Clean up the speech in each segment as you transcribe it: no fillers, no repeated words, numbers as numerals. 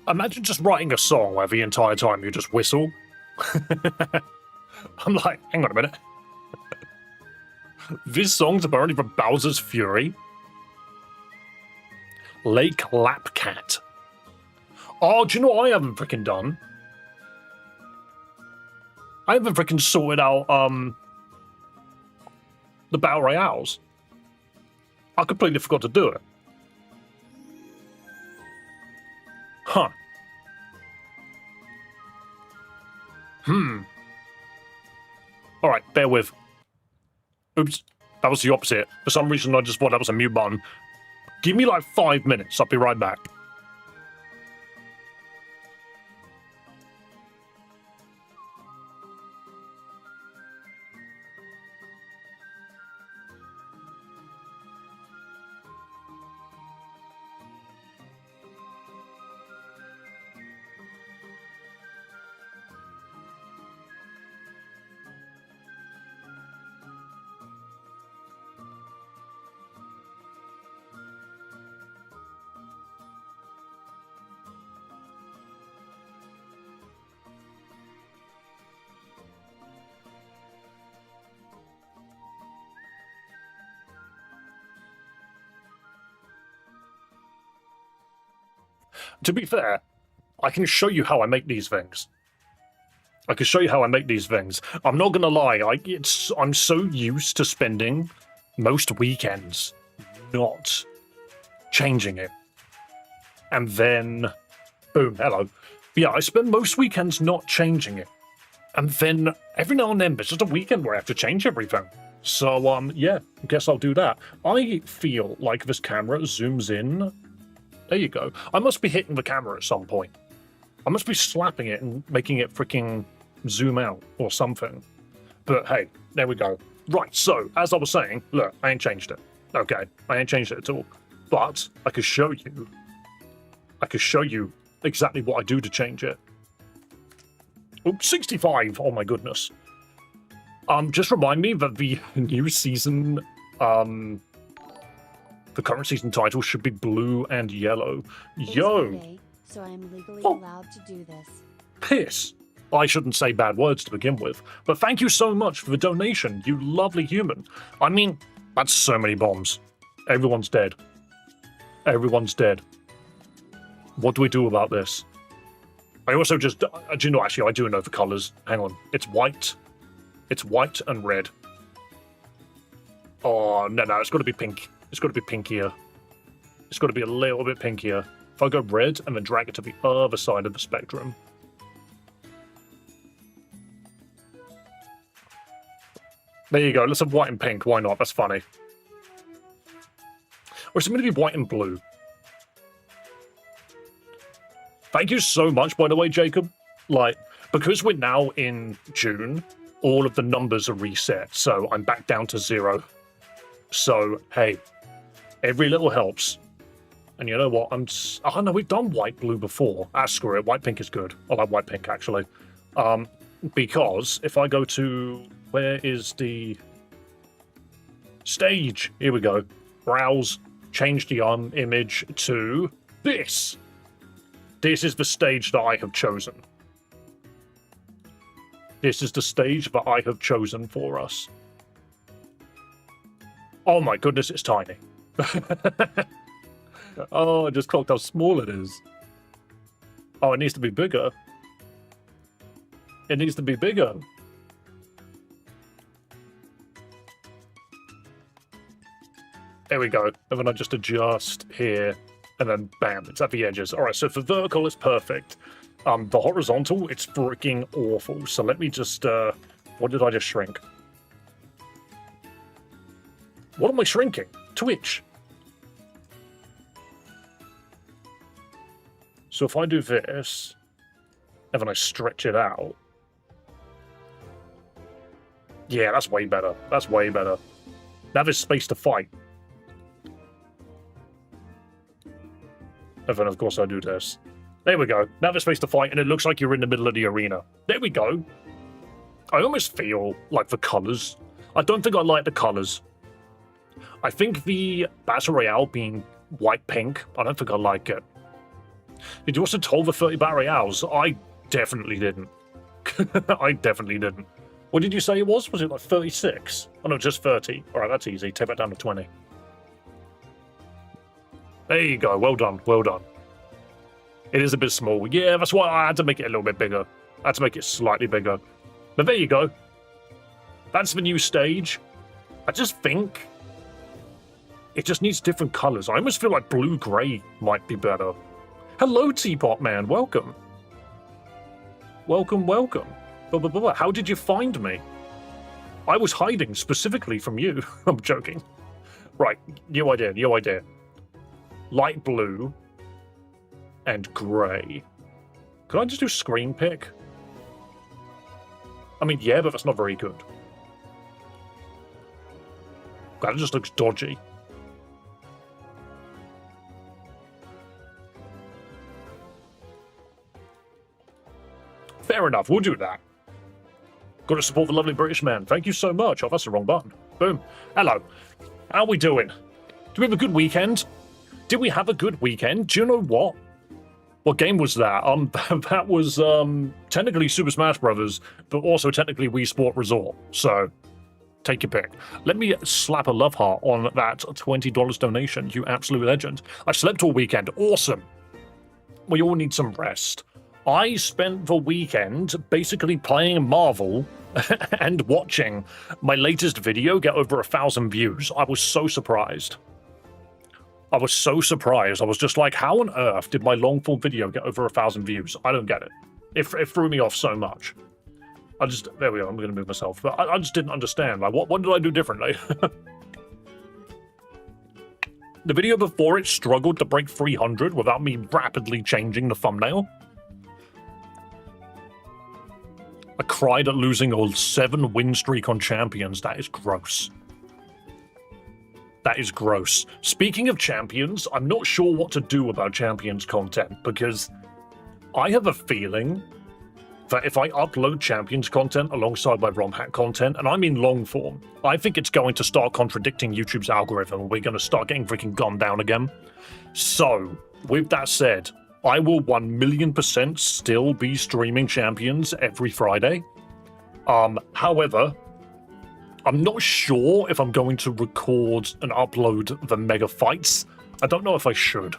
Imagine just writing a song where the entire time you just whistle. I'm like, hang on a minute. This song's apparently from Bowser's Fury. Lake Lapcat. Oh, do you know what I haven't freaking done? I haven't freaking sorted out the Battle Royales. I completely forgot to do it. Huh. Alright, bear with. Oops, that was the opposite. For some reason I just thought that was a mute button. Give me like 5 minutes, I'll be right back. To be fair, I can show you how I make these things. I'm not gonna lie, I'm so used to spending most weekends not changing it. And then, boom, hello. But yeah, I spend most weekends not changing it. And then every now and then there's just a weekend where I have to change everything. So, yeah, I guess I'll do that. I feel like this camera zooms in. There you go. I must be hitting the camera at some point. I must be slapping it and making it freaking zoom out or something. But hey, there we go. Right, so, as I was saying, look, I ain't changed it. Okay, I ain't changed it at all. But I could show you exactly what I do to change it. Oops, 65, oh my goodness. Just remind me that the new season, the current season title should be blue and yellow. Yo! So I'm legally allowed to do this. Piss! I shouldn't say bad words to begin with, but thank you so much for the donation, you lovely human. I mean, that's so many bombs. Everyone's dead. Everyone's dead. What do we do about this? I also just, do you know, actually, I do know the colours. Hang on. It's white. It's white and red. Oh, no, it's got to be pink. It's got to be pinkier. It's got to be a little bit pinkier. If I go red and then drag it to the other side of the spectrum. There you go. Let's have white and pink. Why not? That's funny. Or is it going to be white and blue? Thank you so much, by the way, Jacob. Like, because we're now in June, all of the numbers are reset, so I'm back down to 0. So, hey, every little helps. And you know what? Oh no, we've done white blue before. Screw it. White pink is good. I like white pink, actually. Because if I go to... Where is the... Stage? Here we go. Browse. Change the image to this. This is the stage that I have chosen. This is the stage that I have chosen for us. Oh my goodness, it's tiny. Oh, I just clocked how small it is. Oh, it needs to be bigger. It needs to be bigger. There we go. And then I just adjust here. And then, bam, it's at the edges. All right, so for vertical, it's perfect. The horizontal, it's freaking awful. So let me just, what did I just shrink? What am I shrinking? Twitch. So if I do this, and then I stretch it out. Yeah, that's way better. That's way better. Now there's space to fight. And then, of course, I do this. There we go. Now there's space to fight, and it looks like you're in the middle of the arena. There we go. I almost feel like the colours. I don't think I like the colours. I think the Battle Royale being white-pink, I don't think I like it. Did you also toll the 30 battery hours? I definitely didn't. I definitely didn't. What did you say it was? Was it like 36? Oh no, just 30. Alright, that's easy. Take that down to 20. There you go. Well done. Well done. It is a bit small. Yeah, that's why I had to make it a little bit bigger. I had to make it slightly bigger. But there you go. That's the new stage. I just think it just needs different colors. I almost feel like blue-gray might be better. Hello, Teapot Man. Welcome. Welcome, welcome. How did you find me? I was hiding specifically from you. I'm joking. Right, new idea, new idea. Light blue and grey. Can I just do screen pick? I mean, yeah, but that's not very good. That just looks dodgy. Fair enough, we'll do that. Got to support the lovely British man. Thank you so much. Oh, that's the wrong button. Boom. Hello. How are we doing? Did we have a good weekend? Did we have a good weekend? Do you know what? What game was that? That was technically Super Smash Brothers, but also technically Wii Sport Resort. So, take your pick. Let me slap a love heart on that $20 donation. You absolute legend. I slept all weekend. Awesome. We all need some rest. I spent the weekend basically playing Marvel and watching my latest video get over 1,000 views. I was so surprised. I was so surprised. I was just like, how on earth did my long-form video get over 1,000 views? I don't get it. It threw me off so much. There we go, I'm going to move myself. But I just didn't understand. Like, what did I do differently? The video before it struggled to break 300 without me rapidly changing the thumbnail. I cried at losing a 7-win streak on Champions. That is gross. That is gross. Speaking of Champions, I'm not sure what to do about Champions content, because I have a feeling that if I upload Champions content alongside my romhack content, and I mean long form, I think it's going to start contradicting YouTube's algorithm, and we're going to start getting freaking gunned down again. So, with that said, I will 1,000,000% still be streaming Champions every Friday. However, I'm not sure if I'm going to record and upload the mega fights. I don't know if I should.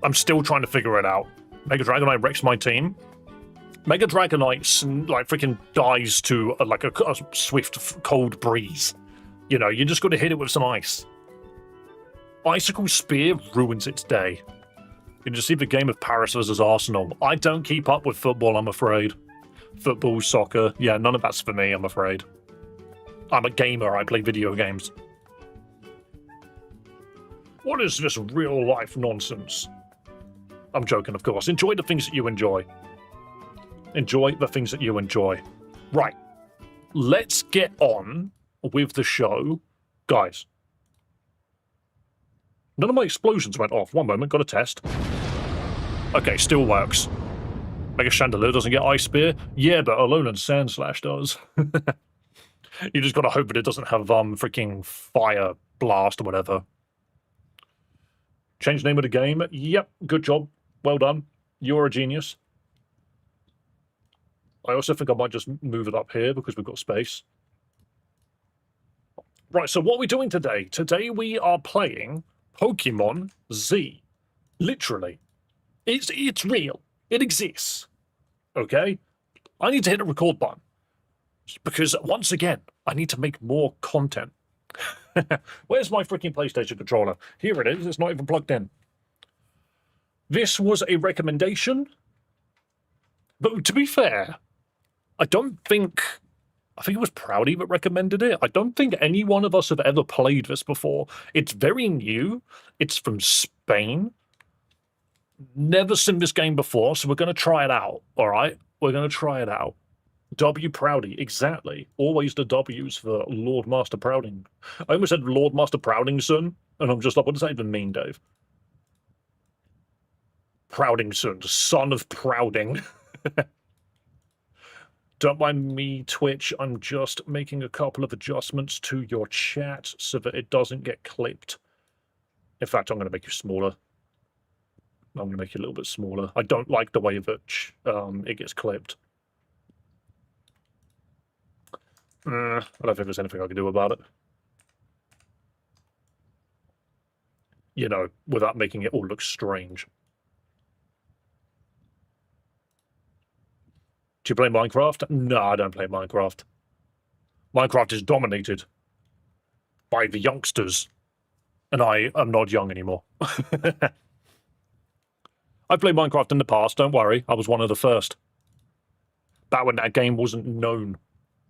I'm still trying to figure it out. Mega Dragonite wrecks my team. Mega Dragonite like freaking dies to a swift cold breeze. You know, you just got to hit it with some ice. Icicle Spear ruins its day. You just see the game of Paris versus Arsenal. I don't keep up with football, I'm afraid. Football, soccer, yeah, none of that's for me, I'm afraid. I'm a gamer, I play video games. What is this real-life nonsense? I'm joking, of course. Enjoy the things that you enjoy. Enjoy the things that you enjoy. Right. Let's get on with the show. Guys. None of my explosions went off. One moment, got a test. Okay, still works. Mega Chandelier doesn't get Ice Spear. Yeah, but Alolan Sandslash does. You just gotta hope that it doesn't have freaking Fire Blast or whatever. Change the name of the game. Yep, good job. Well done. You're a genius. I also think I might just move it up here because we've got space. Right, so what are we doing today? Today we are playing Pokemon Z. Literally. It's real. It exists. Okay? I need to hit the record button. Because, once again, I need to make more content. Where's my freaking PlayStation controller? Here it is. It's not even plugged in. This was a recommendation. But to be fair, I think it was Proudy that recommended it. I don't think any one of us have ever played this before. It's very new. It's from Spain. Never seen this game before, so we're going to try it out, all right? We're going to try it out. W. Proudy, exactly. Always the W's for Lord Master Prouding. I almost said Lord Master Proudingson, and I'm just like, what does that even mean, Dave? Proudingson, son of Prouding. Don't mind me, Twitch. I'm just making a couple of adjustments to your chat so that it doesn't get clipped. In fact, I'm going to make you smaller. I'm going to make it a little bit smaller. I don't like the way that it gets clipped. I don't think there's anything I can do about it. You know, without making it all look strange. Do you play Minecraft? No, I don't play Minecraft. Minecraft is dominated by the youngsters, and I am not young anymore. I played Minecraft in the past, don't worry. I was one of the first. Back when that game wasn't known.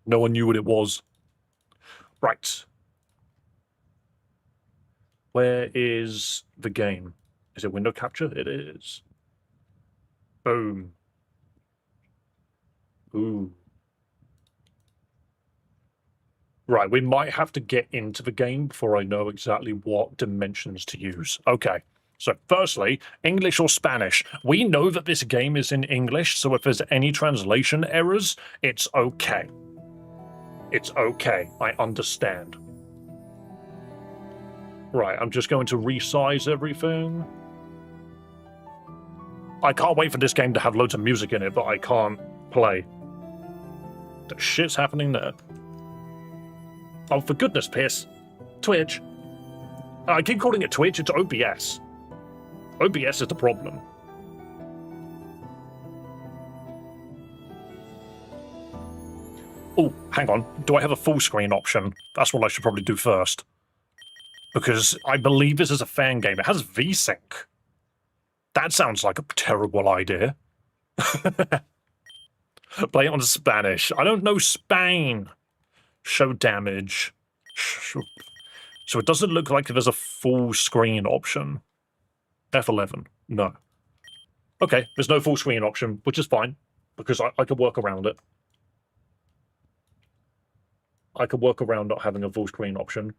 No one knew what it was. Right. Where is the game? Is it window capture? It is. Boom. Ooh. Right, we might have to get into the game before I know exactly what dimensions to use. Okay, so firstly, English or Spanish. We know that this game is in English, so if there's any translation errors, it's okay. It's okay, I understand. Right, I'm just going to resize everything. I can't wait for this game to have loads of music in it, but I can't play. The shit's happening there. Oh, for goodness, Pierce. Twitch. I keep calling it Twitch, it's OBS. OBS is the problem. Oh, hang on. Do I have a full screen option? That's what I should probably do first. Because I believe this is a fan game. It has VSync. That sounds like a terrible idea. Play it on Spanish. I don't know Spain. Show damage. So it doesn't look like there's a full screen option. F11. No. Okay, there's no full screen option, which is fine, because I can work around it. I can work around not having a full screen option.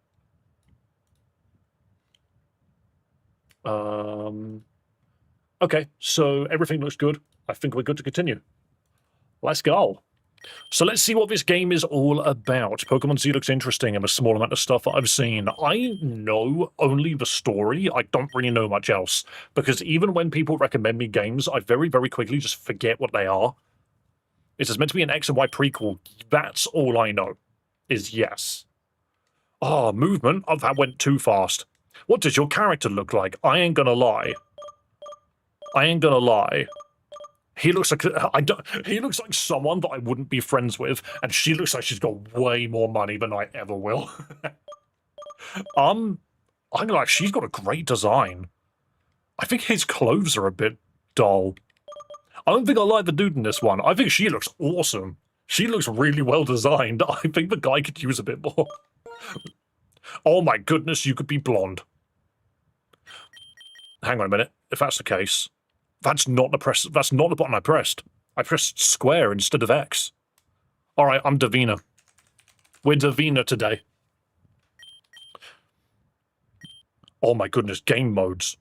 Okay, so everything looks good. I think we're good to continue. Let's go. So let's see what this game is all about. Pokemon Z looks interesting and a small amount of stuff that I've seen. I know only the story. I don't really know much else. Because even when people recommend me games, I very, very quickly just forget what they are. Is this meant to be an X and Y prequel? That's all I know. Is yes. Oh, movement? Oh, that went too fast. What does your character look like? I ain't gonna lie. I ain't gonna lie. He looks like he looks like someone that I wouldn't be friends with, and she looks like she's got way more money than I ever will. I'm like, she's got a great design. I think his clothes are a bit dull. I don't think I like the dude in this one. I think she looks awesome. She looks really well designed. I think the guy could use a bit more. Oh my goodness, you could be blonde. Hang on a minute. If that's the case, that's not the button I pressed. I pressed square instead of X. Alright, I'm Davina. We're Davina today. Oh my goodness, game modes.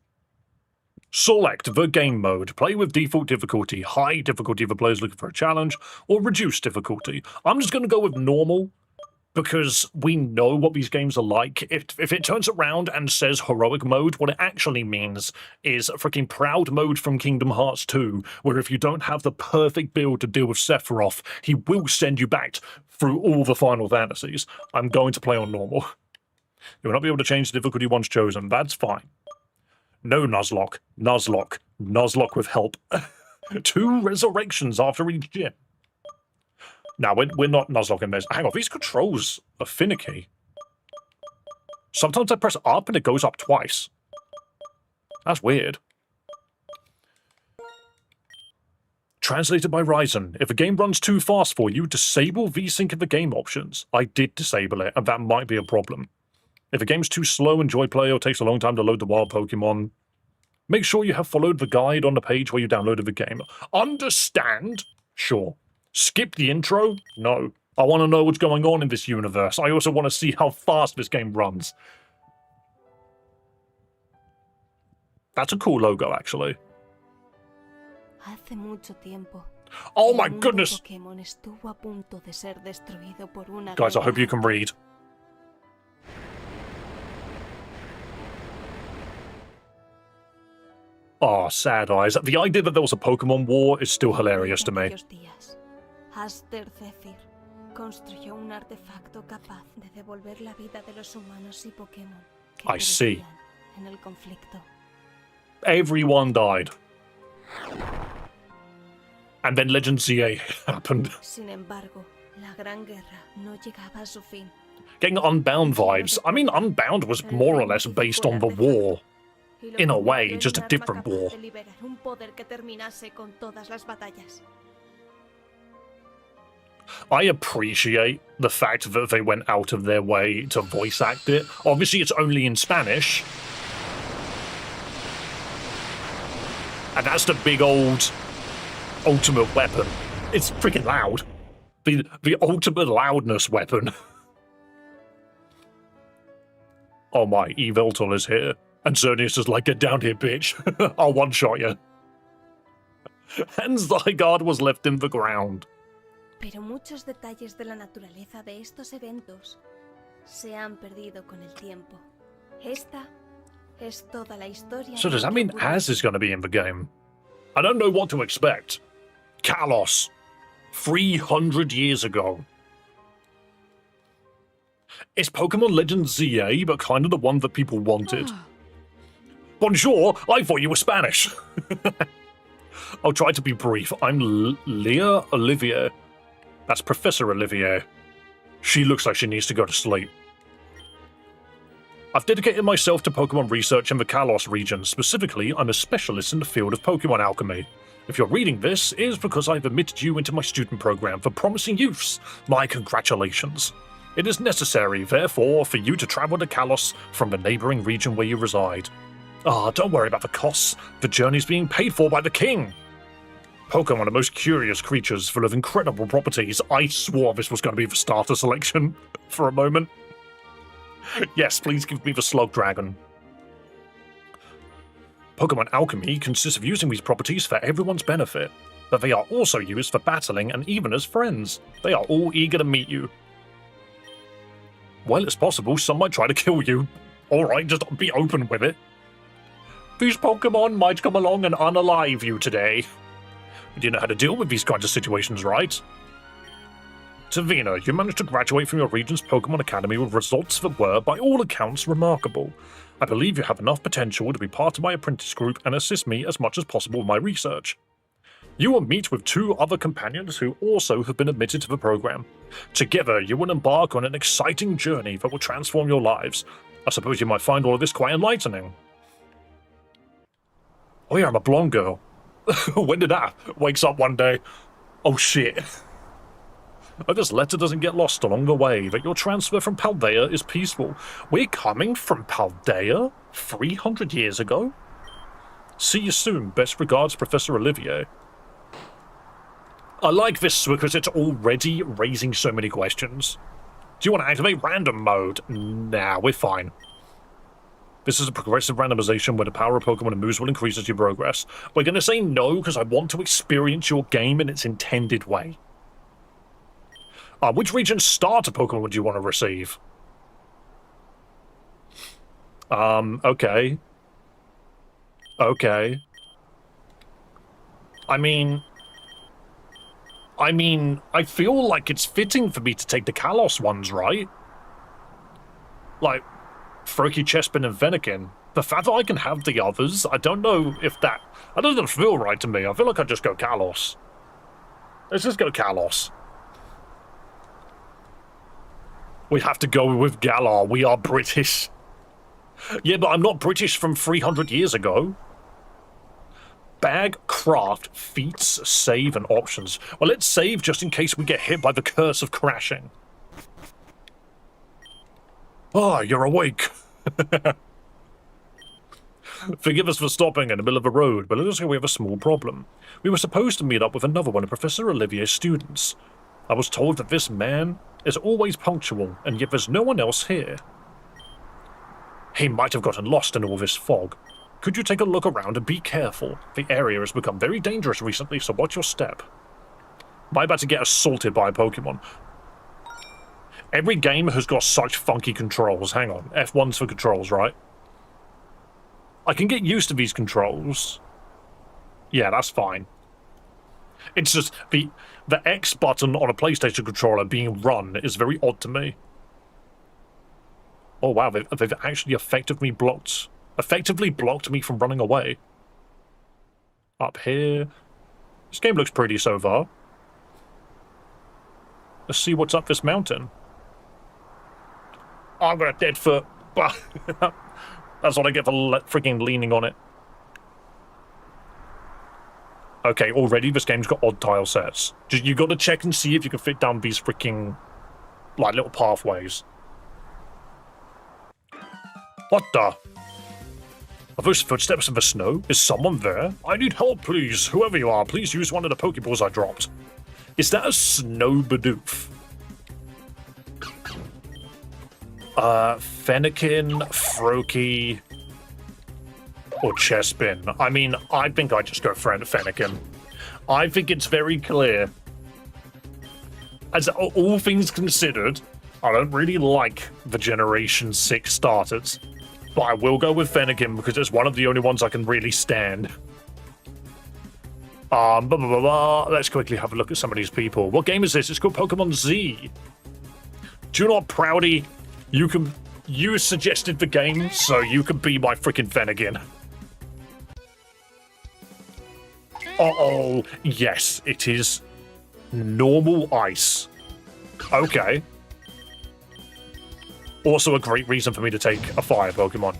Select the game mode. Play with default difficulty, high difficulty for players looking for a challenge, or reduced difficulty. I'm just going to go with normal, because we know what these games are like. If it turns around and says heroic mode, what it actually means is a freaking proud mode from Kingdom Hearts 2, where if you don't have the perfect build to deal with Sephiroth, he will send you back through all the Final Fantasies. I'm going to play on normal. You will not be able to change the difficulty once chosen. That's fine. No Nuzlocke. Nuzlocke. Nuzlocke with help. 2 resurrections after each gym. Now, we're not Nuzlocke this. Hang on, these controls are finicky. Sometimes I press up and it goes up twice. That's weird. Translated by Ryzen. If a game runs too fast for you, disable VSync in the game options. I did disable it, and that might be a problem. If a game's too slow in Joy Play or takes a long time to load the wild Pokemon, make sure you have followed the guide on the page where you downloaded the game. Understand? Sure. Skip the intro? No. I want to know what's going on in this universe. I also want to see how fast this game runs. That's a cool logo, actually. Oh my goodness! Guys, I hope you can read. Oh, sad eyes. The idea that there was a Pokemon war is still hilarious to me. En aquellos días, Aster Zephyr construyó un artefacto capaz de devolver la vida de los humanos y Pokémon que I see. perecían en el conflicto. Everyone died. And then Legend ZA happened. Sin embargo, la Gran Guerra no llegaba a su fin. Getting Unbound vibes. I mean, Unbound was more or less based on the war. Y lo In a convirtió way, en just a un arma different capaz war. de liberar un poder que terminase con todas las batallas. I appreciate the fact that they went out of their way to voice act it. Obviously, it's only in Spanish. And that's the big old ultimate weapon. It's freaking loud. The ultimate loudness weapon. Oh my, Yveltal is here. And Xerneas is like, get down here, bitch. I'll one-shot you. And Zygarde was left in the ground. Pero muchos detalles de la naturaleza de estos eventos se han perdido con el tiempo. Esta es toda la historia. So de does lo that que mean ocurrió. Az is going to be in the game? I don't know what to expect. Kalos. 300 years ago. It's Pokemon Legends ZA, but kind of the one that people wanted. Bonjour, I thought you were Spanish. I'll try to be brief. I'm Leah Olivier. That's Professor Olivier. She looks like she needs to go to sleep. I've dedicated myself to Pokemon research in the Kalos region. Specifically, I'm a specialist in the field of Pokemon alchemy. If you're reading this, it is because I've admitted you into my student program for promising youths. My congratulations. It is necessary, therefore, for you to travel to Kalos from the neighboring region where you reside. Ah, don't worry about the costs. The journey's being paid for by the king. Pokemon are most curious creatures full of incredible properties. I swore this was going to be the starter selection for a moment. Yes, please give me the Slug Dragon. Pokemon alchemy consists of using these properties for everyone's benefit, but they are also used for battling and even as friends. They are all eager to meet you. Well, it's possible some might try to kill you. Alright, just be open with it. These Pokemon might come along and unalive you today. But you know how to deal with these kinds of situations, right? Tavina, you managed to graduate from your region's Pokemon Academy with results that were, by all accounts, remarkable. I believe you have enough potential to be part of my apprentice group and assist me as much as possible with my research. You will meet with 2 other companions who also have been admitted to the program. Together, you will embark on an exciting journey that will transform your lives. I suppose you might find all of this quite enlightening. Oh yeah, I'm a blonde girl. When did that? Wakes up one day. Oh shit. Oh, this letter doesn't get lost along the way, that your transfer from Paldea is peaceful. We're coming from Paldea? 300 years ago? See you soon. Best regards, Professor Olivier. I like this because it's already raising so many questions. Do you want to activate random mode? Nah, we're fine. This is a progressive randomization where the power of Pokemon and moves will increase as you progress. We're going to say no because I want to experience your game in its intended way. Which region starter Pokemon would you want to receive? Okay. Okay. I mean, I feel like it's fitting for me to take the Kalos ones, right? Like, Froakie, Chespin, and Fennekin. The fact that I can have the others, I don't know if that... That doesn't feel right to me. I feel like I'd just go Kalos. Let's just go Kalos. We have to go with Galar. We are British. Yeah, but I'm not British from 300 years ago. Bag, craft, feats, save, and options. Well, let's save just in case we get hit by the curse of crashing. Ah, you're awake. Forgive us for stopping in the middle of the road, but it looks like we have a small problem. We were supposed to meet up with another one of Professor Olivier's students. I was told that this man is always punctual, and yet there's no one else here. He might have gotten lost in all this fog. Could you take a look around and be careful? The area has become very dangerous recently, so watch your step. Am I about to get assaulted by a Pokemon? Every game has got such funky controls. Hang on. F1's for controls, right? I can get used to these controls. Yeah, that's fine. It's just the X button on a PlayStation controller being run is very odd to me. Oh wow, they've actually effectively blocked me from running away. Up here. This game looks pretty so far. Let's see what's up this mountain. Oh, I've got a dead foot. That's what I get for freaking leaning on it. Okay, already this game's got odd tile sets. You gotta check and see if you can fit down these freaking, like, little pathways. What the? Are those footsteps in the snow? Is someone there? I need help, please. Whoever you are, please use one of the Pokeballs I dropped. Is that a snow Bidoof? Fennekin, Froakie, or Chespin. I mean, I think I just go for Fennekin. I think it's very clear. As all things considered, I don't really like the Generation 6 starters. But I will go with Fennekin because it's one of the only ones I can really stand. Let's quickly have a look at some of these people. What game is this? It's called Pokemon Z. Do you know what, Proudy? You suggested the game, so you can be my freaking Fennekin. Uh-oh. Yes, it is normal ice. Okay. Also a great reason for me to take a fire Pokemon.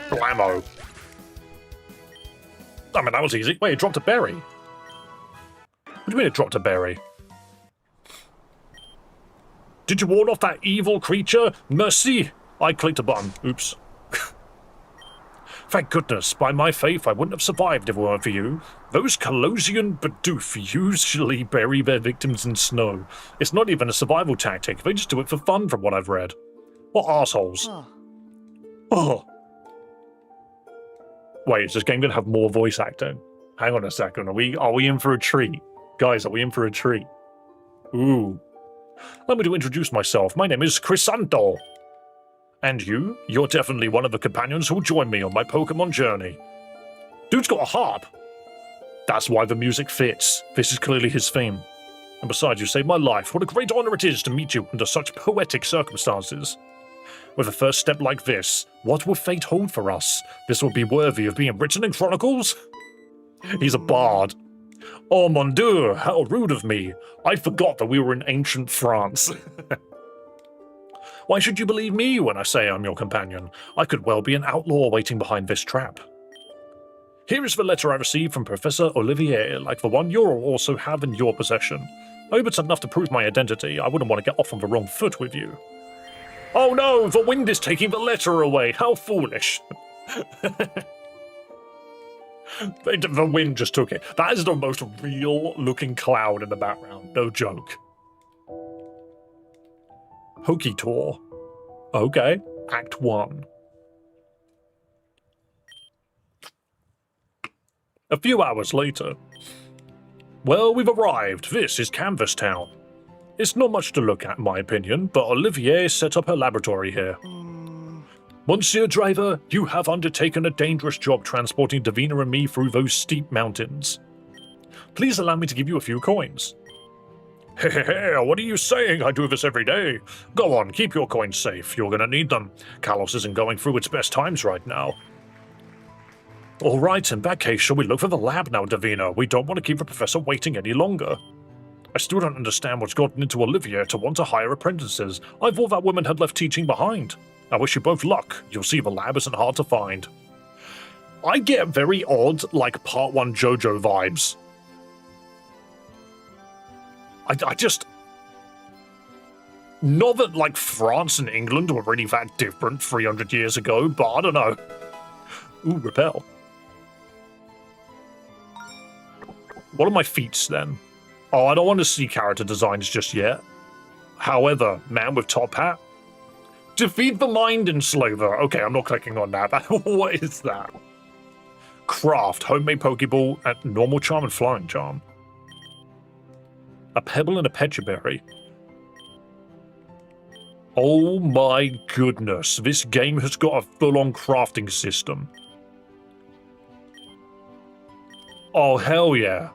Blammo. I mean, that was easy. Wait, it dropped a berry. What do you mean it dropped a berry? Did you ward off that evil creature? Merci! I clicked a button. Oops. Thank goodness, by my faith, I wouldn't have survived if it weren't for you. Those Colosian Bidoof usually bury their victims in snow. It's not even a survival tactic, they just do it for fun from what I've read. What assholes. Oh. Wait, is this game gonna have more voice acting? Hang on a second, are we in for a treat? Guys, are we in for a treat? Ooh. Let me introduce myself. My name is Crisanto. And you're definitely one of the companions who'll join me on my Pokemon journey. Dude's got a harp. That's why the music fits. This is clearly his theme. And besides, you saved my life. What a great honor it is to meet you under such poetic circumstances. With a first step like this, what will fate hold for us? This will be worthy of being written in chronicles? He's a bard. Oh mon dieu, how rude of me. I forgot that we were in ancient France. Why should you believe me when I say I'm your companion? I could well be an outlaw waiting behind this trap. Here is the letter I received from Professor Olivier, like the one you'll also have in your possession. I hope it's enough to prove my identity. I wouldn't want to get off on the wrong foot with you. Oh no, the wind is taking the letter away. How foolish. The wind just took it. That is the most real-looking cloud in the background. No joke. Hokitor. Okay. Act 1. A few hours later. Well, we've arrived. This is Canvas Town. It's not much to look at, in my opinion, but Olivier set up her laboratory here. Monsieur Driver, you have undertaken a dangerous job transporting Davina and me through those steep mountains. Please allow me to give you a few coins. Hey, what are you saying? I do this every day. Go on, keep your coins safe. You're gonna need them. Kalos isn't going through its best times right now. Alright, in that case, shall we look for the lab now, Davina? We don't want to keep the professor waiting any longer. I still don't understand what's gotten into Olivia to want to hire apprentices. I thought that woman had left teaching behind. I wish you both luck. You'll see the lab isn't hard to find. I get very odd, like, Part 1 JoJo vibes. I just... Not that, like, France and England were really that different 300 years ago, but I don't know. Ooh, repel. What are my feats, then? Oh, I don't want to see character designs just yet. However, man with top hat. Defeat the Mind Enslaver. Okay, I'm not clicking on that. What is that? Craft, homemade Pokeball, at normal charm and flying charm. A pebble and a Pechaberry. Oh my goodness, this game has got a full-on crafting system. Oh, hell yeah.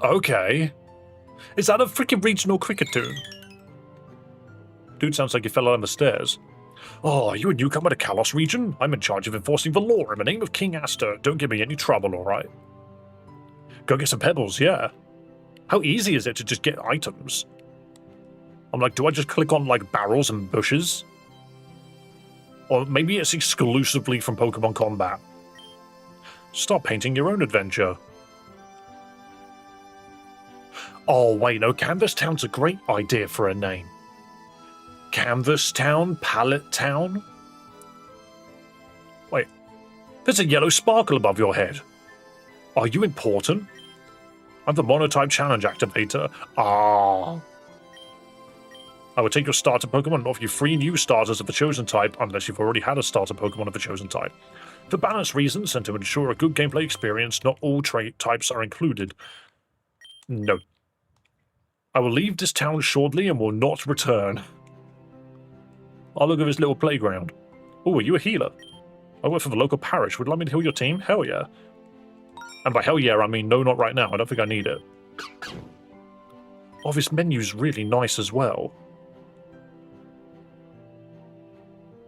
Okay. Is that a freaking regional cricket tune? Dude sounds like he fell down the stairs. Oh, are you a newcomer to Kalos region? I'm in charge of enforcing the law in the name of King Aster. Don't give me any trouble, alright? Go get some pebbles, yeah. How easy is it to just get items? I'm like, do I just click on, like, barrels and bushes? Or maybe it's exclusively from Pokemon Combat. Start painting your own adventure. Oh, wait, no, Canvas Town's a great idea for a name. Canvas Town? Palette Town? Wait, there's a yellow sparkle above your head. Are you important? I'm the Monotype Challenge Activator. Ah. I would take your starter Pokemon and offer you 3 new starters of the chosen type, unless you've already had a starter Pokemon of the chosen type. For balance reasons and to ensure a good gameplay experience, not all trait types are included. No. I will leave this town shortly and will not return. I'll look at this little playground. Oh, are you a healer? I work for the local parish. Would you like me to heal your team? Hell yeah. And by hell yeah, I mean no, not right now. I don't think I need it. Oh, this menu's really nice as well.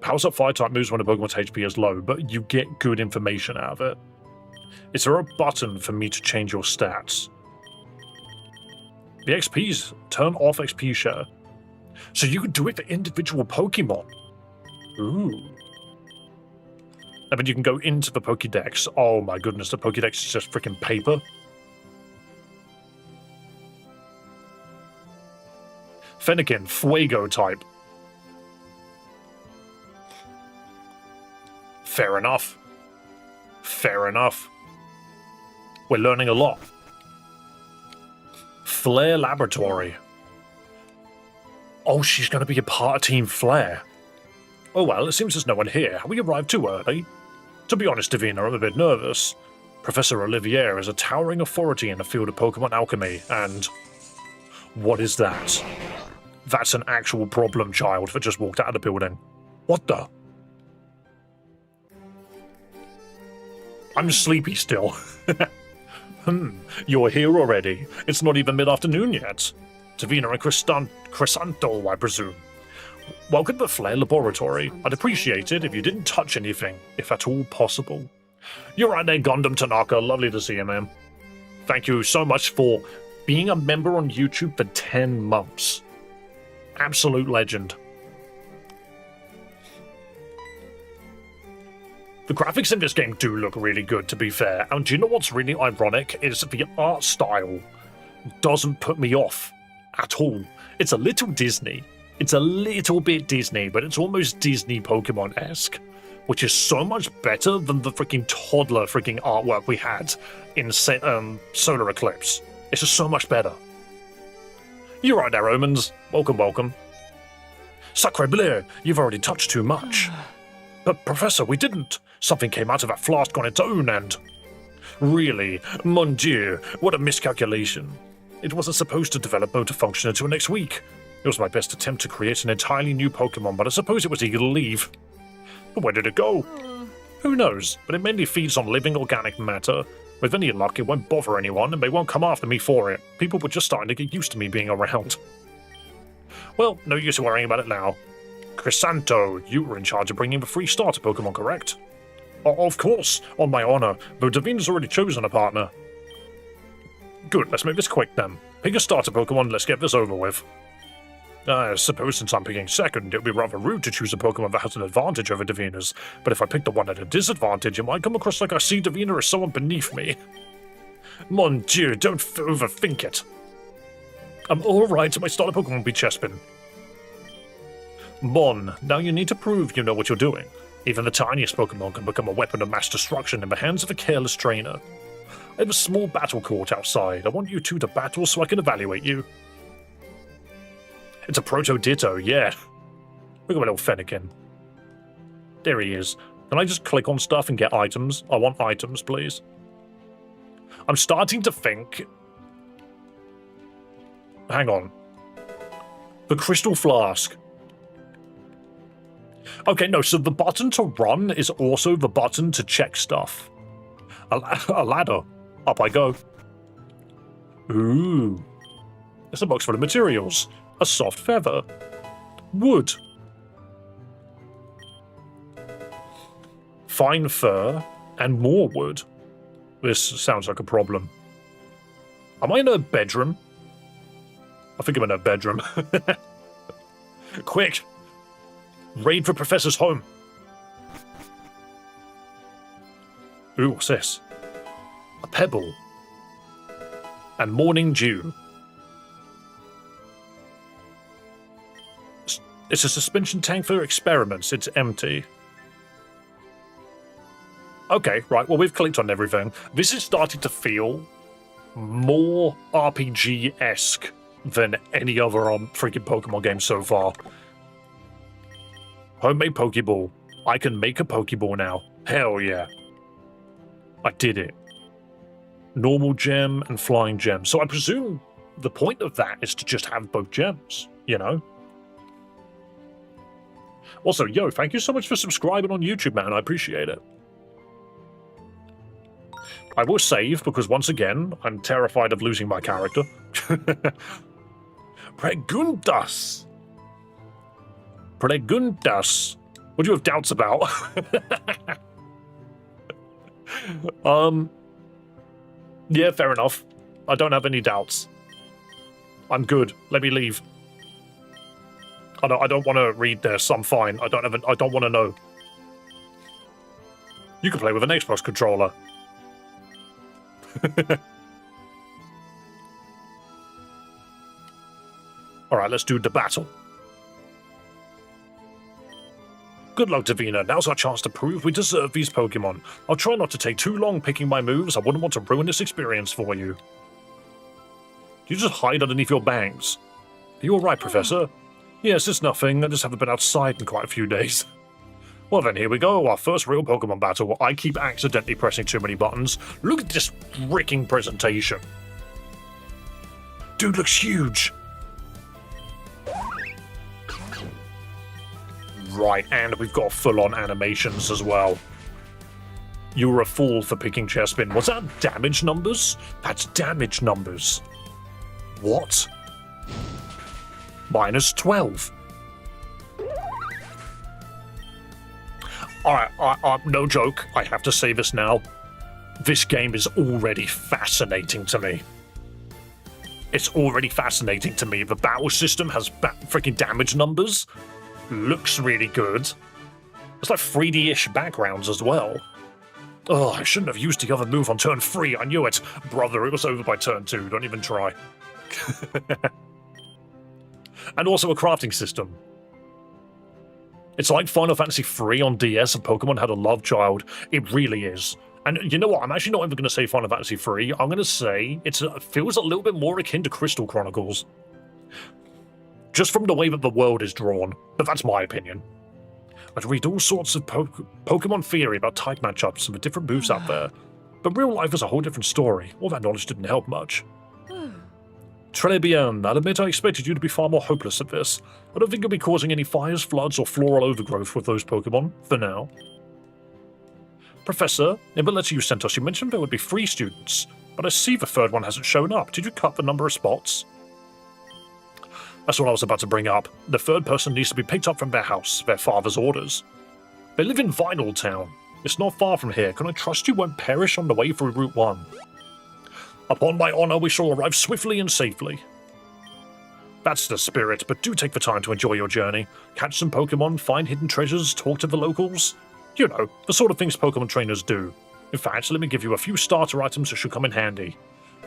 Powers up fire-type moves when a Pokemon's HP is low, but you get good information out of it. Is there a button for me to change your stats? The XP's turn off XP share. So you can do it for individual Pokemon. Ooh. And then you can go into the Pokédex. Oh my goodness, the Pokédex is just freaking paper. Fennekin, Fuego type. Fair enough. Fair enough. We're learning a lot. Flare Laboratory. Oh, she's going to be a part of Team Flare. Oh well, it seems there's no one here. We arrived too early. To be honest, Davina, I'm a bit nervous. Professor Olivier is a towering authority in the field of Pokemon alchemy, and... what is that? That's an actual problem child that just walked out of the building. What the? I'm sleepy still. You're here already. It's not even mid-afternoon yet. Davina and Crisanto, I presume. Welcome to Flare Laboratory. I'd appreciate it if you didn't touch anything, if at all possible. You're right there, Gundam Tanaka. Lovely to see you, man. Thank you so much for being a member on YouTube for 10 months. Absolute legend. The graphics in this game do look really good, to be fair, and do you know what's really ironic is the art style doesn't put me off at all. It's a little Disney. It's a little bit Disney, but it's almost Disney Pokemon-esque, which is so much better than the freaking toddler freaking artwork we had in Solar Eclipse. It's just so much better. You're right there, Omens. Welcome, welcome. Sacre bleu, you've already touched too much. But, Professor, we didn't. Something came out of that flask on its own and... Really? Mon Dieu, what a miscalculation. It wasn't supposed to develop motor function until next week. It was my best attempt to create an entirely new Pokemon, but I suppose it was eager to leave. But where did it go? Who knows, but it mainly feeds on living organic matter. With any luck, it won't bother anyone, and they won't come after me for it. People were just starting to get used to me being around. Well, no use worrying about it now. Crisanto, you were in charge of bringing the 3 starter Pokemon, correct? Of course, on my honor, though Davina's already chosen a partner. Good, let's make this quick then. Pick a starter Pokemon, let's get this over with. I suppose since I'm picking second, it would be rather rude to choose a Pokemon that has an advantage over Davina's, but if I pick the one at a disadvantage, it might come across like I see Davina as someone beneath me. Mon Dieu, don't overthink it. I'm alright, my starter Pokemon will be Chespin. Mon, now you need to prove you know what you're doing. Even the tiniest Pokemon can become a weapon of mass destruction in the hands of a careless trainer. I have a small battle court outside. I want you two to battle so I can evaluate you. It's a Proto-Ditto, yeah. Look at my little Fennekin. There he is. Can I just click on stuff and get items? I want items, please. I'm starting to think... Hang on. The Crystal Flask. Okay, no, so the button to run is also the button to check stuff. A ladder. Up I go. Ooh. There's a box full of materials. A soft feather. Wood. Fine fur. And more wood. This sounds like a problem. Am I in a bedroom? I think I'm in a bedroom. Quick! Raid for Professor's home. Ooh, what's this? A pebble. And morning dew. It's a suspension tank for experiments. It's empty. Okay, right, well, we've clicked on everything. This is starting to feel more RPG-esque than any other freaking Pokemon game so far. Homemade Pokeball. I can make a Pokeball now. Hell yeah. I did it. Normal gem and flying gem. So I presume the point of that is to just have both gems, you know? Also, yo, thank you so much for subscribing on YouTube, man. I appreciate it. I will save, because once again, I'm terrified of losing my character. Preguntas! Preguntas! What do you have doubts about? Yeah, fair enough. I don't have any doubts. I'm good. Let me leave. I don't want to read this. I'm fine. I don't want to know. You can play with an Xbox controller. Alright, let's do the battle. Good luck, Davina. Now's our chance to prove we deserve these Pokemon. I'll try not to take too long picking my moves. I wouldn't want to ruin this experience for you. You just hide underneath your bangs. Are you alright, Professor? Yes, it's nothing. I just haven't been outside in quite a few days. Well then, here we go. Our first real Pokemon battle. I keep accidentally pressing too many buttons. Look at this freaking presentation. Dude looks huge. Right, and we've got full-on animations as well. You were a fool for picking Chespin. Was that damage numbers? That's damage numbers. What? Minus 12. Alright, no joke. I have to say this now. This game is already fascinating to me. It's already fascinating to me. The battle system has freaking damage numbers. Looks really good. It's like 3D-ish backgrounds as well. Oh, I shouldn't have used the other move on turn 3. I knew it. Brother, it was over by turn 2. Don't even try. And also a crafting system. It's like Final Fantasy III on DS and Pokemon had a love child. It really is. And you know what? I'm actually not even going to say Final Fantasy III. I'm going to say it feels a little bit more akin to Crystal Chronicles. Just from the way that the world is drawn. But that's my opinion. I'd read all sorts of Pokemon theory about type matchups and the different moves out there. But real life is a whole different story. All that knowledge didn't help much. Très bien. I'll admit I expected you to be far more hopeless at this. I don't think you'll be causing any fires, floods, or floral overgrowth with those Pokemon, for now. Professor, in the letter you sent us, you mentioned there would be 3 students, but I see the third one hasn't shown up. Did you cut the number of spots? That's what I was about to bring up. The third person needs to be picked up from their house, their father's orders. They live in Vinyl Town. It's not far from here. Can I trust you won't perish on the way through Route 1? Upon my honor, we shall arrive swiftly and safely. That's the spirit, but do take the time to enjoy your journey. Catch some Pokemon, find hidden treasures, talk to the locals. You know, the sort of things Pokemon trainers do. In fact, let me give you a few starter items that should come in handy.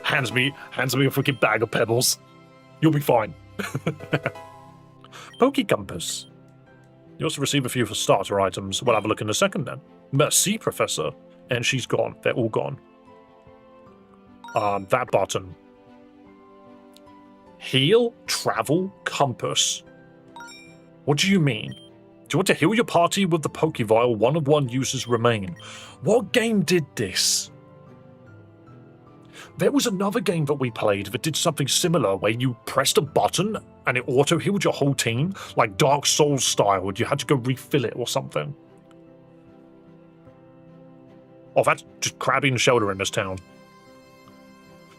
Hands me a freaking bag of pebbles. You'll be fine. Poke Compass. You also receive a few starter items. We'll have a look in a second then. Merci, Professor. And she's gone. They're all gone. That button. Heal, travel, compass. What do you mean? Do you want to heal your party with the Pokevial 1 of 1 users remain? What game did this? There was another game that we played that did something similar where you pressed a button and it auto-healed your whole team, like Dark Souls style, and you had to go refill it or something. Oh, that's just Krabby and Shelter in this town.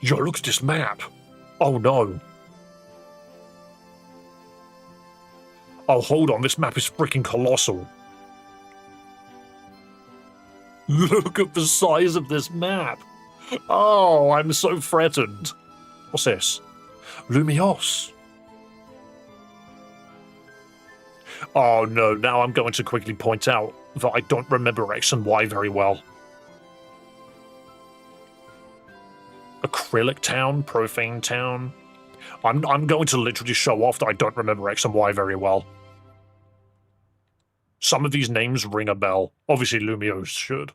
Yo, look at this map. Oh no. Oh, hold on, this map is freaking colossal. Look at the size of this map. Oh, I'm so threatened. What's this? Lumios. Oh no, now I'm going to quickly point out that I don't remember X and Y very well. Acrylic Town, Profane Town. I'm going to literally show off that I don't remember X and Y very well. Some of these names ring a bell. Obviously, Lumios should.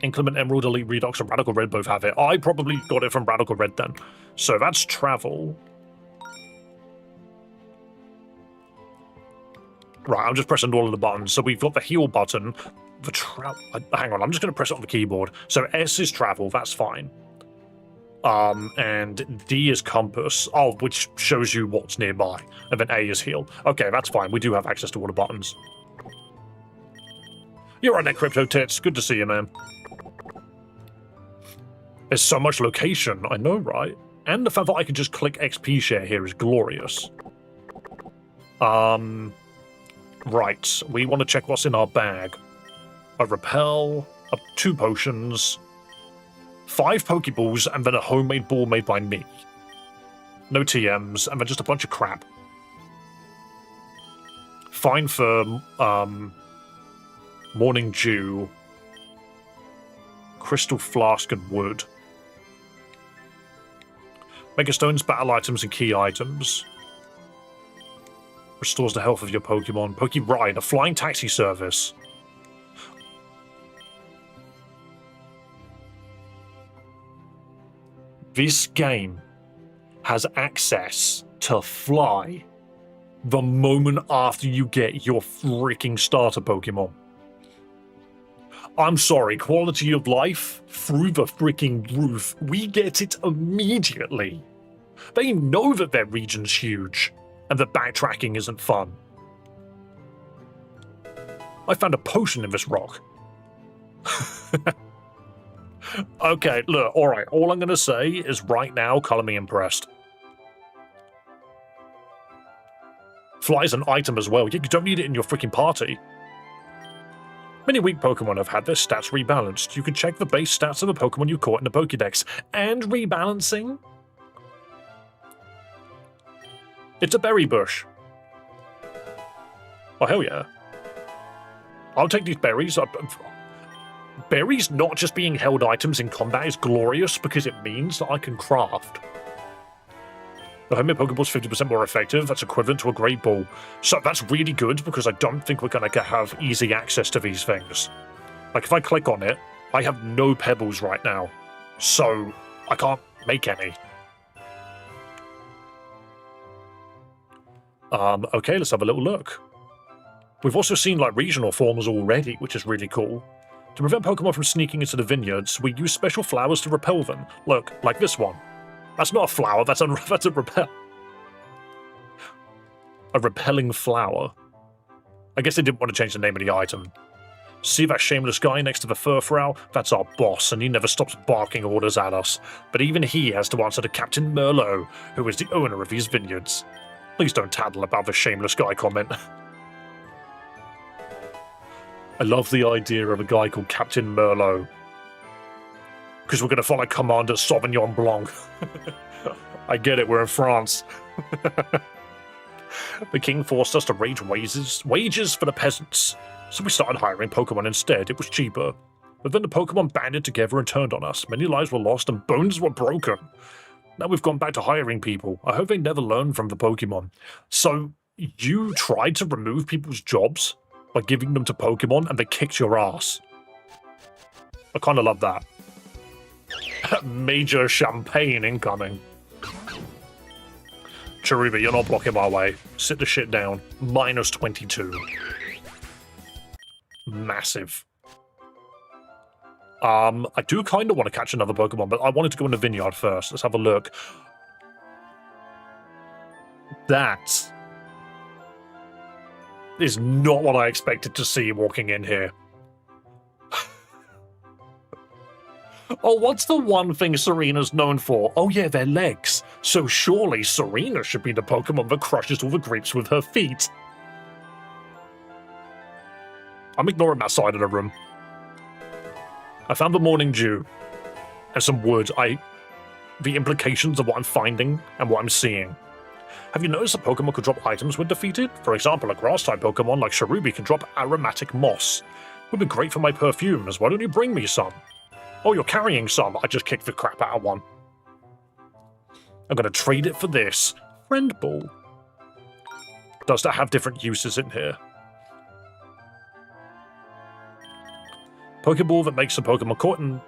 Inclement Emerald, Elite Redox, and Radical Red both have it. I probably got it from Radical Red then. So that's travel. Right, I'm just pressing all of the buttons. So we've got the heal button. Hang on, I'm just going to press it on the keyboard. So S is travel, that's fine. And D is compass, which shows you what's nearby. And then A is heal. Okay, that's fine. We do have access to all the buttons. You're right there, Crypto Tits. Good to see you, man. There's so much location, I know, right? And the fact that I can just click XP share here is glorious. Right, we want to check what's in our bag. A repel, 2 potions, 5 Pokeballs, and then a homemade ball made by me. No TMs, and then just a bunch of crap. Fine for, Morning Dew, Crystal Flask, and Wood. Megastones, battle items, and key items. Restores the health of your Pokemon. Pokeride, a flying taxi service. This game has access to fly the moment after you get your freaking starter Pokemon. I'm sorry, quality of life through the freaking roof. We get it immediately. They know that their region's huge and that backtracking isn't fun. I found a potion in this rock. Okay, look, alright, all I'm going to say is right now, color me impressed. Fly's an item as well. You don't need it in your freaking party. Many weak Pokemon have had their stats rebalanced. You can check the base stats of a Pokemon you caught in the Pokédex. And rebalancing? It's a berry bush. Oh, hell yeah. I'll take these berries. Berries not just being held items in combat is glorious because it means that I can craft. The homemade Pokeball's 50% more effective. That's equivalent to a Great Ball. So that's really good because I don't think we're going to have easy access to these things. Like if I click on it, I have no pebbles right now. So I can't make any. Okay, let's have a little look. We've also seen like regional forms already, which is really cool. To prevent Pokemon from sneaking into the vineyards, we use special flowers to repel them. Look, like this one. That's not a flower, that's a repel. A repelling flower. I guess they didn't want to change the name of the item. See that shameless guy next to the Furfrou? That's our boss, and he never stops barking orders at us. But even he has to answer to Captain Merlot, who is the owner of these vineyards. Please don't tattle about the shameless guy comment. I love the idea of a guy called Captain Merlot. Because we're going to follow Commander Sauvignon Blanc. I get it, we're in France. The king forced us to raise wages for the peasants. So we started hiring Pokemon instead. It was cheaper. But then the Pokemon banded together and turned on us. Many lives were lost and bones were broken. Now we've gone back to hiring people. I hope they never learn from the Pokemon. So you tried to remove people's jobs by giving them to Pokemon and they kicked your ass. I kind of love that. Major champagne incoming. Cherubi, you're not blocking my way. Sit the shit down. Minus 22. Massive. I do kind of want to catch another Pokemon, but I wanted to go in the vineyard first. Let's have a look. That is not what I expected to see walking in here. Oh, what's the one thing Serena's known for? Oh yeah, their legs. So surely Serena should be the Pokemon that crushes all the grapes with her feet. I'm ignoring that side of the room. I found the morning dew and some wood. The implications of what I'm finding and what I'm seeing. Have you noticed a Pokemon could drop items when defeated? For example, a grass-type Pokemon like Cherubi can drop aromatic moss. Would be great for my perfumes. Why don't you bring me some? Oh, you're carrying some. I just kicked the crap out of one. I'm going to trade it for this. Friend Ball. Does that have different uses in here? Pokeball that makes the Pokemon caught and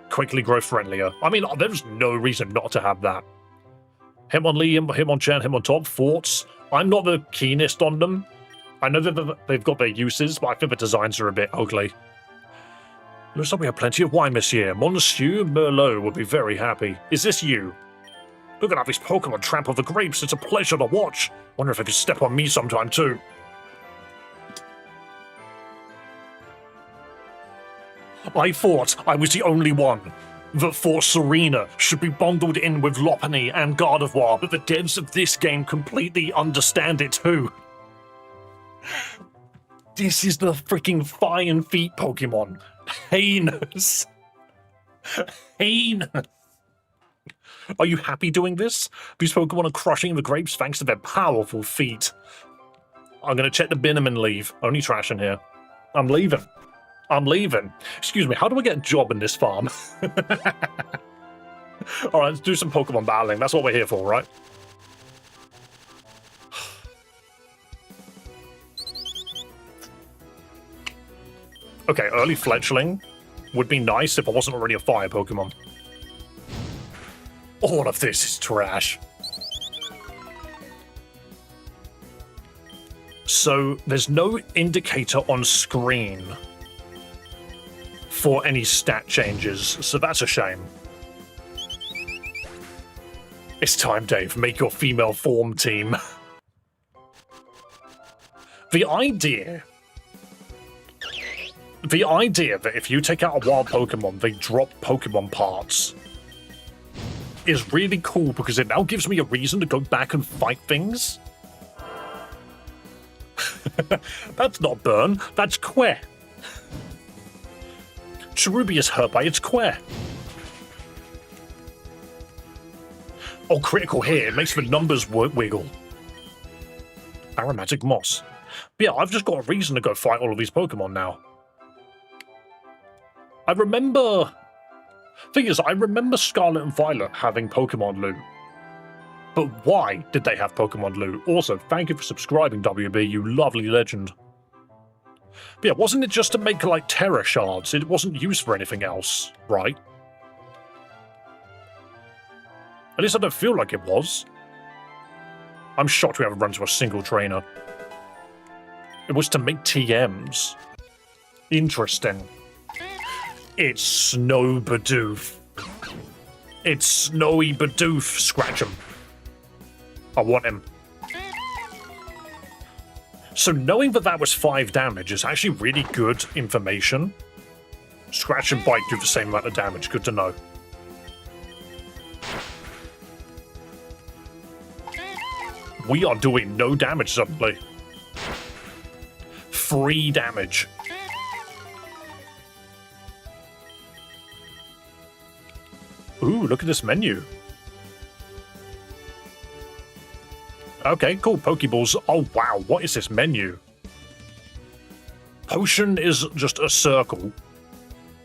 quickly grow friendlier. I mean, there's no reason not to have that. Hitmonlee, Hitmonchan, Hitmontop, Thoughts. I'm not the keenest on them. I know that they've got their uses, but I think the designs are a bit ugly. Looks like we have plenty of wine this year. Monsieur Merlot would be very happy. Is this you? Look at how these Pokemon trample the grapes. It's a pleasure to watch. Wonder if I could step on me sometime too. I thought I was the only one that thought Serena should be bundled in with Lopunny and Gardevoir, but the devs of this game completely understand it too. This is the freaking Fire Feet Pokemon. Heinous. Heinous. Are you happy doing this? These Pokemon are crushing the grapes thanks to their powerful feet. I'm going to check the bin and leave. Only trash in here. I'm leaving. I'm leaving. Excuse me, how do I get a job in this farm? Alright, let's do some Pokemon battling. That's what we're here for, right? Okay, early fledgling would be nice if I wasn't already a fire Pokemon. All of this is trash. So, there's no indicator on screen for any stat changes, so that's a shame. It's time, Dave. Make your female form team. The idea that if you take out a wild Pokemon, they drop Pokemon parts is really cool because it now gives me a reason to go back and fight things. That's not burn, that's Quer. Cherubi is hurt by its Quer. Oh, critical here. It makes the numbers wiggle. Aromatic moss. But yeah, I've just got a reason to go fight all of these Pokemon now. I remember Scarlet and Violet having Pokemon loot. But why did they have Pokemon loot? Also, thank you for subscribing, WB, you lovely legend. But yeah, wasn't it just to make, like, Terra Shards? It wasn't used for anything else, right? At least I don't feel like it was. I'm shocked we haven't run to a single trainer. It was to make TMs. Interesting. It's Snow Bidoof. It's Snowy Bidoof. Scratch him. I want him. So knowing that was 5 damage is actually really good information. Scratch and Bite do the same amount of damage. Good to know. We are doing no damage suddenly. 3 damage. Ooh, look at this menu. Okay, cool. Pokeballs. Oh, wow. What is this menu? Potion is just a circle.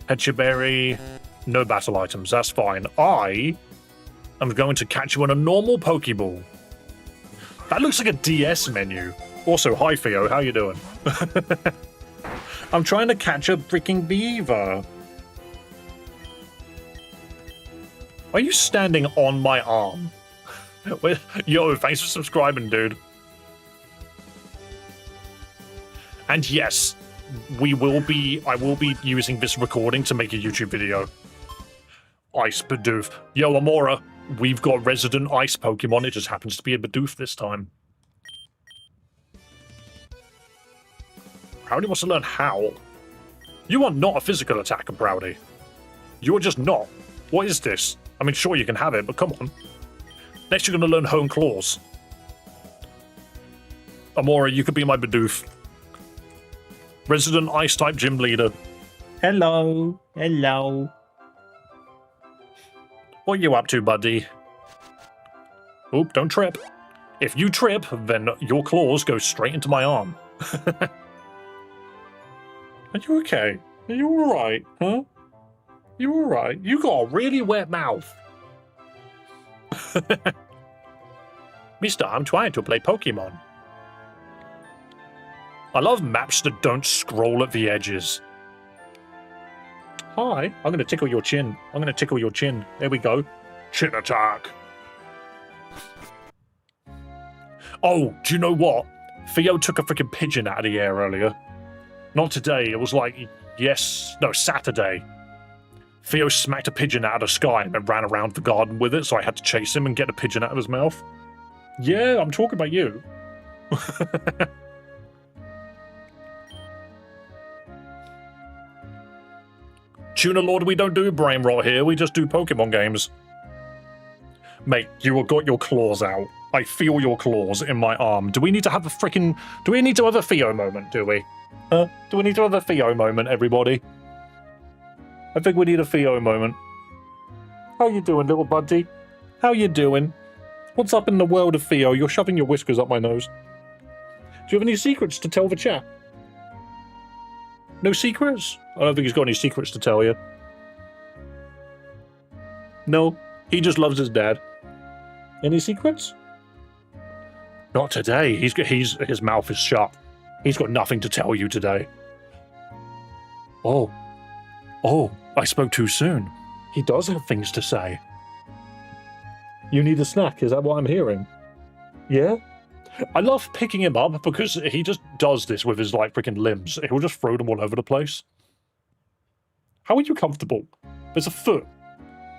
Hechiberry. No battle items. That's fine. I am going to catch you on a normal Pokeball. That looks like a DS menu. Also, hi, Theo. How you doing? I'm trying to catch a freaking beaver. Why are you standing on my arm? Yo, thanks for subscribing, dude. And yes, I will be using this recording to make a YouTube video. Ice Bidoof. Yo, Amora, we've got resident ice Pokemon. It just happens to be a Bidoof this time. Proudy wants to learn Howl. You are not a physical attacker, Proudy. You're just not. What is this? I mean, sure, you can have it, but come on. Next, you're going to learn Hone Claws. Amora, you could be my Bidoof. Resident Ice-type gym leader. Hello. Hello. What are you up to, buddy? Oop, don't trip. If you trip, then your claws go straight into my arm. Are you okay? Are you alright, huh? You alright? You got a really wet mouth. Mister, I'm trying to play Pokemon. I love maps that don't scroll at the edges. Hi, I'm going to tickle your chin. I'm going to tickle your chin. There we go. Chin attack. Oh, do you know what? Theo took a freaking pigeon out of the air earlier. Not today. It was like, Saturday. Theo smacked a pigeon out of the sky and then ran around the garden with it, so I had to chase him and get the pigeon out of his mouth. Yeah, I'm talking about you. Tuna Lord, we don't do brain rot here, we just do Pokemon games. Mate, you have got your claws out. I feel your claws in my arm. Do we need to have a Theo moment, do we? Do we need to have a Theo moment, everybody? I think we need a Theo moment. How you doing, little buddy? How you doing? What's up in the world of Theo? You're shoving your whiskers up my nose. Do you have any secrets to tell the chat? No secrets? I don't think he's got any secrets to tell you. No, he just loves his dad. Any secrets? Not today. His mouth is shut. He's got nothing to tell you today. Oh, I spoke too soon. He does have things to say. You need a snack, is that what I'm hearing? Yeah? I love picking him up because he just does this with his, like, freaking limbs. He'll just throw them all over the place. How are you comfortable? There's a foot.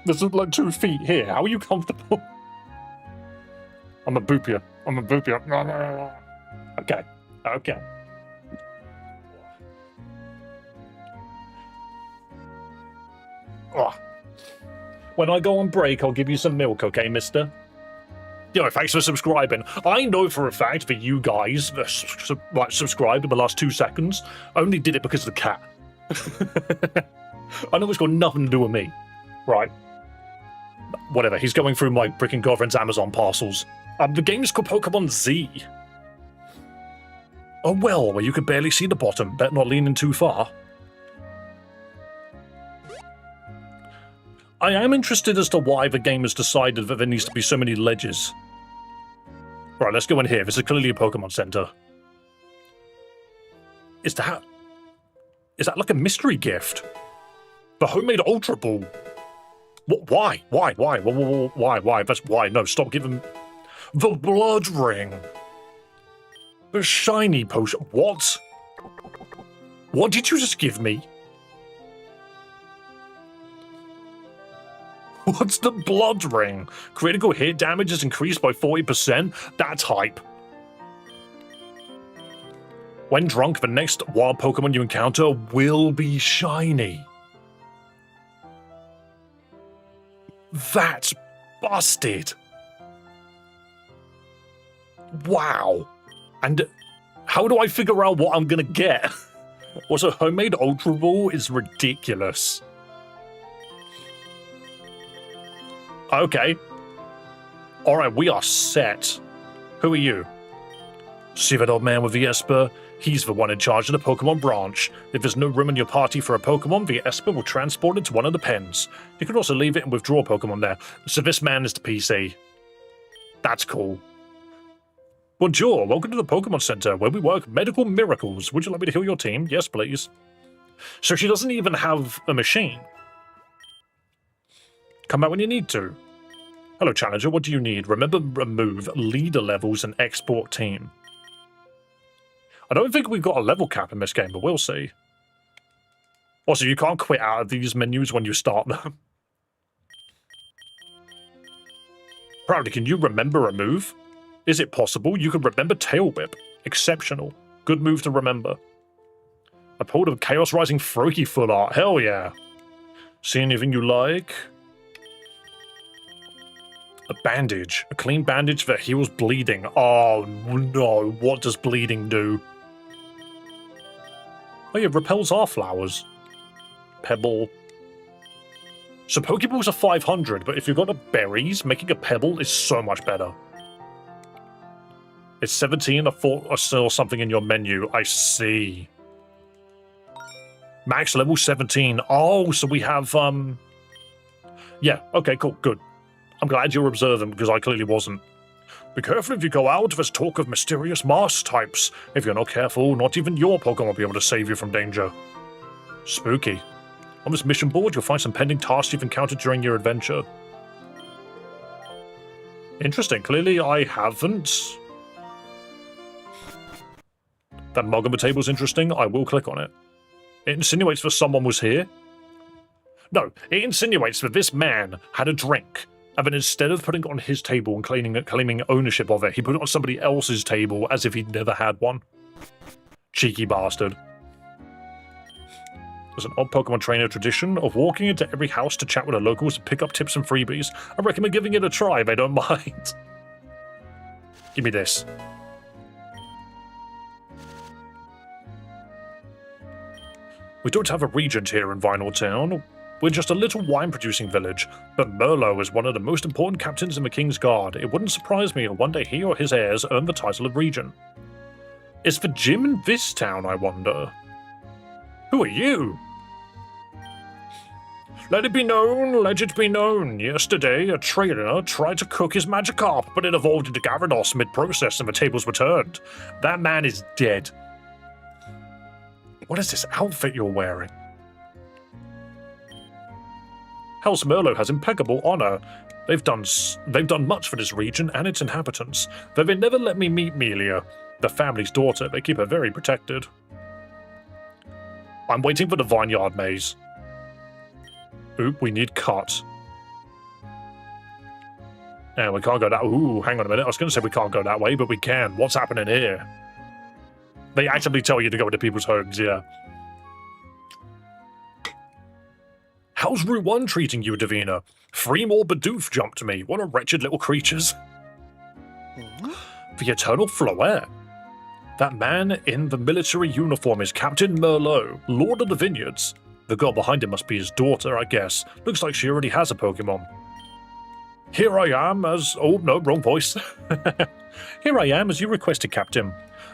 There's, like, 2 feet here. How are you comfortable? I'm a boop you. I'm a boop you. Okay. Okay. Oh. When I go on break, I'll give you some milk, okay, mister? Yo, thanks for subscribing. I know for a fact that you guys that subscribed in the last 2 seconds only did it because of the cat. I know it's got nothing to do with me. Right. Whatever, he's going through my freaking girlfriend's Amazon parcels. The game's called Pokemon Z. Oh well, where you could barely see the bottom. Better not lean in too far. I am interested as to why the game has decided that there needs to be so many ledges. Right, let's go in here. This is clearly a Pokemon Center. Is that like a mystery gift? The homemade Ultra Ball. What? Why? Why? That's why. No, stop giving... The Blood Ring. The shiny potion. What? What did you just give me? What's the Blood Ring? Critical hit damage is increased by 40%? That's hype. When drunk, the next wild Pokemon you encounter will be shiny. That's busted. Wow. And how do I figure out what I'm gonna get? What's a homemade Ultra Ball is ridiculous. Okay. Alright, we are set. Who are you? See that old man with the Esper? He's the one in charge of the Pokemon branch. If there's no room in your party for a Pokemon, the Esper will transport it to one of the pens. You can also leave it and withdraw Pokemon there. So this man is the PC. That's cool. Bonjour, welcome to the Pokemon Center, where we work medical miracles. Would you like me to heal your team? Yes, please. So she doesn't even have a machine. Come back when you need to. Hello, Challenger. What do you need? Remember, remove leader levels and export team. I don't think we've got a level cap in this game, but we'll see. Also, you can't quit out of these menus when you start them. Proudly, can you remember a move? Is it possible? You can remember Tail Whip. Exceptional. Good move to remember. I pulled a Chaos Rising Froakie full art. Hell yeah. See anything you like? A bandage. A clean bandage that heals bleeding. Oh no, what does bleeding do? Oh yeah, repels our flowers. Pebble. So Pokeballs are 500, but if you've got the berries, making a pebble is so much better. It's 17, I thought I saw something in your menu. I see. Max level 17. Oh, so we have, yeah, okay, cool, good. I'm glad you're observant, because I clearly wasn't. Be careful if you go out, there's talk of mysterious Mars types. If you're not careful, not even your Pokemon will be able to save you from danger. Spooky. On this mission board, you'll find some pending tasks you've encountered during your adventure. Interesting, clearly I haven't. That Mogama table's interesting, I will click on it. It insinuates that someone was here. No, it insinuates that this man had a drink, and then instead of putting it on his table and claiming ownership of it, he put it on somebody else's table as if he'd never had one. Cheeky bastard. There's an odd Pokemon trainer tradition of walking into every house to chat with the locals and pick up tips and freebies. I recommend giving it a try, they don't mind. Give me this. We don't have a regent here in Vinyl Town. We're just a little wine-producing village, but Merlot is one of the most important captains in the King's Guard. It wouldn't surprise me if one day he or his heirs earn the title of regent. Is the gym in this town, I wonder? Who are you? Let it be known, let it be known. Yesterday, a trainer tried to cook his Magikarp, but it evolved into Gyarados mid-process and the tables were turned. That man is dead. What is this outfit you're wearing? House Merlot has impeccable honor. They've done much for this region and its inhabitants, though they never let me meet Melia, the family's daughter. They keep her very protected. I'm waiting for the vineyard maze. Oop, we need cut. And we can't go that. Ooh, hang on a minute. I was going to say we can't go that way, but we can. What's happening here? They actively tell you to go into people's homes, yeah. How's Route 1 treating you, Davina? 3 more Bidoof jumped me. What a wretched little creatures. The Eternal Flower. That man in the military uniform is Captain Merlot, Lord of the Vineyards. The girl behind him must be his daughter, I guess. Looks like she already has a Pokemon. Here I am as... Oh, no, wrong voice. Here I am as you requested, Captain.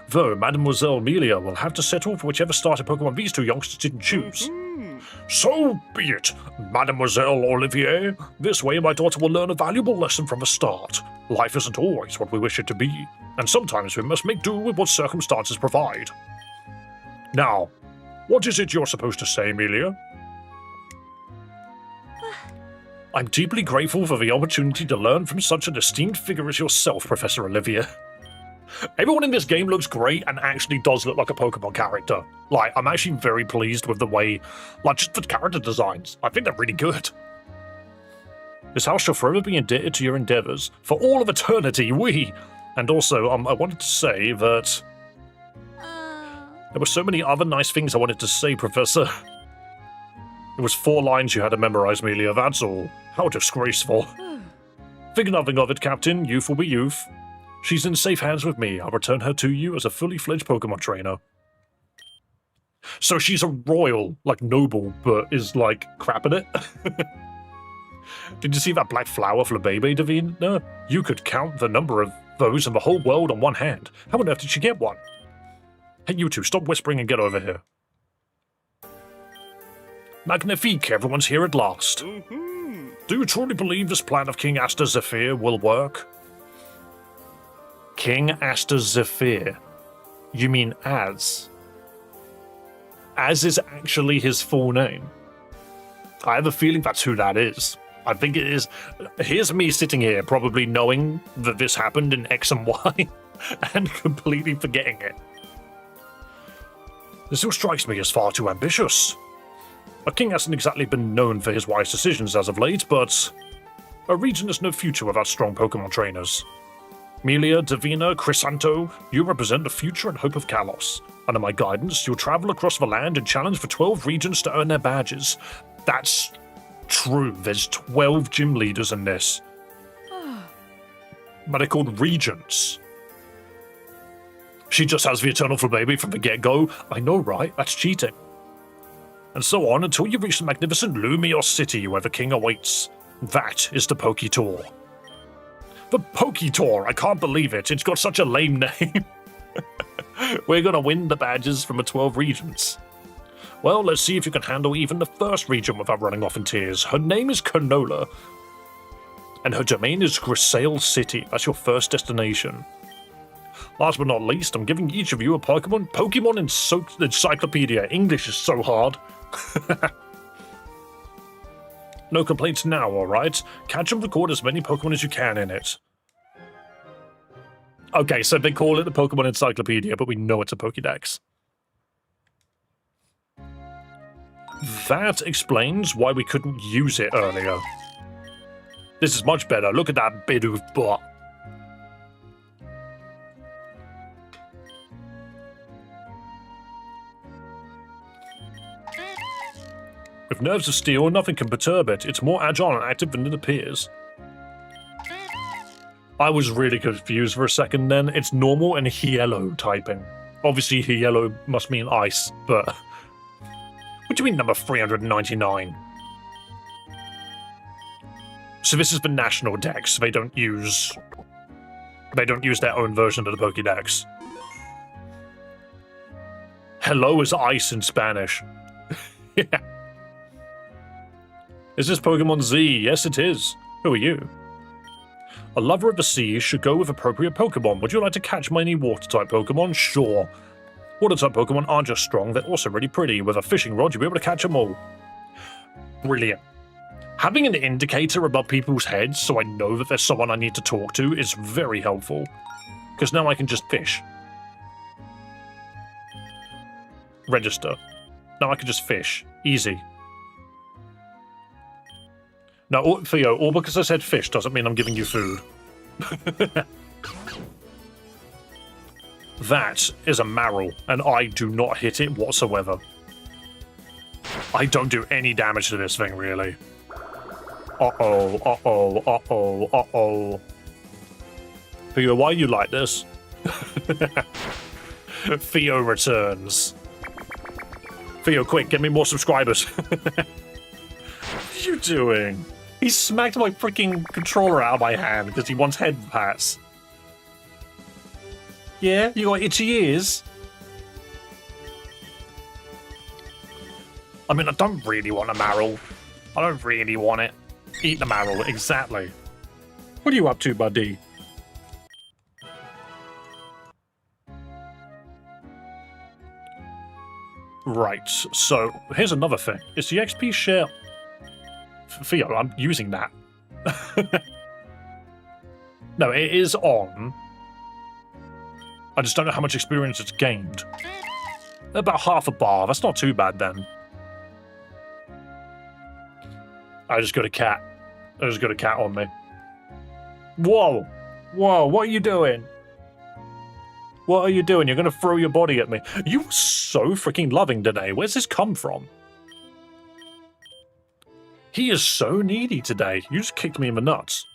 Though Mademoiselle Melia will have to settle for whichever starter Pokemon these 2 youngsters didn't choose. So be it, Mademoiselle Olivier. This way my daughter will learn a valuable lesson from the start. Life isn't always what we wish it to be, and sometimes we must make do with what circumstances provide. Now, what is it you're supposed to say, Melia? I'm deeply grateful for the opportunity to learn from such an esteemed figure as yourself, Professor Olivia. Everyone in this game looks great and actually does look like a Pokemon character. Like, I'm actually very pleased with the way, like, just the character designs. I think they're really good. This house shall forever be indebted to your endeavors. For all of eternity, we... And also, I wanted to say that... There were so many other nice things I wanted to say, Professor. It was 4 lines you had to memorize, Melia, that's all. How disgraceful. Think nothing of it, Captain. Youth will be youth. She's in safe hands with me. I'll return her to you as a fully fledged Pokemon trainer. So she's a royal, like noble, but is like crap at it. Did you see that black flower for the baby, Davina? You could count the number of those in the whole world on one hand. How on earth did she get one? Hey, you two, stop whispering and get over here. Magnifique, everyone's here at last. Do you truly believe this plan of King Aster Zephyr will work? King Aster Zephyr? You mean Az? Az is actually his full name. I have a feeling that's who that is. I think it is. Here's me sitting here probably knowing that this happened in X and Y and completely forgetting it. This still strikes me as far too ambitious. A king hasn't exactly been known for his wise decisions as of late, but a region has no future without strong Pokemon trainers. Melia, Davina, Crisanto, you represent the future and hope of Kalos. Under my guidance, you'll travel across the land and challenge for 12 regions to earn their badges. That's true, there's 12 gym leaders in this. But they're called regions. She just has the Eternal Baby from the get-go. I know, right? That's cheating. And so on until you reach the magnificent Lumios City where the king awaits. That is the Poke Tour. The Poke Tour! I can't believe it. It's got such a lame name. We're gonna win the badges from the 12 regions. Well, let's see if you can handle even the first region without running off in tears. Her name is Canola. And her domain is Grisaille City. That's your first destination. Last but not least, I'm giving each of you a Pokemon Encyclopedia. English is so hard. No complaints now, alright? Catch and record as many Pokemon as you can in it. Okay, so they call it the Pokemon Encyclopedia, but we know it's a Pokédex. That explains why we couldn't use it earlier. This is much better. Look at that Bidoof butt. With nerves of steel, nothing can perturb it. It's more agile and active than it appears. I was really confused for a second then. It's normal and Hielo typing. Obviously, Hielo must mean ice, but... What do you mean number 399? So this is the national dex. They don't use their own version of the Pokédex. Hello is ice in Spanish. Yeah. Is this Pokemon Z? Yes, it is. Who are you? A lover of the sea should go with appropriate Pokemon. Would you like to catch many water-type Pokemon? Sure. Water-type Pokemon aren't just strong, they're also really pretty. With a fishing rod, you'll be able to catch them all. Brilliant. Having an indicator above people's heads so I know that there's someone I need to talk to is very helpful. Because now I can just fish. Register. Now I can just fish. Easy. Now, Theo, all because I said fish doesn't mean I'm giving you food. That is a Marill, and I do not hit it whatsoever. I don't do any damage to this thing, really. Uh-oh, uh-oh, uh-oh, uh-oh. Theo, why are you like this? Theo returns. Theo, quick, get me more subscribers. What are you doing? He smacked my freaking controller out of my hand because he wants head pats. Yeah, you got itchy ears? I mean, I don't really want a Marill. I don't really want it. Eat the Marill, exactly. What are you up to, buddy? Right, so here's another thing. Is the XP share... Theo, I'm using that. No, it is on. I just don't know how much experience it's gained. About half a bar. That's not too bad then. I just got a cat. I just got a cat on me. Whoa! Whoa, what are you doing? What are you doing? You're going to throw your body at me. You're so freaking loving today. Where's this come from? He is so needy today. You just kicked me in the nuts.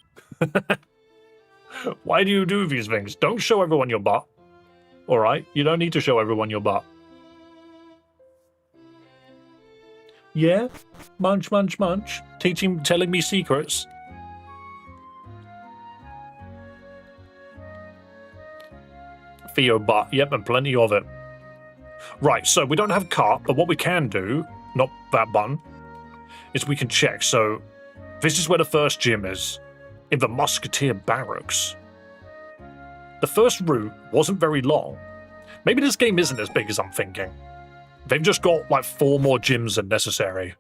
Why do you do these things? Don't show everyone your butt. Alright? You don't need to show everyone your butt. Yeah? Munch, munch, munch. Telling me secrets. Theo butt. Yep, and plenty of it. Right, so we don't have cart, but what we can do, not that button, is we can check. So, this is where the first gym is. In the Musketeer Barracks. The first route wasn't very long. Maybe this game isn't as big as I'm thinking. They've just got like 4 more gyms than necessary.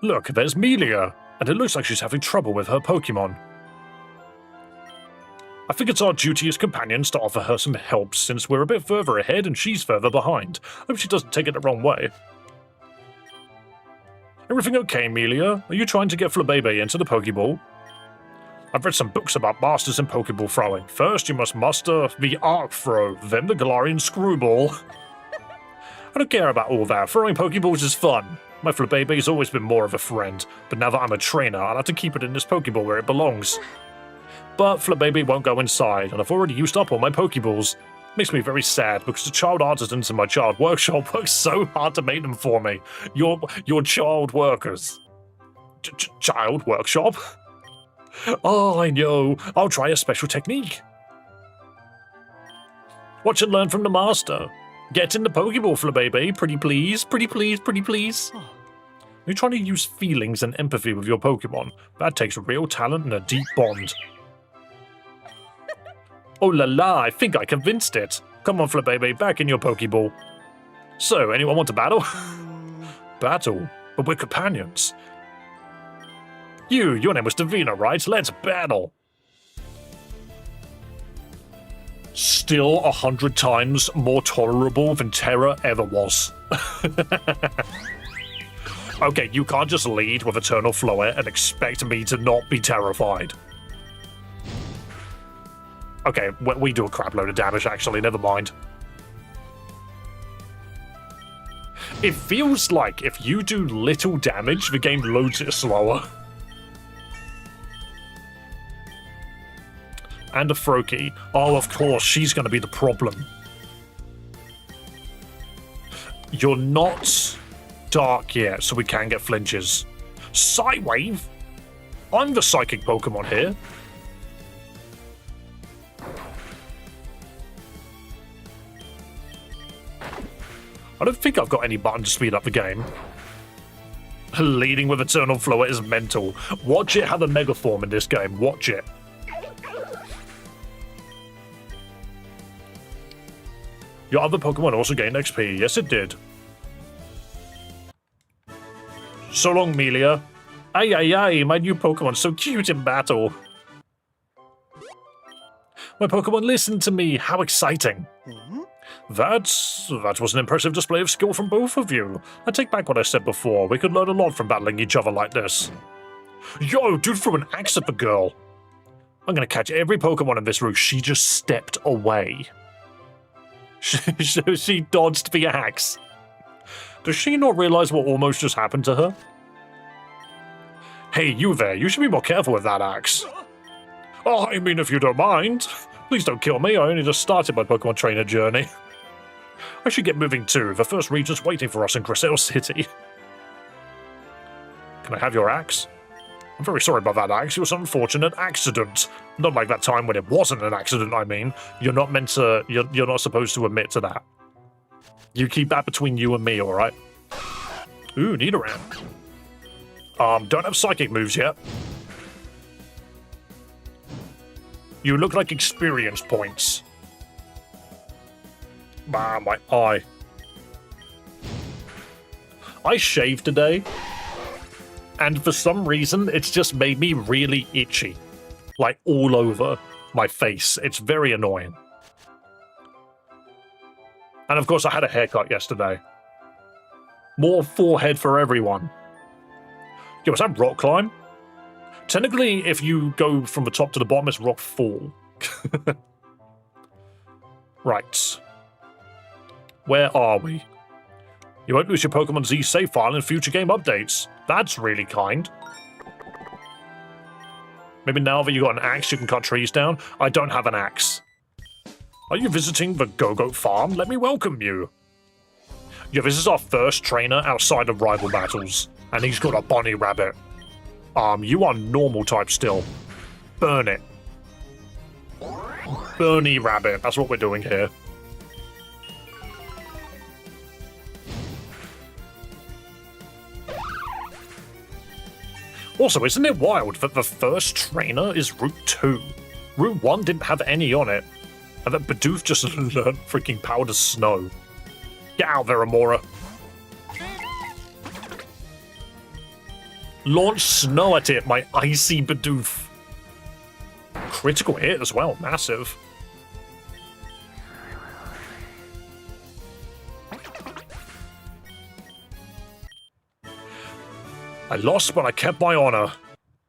Look, there's Melia, and it looks like she's having trouble with her Pokemon. I think it's our duty as companions to offer her some help since we're a bit further ahead and she's further behind. Hope she doesn't take it the wrong way. Everything okay, Amelia? Are you trying to get Flabebe into the Pokeball? I've read some books about masters in Pokeball throwing. First, you must master the Arc Throw, then the Galarian Screwball. I don't care about all that. Throwing Pokeballs is fun. My Flabebe's always been more of a friend, but now that I'm a trainer, I'll have to keep it in this Pokeball where it belongs. But Flabebe won't go inside, and I've already used up all my Pokeballs. Makes me very sad because the child artisans in my child workshop work so hard to make them for me. Your child workers. Child workshop? Oh, I know. I'll try a special technique. Watch and learn from the master. Get in the Pokeball, Flabebe. Pretty please, pretty please, pretty please. You're trying to use feelings and empathy with your Pokemon. That takes real talent and a deep bond. Oh la la, I think I convinced it. Come on, Flabebe, back in your Pokeball. So, anyone want to battle? Battle? But we're companions. Your name was Davina, right? Let's battle. Still 100 times more tolerable than terror ever was. Okay, you can't just lead with Eternal Floette and expect me to not be terrified. Okay, we do a crap load of damage, actually, never mind. It feels like if you do little damage, the game loads it slower. And a Froakie. Oh, of course, she's going to be the problem. You're not dark yet, so we can get flinches. Psywave? I'm the psychic Pokemon here. I don't think I've got any button to speed up the game. Leading with Eternal Floette is mental. Watch it have a Mega Form in this game. Watch it. Your other Pokemon also gained XP. Yes, it did. So long, Melia. Ay, ay, ay, my new Pokemon's so cute in battle. My Pokemon, listen to me. How exciting. That was an impressive display of skill from both of you. I take back what I said before. We could learn a lot from battling each other like this. Yo, dude threw an axe at the girl. I'm gonna catch every Pokemon in this route. She just stepped away. She dodged the axe. Does she not realize what almost just happened to her? Hey, you there. You should be more careful with that axe. Oh, I mean, if you don't mind. Please don't kill me. I only just started my Pokemon trainer journey. I should get moving too. The first region's waiting for us in Crystal City. Can I have your axe? I'm very sorry about that axe. It was an unfortunate accident. Not like that time when it wasn't an accident, I mean. You're not meant to... You're not supposed to admit to that. You keep that between you and me, alright? Ooh, Nidoran. Don't have psychic moves yet. You look like experience points. Ah, my eye. I shaved today, and for some reason, it's just made me really itchy. Like, all over my face. It's very annoying. And of course, I had a haircut yesterday. More forehead for everyone. Yo, was that rock climb? Technically, if you go from the top to the bottom, it's rock fall. Right. Where are we? You won't lose your Pokemon Z save file in future game updates. That's really kind. Maybe now that you got an axe, you can cut trees down? I don't have an axe. Are you visiting the Go-Goat farm? Let me welcome you. Yeah, this is our first trainer outside of rival battles. And he's got a bunny rabbit. You are normal type still. Burn it. Burny rabbit. That's what we're doing here. Also, isn't it wild that the first trainer is Route 2? Route 1 didn't have any on it. And that Bidoof just learned freaking Powder Snow. Get out there, Amora. Launch snow at it, my icy Bidoof. critical hit as well. Massive. I lost, but I kept my honor.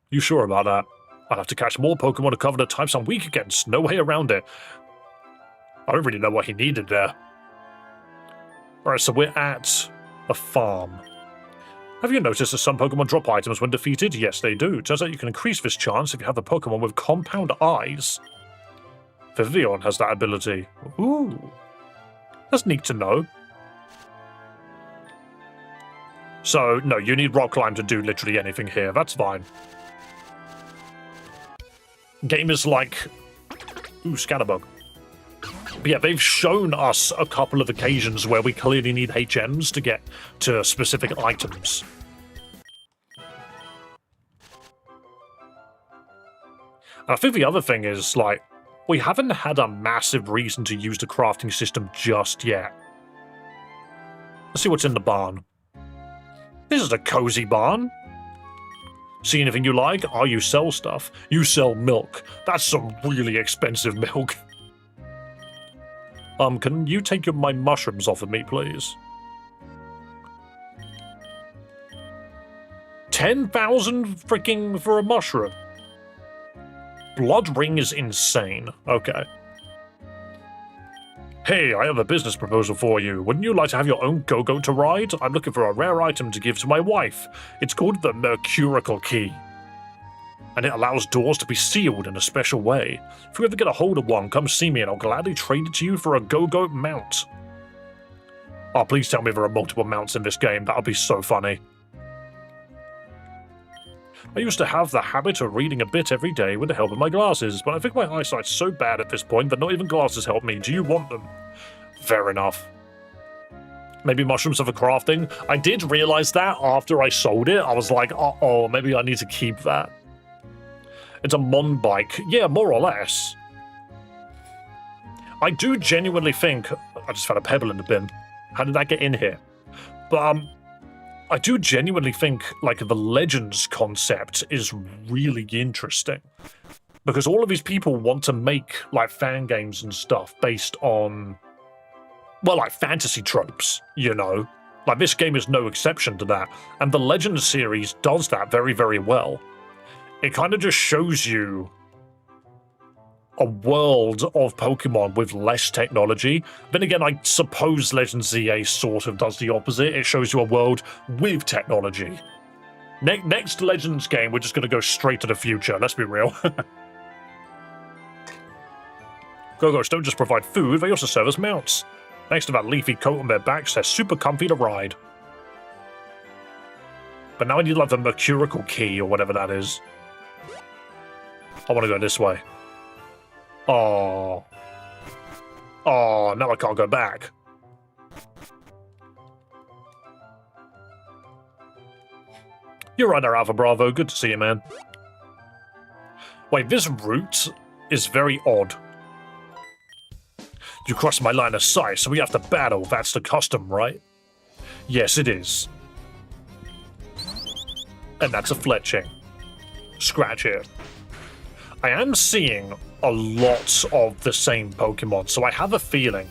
You sure about that? I'll have to catch more Pokemon to cover the types I'm weak against. No way around it. I don't really know what he needed there. Alright, so we're at a farm. Have you noticed that some Pokemon drop items when defeated? Yes, they do. Turns out you can increase this chance if you have a Pokemon with compound eyes. Vivillon has that ability. Ooh. That's neat to know. So, no, you need Rock Climb to do literally anything here. That's fine. Game is like... Ooh, Scatterbug. But yeah, they've shown us a couple of occasions where we clearly need HMs to get to specific items. And I think the other thing is, like, we haven't had a massive reason to use the crafting system just yet. Let's see what's in the barn. This is a cozy barn. See anything you like? Oh, you sell stuff. You sell milk. That's some really expensive milk. Can you take my mushrooms off of me, please? 10,000 freaking for a mushroom. Blood ring is insane. Okay. Hey, I have a business proposal for you. Wouldn't you like to have your own go-go to ride? I'm looking for a rare item to give to my wife. It's called the Mercurical Key. And it allows doors to be sealed in a special way. If you ever get a hold of one, come see me and I'll gladly trade it to you for a go-go mount. Oh, please tell me there are multiple mounts in this game. That'll be so funny. I used to have the habit of reading a bit every day with the help of my glasses, but I think my eyesight's so bad at this point that not even glasses help me. Do you want them? Fair enough. Maybe mushrooms are for crafting? I did realize that after I sold it. I was like, uh-oh, maybe I need to keep that. It's a Mon bike. Yeah, more or less. I do genuinely think... I just found a pebble in the bin. How did that get in here? But, I do genuinely think, like, the Legends concept is really interesting. Because all of these people want to make, like, fan games and stuff based on, well, like, fantasy tropes, you know? Like, this game is no exception to that. And the Legends series does that very, very well. It kind of just shows you a world of Pokemon with less technology. Then again, I suppose Legends ZA sort of does the opposite. It shows you a world with technology. Next Legends game, we're just going to go straight to the future. Let's be real. Go-Go's don't just provide food, they also serve as mounts. Thanks to that leafy coat on their backs, they're super comfy to ride. But now I need like the Mercurical Key or whatever that is. I want to go this way. Oh. Oh, now I can't go back. You're right there, Alpha Bravo. Good to see you, man. Wait, this route is very odd. You crossed my line of sight, so we have to battle. That's the custom, right? Yes, it is. And that's a fletching. Scratch here. I am seeing a lot of the same Pokemon, so I have a feeling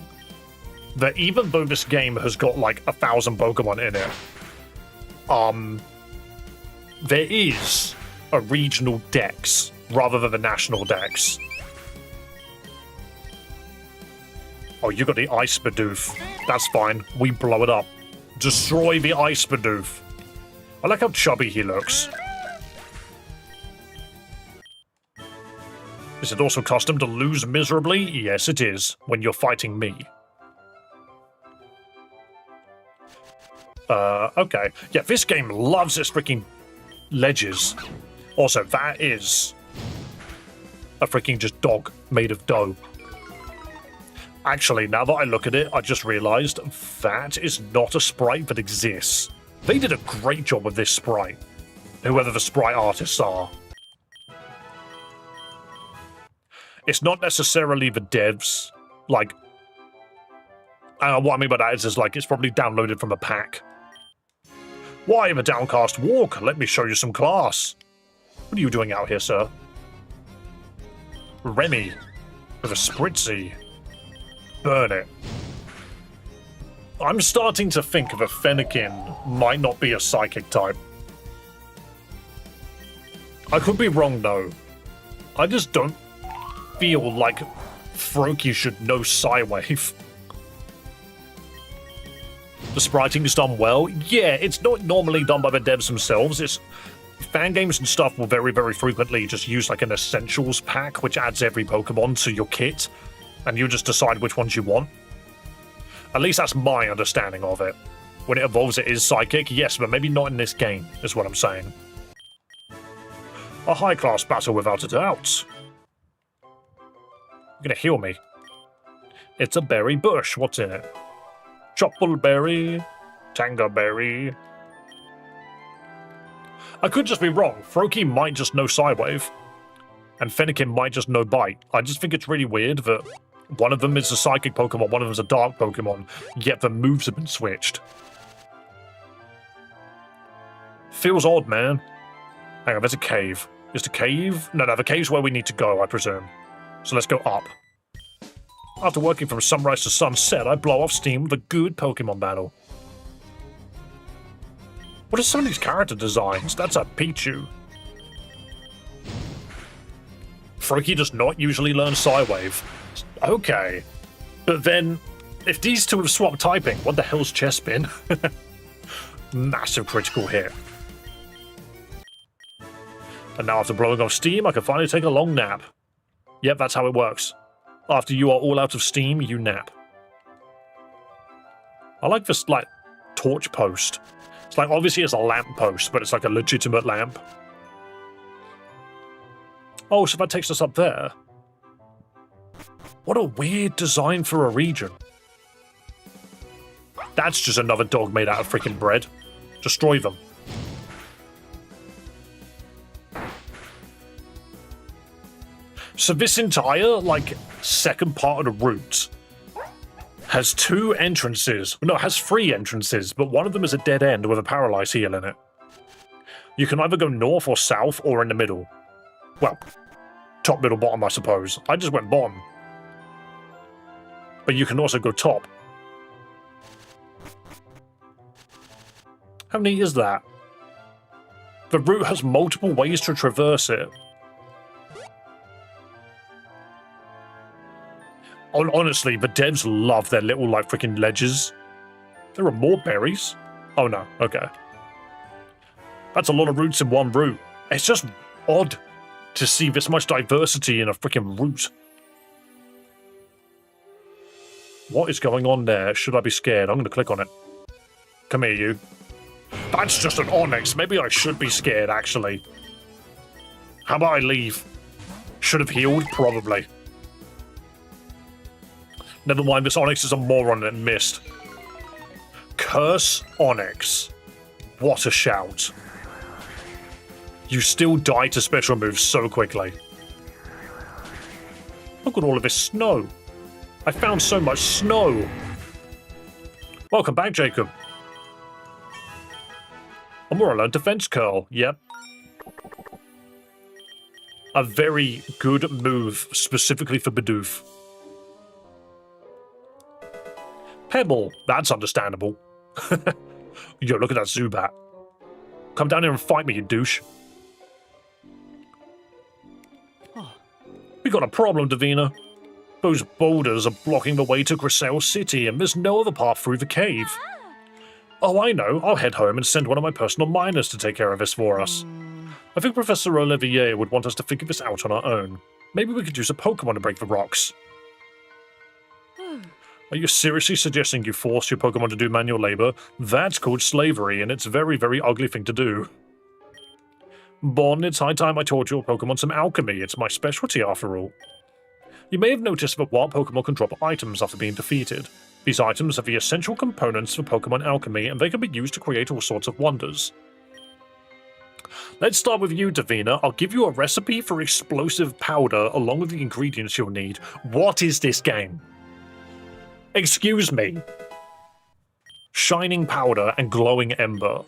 that even though this game has got like 1,000 Pokemon in it, there is a regional dex rather than the national dex. Oh, you got the Ice Bidoof. That's fine. We blow it up. Destroy the Ice Bidoof. I like how chubby he looks. Is it also custom to lose miserably? Yes, it is, when you're fighting me. Okay. Yeah, this game loves its freaking ledges. Also, that is a freaking just dog made of dough. Actually, now that I look at it, I just realized that is not a sprite that exists. They did a great job with this sprite, whoever the sprite artists are. It's not necessarily the devs, like, what I mean by that is like, it's probably downloaded from a pack. Why, the Downcast Walk? Let me show you some class. What are you doing out here, sir? Remy with a spritzy. Burn it. I'm starting to think that Fennekin might not be a psychic type. I could be wrong though. I just don't feel like Froakie should know Psywave. The spriting is done well. Yeah, it's not normally done by the devs themselves. It's fan games and stuff will very, very frequently just use like an essentials pack, which adds every Pokemon to your kit, and you just decide which ones you want. At least that's my understanding of it. When it evolves, it is psychic, yes, but maybe not in this game, is what I'm saying. A high-class battle without a doubt. You're gonna heal me. It's a berry bush. What's in it? Choppleberry, Tangerberry. I could just be wrong. Froakie might just know Psywave, and Fennekin might just know Bite. I just think it's really weird that one of them is a psychic Pokemon, one of them is a dark Pokemon, yet the moves have been switched. Feels odd, man. Hang on, there's a cave. Is the cave? No, the cave's where we need to go, I presume. So let's go up. After working from sunrise to sunset, I blow off steam with a good Pokemon battle. What are some of these character designs? That's a Pichu. Froakie does not usually learn Psywave. Okay. But then, if these two have swapped typing, what the hell's Chespin? Massive critical hit. And now after blowing off steam, I can finally take a long nap. Yep, that's how it works. After you are all out of steam, you nap. I like this, like, torch post. It's like, obviously it's a lamp post, but it's like a legitimate lamp. Oh, so that takes us up there. What a weird design for a region. That's just another dog made out of freaking bread. Destroy them. So this entire, like, second part of the route has two entrances. No, it has three entrances, but one of them is a dead end with a paralyzed heal in it. You can either go north or south or in the middle. Well, top, middle, bottom, I suppose. I just went bottom. But you can also go top. How neat is that? The route has multiple ways to traverse it. Honestly, the devs love their little, like, freaking ledges. There are more berries? Oh, no. Okay. That's a lot of routes in one route. It's just odd to see this much diversity in a freaking route. What is going on there? Should I be scared? I'm going to click on it. Come here, you. That's just an Onyx. Maybe I should be scared, actually. How about I leave? Should have healed? Probably. Never mind, this Onyx is a moron and missed. Curse Onyx. What a shout. You still die to special moves so quickly. Look at all of this snow. I found so much snow. Welcome back, Jacob. A more alert defense curl. Yep. A very good move specifically for Bidoof. Pebble. That's understandable. Yo, look at that Zubat. Come down here and fight me, you douche. We got a problem, Davina. Those boulders are blocking the way to Griselle City, and there's no other path through the cave. Oh, I know. I'll head home and send one of my personal miners to take care of this for us. I think Professor Olivier would want us to figure this out on our own. Maybe we could use a Pokemon to break the rocks. Are you seriously suggesting you force your Pokemon to do manual labor? That's called slavery, and it's a very, very ugly thing to do. Bon, it's high time I taught your Pokemon some alchemy. It's my specialty, after all. You may have noticed that wild Pokemon can drop items after being defeated. These items are the essential components for Pokemon alchemy, and they can be used to create all sorts of wonders. Let's start with you, Davina. I'll give you a recipe for explosive powder along with the ingredients you'll need. What is this game? Excuse me. Shining powder and glowing ember.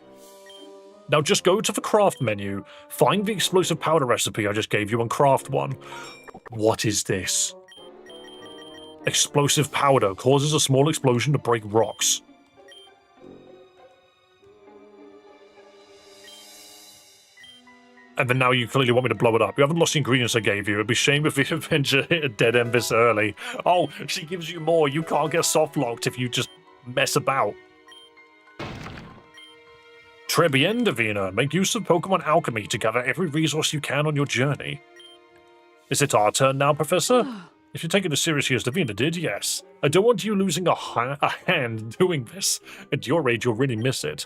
Now just go to the craft menu, find the explosive powder recipe I just gave you and craft one. What is this? Explosive powder causes a small explosion to break rocks. And then now you clearly want me to blow it up. You haven't lost the ingredients I gave you. It'd be a shame if the adventure hit a dead end this early. Oh, she gives you more. You can't get soft locked if you just mess about. Très bien, Davina. Make use of Pokemon alchemy to gather every resource you can on your journey. Is it our turn now, Professor? If you take it as seriously as Davina did, yes. I don't want you losing a hand doing this. At your age, you'll really miss it.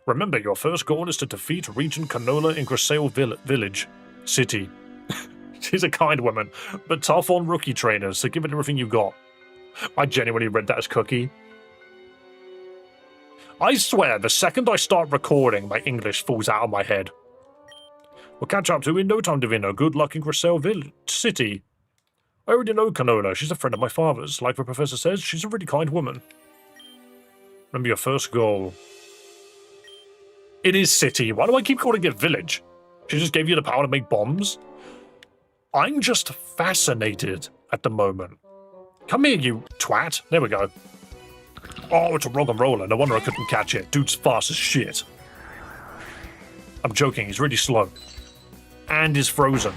Remember, your first goal is to defeat Regent Canola in Grasale Village. City. She's a kind woman, but tough on rookie trainers, so give it everything you got. I genuinely read that as cookie. I swear, the second I start recording, my English falls out of my head. We'll catch up to you in no time, Davina. Good luck in Grasale City. I already know Canola. She's a friend of my father's. Like the professor says, she's a really kind woman. Remember your first goal. It is city. Why do I keep calling it village? She just gave you the power to make bombs? I'm just fascinated at the moment. Come here, you twat. There we go. Oh, it's a rock and roller. No wonder I couldn't catch it. Dude's fast as shit. I'm joking. He's really slow. And is frozen.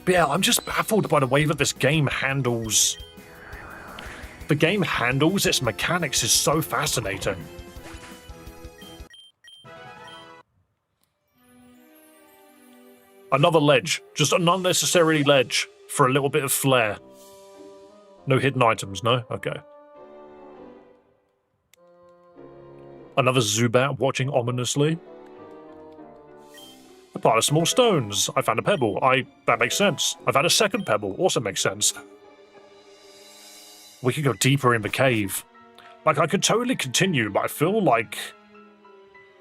But yeah, I'm just baffled by the way that this game handles... The game handles its mechanics is so fascinating. Another ledge. Just an unnecessary ledge for a little bit of flair. No hidden items, no? Okay. Another Zubat watching ominously. A pile of small stones. I found a pebble. That makes sense. I've had a second pebble. Also makes sense. We could go deeper in the cave. Like, I could totally continue, but I feel like...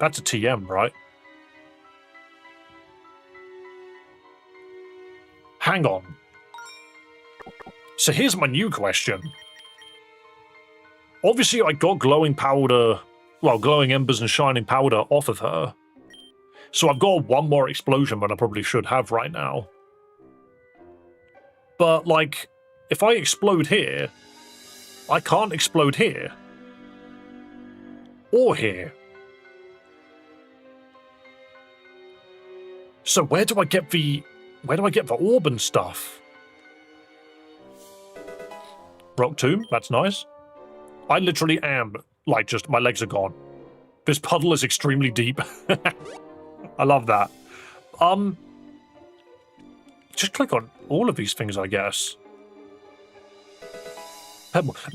That's a TM, right? Hang on. So here's my new question. Obviously, I got glowing powder... Well, glowing embers and shining powder off of her. So I've got one more explosion than I probably should have right now. But, like, if I explode here... I can't explode here. Or here. So where do I get the orb and stuff? Rock tomb, that's nice. I literally am, like, just, my legs are gone. This puddle is extremely deep. I love that. Just click on all of these things, I guess.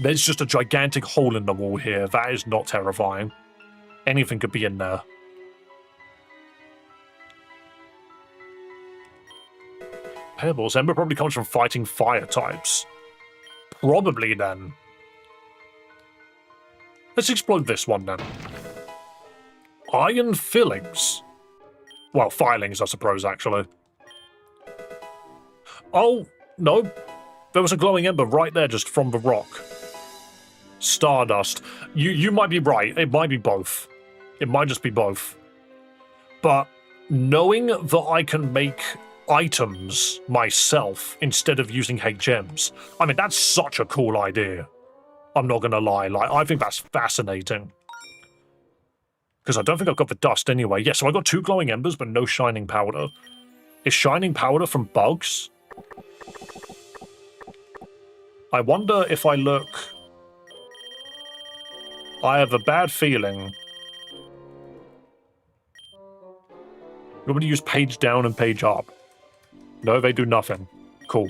There's just a gigantic hole in the wall here. That is not terrifying. Anything could be in there. Pebbles. Ember probably comes from fighting fire types. Probably then. Let's explode this one then. Iron fillings. Well, filings, I suppose, actually. Oh, no. There was a glowing ember right there just from the rock. Stardust. You might be right. It might be both. It might just be both. But knowing that I can make items myself instead of using HMs, I mean, that's such a cool idea. I'm not going to lie. Like, I think that's fascinating. Because I don't think I've got the dust anyway. Yeah, so I got 2 glowing embers, but no shining powder. Is shining powder from bugs? I wonder if I look... I have a bad feeling. You want me to use page down and page up? No, they do nothing. Cool.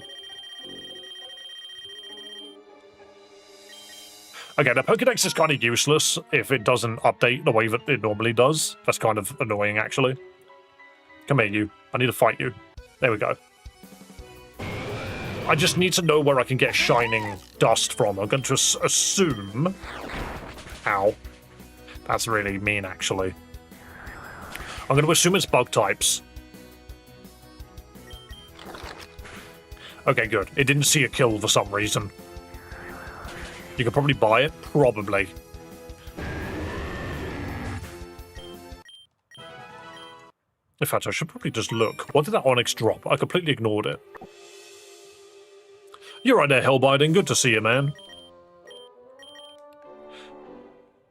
Okay, the Pokédex is kind of useless if it doesn't update the way that it normally does. That's kind of annoying, actually. Come here, you. I need to fight you. There we go. I just need to know where I can get shining dust from. I'm going to assume... Ow. That's really mean, actually. I'm going to assume it's bug types. Okay, good. It didn't see a kill for some reason. You can probably buy it. Probably. In fact, I should probably just look. What did that Onyx drop? I completely ignored it. You're right there, Hellbinding. Good to see you, man.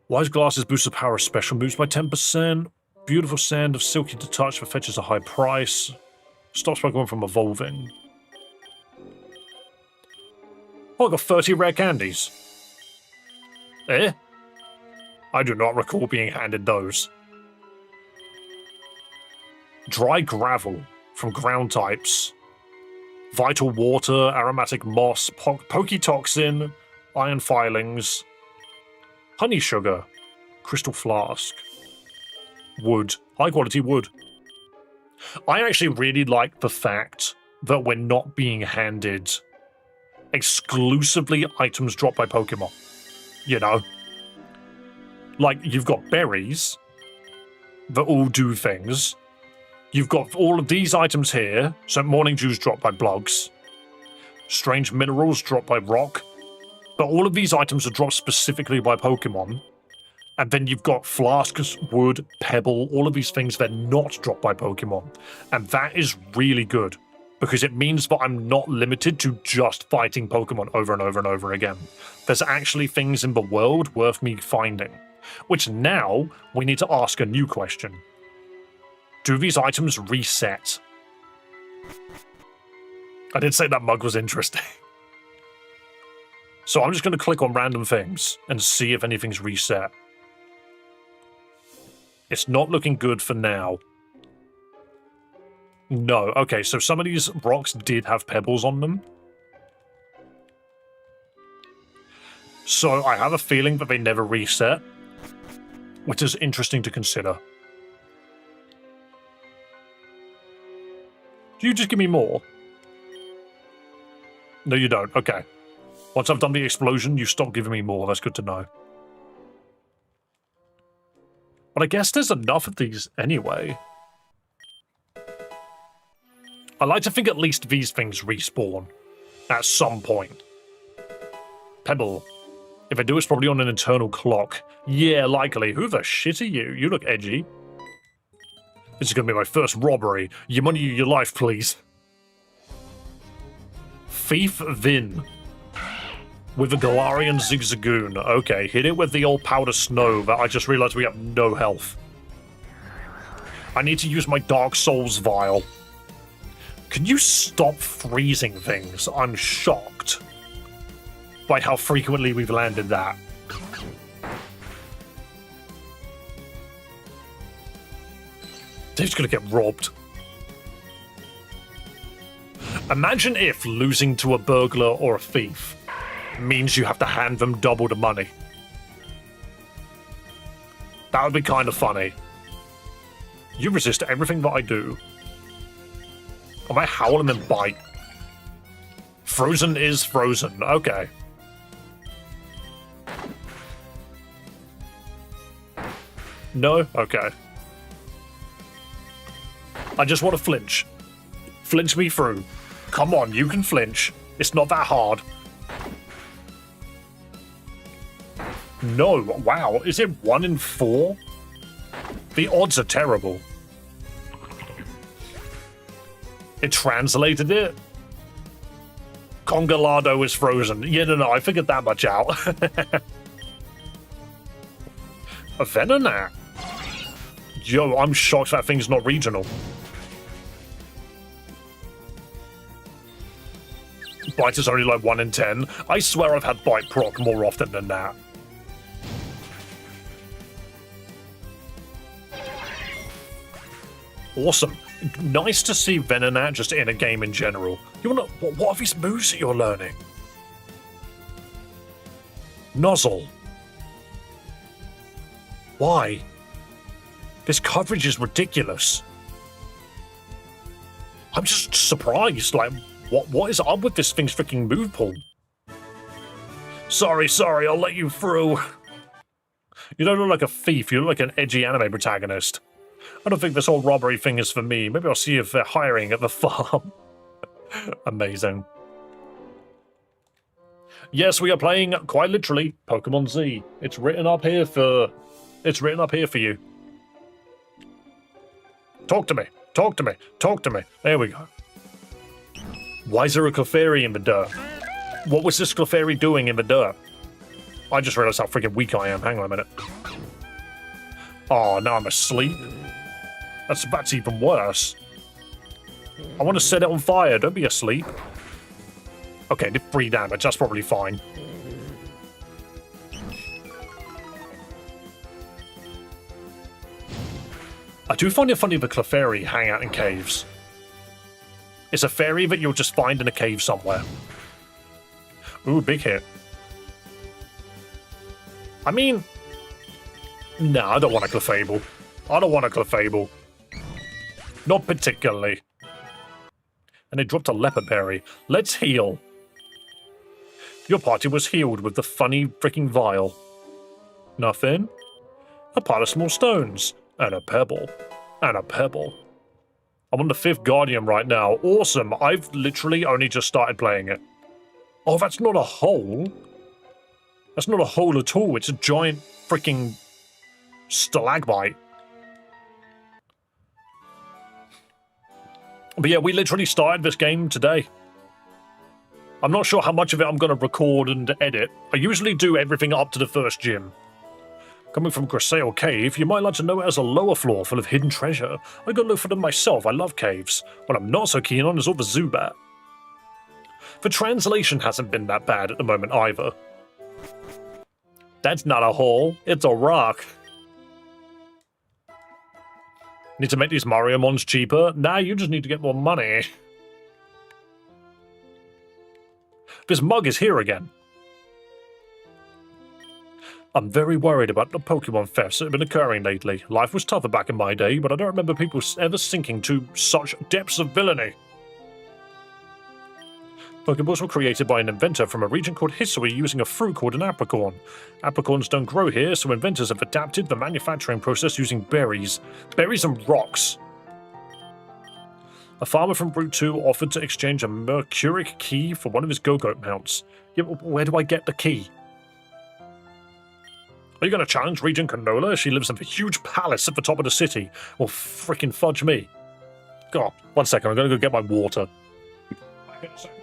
Wise glasses boost the power of special moves by 10%. Beautiful sand of silky to touch but fetches a high price. Stops Pokemon from evolving. Oh, I got 30 rare candies. Eh? I do not recall being handed those. Dry gravel from ground types. Vital water, aromatic moss, Poketoxin, iron filings, honey sugar, crystal flask, wood, high quality wood. I actually really like the fact that we're not being handed exclusively items dropped by Pokemon. You know? Like, you've got berries that all do things. You've got all of these items here. So morning dews dropped by Blogs. Strange minerals dropped by Rock. But all of these items are dropped specifically by Pokemon. And then you've got flasks, wood, pebble, all of these things that are not dropped by Pokemon. And that is really good. Because it means that I'm not limited to just fighting Pokemon over and over and over again. There's actually things in the world worth me finding. Which now, we need to ask a new question. Do these items reset? I did say that mug was interesting. So I'm just going to click on random things and see if anything's reset. It's not looking good for now. No. Okay, so some of these rocks did have pebbles on them. So I have a feeling that they never reset, which is interesting to consider. Do you just give me more? No, you don't. Okay. Once I've done the explosion, you stop giving me more. That's good to know. But I guess there's enough of these anyway. I like to think at least these things respawn at some point. Pebble. If I do, it's probably on an internal clock. Yeah, likely. Who the shit are you? You look edgy. This is going to be my first robbery. Your money, your life, please. Thief Vin. With a Galarian Zigzagoon. Okay, hit it with the old powder snow that I just realized we have no health. I need to use my Dark Souls vial. Can you stop freezing things? I'm shocked by how frequently we've landed that. Dave's gonna get robbed. Imagine if losing to a burglar or a thief means you have to hand them double the money. That would be kind of funny. You resist everything that I do. I might howl and then bite. Frozen is frozen. Okay. No? Okay. I just want to flinch. Flinch me through. Come on, you can flinch. It's not that hard. No, wow. Is it 1 in 4? The odds are terrible. It translated it? Congelado is frozen. Yeah, no, I figured that much out. A Venonat? Yo, I'm shocked that thing's not regional. Bite is only like 1 in 10. I swear I've had Bite proc more often than that. Awesome. Nice to see Venonat just in a game in general. You wanna... What are these moves that you're learning? Nozzle. Why? This coverage is ridiculous. I'm just surprised, like... What is up with this thing's freaking move pool? Sorry, I'll let you through. You don't look like a thief, you look like an edgy anime protagonist. I don't think this whole robbery thing is for me. Maybe I'll see if they're hiring at the farm. Amazing. Yes, we are playing, quite literally, Pokemon Z. It's written up here for you. Talk to me. Talk to me. Talk to me. There we go. Why is there a Clefairy in the dirt? What was this Clefairy doing in the dirt? I just realized how freaking weak I am. Hang on a minute. Oh, now I'm asleep. That's even worse. I want to set it on fire. Don't be asleep. Okay, did 3 damage. That's probably fine. I do find it funny the Clefairy hang out in caves. It's a fairy that you'll just find in a cave somewhere. Ooh, big hit. I mean... No, I don't want a Clefable. I don't want a Clefable. Not particularly. And they dropped a leopard berry. Let's heal. Your party was healed with the funny freaking vial. Nothing? A pile of small stones. And a pebble. And a pebble. I'm on the 5th Guardian right now. Awesome. I've literally only just started playing it. Oh, that's not a hole. That's not a hole at all. It's a giant freaking stalagmite. But yeah, we literally started this game today. I'm not sure how much of it I'm going to record and edit. I usually do everything up to the first gym. Coming from Grasail Cave, you might like to know it as a lower floor full of hidden treasure. I go look for them myself, I love caves. What I'm not so keen on is all the Zubat. The translation hasn't been that bad at the moment either. That's not a hole, it's a rock. Need to make these Mariamons cheaper? Nah, you just need to get more money. This mug is here again. I'm very worried about the Pokemon thefts that have been occurring lately. Life was tougher back in my day, but I don't remember people ever sinking to such depths of villainy. Pokeballs were created by an inventor from a region called Hisui using a fruit called an apricorn. Apricorns don't grow here, so inventors have adapted the manufacturing process using berries. Berries and rocks. A farmer from Route 2 offered to exchange a Mercuric key for one of his Go-Goat mounts. Yeah, but where do I get the key? Are you going to challenge Regent Canola? She lives in the huge palace at the top of the city. Well, frickin' fudge me. God, 1 second, I'm going to go get my water. Back in a second.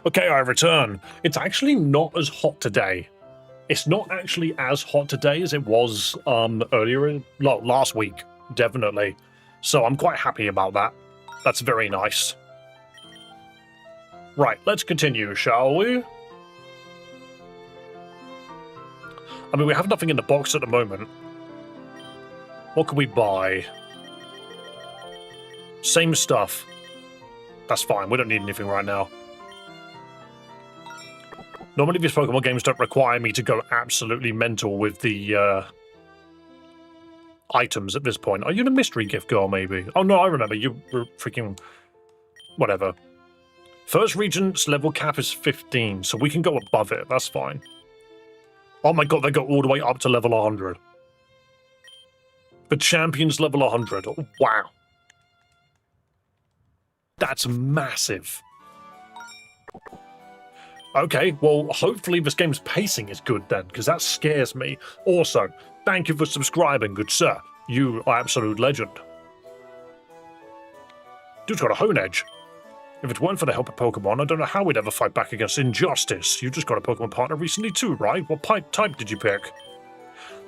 Okay, I return. It's actually not as hot today. It's not actually as hot today as it was earlier, last week, definitely. So I'm quite happy about that. That's very nice. Right, let's continue, shall we? I mean, we have nothing in the box at the moment. What can we buy? Same stuff. That's fine, we don't need anything right now. Normally these Pokemon games don't require me to go absolutely mental with the items at this point. Are you the mystery gift girl, maybe? Oh no, I remember. You were freaking... whatever. First region's level cap is 15, so we can go above it. That's fine. Oh my god, they go all the way up to level 100. The champion's level 100. Oh, wow. That's massive. Okay, well, hopefully this game's pacing is good then, because that scares me. Also, thank you for subscribing, good sir. You are absolute legend. Dude's got a hone edge. If it weren't for the help of Pokemon, I don't know how we'd ever fight back against injustice. You just got a Pokemon partner recently too, right? What type did you pick?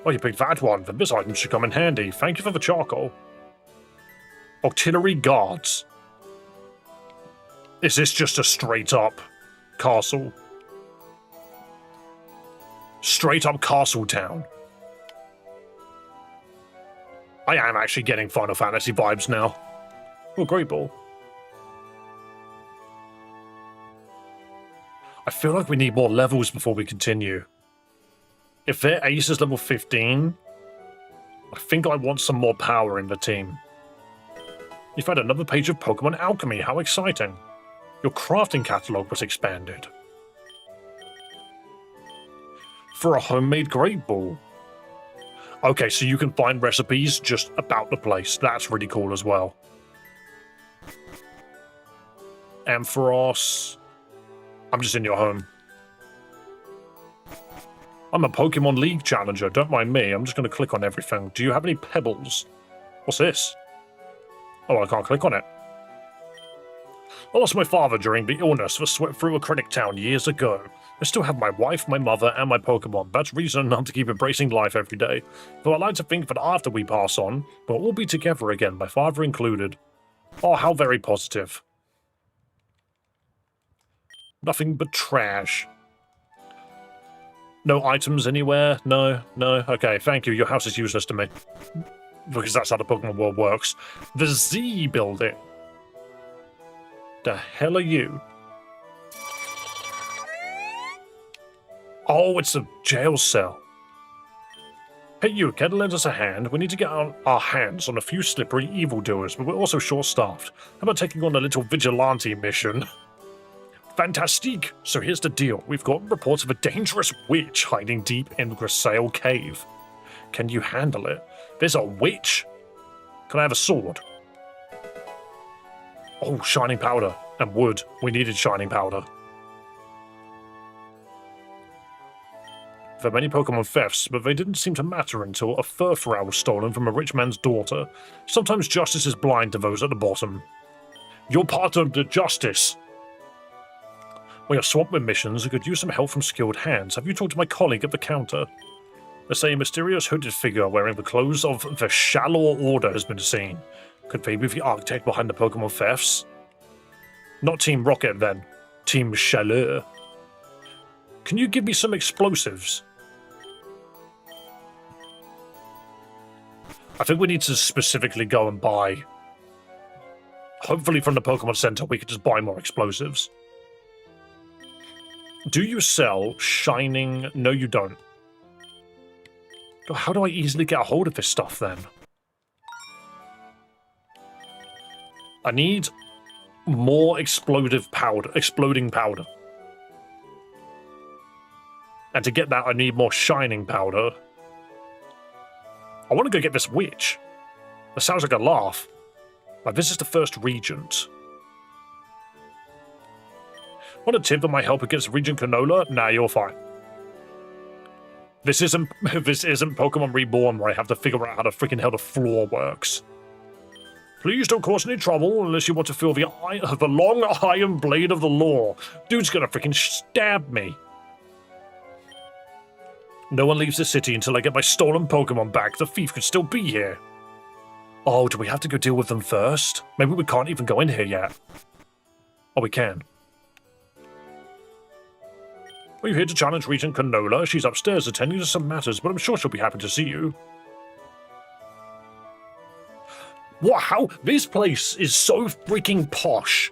Oh, you picked that one. Then this item should come in handy. Thank you for the charcoal. Auxiliary guards. Is this just a straight up castle? Straight up castle town. I am actually getting Final Fantasy vibes now. Oh, great ball. I feel like we need more levels before we continue. If their ace is level 15, I think I want some more power in the team. You found another page of Pokemon Alchemy. How exciting. Your crafting catalog was expanded. For a homemade Great Ball. Okay, so you can find recipes just about the place. That's really cool as well. Ampharos. I'm just in your home. I'm a Pokemon League challenger, don't mind me. I'm just going to click on everything. Do you have any pebbles? What's this? Oh, I can't click on it. I lost my father during the illness that swept through a chronic town years ago. I still have my wife, my mother, and my Pokemon. That's reason enough to keep embracing life every day. Though I like to think that after we pass on, we'll all be together again, my father included. Oh, how very positive. Nothing but trash. No items anywhere? No? Okay, thank you. Your house is useless to me. Because that's how the Pokemon world works. The Z building. The hell are you? Oh, it's a jail cell. Hey you, can lend us a hand? We need to get our hands on a few slippery evildoers, but we're also short-staffed. How about taking on a little vigilante mission? Fantastique! So here's the deal. We've got reports of a dangerous witch hiding deep in Grisaille Cave. Can you handle it? There's a witch? Can I have a sword? Oh, shining powder. And wood. We needed shining powder. There were many Pokemon thefts, but they didn't seem to matter until a Furfrou was stolen from a rich man's daughter. Sometimes justice is blind to those at the bottom. You're part of the justice! We are swamped with missions and could use some help from skilled hands. Have you talked to my colleague at the counter? They say a mysterious hooded figure wearing the clothes of the Shallow Order has been seen. Could they be the architect behind the Pokemon thefts? Not Team Rocket then. Team Chaleur. Can you give me some explosives? I think we need to specifically go and buy. Hopefully from the Pokemon Center we could just buy more explosives. Do you sell shining... No, you don't. How do I easily get a hold of this stuff then? I need more exploding powder. And to get that, I need more shining powder. I want to go get this witch. That sounds like a laugh. Like, this is the first Regent. Want a tip that might help against Regent Canola? Nah, you're fine. This isn't Pokemon Reborn where I have to figure out how the freaking hell the floor works. Please don't cause any trouble unless you want to feel the long iron blade of the law. Dude's gonna freaking stab me. No one leaves the city until I get my stolen Pokemon back. The thief could still be here. Oh, do we have to go deal with them first? Maybe we can't even go in here yet. Oh, we can. Are you here to challenge Regent Canola? She's upstairs attending to some matters, but I'm sure she'll be happy to see you. Wow, this place is so freaking posh.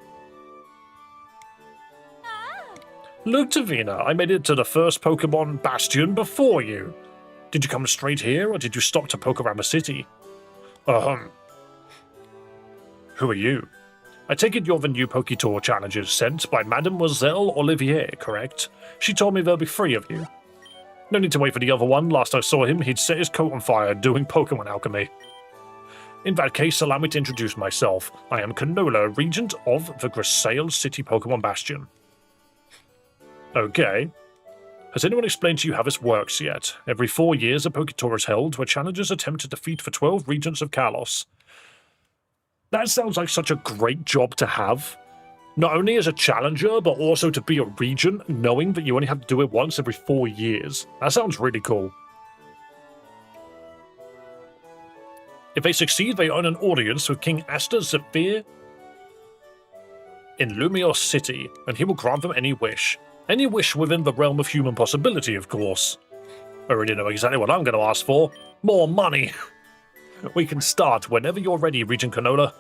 Look, Tavina, I made it to the first Pokemon Bastion before you. Did you come straight here, or did you stop to poke around the city? Who are you? I take it you're the new Poketour challenges sent by Mademoiselle Olivier, correct? She told me there'll be 3 of you. No need to wait for the other one. Last I saw him, he'd set his coat on fire doing Pokemon alchemy. In that case, allow me to introduce myself. I am Canola, Regent of the Grisaille City Pokemon Bastion. Okay. Has anyone explained to you how this works yet? Every 4 years, a Poke Tour is held where challengers attempt to defeat for 12 regions of Kalos. That sounds like such a great job to have. Not only as a challenger, but also to be a regent, knowing that you only have to do it once every 4 years. That sounds really cool. If they succeed, they earn an audience with King Asta Zephyr in Lumios City, and he will grant them any wish. Any wish within the realm of human possibility, of course. I already know exactly what I'm going to ask for. More money! We can start whenever you're ready, Regent Canola.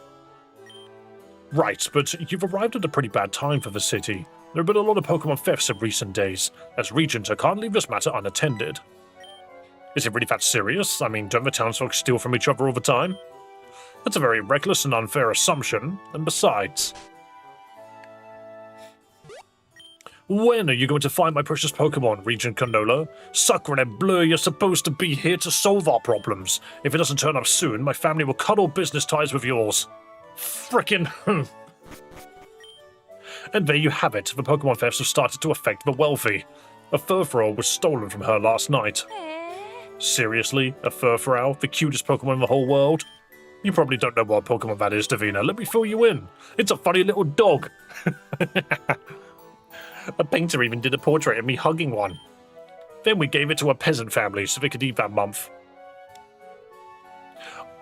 Right, but you've arrived at a pretty bad time for the city. There have been a lot of Pokemon thefts in recent days. As Regent, I can't leave this matter unattended. Is it really that serious? I mean, don't the townsfolk steal from each other all the time? That's a very reckless and unfair assumption, and besides... When are you going to find my precious Pokemon, Regent Canola? Sacre bleu, you're supposed to be here to solve our problems. If it doesn't turn up soon, my family will cut all business ties with yours. Frickin' And there you have it. The Pokemon thefts have started to affect the wealthy. A Furfrou was stolen from her last night. Seriously? A Furfrou? The cutest Pokemon in the whole world? You probably don't know what Pokemon that is, Davina. Let me fill you in. It's a funny little dog. A painter even did a portrait of me hugging one. Then we gave it to a peasant family so they could eat that month.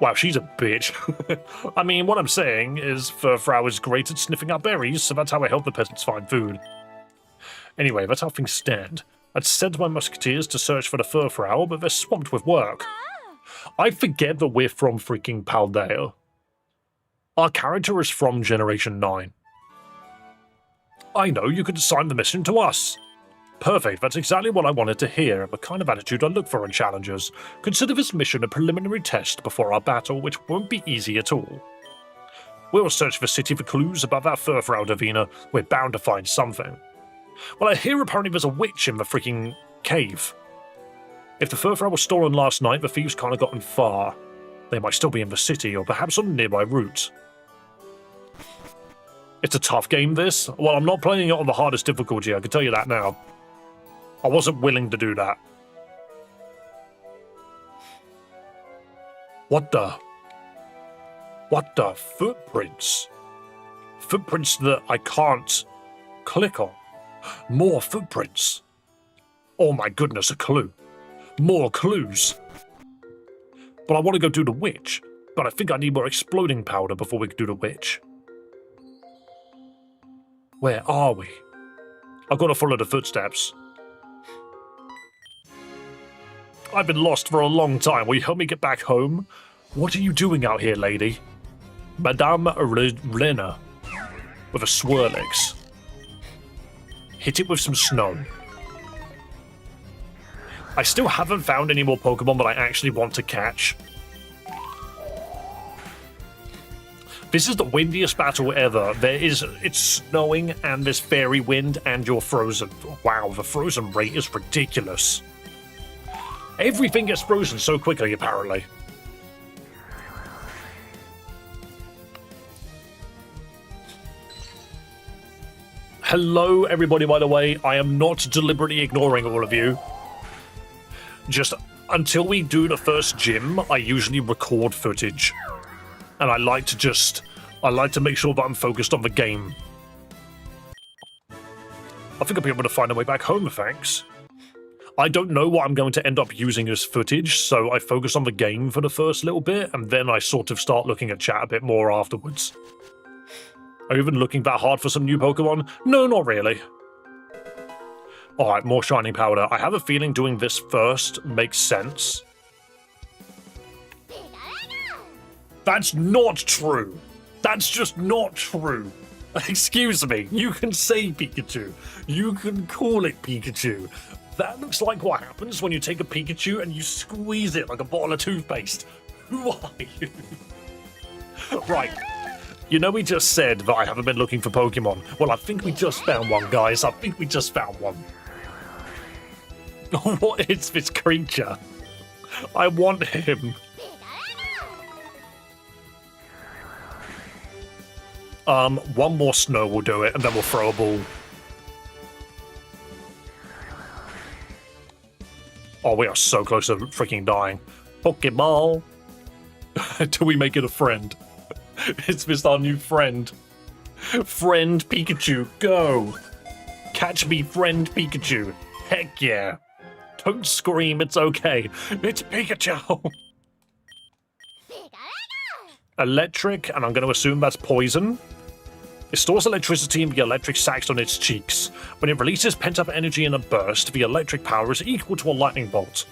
Wow, she's a bitch. I mean, what I'm saying is Furfrou is great at sniffing out berries, so that's how I help the peasants find food. Anyway, that's how things stand. I'd sent my musketeers to search for the Furfrou, but they're swamped with work. I forget that we're from freaking Paldea. Our character is from Generation 9. I know, you could assign the mission to us. Perfect, that's exactly what I wanted to hear, and the kind of attitude I look for in challengers. Consider this mission a preliminary test before our battle, which won't be easy at all. We'll search the city for clues about that Furfrou, Davina. We're bound to find something. Well, I hear apparently there's a witch in the freaking cave. If the Furfrou was stolen last night, the thieves can't have gotten far. They might still be in the city, or perhaps on a nearby route. It's a tough game, this. Well, I'm not playing it on the hardest difficulty, I can tell you that now. I wasn't willing to do that. What the footprints? Footprints that I can't click on. More footprints. Oh my goodness, a clue. More clues. But I want to go do the witch. But I think I need more exploding powder before we can do the witch. Where are we? I've got to follow the footsteps. I've been lost for a long time. Will you help me get back home? What are you doing out here, lady? Madame Rena. With a Swirlix. Hit it with some snow. I still haven't found any more Pokemon that I actually want to catch. This is the windiest battle ever. It's snowing and there's fairy wind and you're frozen. Wow, the frozen rate is ridiculous. Everything gets frozen so quickly, apparently. Hello, everybody, by the way. I am not deliberately ignoring all of you. Just until we do the first gym, I usually record footage. And I like to make sure that I'm focused on the game. I think I'll be able to find a way back home, thanks. I don't know what I'm going to end up using as footage, so I focus on the game for the first little bit, and then I sort of start looking at chat a bit more afterwards. Are you even looking that hard for some new Pokemon? No, not really. Alright, more shiny powder. I have a feeling doing this first makes sense. That's not true. That's just not true. Excuse me. You can say Pikachu. You can call it Pikachu. That looks like what happens when you take a Pikachu and you squeeze it like a bottle of toothpaste. Who are you? Right. You know we just said that I haven't been looking for Pokemon. Well, I think we just found one, guys. I think we just found one. What is this creature? I want him. One more snow will do it, and then we'll throw a ball. Oh, we are so close to freaking dying. Pokeball. Do we make it a friend? It's just our new friend. Friend Pikachu, go. Catch me, friend Pikachu. Heck yeah. Don't scream, it's okay. It's Pikachu. Electric, and I'm going to assume that's poison. It stores electricity in the electric sacs on its cheeks. When it releases pent-up energy in a burst, the electric power is equal to a lightning bolt.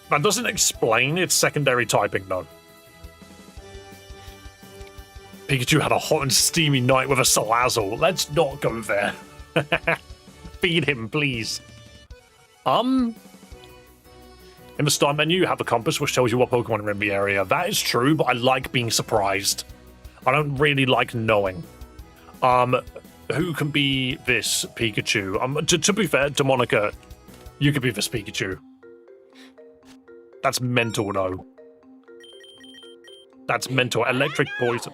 That doesn't explain its secondary typing, though. Pikachu had a hot and steamy night with a Salazzle. Let's not go there. Feed him, please. In the start menu, you have a compass which tells you what Pokemon are in the area. That is true, but I like being surprised. I don't really like knowing. Who can be this Pikachu? To be fair, Demonica, you could be this Pikachu. That's mental, though. That's mental. Electric poison.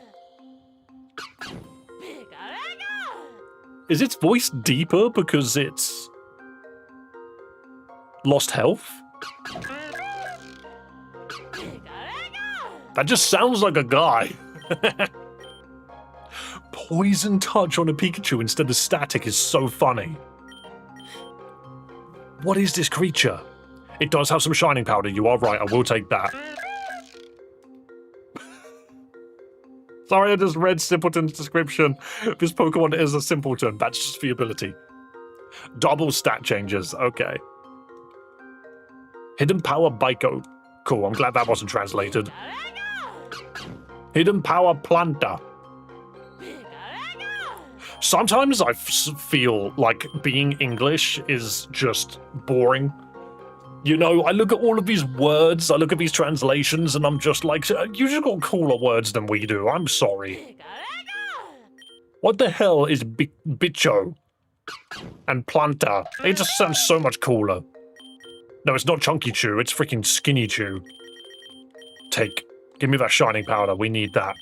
Is its voice deeper because it's lost health? That just sounds like a guy. Poison touch on a Pikachu instead of static is so funny. What is this creature? It does have some shining powder, you are right, I will take that. Sorry, I just read Simpleton's description. This Pokemon is a Simpleton, that's just the ability. Double stat changes, okay. Hidden Power Baiko. Cool, I'm glad that wasn't translated. Hidden Power Planta. Sometimes I feel like being English is just boring. You know, I look at all of these words, I look at these translations, and I'm just like, you just got cooler words than we do, I'm sorry. What the hell is bicho and planta? It just sounds so much cooler. No, it's not Chunky Chew, it's freaking Skinny Chew. Take. Give me that shining powder, we need that.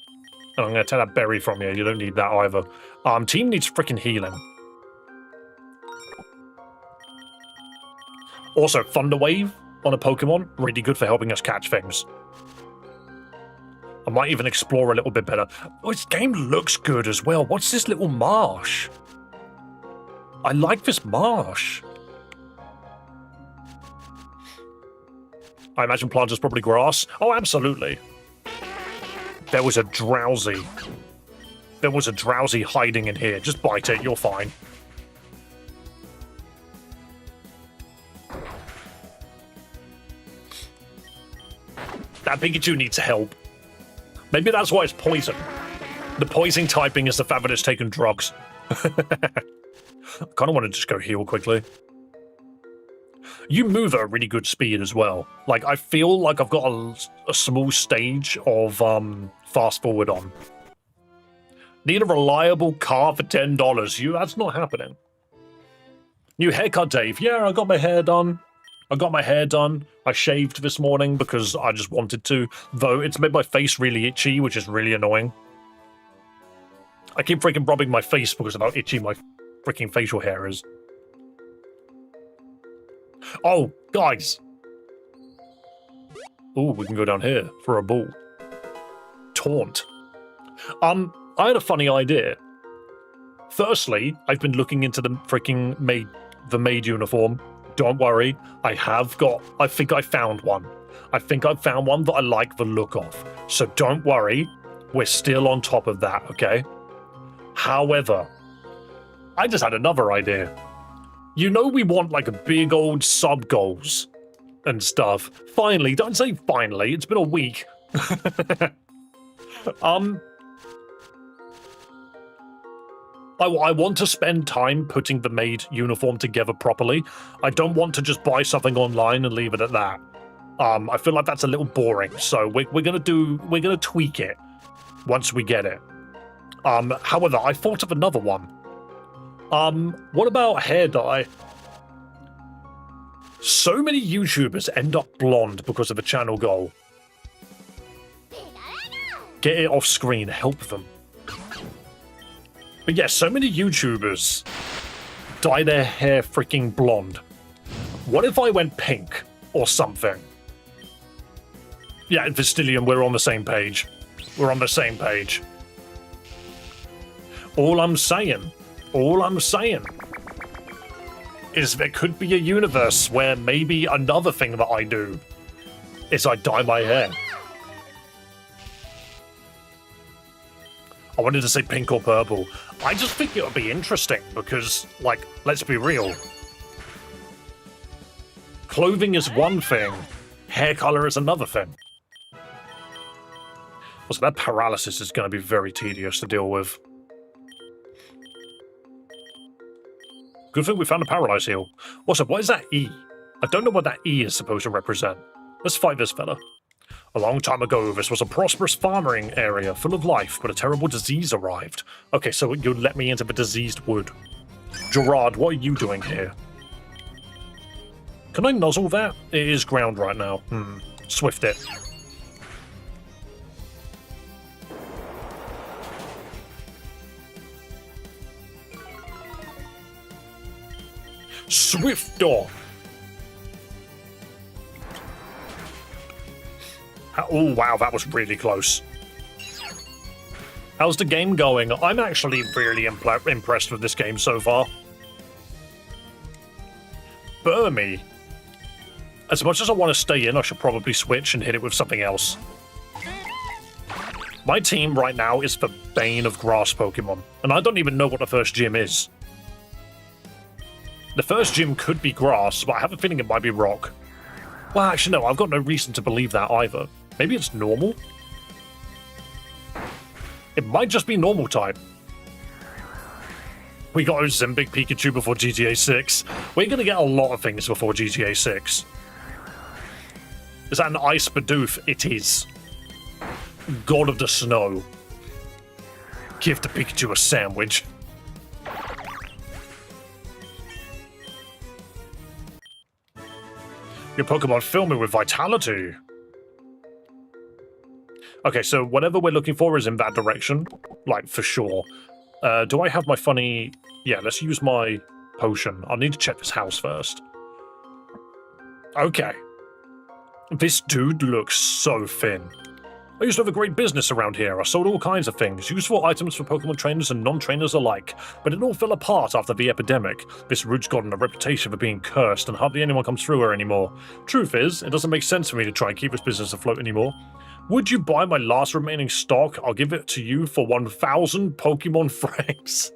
And I'm gonna take that berry from you, you don't need that either. Team needs freaking healing. Also, Thunder Wave on a Pokemon, really good for helping us catch things. I might even explore a little bit better. Oh, this game looks good as well. What's this little marsh? I like this marsh. I imagine Planta's probably grass. Oh, absolutely. There was a drowsy. There was a drowsy hiding in here. Just bite it, you're fine. That Pikachu needs help. Maybe that's why it's poison. The poison typing is the fact that it's taken drugs. I kind of want to just go heal quickly. You move at a really good speed as well. Like, I feel like I've got a small stage of fast forward on. Need a reliable car for $10. That's not happening. New haircut, Dave. Yeah, I got my hair done. I shaved this morning because I just wanted to, though it's made my face really itchy, which is really annoying. I keep freaking rubbing my face because of how itchy my freaking facial hair is. Oh, guys. Oh, we can go down here for a ball. Taunt. I had a funny idea. Firstly, I've been looking into the freaking maid uniform. Don't worry, I think I found one. I think I found one that I like the look of. So don't worry, we're still on top of that, okay? However, I just had another idea. You know we want like a big old sub-goals and stuff. Finally, don't say finally, it's been a week. I want to spend time putting the maid uniform together properly. I don't want to just buy something online and leave it at that. I feel like that's a little boring, so we're gonna tweak it once we get it. However, I thought of another one. What about hair dye? So many YouTubers end up blonde because of a channel goal. Get it off screen, help them. But yeah, so many YouTubers dye their hair freaking blonde. What if I went pink or something? Yeah, Vistilium, we're on the same page. We're on the same page. All I'm saying is there could be a universe where maybe another thing that I do is I dye my hair. I wanted to say pink or purple. I just think it would be interesting because, like, let's be real. Clothing is one thing, hair color is another thing. Also, that paralysis is going to be very tedious to deal with. Good thing we found a paralyze heal. Also, what is that E? I don't know what that E is supposed to represent. Let's fight this fella. A long time ago, this was a prosperous farming area full of life, but a terrible disease arrived. Okay, so you let me into the diseased wood. Gerard, what are you doing here? Can I nuzzle that? It is ground right now. Swift it. Swift off. Oh, wow, that was really close. How's the game going? I'm actually really impressed with this game so far. Burmy. As much as I want to stay in, I should probably switch and hit it with something else. My team right now is the bane of grass Pokemon, and I don't even know what the first gym is. The first gym could be grass, but I have a feeling it might be rock. Well, actually, no, I've got no reason to believe that either. Maybe it's normal? It might just be normal type. We got Ozempic Pikachu before GTA 6. We're going to get a lot of things before GTA 6. Is that an Ice Bidoof? It is. God of the Snow. Give the Pikachu a sandwich. Your Pokemon fill me with vitality. Okay, so whatever we're looking for is in that direction. Like, for sure. Do I have my funny... Yeah, let's use my potion. I'll need to check this house first. Okay. This dude looks so thin. I used to have a great business around here. I sold all kinds of things, useful items for Pokemon trainers and non-trainers alike, but it all fell apart after the epidemic. This route's gotten a reputation for being cursed, and hardly anyone comes through her anymore. Truth is, it doesn't make sense for me to try and keep this business afloat anymore. Would you buy my last remaining stock? I'll give it to you for 1,000 Pokemon francs.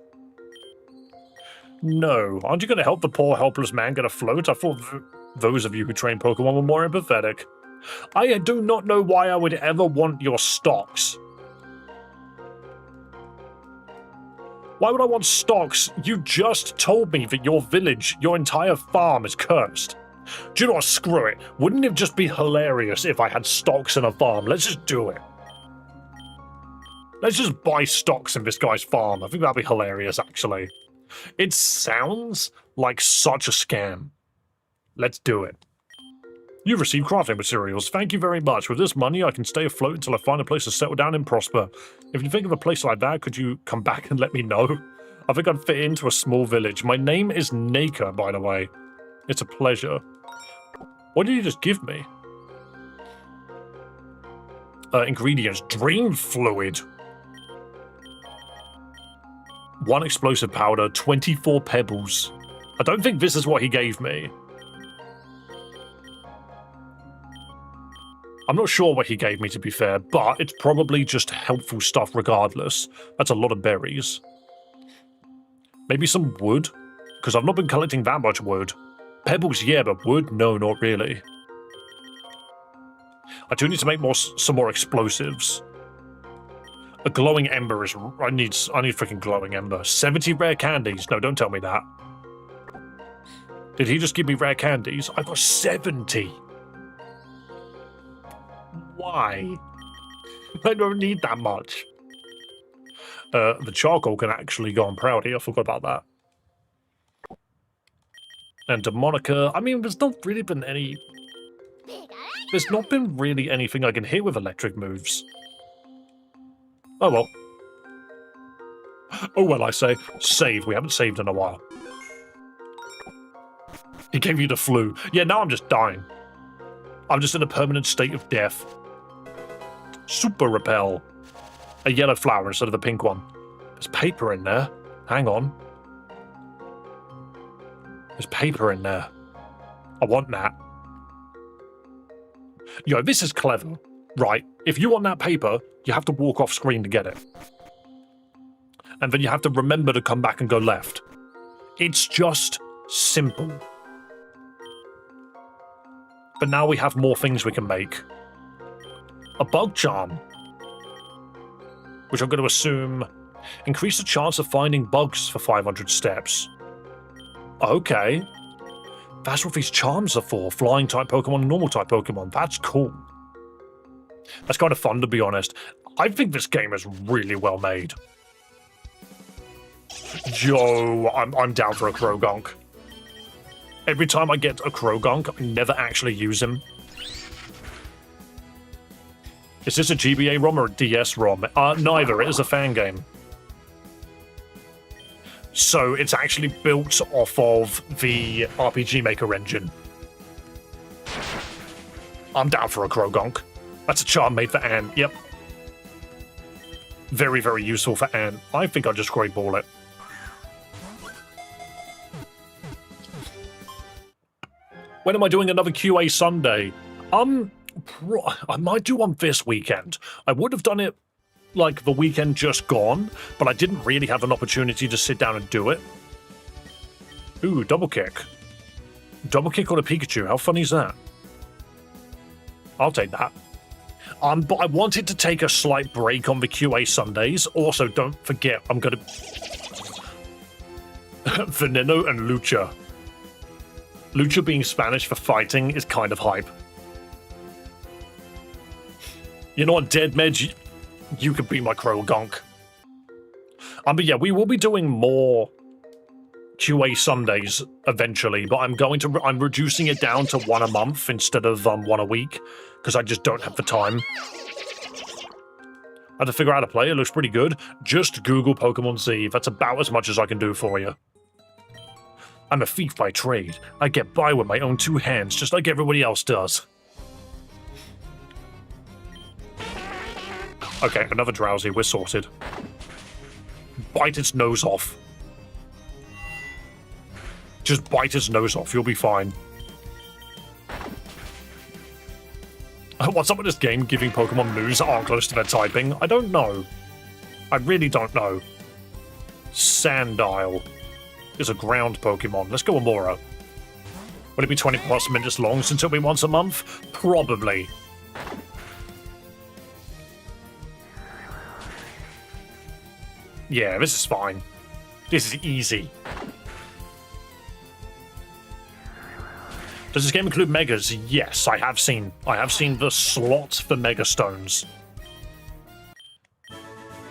No. Aren't you going to help the poor helpless man get afloat? I thought those of you who train Pokemon were more empathetic. I do not know why I would ever want your stocks. Why would I want stocks? You just told me that your village, your entire farm is cursed. Do you know what? Screw it. Wouldn't it just be hilarious if I had stocks in a farm? Let's just do it. Let's just buy stocks in this guy's farm. I think that'd be hilarious, actually. It sounds like such a scam. Let's do it. You've received crafting materials. Thank you very much. With this money, I can stay afloat until I find a place to settle down and prosper. If you think of a place like that, could you come back and let me know? I think I'd fit into a small village. My name is Naka, by the way. It's a pleasure. What did you just give me? Ingredients. Dream fluid. 1 explosive powder, 24 pebbles. I don't think this is what he gave me. I'm not sure what he gave me, to be fair, but it's probably just helpful stuff regardless. That's a lot of berries. Maybe some wood? Because I've not been collecting that much wood. Pebbles, yeah, but wood? No, not really. I do need to make some more explosives. A glowing ember is... I need freaking glowing ember. 70 rare candies. No, don't tell me that. Did he just give me rare candies? I got 70. Why? I don't need that much. The charcoal can actually go on Proudy. I forgot about that. And Demonica. I mean, there's not really been any... There's not been really anything I can hit with electric moves. Oh well. Oh well, I say. Save. We haven't saved in a while. He gave you the flu. Yeah, now I'm just dying. I'm just in a permanent state of death. Super repel. A yellow flower instead of the pink one. There's paper in there. Hang on. There's paper in there. I want that. Yo, this is clever. Right, if you want that paper, you have to walk off screen to get it. And then you have to remember to come back and go left. It's just simple. But now we have more things we can make. A bug charm. Which I'm going to assume increase the chance of finding bugs for 500 steps. Okay. That's what these charms are for. Flying type Pokemon, normal type Pokemon. That's cool. That's kind of fun, to be honest. I think this game is really well made. Yo, I'm down for a Krogunk. Every time I get a Krogunk, I never actually use him. Is this a GBA ROM or a DS ROM? Neither. It is a fan game. So it's actually built off of the RPG Maker engine. I'm down for a Krogunk. That's a charm made for Anne. Yep. Very, very useful for Anne. I think I'll just Great Ball it. When am I doing another QA Sunday? I might do one this weekend. I would have done it like the weekend just gone, but I didn't really have an opportunity to sit down and do it. Ooh, double kick. Double kick on a Pikachu. How funny is that? I'll take that. But I wanted to take a slight break on the QA Sundays. Also, don't forget, I'm gonna... Veneno and Lucha. Lucha being Spanish for fighting is kind of hype. You know what, Dead Medj? You could be my Krogunk. But yeah, we will be doing more QA Sundays eventually, but I'm reducing it down to one a month instead of one a week, because I just don't have the time. I had to figure out how to play. It looks pretty good. Just Google Pokemon Z. That's about as much as I can do for you. I'm a thief by trade. I get by with my own two hands, just like everybody else does. Okay, another Drowsy. We're sorted. Bite its nose off. Just bite its nose off. You'll be fine. What's up with this game giving Pokemon moves that aren't close to their typing? I don't know. I really don't know. Sandile is a ground Pokemon. Let's go Amora. Will it be 20 plus minutes long since it'll be once a month? Probably. Yeah, this is fine. This is easy. Does this game include Megas? Yes, I have seen the slot for Mega Stones.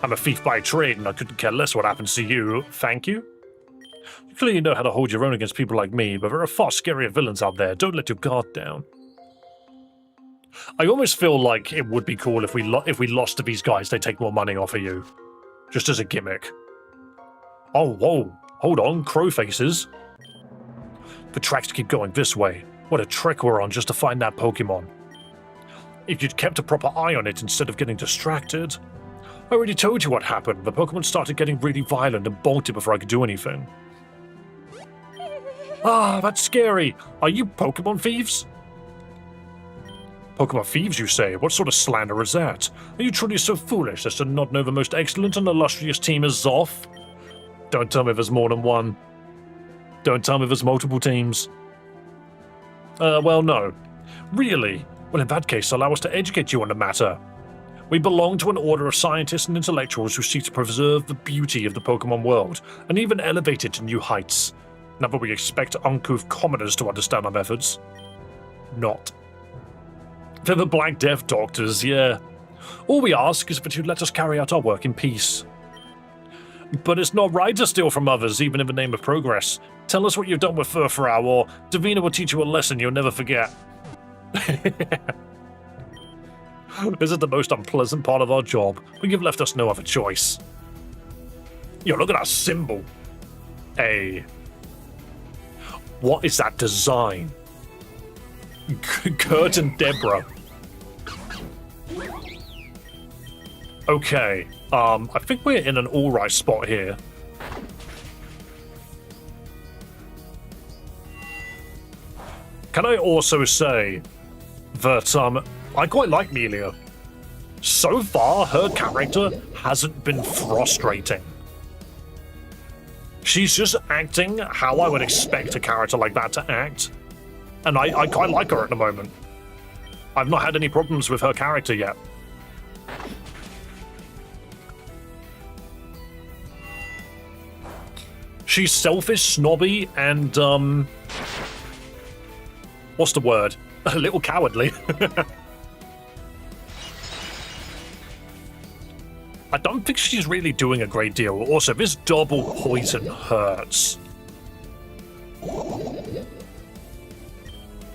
I'm a thief by trade, and I couldn't care less what happens to you. Thank you. You clearly know how to hold your own against people like me, but there are far scarier villains out there. Don't let your guard down. I almost feel like it would be cool if we lost to these guys. They take more money off of you, just as a gimmick. Oh, whoa! Hold on, crow faces. The tracks keep going this way. What a trek we're on just to find that Pokemon. If you'd kept a proper eye on it instead of getting distracted. I already told you what happened. The Pokemon started getting really violent and bolted before I could do anything. Ah, that's scary. Are you Pokemon thieves? Pokemon thieves, you say? What sort of slander is that? Are you truly so foolish as to not know the most excellent and illustrious team is Zoth? Don't tell me there's more than one. Don't tell me there's multiple teams. Well, no. Really? Well, in that case, allow us to educate you on the matter. We belong to an order of scientists and intellectuals who seek to preserve the beauty of the Pokemon world, and even elevate it to new heights. Not that we expect uncouth commoners to understand our methods. Not. They're the Black Death Doctors, yeah. All we ask is that you let us carry out our work in peace. But it's not right to steal from others, even in the name of progress. Tell us what you've done with Furfrau, or Davina will teach you a lesson you'll never forget. This is the most unpleasant part of our job, but you've left us no other choice. Yo, look at that symbol. A. What is that design? Kurt and Deborah. Okay, I think we're in an alright spot here. Can I also say that, I quite like Melia. So far, her character hasn't been frustrating. She's just acting how I would expect a character like that to act. And I quite like her at the moment. I've not had any problems with her character yet. She's selfish, snobby, and, what's the word? A little cowardly. I don't think she's really doing a great deal. Also, this double poison hurts.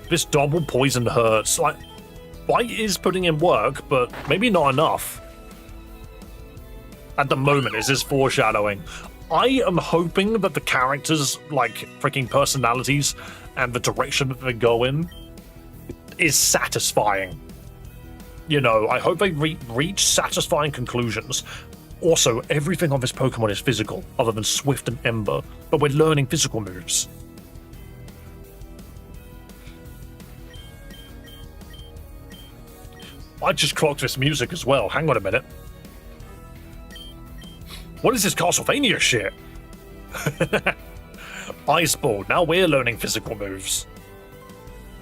This double poison hurts. Like, Bite is putting in work, but maybe not enough. At the moment, is this foreshadowing? I am hoping that the characters, like, freaking personalities and the direction that they go in is satisfying. You know, I hope they reach satisfying conclusions. Also, everything on this Pokemon is physical, other than Swift and Ember, but we're learning physical moves. I just clocked this music as well. Hang on a minute. What is this Castlevania shit? Ice Ball. Now we're learning physical moves.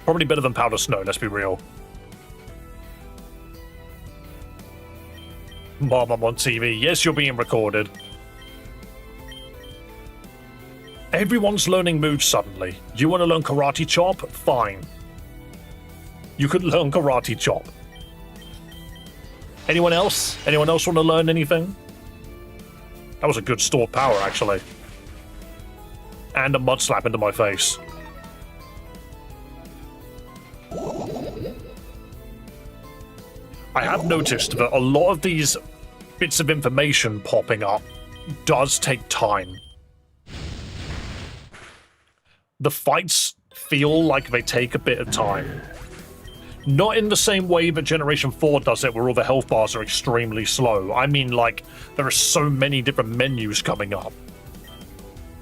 Probably better than Powder Snow, let's be real. Mom, I'm on TV. Yes, you're being recorded. Everyone's learning moves suddenly. You want to learn Karate Chop? Fine. You could learn Karate Chop. Anyone else? Anyone else want to learn anything? That was a good stored power, actually. And a mud slap into my face. I have noticed that a lot of these bits of information popping up does take time. The fights feel like they take a bit of time. Not in the same way that Generation 4 does it, where all the health bars are extremely slow. I mean, like, there are so many different menus coming up.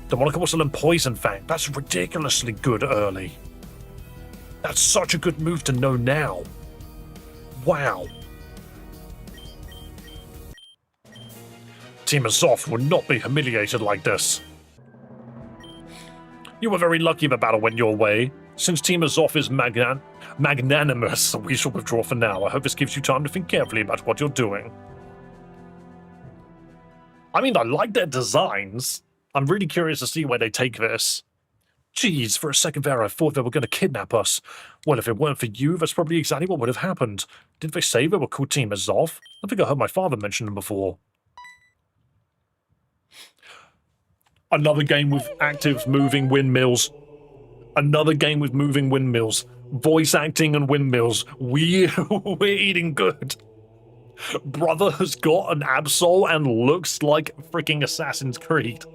Demonica wants to learn Poison Fang. That's ridiculously good early. That's such a good move to know now. Wow. Team Azoth would not be humiliated like this. You were very lucky the battle went your way. Since Team Azoth is magnanimous, we shall withdraw for now. I hope this gives you time to think carefully about what you're doing. I mean, I like their designs. I'm really curious to see where they take this. Geez, for a second there I thought they were going to kidnap us. Well, if it weren't for you, that's probably exactly what would have happened. Didn't they say they were called Team Azoth? I think I heard my father mention them before. Another game with active moving windmills. Another game with moving windmills. Voice acting and windmills. We're eating good. Brother has got an Absol and looks like freaking Assassin's Creed.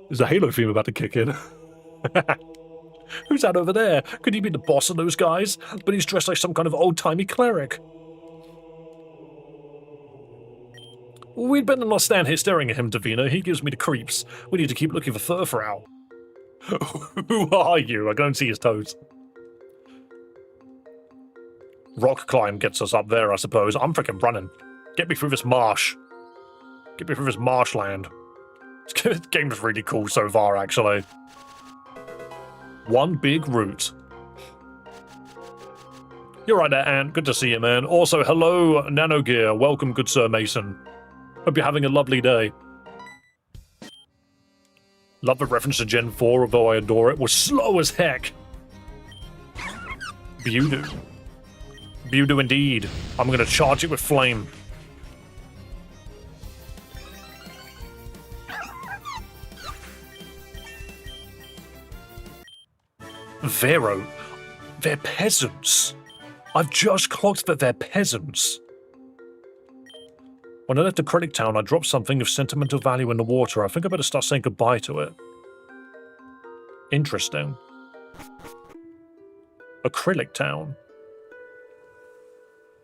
There's a Halo theme about to kick in. Who's that over there? Could he be the boss of those guys? But he's dressed like some kind of old-timey cleric. We'd better not stand here staring at him, Davina. He gives me the creeps. We need to keep looking for Furfur out. Who are you? I don't see his toes. Rock climb gets us up there, I suppose. I'm freaking running. Get me through this marsh. Get me through this marshland. This game is really cool so far, actually. One big route. You're right there, Ant. Good to see you, man. Also, hello, Nanogear. Welcome, good Sir Mason. Hope you're having a lovely day. Love the reference to Gen 4, although I adore it. Was slow as heck. Bewdoo. Bewdoo indeed. I'm going to charge it with flame. Vero. They're peasants. I've just clocked that they're peasants. When I left Acrylic Town, I dropped something of sentimental value in the water. I think I better start saying goodbye to it. Interesting. Acrylic Town.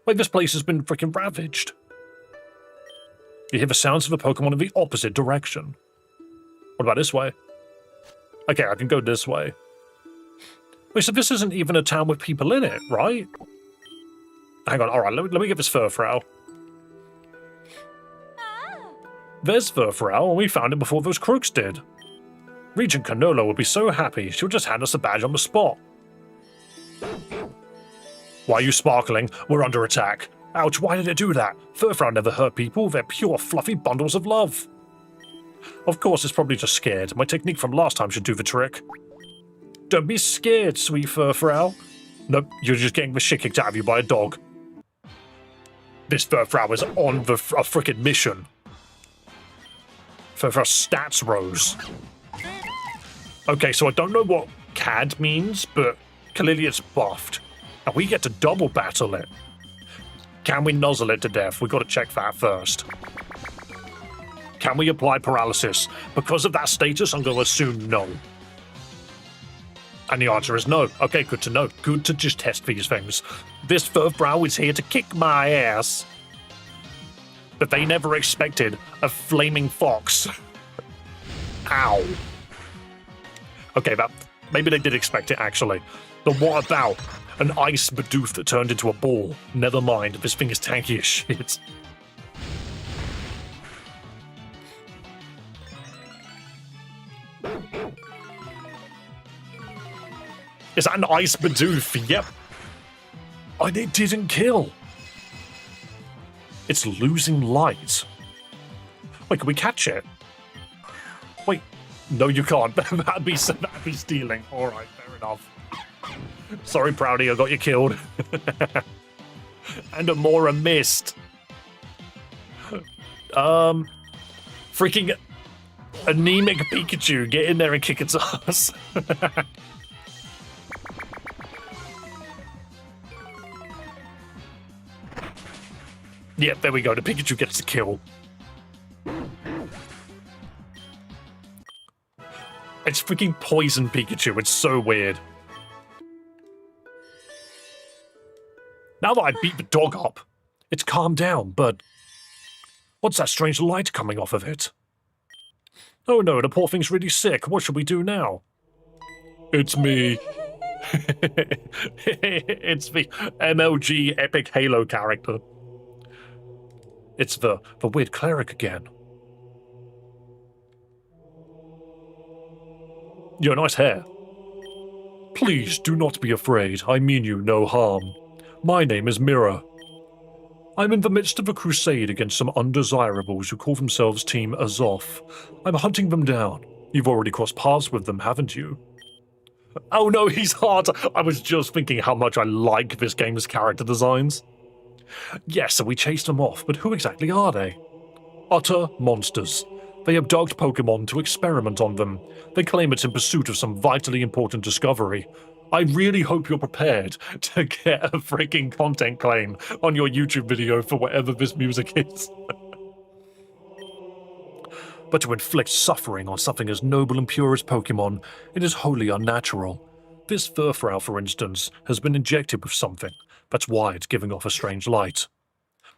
Like, this place has been freaking ravaged. You hear the sounds of a Pokemon in the opposite direction. What about this way? Okay, I can go this way. Wait, so this isn't even a town with people in it, right? Hang on, alright, let me get this Furfrou. There's Furfrou, and we found it before those crooks did. Regent Canola would be so happy, she'll just hand us a badge on the spot. Why are you sparkling? We're under attack. Ouch, why did it do that? Furfrou never hurt people, they're pure fluffy bundles of love. Of course, it's probably just scared. My technique from last time should do the trick. Don't be scared, sweet Furfrou. Nope, you're just getting the shit kicked out of you by a dog. This Furfrou is on a frickin' mission. Furfrou stats rose. Okay, so I don't know what CAD means, but clearly it's buffed. And we get to double battle it. Can we nuzzle it to death? We gotta check that first. Can we apply paralysis? Because of that status, I'm gonna assume no. And the answer is no. Okay, good to know. Good to just test these things. This Furfrou is here to kick my ass. But they never expected a flaming fox. Ow. Okay, maybe they did expect it, actually. But what about an ice Bidoof that turned into a ball? Never mind, this thing is tanky as shit. Is that an ice Bidoof? Yep. And it didn't kill. It's losing light. Wait, can we catch it? Wait, no, you can't. that'd be stealing. All right, fair enough. Sorry, Proudy, I got you killed. And a Mora missed. Freaking anemic Pikachu, get in there and kick its ass. Yep, there we go. The Pikachu gets the kill. It's freaking poison Pikachu. It's so weird. Now that I beat the dog up, it's calmed down, but what's that strange light coming off of it? Oh no, the poor thing's really sick. What should we do now? It's me. It's the MLG Epic Halo character. It's the weird cleric again. Your nice hair. Please do not be afraid. I mean you no harm. My name is Mira. I'm in the midst of a crusade against some undesirables who call themselves Team Azoth. I'm hunting them down. You've already crossed paths with them, haven't you? Oh no, he's hard. I was just thinking how much I like this game's character designs. Yes, so we chased them off, but who exactly are they? Utter monsters. They abduct Pokemon to experiment on them. They claim it's in pursuit of some vitally important discovery. I really hope you're prepared to get a freaking content claim on your YouTube video for whatever this music is. But to inflict suffering on something as noble and pure as Pokemon, it is wholly unnatural. This Furfrou, for instance, has been injected with something. That's why it's giving off a strange light.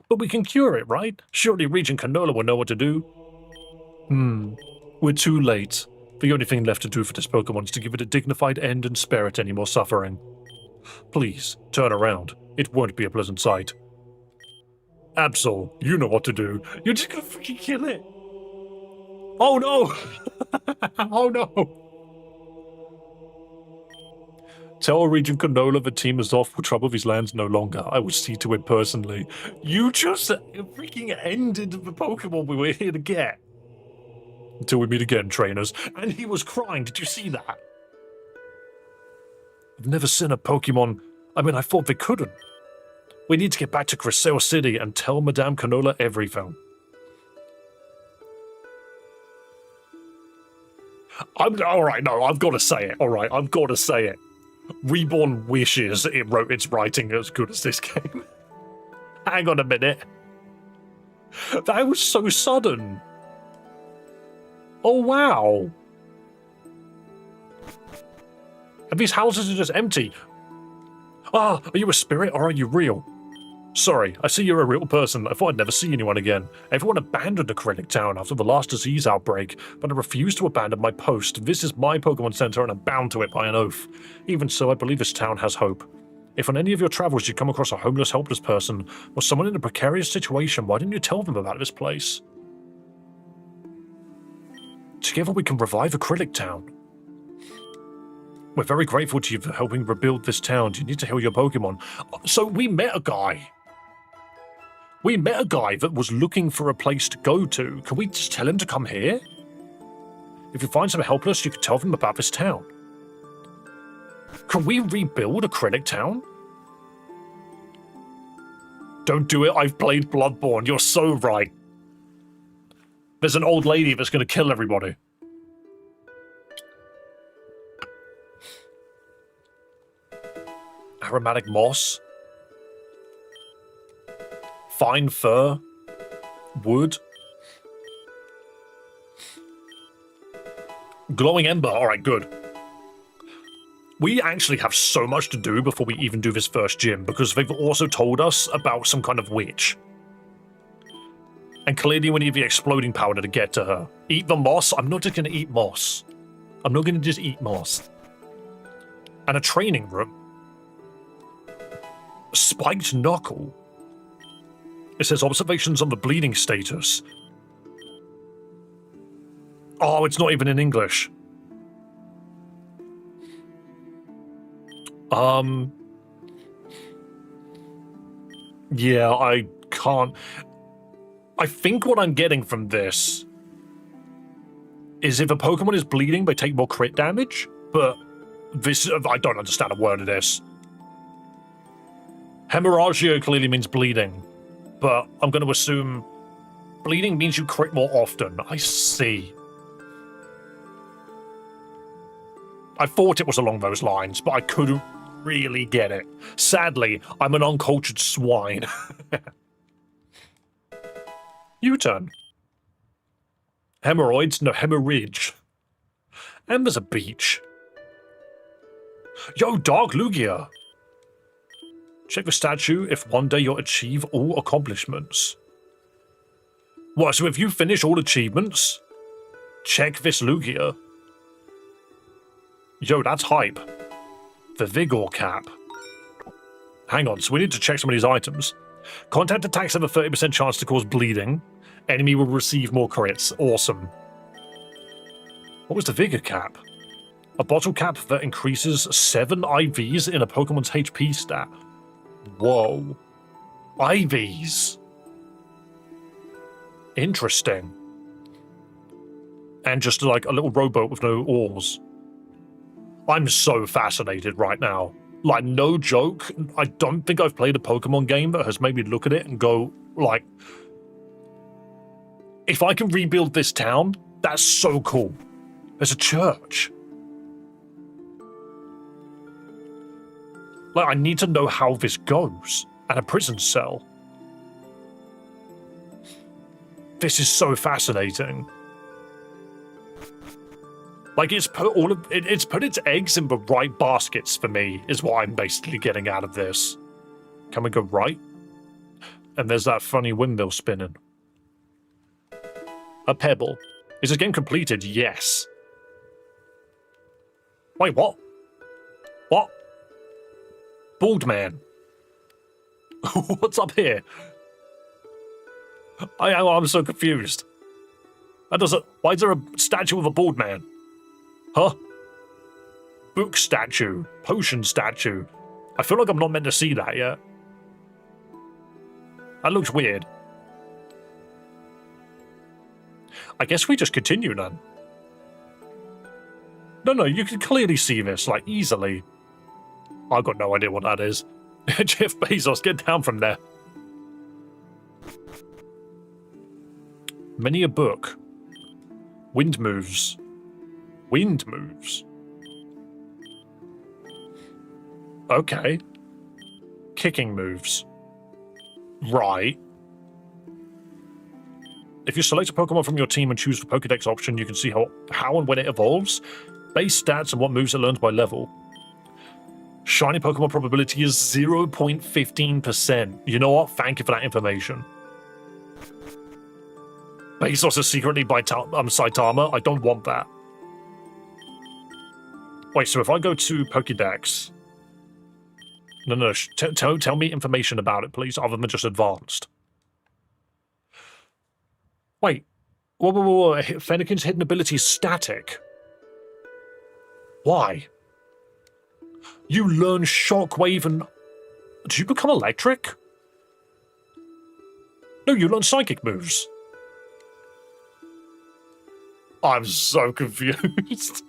But we can cure it, right? Surely Regent Canola will know what to do. We're too late. The only thing left to do for this Pokemon is to give it a dignified end and spare it any more suffering. Please, turn around. It won't be a pleasant sight. Absol, you know what to do. You're just gonna freaking kill it. Oh no! Oh no! Tell Regent Canola the Team Azoth will trouble these lands no longer. I will see to it personally. You just freaking ended the Pokemon we were here to get. Until we meet again, trainers. And he was crying, did you see that? I've never seen a Pokemon. I mean, I thought they couldn't. We need to get back to Cresceo City and tell Madame Canola everything. Alright, no, I've got to say it. Alright, I've got to say it. Reborn wishes it wrote its writing as good as this game. Hang on a minute. That was so sudden. Oh, wow. And these houses are just empty. Ah, are you a spirit or are you real? Sorry, I see you're a real person. I thought I'd never see anyone again. Everyone abandoned Acrylic Town after the last disease outbreak, but I refuse to abandon my post. This is my Pokemon Center and I'm bound to it by an oath. Even so, I believe this town has hope. If on any of your travels you come across a homeless, helpless person, or someone in a precarious situation, why didn't you tell them about this place? Together we can revive Acrylic Town. We're very grateful to you for helping rebuild this town. You need to heal your Pokemon. So we met a guy. We met a guy that was looking for a place to go to. Can we just tell him to come here? If you find someone helpless, you can tell them about this town. Can we rebuild Acrylic Town? Don't do it, I've played Bloodborne. You're so right. There's an old lady that's going to kill everybody. Aromatic moss. Fine fur. Wood. Glowing ember. Alright, good. We actually have so much to do before we even do this first gym, because they've also told us about some kind of witch. And clearly we need the exploding powder to get to her. Eat the moss? I'm not just going to eat moss. I'm not going to just eat moss. And a training room. Spiked knuckle. It says observations on the bleeding status. Oh, it's not even in English. Yeah, I can't. I think what I'm getting from this is if a Pokemon is bleeding, they take more crit damage, but this, I don't understand a word of this. Hemorrhagia clearly means bleeding, but I'm going to assume bleeding means you crit more often. I see. I thought it was along those lines, but I couldn't really get it. Sadly, I'm an uncultured swine. U-turn. Hemorrhoids? No, hemorrhage. And there's a beach. Yo, Dark Lugia! Check the statue if one day you'll achieve all accomplishments. What, so if you finish all achievements, check this Lugia. Yo, that's hype. The Vigor Cap. Hang on, so we need to check some of these items. Contact attacks have a 30% chance to cause bleeding. Enemy will receive more crits. Awesome. What was the Vigor Cap? A bottle cap that increases 7 IVs in a Pokemon's HP stat. Whoa. IVs. Interesting. And just like a little rowboat with no oars. I'm so fascinated right now. Like, no joke, I don't think I've played a Pokemon game that has made me look at it and go, like, if I can rebuild this town, that's so cool. There's a church. Like, I need to know how this goes. And a prison cell. This is so fascinating. Like, it's put its eggs in the right baskets for me, is what I'm basically getting out of this. Can we go right? And there's that funny windmill spinning. A pebble. Is this game completed? Yes. Wait, what? What? Bald man. What's up here? I'm so confused. That doesn't... Why is there a statue of a bald man? Huh? Book statue. Potion statue. I feel like I'm not meant to see that yet. That looks weird. I guess we just continue then. No, you can clearly see this, like, easily. I've got no idea what that is. Jeff Bezos, get down from there. Many a book. Wind moves. Wind moves. Okay. Kicking moves. Right. If you select a Pokemon from your team and choose the Pokedex option, you can see how and when it evolves, base stats, and what moves it learns by level. Shiny Pokemon probability is 0.15%. You know what? Thank you for that information. Bezos is secretly by Saitama. I don't want that. Wait, so if I go to Pokedex... No, tell me information about it, please, other than just advanced. Wait. Whoa. Fennekin's hidden ability is static. Why? You learn Shockwave and... Did you become electric? No, you learn psychic moves. I'm so confused.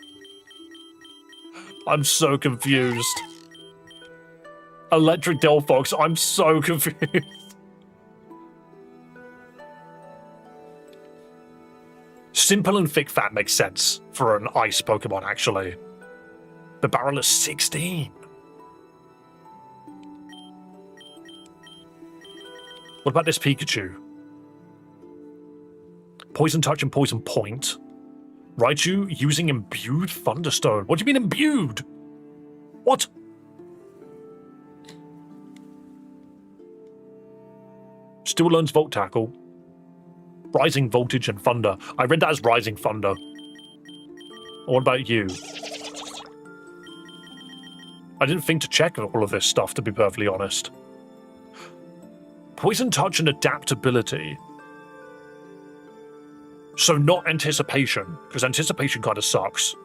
I'm so confused. Electric Delphox, I'm so confused. Simple and thick fat makes sense for an ice Pokemon, actually. The barrel is 16. What about this Pikachu? Poison Touch and Poison Point. Raichu using Imbued Thunderstone. What do you mean imbued? What? Still learns Volt Tackle. Rising Voltage and Thunder. I read that as Rising Thunder. What about you? I didn't think to check all of this stuff, to be perfectly honest. Poison Touch and Adaptability. So not Anticipation, because Anticipation kind of sucks.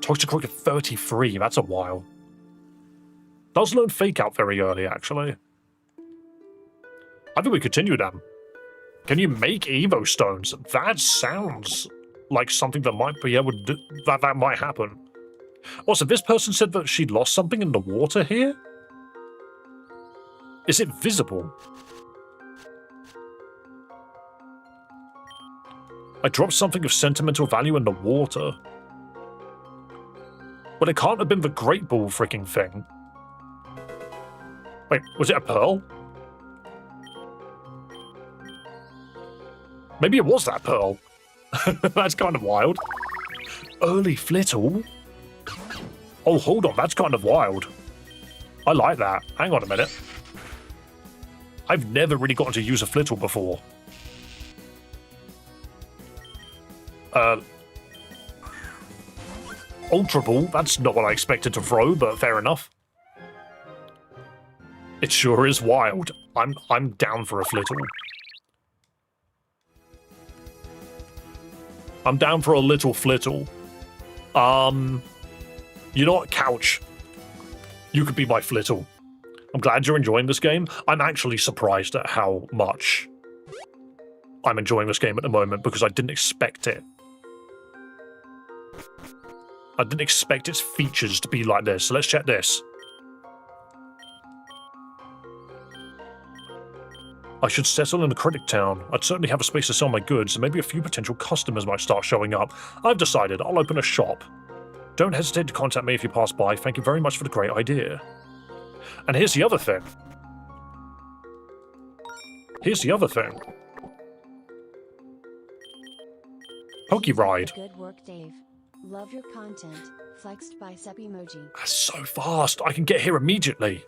Toxicroak at 33, that's a while. Does learn Fake Out very early, actually. I think we continue them. Can you make Evo Stones? That sounds like something that might be able to do, that might happen. Also, this person said that she'd lost something in the water here? Is it visible? I dropped something of sentimental value in the water. But it can't have been the Great Ball freaking thing. Wait, was it a pearl? Maybe it was that pearl. That's kind of wild. Early Flittle? Oh, hold on, that's kind of wild. I like that. Hang on a minute. I've never really gotten to use a Flittle before. Ultra Ball, that's not what I expected to throw, but fair enough. It sure is wild. I'm down for a Flittle. I'm down for a little Flittle. You know what, Couch? You could be my Flittle. I'm glad you're enjoying this game. I'm actually surprised at how much I'm enjoying this game at the moment because I didn't expect it. I didn't expect its features to be like this, so let's check this. I should settle in a critic town. I'd certainly have a space to sell my goods, and maybe a few potential customers might start showing up. I've decided I'll open a shop. Don't hesitate to contact me if you pass by. Thank you very much for the great idea. And here's the other thing. Poke Ride. Good work, Dave. Love your content. Flexed bicep emoji. That's so fast. I can get here immediately.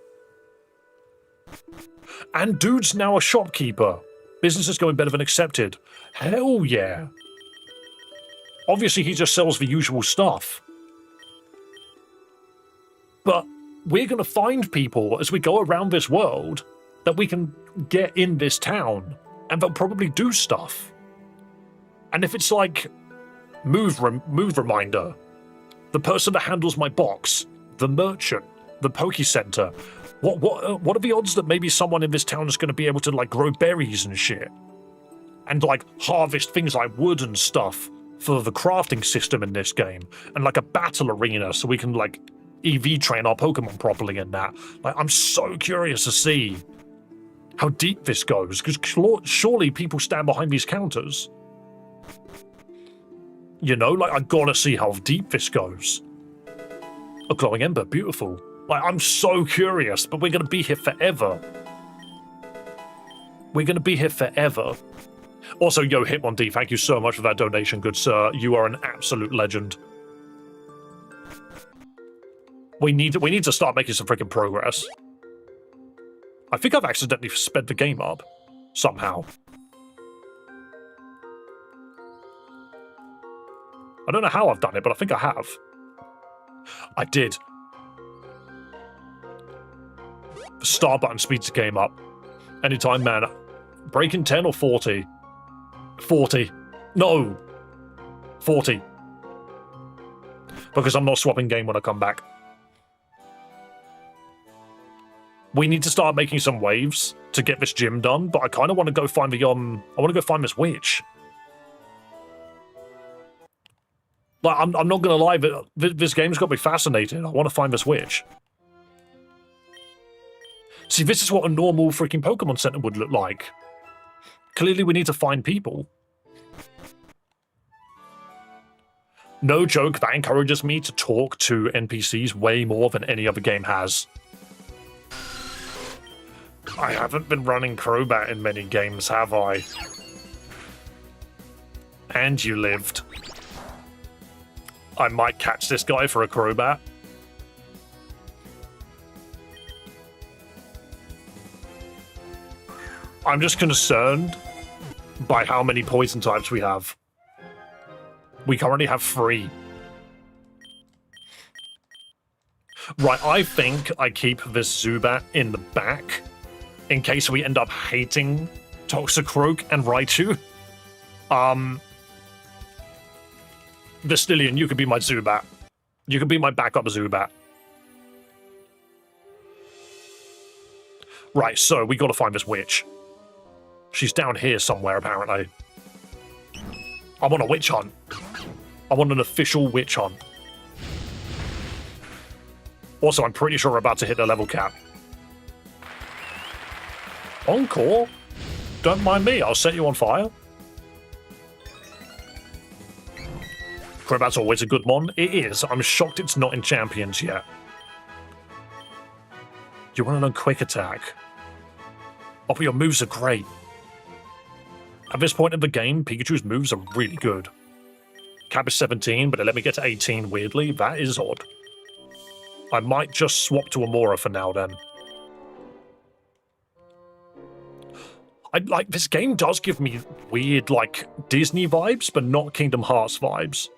And dude's now a shopkeeper. Business is going better than accepted. Hell yeah. Obviously, he just sells the usual stuff. But we're going to find people as we go around this world that we can get in this town, and they'll probably do stuff. And if it's like move reminder, the person that handles my box, the merchant, the Poke Center, what are the odds that maybe someone in this town is going to be able to like grow berries and shit, and like harvest things like wood and stuff for the crafting system in this game, and like a battle arena so we can like EV train our Pokemon properly in that. Like, I'm so curious to see how deep this goes, because surely people stand behind these counters. You know, like, I gotta see how deep this goes. A glowing ember, beautiful. Like, I'm so curious, but we're gonna be here forever. We're going to be here forever. Also, yo, Hitmon thank you so much for that donation, good sir. You are an absolute legend. We need to start making some freaking progress. I think I've accidentally sped the game up. Somehow. I don't know how I've done it, but I think I have. I did. The start button speeds the game up. Anytime, man. Breaking 10 or 40? 40. No! 40. Because I'm not swapping game when I come back. We need to start making some waves to get this gym done, but I kind of want to go find the, I want to go find this witch. Like, I'm not going to lie, but this game's got me fascinated. I want to find this witch. See, this is what a normal freaking Pokemon Center would look like. Clearly, we need to find people. No joke, that encourages me to talk to NPCs way more than any other game has. I haven't been running Crobat in many games, have I? And you lived. I might catch this guy for a Crobat. I'm just concerned by how many poison types we have. We currently have 3. Right, I think I keep this Zubat in the back in case we end up hating Toxicroak and Raichu. Vistillion, you could be my Zubat. You could be my backup Zubat. Right, so we gotta find this witch. She's down here somewhere, apparently. I'm on a witch hunt. I'm on an official witch hunt. Also, I'm pretty sure we're about to hit the level cap. Encore? Don't mind me, I'll set you on fire. Crobat's always a good mon. It is. I'm shocked it's not in Champions yet. You want to learn Quick Attack? Oh, but your moves are great. At this point in the game, Pikachu's moves are really good. Cap is 17, but it let me get to 18 weirdly. That is odd. I might just swap to Amora for now then. This game does give me weird, like, Disney vibes, but not Kingdom Hearts vibes.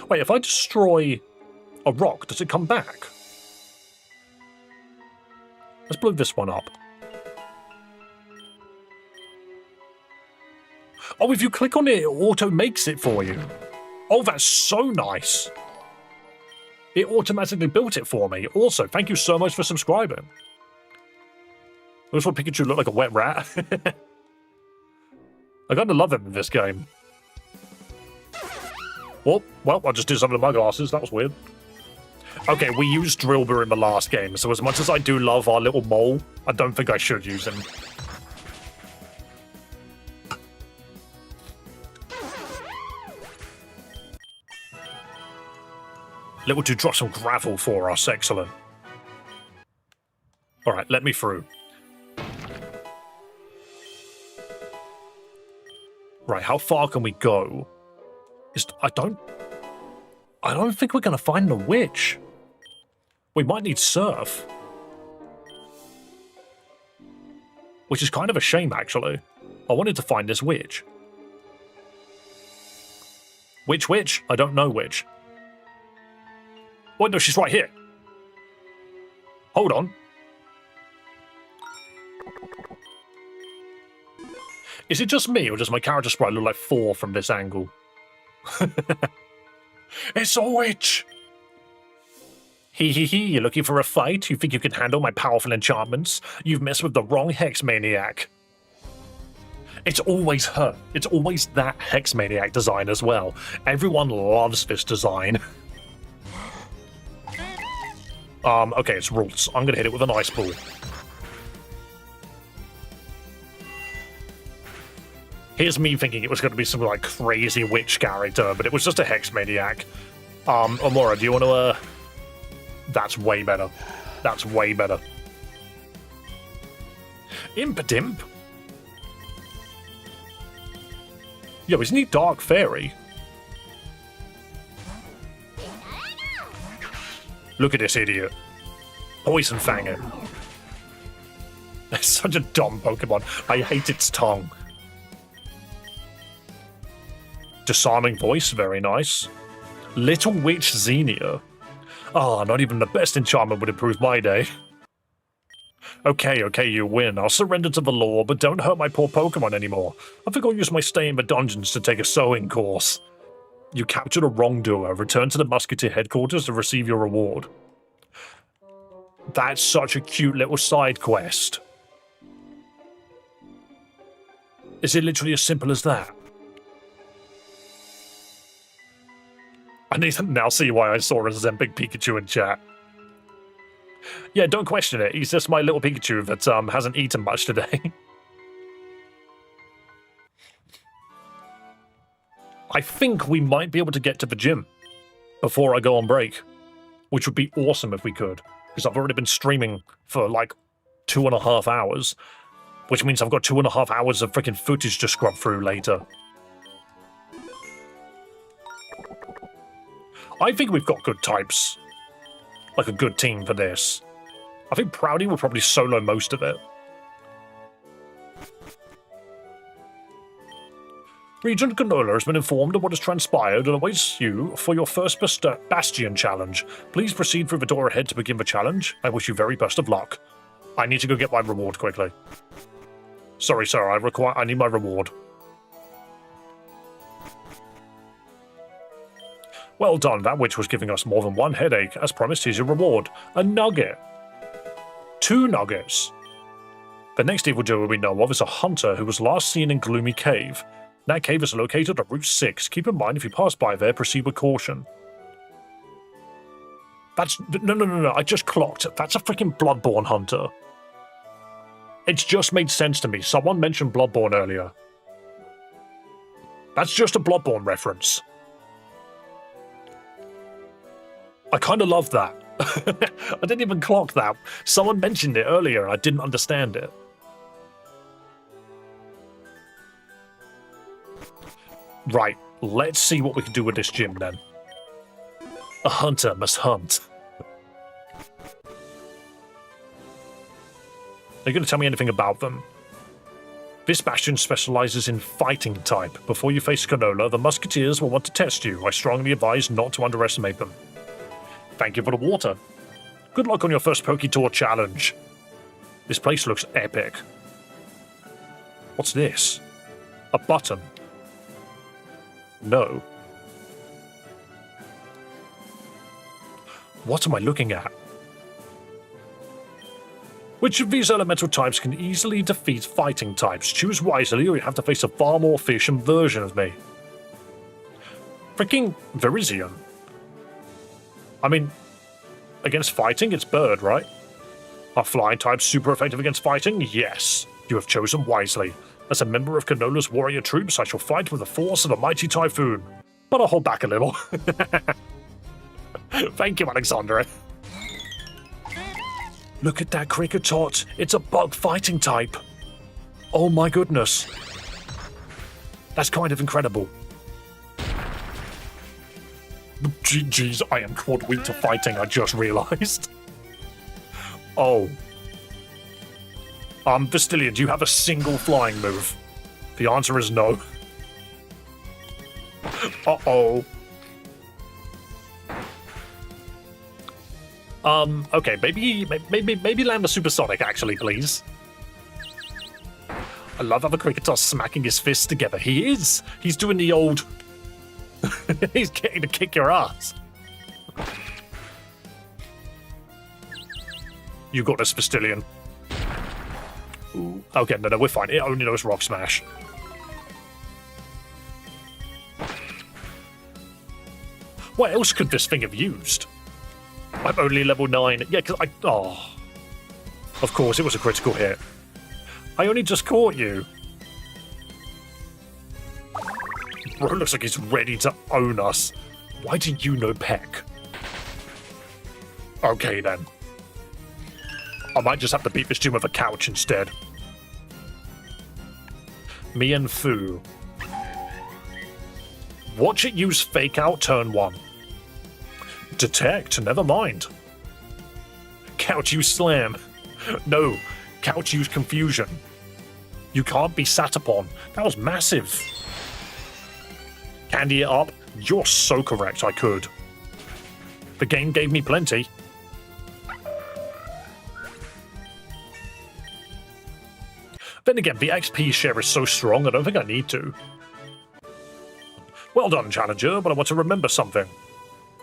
Wait, if I destroy a rock, does it come back? Let's blow this one up. Oh, if you click on it, it auto makes it for you. Oh, that's so nice. It automatically built it for me. Also, thank you so much for subscribing. Looks like Pikachu looked like a wet rat. I kind of love him in this game. Oh, well, I just did something to my glasses. That was weird. Okay, we used Drillbur in the last game, so as much as I do love our little mole, I don't think I should use him. Level 2 drop some gravel for us. Excellent. Alright, let me through. Right, how far can we go? I don't think we're going to find the witch. We might need Surf. Which is kind of a shame, actually. I wanted to find this witch. Which witch? I don't know which. Wait, no, she's right here. Hold on. Is it just me, or does my character sprite look like 4 from this angle? It's a witch! Hee hee hee, you're looking for a fight? You think you can handle my powerful enchantments? You've messed with the wrong Hex Maniac. It's always her. It's always that Hex Maniac design as well. Everyone loves this design. Okay, it's rules. I'm gonna hit it with an ice ball. Here's me thinking it was going to be some like crazy witch character, but it was just a Hex Maniac. Amora, do you want to, That's way better. That's way better. Impidimp? Yo, isn't he Dark Fairy? Look at this idiot. Poison Fanger. It's such a dumb Pokemon. I hate its tongue. Disarming voice, very nice. Little Witch Xenia. Ah, not even the best enchantment would improve my day. Okay, you win. I'll surrender to the law, but don't hurt my poor Pokemon anymore. I think I'll use my stay in the dungeons to take a sewing course. You captured a wrongdoer. Return to the Musketeer headquarters to receive your reward. That's such a cute little side quest. Is it literally as simple as that? I need to now see why I saw a Zempic Pikachu in chat. Yeah, don't question it. He's just my little Pikachu that hasn't eaten much today. I think we might be able to get to the gym before I go on break, which would be awesome if we could, because I've already been streaming for like 2.5 hours, which means I've got 2.5 hours of freaking footage to scrub through later. I think we've got good types. Like a good team for this. I think Proudy will probably solo most of it. Regent Canola has been informed of what has transpired and awaits you for your first Bastion challenge. Please proceed through the door ahead to begin the challenge. I wish you very best of luck. I need to go get my reward quickly. Sorry, sir, I need my reward. Well done, that witch was giving us more than one headache. As promised, here's your reward. A nugget. 2 nuggets. The next evildoer we know of is a hunter who was last seen in Gloomy Cave. That cave is located at Route 6. Keep in mind, if you pass by there, proceed with caution. That's... No, I just clocked. That's a freaking Bloodborne hunter. It's just made sense to me. Someone mentioned Bloodborne earlier. That's just a Bloodborne reference. I kind of love that. I didn't even clock that. Someone mentioned it earlier and I didn't understand it. Right, let's see what we can do with this gym then. A hunter must hunt. Are you going to tell me anything about them? This bastion specializes in fighting type. Before you face Canola, the Musketeers will want to test you. I strongly advise not to underestimate them. Thank you for the water. Good luck on your first Poketour challenge. This place looks epic. What's this? A button. No. What am I looking at? Which of these elemental types can easily defeat fighting types? Choose wisely or you have to face a far more efficient version of me. Freaking Virizion. I mean, against fighting, it's bird, right? Are flying types super effective against fighting? Yes. You have chosen wisely. As a member of Canola's warrior troops, I shall fight with the force of the mighty Typhoon. But I'll hold back a little. Thank you, Alexandra. Look at that Kricketot. It's a bug fighting type. Oh my goodness. That's kind of incredible. Jeez, I am quad weak to fighting, I just realized. Oh. Vestilian, do you have a single flying move? The answer is no. Uh-oh. Okay, maybe land a supersonic, actually, please. I love how the Kricketos smacking his fists together. He is! He's doing the old... He's getting to kick your ass. You got this, Vestilian. Ooh. Okay, no, we're fine. It only knows Rock Smash. What else could this thing have used? I'm only level 9. Yeah, because I... Oh. Of course, it was a critical hit. I only just caught you. Bro looks like he's ready to own us. Why do you know Peck? Okay, then. I might just have to beat this gym with a couch instead. Me and Fu. Watch it use Fake Out turn 1. Detect, never mind. Couch use Slam. No, Couch use Confusion. You can't be sat upon. That was massive. Candy it up. You're so correct, I could. The game gave me plenty. Then again, the XP share is so strong, I don't think I need to. Well done, Challenger, but I want to remember something.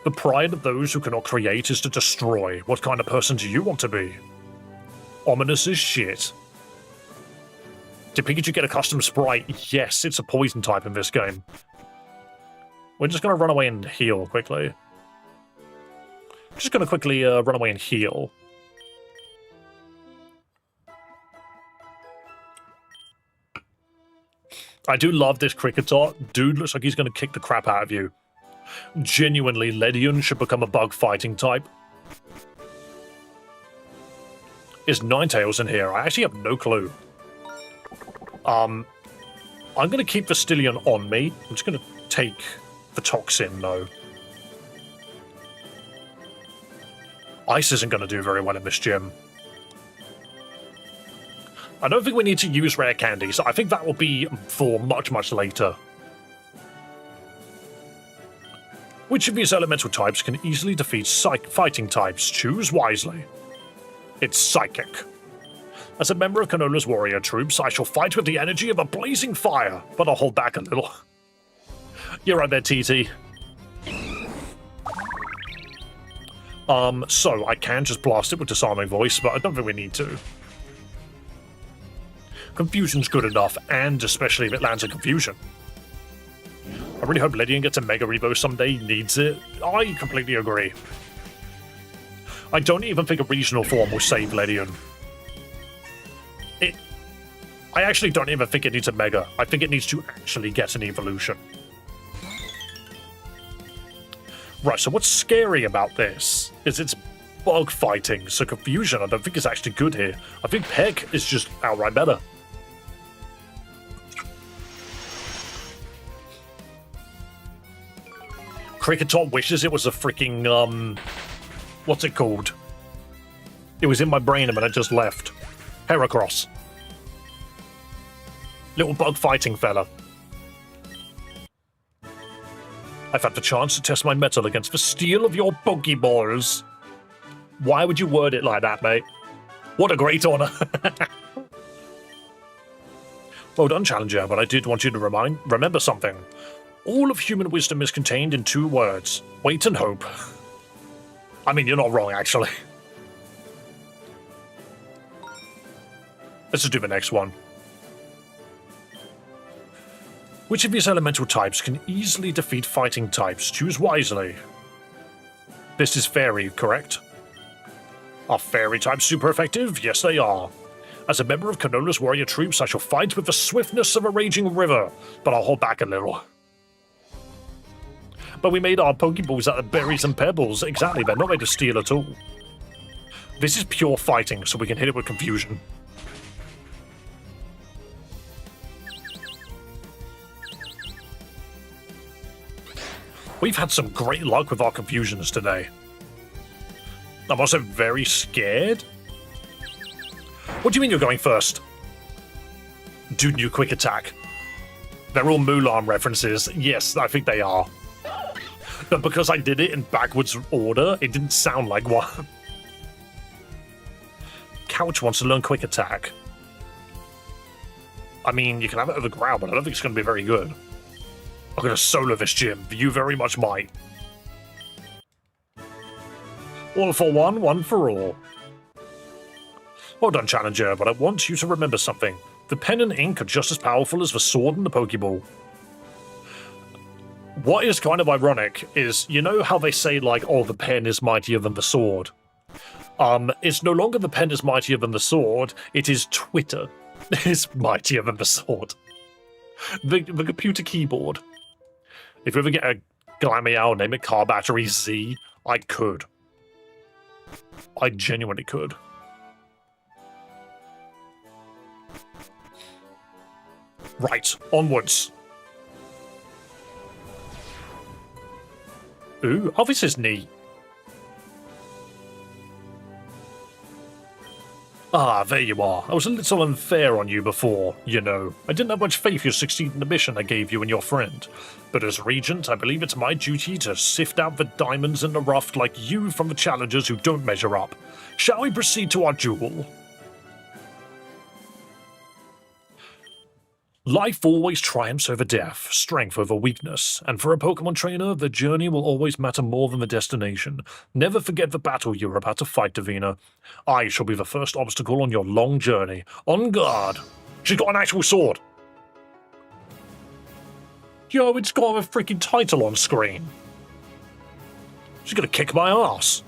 The pride of those who cannot create is to destroy. What kind of person do you want to be? Ominous as shit. Did Pikachu get a custom sprite? Yes, it's a poison type in this game. We're just going to run away and heal quickly. Just going to quickly run away and heal. I do love this Cricketot. Dude looks like he's going to kick the crap out of you. Genuinely, Ledion should become a bug fighting type. Is Ninetales in here? I actually have no clue. I'm going to keep the Stillion on me. I'm just going to take the Toxin, though. Ice isn't going to do very well in this gym. I don't think we need to use rare candies. I think that will be for much, much later. Which of these elemental types can easily defeat fighting types? Choose wisely. It's Psychic. As a member of Kanola's warrior troops, I shall fight with the energy of a blazing fire, but I'll hold back a little. You're right there, TT. So I can just blast it with Disarming Voice, but I don't think we need to. Confusion's good enough, and especially if it lands in Confusion. I really hope Ledion gets a Mega Revo someday. He needs it. I completely agree. I don't even think a regional form will save Ledion. I actually don't even think it needs a Mega. I think it needs to actually get an evolution. Right, so what's scary about this is it's bug fighting, so Confusion I don't think is actually good here. I think Peck is just outright better. Cricketot wishes it was a freaking, what's it called? It was in my brain and then it just left. Heracross. Little bug fighting fella. I've had the chance to test my mettle against the steel of your Pokeballs. Why would you word it like that, mate? What a great honor. Well done, Challenger, but I did want you to remember something. All of human wisdom is contained in 2 words. Wait and hope. I mean, you're not wrong, actually. Let's just do the next one. Which of these elemental types can easily defeat fighting types? Choose wisely. This is Fairy, correct? Are Fairy types super effective? Yes, they are. As a member of Kanola's warrior troops, I shall fight with the swiftness of a raging river, but I'll hold back a little. But we made our Pokeballs out of berries and pebbles. Exactly, they're not made of steel at all. This is pure fighting, so we can hit it with Confusion. We've had some great luck with our Confusions today. I'm also very scared. What do you mean you're going first? Do new quick attack. They're all Mulan references. Yes, I think they are. But because I did it in backwards order, it didn't sound like one. Couch wants to learn quick attack. I mean, you can have it over ground, but I don't think it's going to be very good. I'm going to solo this gym. You very much might. All for one, one for all. Well done, Challenger, but I want you to remember something. The pen and ink are just as powerful as the sword and the Pokeball. What is kind of ironic is, you know how they say, like, oh, the pen is mightier than the sword? It's no longer the pen is mightier than the sword, it is Twitter is mightier than the sword. The computer keyboard. If you ever get a Glameow, name it Car Battery Z, I could. I genuinely could. Right, onwards. Ooh, oh, this is neat. Ah, there you are. I was a little unfair on you before, you know. I didn't have much faith you'd succeed in the mission I gave you and your friend. But as Regent, I believe it's my duty to sift out the diamonds in the rough like you from the challengers who don't measure up. Shall we proceed to our duel? Life always triumphs over death, strength over weakness, and for a Pokemon trainer, the journey will always matter more than the destination. Never forget the battle you're about to fight, Davina. I shall be the first obstacle on your long journey. On guard! She's got an actual sword! Yo, it's got a freaking title on screen. She's gonna kick my ass.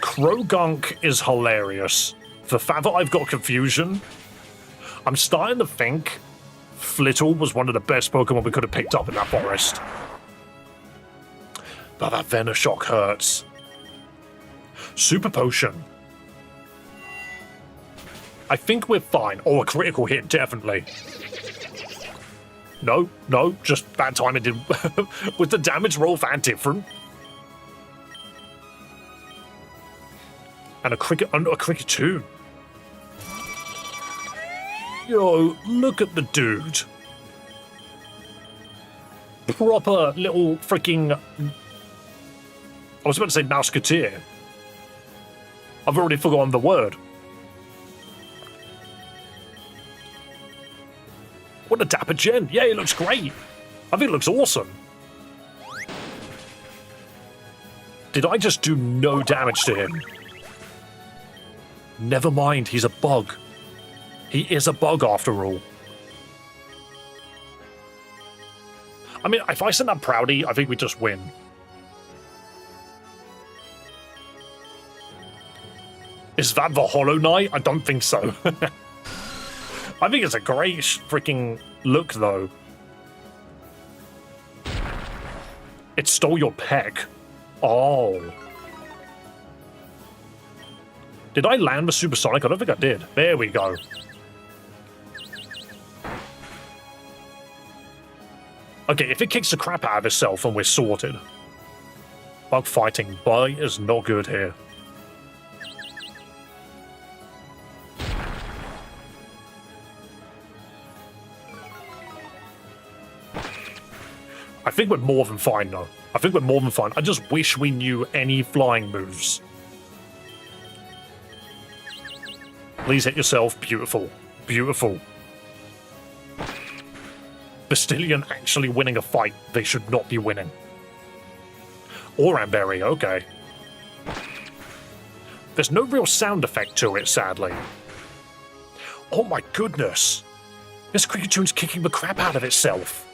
Krogunk is hilarious. The fact that I've got confusion, I'm starting to think Flittle was one of the best Pokemon we could have picked up in that forest. But that Venoshock hurts. Super Potion. I think we're fine. Oh, a critical hit, definitely. No, just that time it didn't. Was the damage roll that different? And a Cricketune. Yo, look at the dude. Proper little freaking... I was about to say Mouseketeer. I've already forgotten the word. What a dapper gen. Yeah, it looks great. I think it looks awesome. Did I just do no damage to him? Never mind, he's a bug. He is a bug after all. I mean, if I send out Proudy, I think we just win. Is that the Hollow Knight? I don't think so. I think it's a great freaking look, though. It stole your peck. Oh. Did I land with Supersonic? I don't think I did. There we go. Okay, if it kicks the crap out of itself, then we're sorted. Bug fighting bite is not good here. I think we're more than fine, though. I think we're more than fine. I just wish we knew any flying moves. Please hit yourself. Beautiful. Beautiful. Bastillion actually winning a fight they should not be winning. Oranberry, okay. There's no real sound effect to it, sadly. Oh my goodness. This Cricketune kicking the crap out of itself.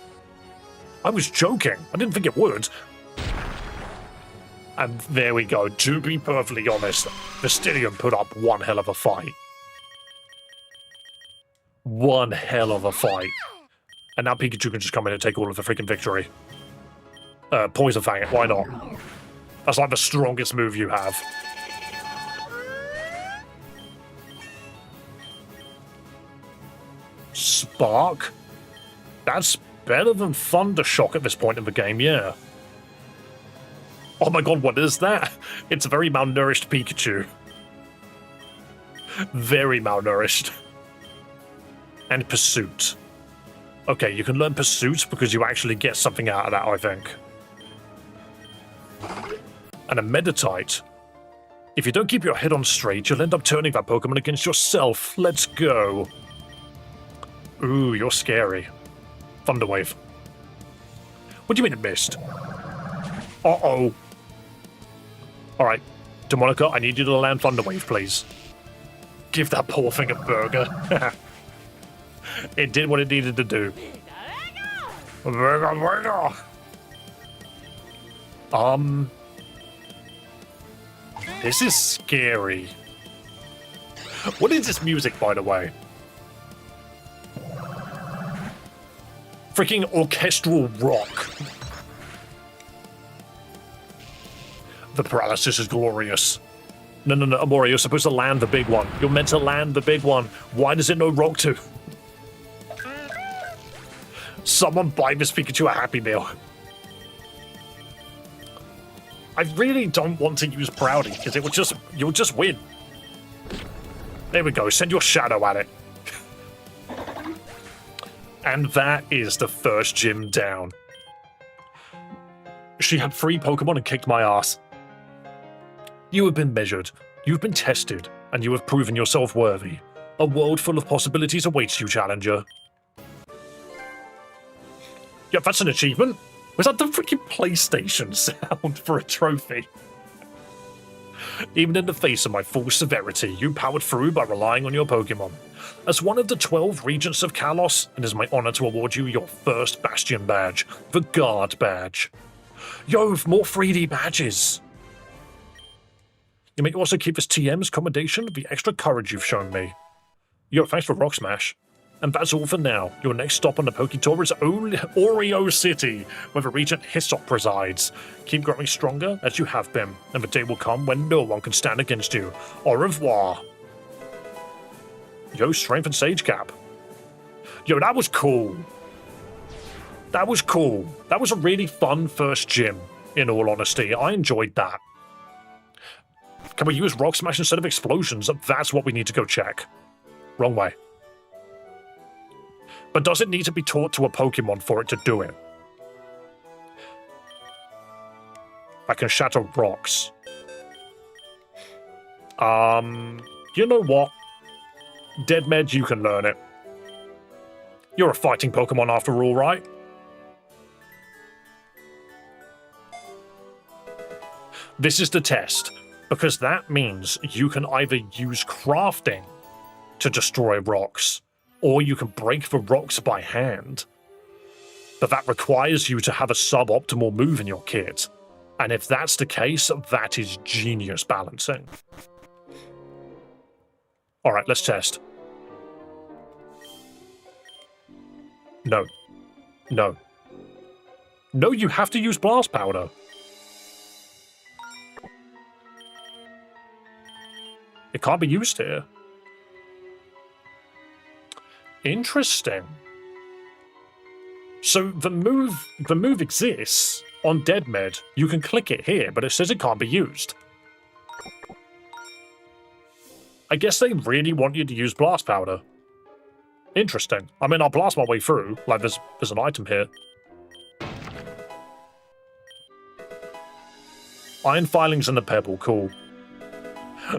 I was joking. I didn't think it would. And there we go. To be perfectly honest, Bastillion put up one hell of a fight. One hell of a fight. And now Pikachu can just come in and take all of the freaking victory. Poison Fang it, why not? That's like the strongest move you have. Spark? That's better than Thunder Shock at this point in the game, yeah. Oh my god, what is that? It's a very malnourished Pikachu. Very malnourished. And Pursuit. Okay, you can learn Pursuit because you actually get something out of that, I think. And a Meditite. If you don't keep your head on straight, you'll end up turning that Pokemon against yourself. Let's go. Ooh, you're scary. Thunderwave. What do you mean it missed? Uh-oh. Alright, Demonica, I need you to land Thunderwave, please. Give that poor thing a burger. It did what it needed to do. This is scary. What is this music, by the way? Freaking orchestral rock. The paralysis is glorious. No, Amore, you're supposed to land the big one. You're meant to land the big one. Why does it know rock to? Someone buy this Pikachu a Happy Meal. I really don't want to use Proudy, because you'll just win. There we go, send your shadow at it. And that is the first gym down. She had 3 Pokemon and kicked my ass. You have been measured, you've been tested, and you have proven yourself worthy. A world full of possibilities awaits you, Challenger. Yep, that's an achievement. Was that the freaking PlayStation sound for a trophy? Even in the face of my full severity, you powered through by relying on your Pokemon. As one of the 12 Regents of Kalos, it is my honor to award you your first Bastion badge, the Guard badge. Yo, more 3D badges! You may also keep this TM's commendation of the extra courage you've shown me. Yo, thanks for Rock Smash. And that's all for now. Your next stop on the Poketour is Oreo City, where the Regent Hyssop presides. Keep growing stronger as you have been, and the day will come when no one can stand against you. Au revoir. Yo, Strength and Sage Cap. Yo, that was cool. That was cool. That was a really fun first gym, in all honesty. I enjoyed that. Can we use Rock Smash instead of Explosions? That's what we need to go check. Wrong way. But does it need to be taught to a Pokemon for it to do it? I can shatter rocks. You know what? Dead Med, you can learn it. You're a fighting Pokemon after all, right? This is the test, because that means you can either use crafting to destroy rocks, or you can break the rocks by hand. But that requires you to have a suboptimal move in your kit. And if that's the case, that is genius balancing. Alright, let's test. No. No. No, you have to use Blast Powder. It can't be used here. Interesting. So the move exists on Dead Med. You can click it here, but it says it can't be used. I guess they really want you to use Blast Powder. Interesting. I mean, I'll blast my way through. Like, there's an item here. Iron filings and a pebble. Cool.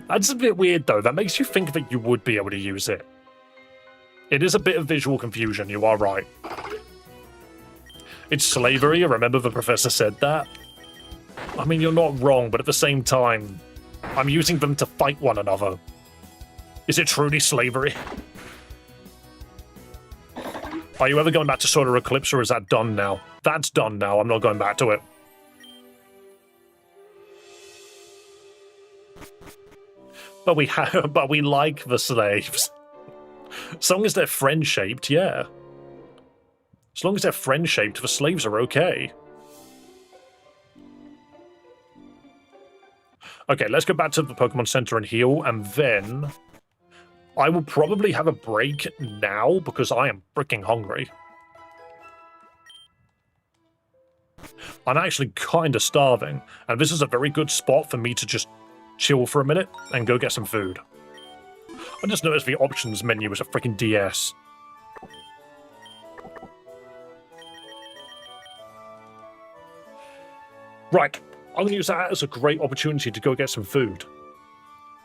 That's a bit weird, though. That makes you think that you would be able to use it. It is a bit of visual confusion, you are right. It's slavery, I remember the professor said that. I mean, you're not wrong, but at the same time, I'm using them to fight one another. Is it truly slavery? Are you ever going back to Solar Eclipse, or is that done now? That's done now, I'm not going back to it. But we like the slaves. As long as they're friend-shaped, yeah. As long as they're friend-shaped, the slaves are okay. Okay, let's go back to the Pokemon Center and heal, and then I will probably have a break now because I am freaking hungry. I'm actually kind of starving, and this is a very good spot for me to just chill for a minute and go get some food. I just noticed the options menu is a freaking DS. Right, I'm going to use that as a great opportunity to go get some food.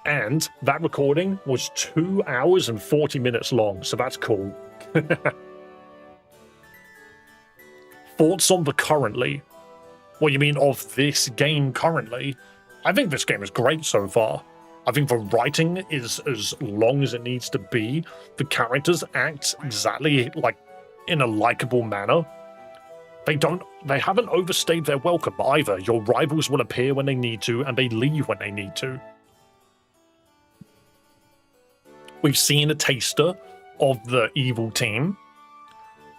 And that recording was 2 hours and 40 minutes long, so that's cool. Thoughts on the currently? What you mean of this game currently? I think this game is great so far. I think the writing is as long as it needs to be. The characters act exactly like in a likable manner. They haven't overstayed their welcome either. Your rivals will appear when they need to, and they leave when they need to. We've seen a taster of the evil team,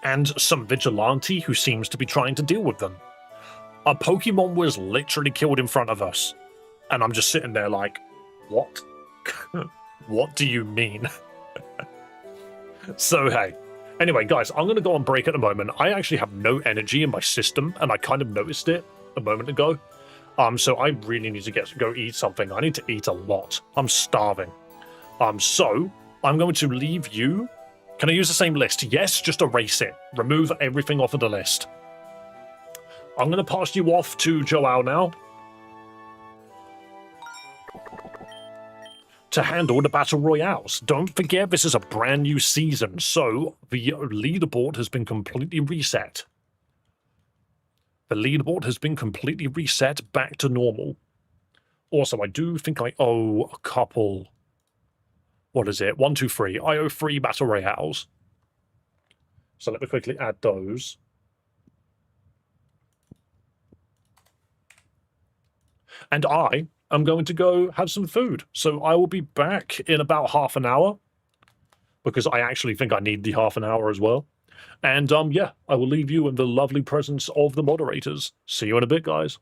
and some vigilante who seems to be trying to deal with them. A Pokemon was literally killed in front of us, and I'm just sitting there like, what? What do you mean? So hey, Anyway, guys, I'm going to go on break at the moment. I actually have no energy in my system, and I kind of noticed it a moment ago. So I really need to go eat something. I need to eat a lot. I'm starving. So I'm going to leave you. Can I use the same list? Yes, just erase it. Remove everything off of the list. I'm going to pass you off to Joao now to handle the battle royales. Don't forget, this is a brand new season, so the leaderboard has been completely reset. The leaderboard has been completely reset back to normal. Also, I do think I owe a couple. What is it? 1, 2, 3. I owe 3 battle royales. So let me quickly add those. And I am going to go have some food. So I will be back in about half an hour, because I actually think I need the half an hour as well. And yeah, I will leave you in the lovely presence of the moderators. See you in a bit, guys.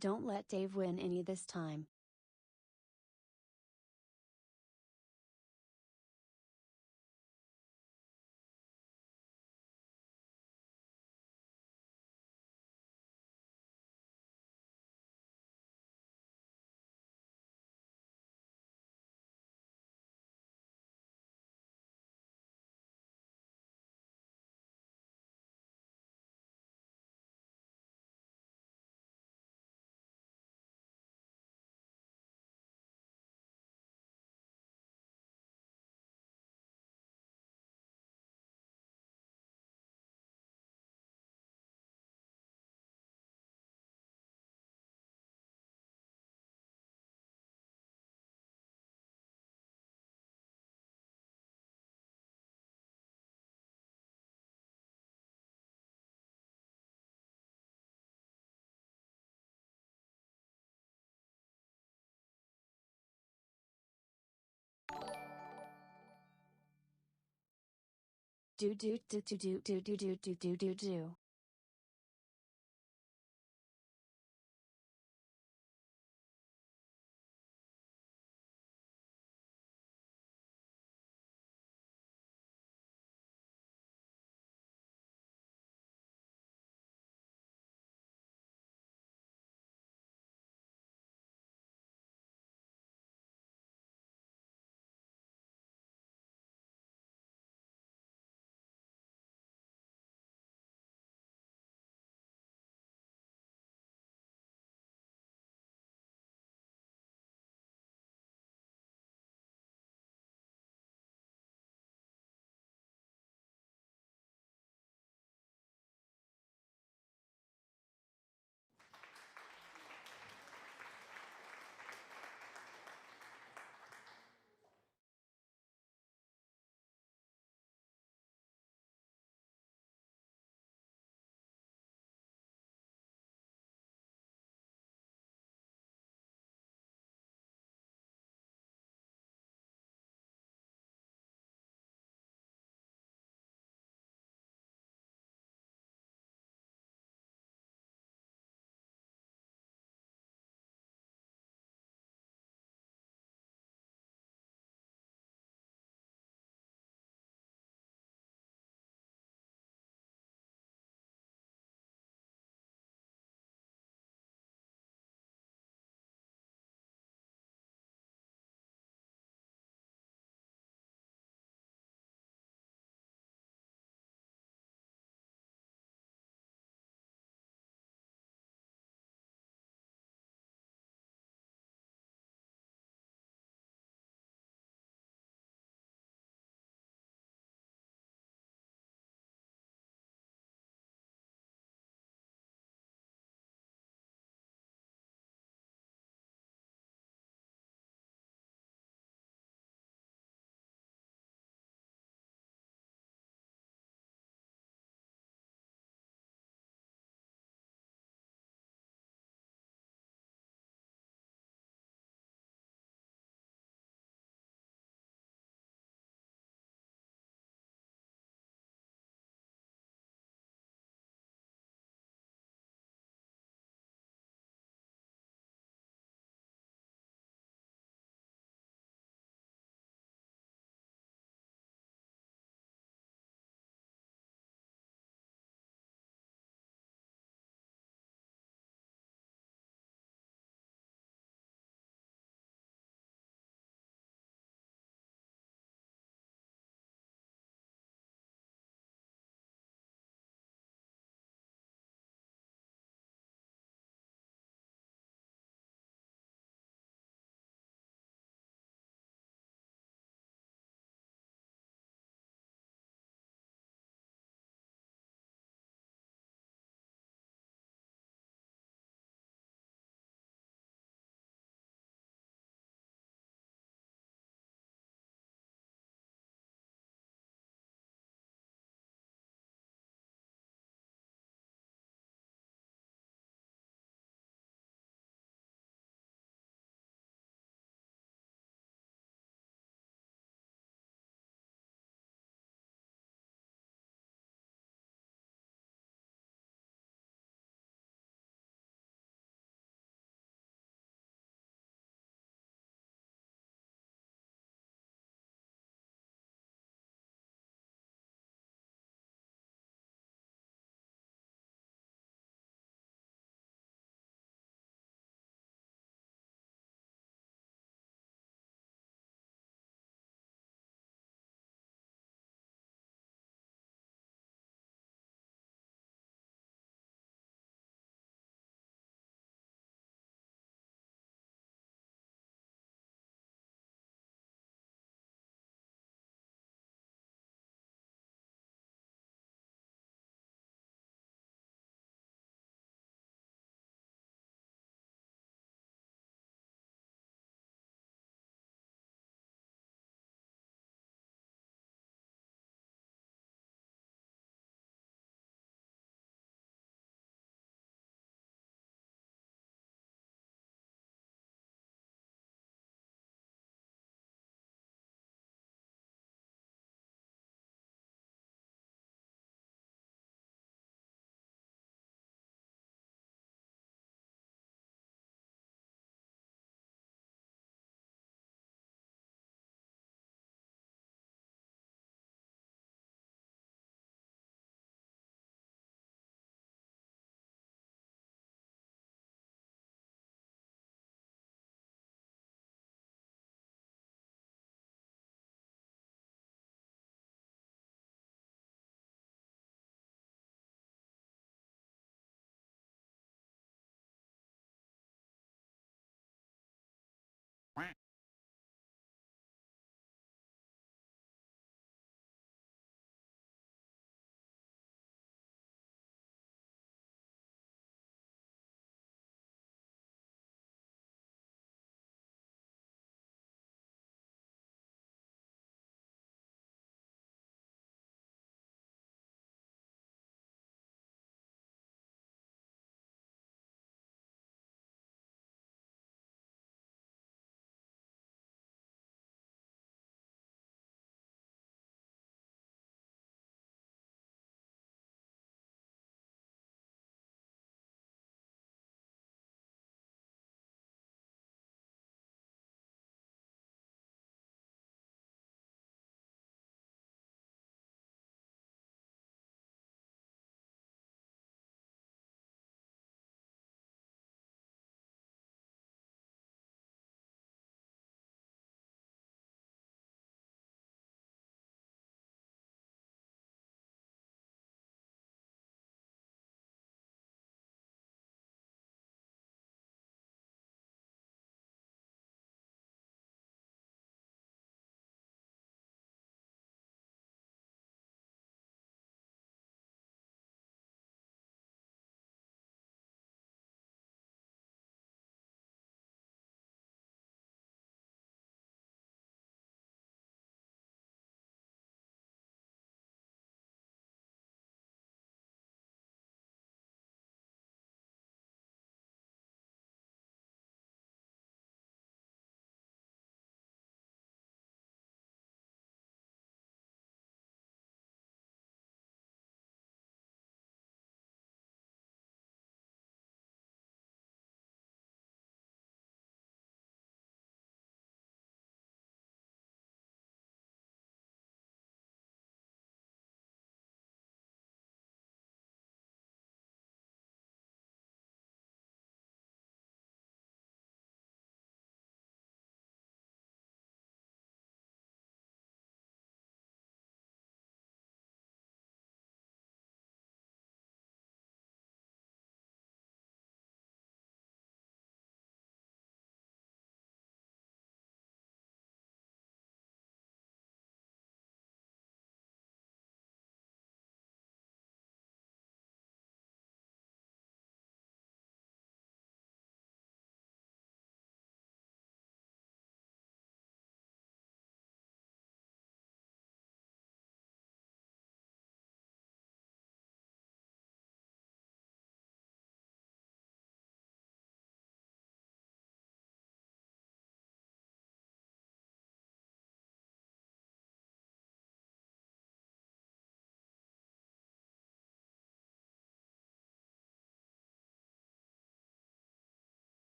Don't let Dave win any this time. Do do do do do do do do do do do do.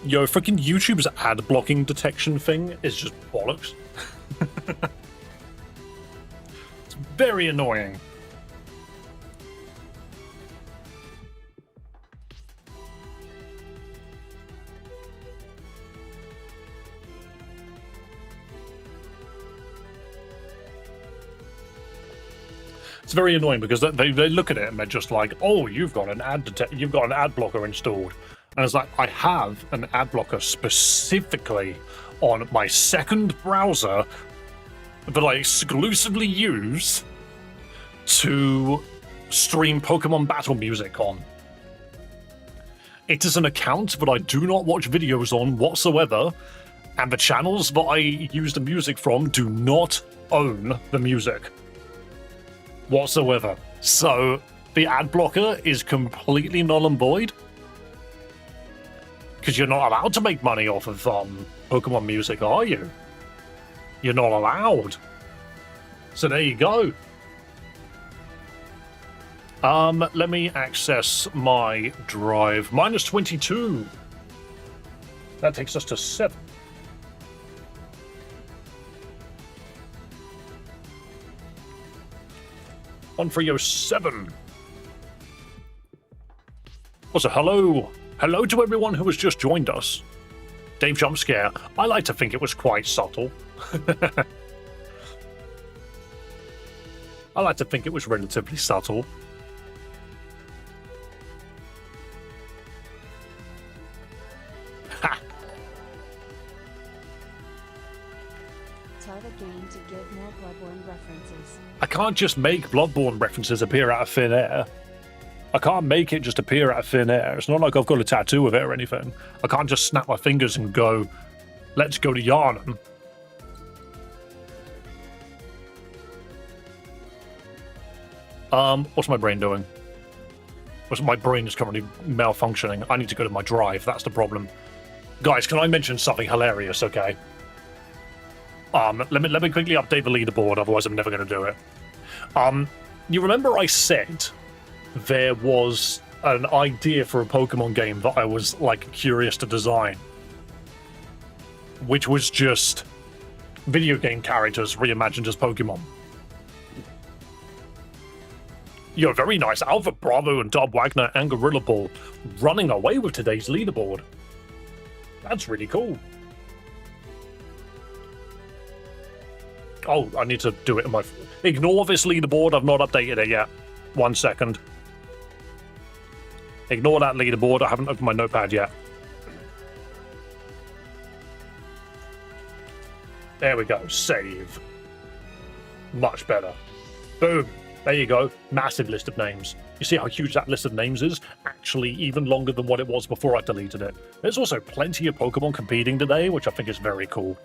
Yo, freaking YouTube's ad blocking detection thing is just bollocks. It's very annoying. It's very annoying because they look at it and they're just like, "Oh, you've got an ad blocker installed," and it's like, I have an ad blocker specifically on my second browser that I exclusively use to stream Pokemon battle music on. It is an account that I do not watch videos on whatsoever, and the channels that I use the music from do not own the music whatsoever. So the ad blocker is completely null and void because you're not allowed to make money off of Pokemon music, are you? You're not allowed. So there you go. Let me access my drive. Minus 22. That takes us to 7. On 307. Also, hello. Hello to everyone who has just joined us. Dave Jumpscare. I like to think it was quite subtle. I like to think it was relatively subtle. Ha! Tell the game to give more Bloodborne references. I can't just make Bloodborne references appear out of thin air. I can't make it just appear out of thin air. It's not like I've got a tattoo of it or anything. I can't just snap my fingers and go, let's go to Yharnam. What's my brain doing? My brain is currently malfunctioning. I need to go to my drive. That's the problem. Guys, can I mention something hilarious, okay? Let me quickly update the leaderboard, otherwise I'm never going to do it. You remember I said there was an idea for a Pokemon game that I was, like, curious to design, which was just video game characters reimagined as Pokemon. Yo, very nice. Alpha Bravo and Dub Wagner and Gorilla Ball running away with today's leaderboard. That's really cool. Oh, I need to do it in my... Ignore this leaderboard. I've not updated it yet. 1 second. Ignore that leaderboard. I haven't opened my notepad yet. There we go. Save. Much better. Boom. There you go. Massive list of names. You see how huge that list of names is? Actually, even longer than what it was before I deleted it. There's also plenty of Pokemon competing today, which I think is very cool.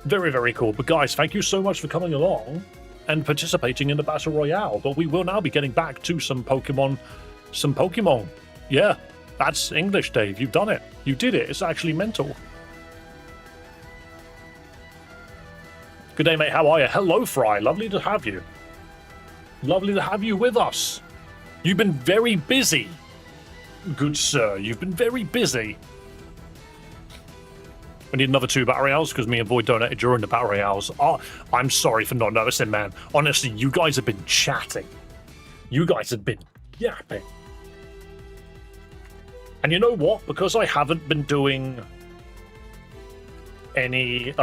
Very, very cool. But guys, thank you so much for coming along and participating in the Battle Royale. But we will now be getting back to some Pokemon. Yeah, that's English, Dave. You've done it. You did it. It's actually mental. Good day, mate. How are you? Hello, Fry. Lovely to have you. Lovely to have you with us. You've been very busy. Good sir, you've been very busy. We need another 2 battle royales because me and Void donated during the battle royales. Oh, I'm sorry for not noticing, man. Honestly, you guys have been chatting. You guys have been yapping. And you know what? Because I haven't been doing any...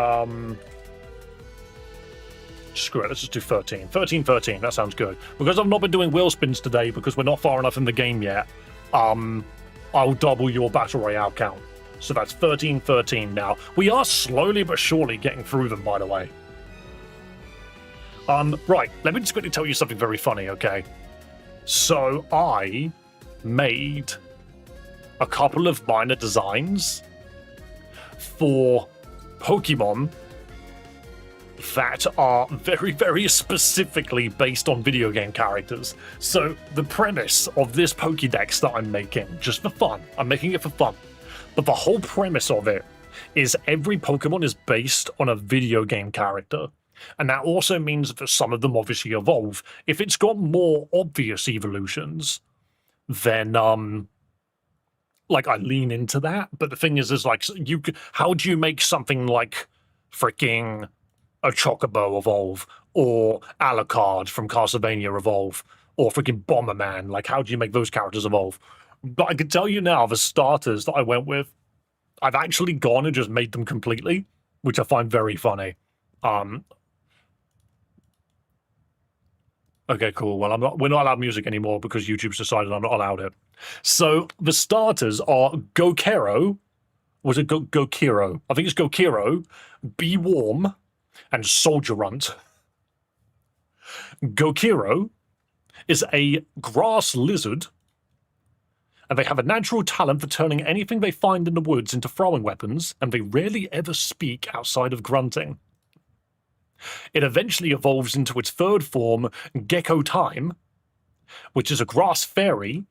Screw it, let's just do 13. 13, that sounds good. Because I've not been doing wheel spins today because we're not far enough in the game yet, I'll double your battle royale count. So that's 13 now. We are slowly but surely getting through them, by the way. Right, let me just quickly tell you something very funny, okay? So I made a couple of minor designs for Pokemon that are very, very specifically based on video game characters. So the premise of this Pokédex that I'm making, just for fun, I'm making it for fun, but the whole premise of it is every Pokemon is based on a video game character. And that also means that some of them obviously evolve. If it's got more obvious evolutions, then like I lean into that. But the thing is like how do you make something like freaking a Chocobo evolve, or Alucard from Castlevania evolve, or freaking Bomberman? Like, how do you make those characters evolve? But I can tell you now, the starters that I went with, I've actually gone and just made them completely, which I find very funny. Okay, cool. Well, we're not allowed music anymore because YouTube's decided I'm not allowed it. So the starters are Gokero. Was it Gokiro? I think it's Gokiro, Be Warm, and Soldier Runt. Gokiro is a grass lizard, and they have a natural talent for turning anything they find in the woods into throwing weapons, and they rarely ever speak outside of grunting. It eventually evolves into its third form, Gecko Time, which is a grass fairy,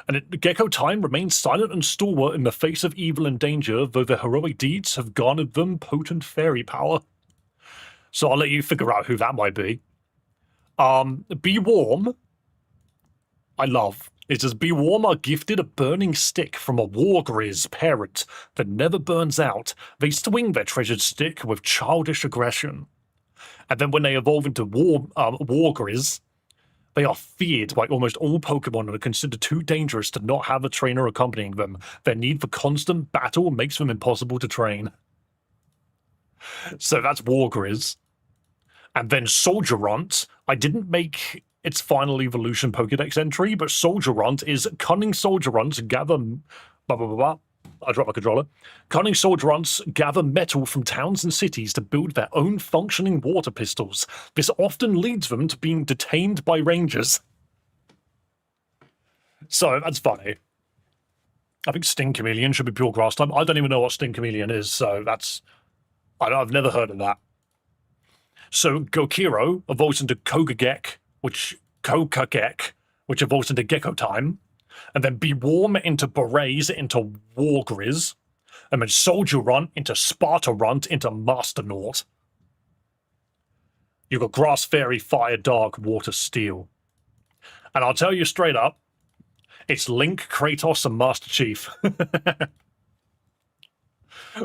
and Gecko Time remains silent and stalwart in the face of evil and danger, though their heroic deeds have garnered them potent fairy power. So I'll let you figure out who that might be. Be Warm, I love. It says, Be Warm are gifted a burning stick from a Wargriz parent that never burns out. They swing their treasured stick with childish aggression. And then when they evolve into Wargriz, they are feared by almost all Pokemon and are considered too dangerous to not have a trainer accompanying them. Their need for constant battle makes them impossible to train. So that's Wargriz. And then Soldier Runt, I didn't make its final evolution Pokedex entry, but Soldier Runt is cunning Soldier Runts gather... Blah, blah, blah, blah. I dropped my controller. Cunning Soldier Runts gather metal from towns and cities to build their own functioning water pistols. This often leads them to being detained by rangers. So, that's funny. I think Sting Chameleon should be pure grass type. I don't even know what Sting Chameleon is, so that's... I've never heard of that. So Gokiro evolves into Kokagek, which evolves into Gecko Time, and then Be Warm into Berets into Wargriz, and then Soldier Runt into Sparta Runt into Masternaut. You've got Grass Fairy, Fire Dark, Water Steel. And I'll tell you straight up, it's Link, Kratos, and Master Chief.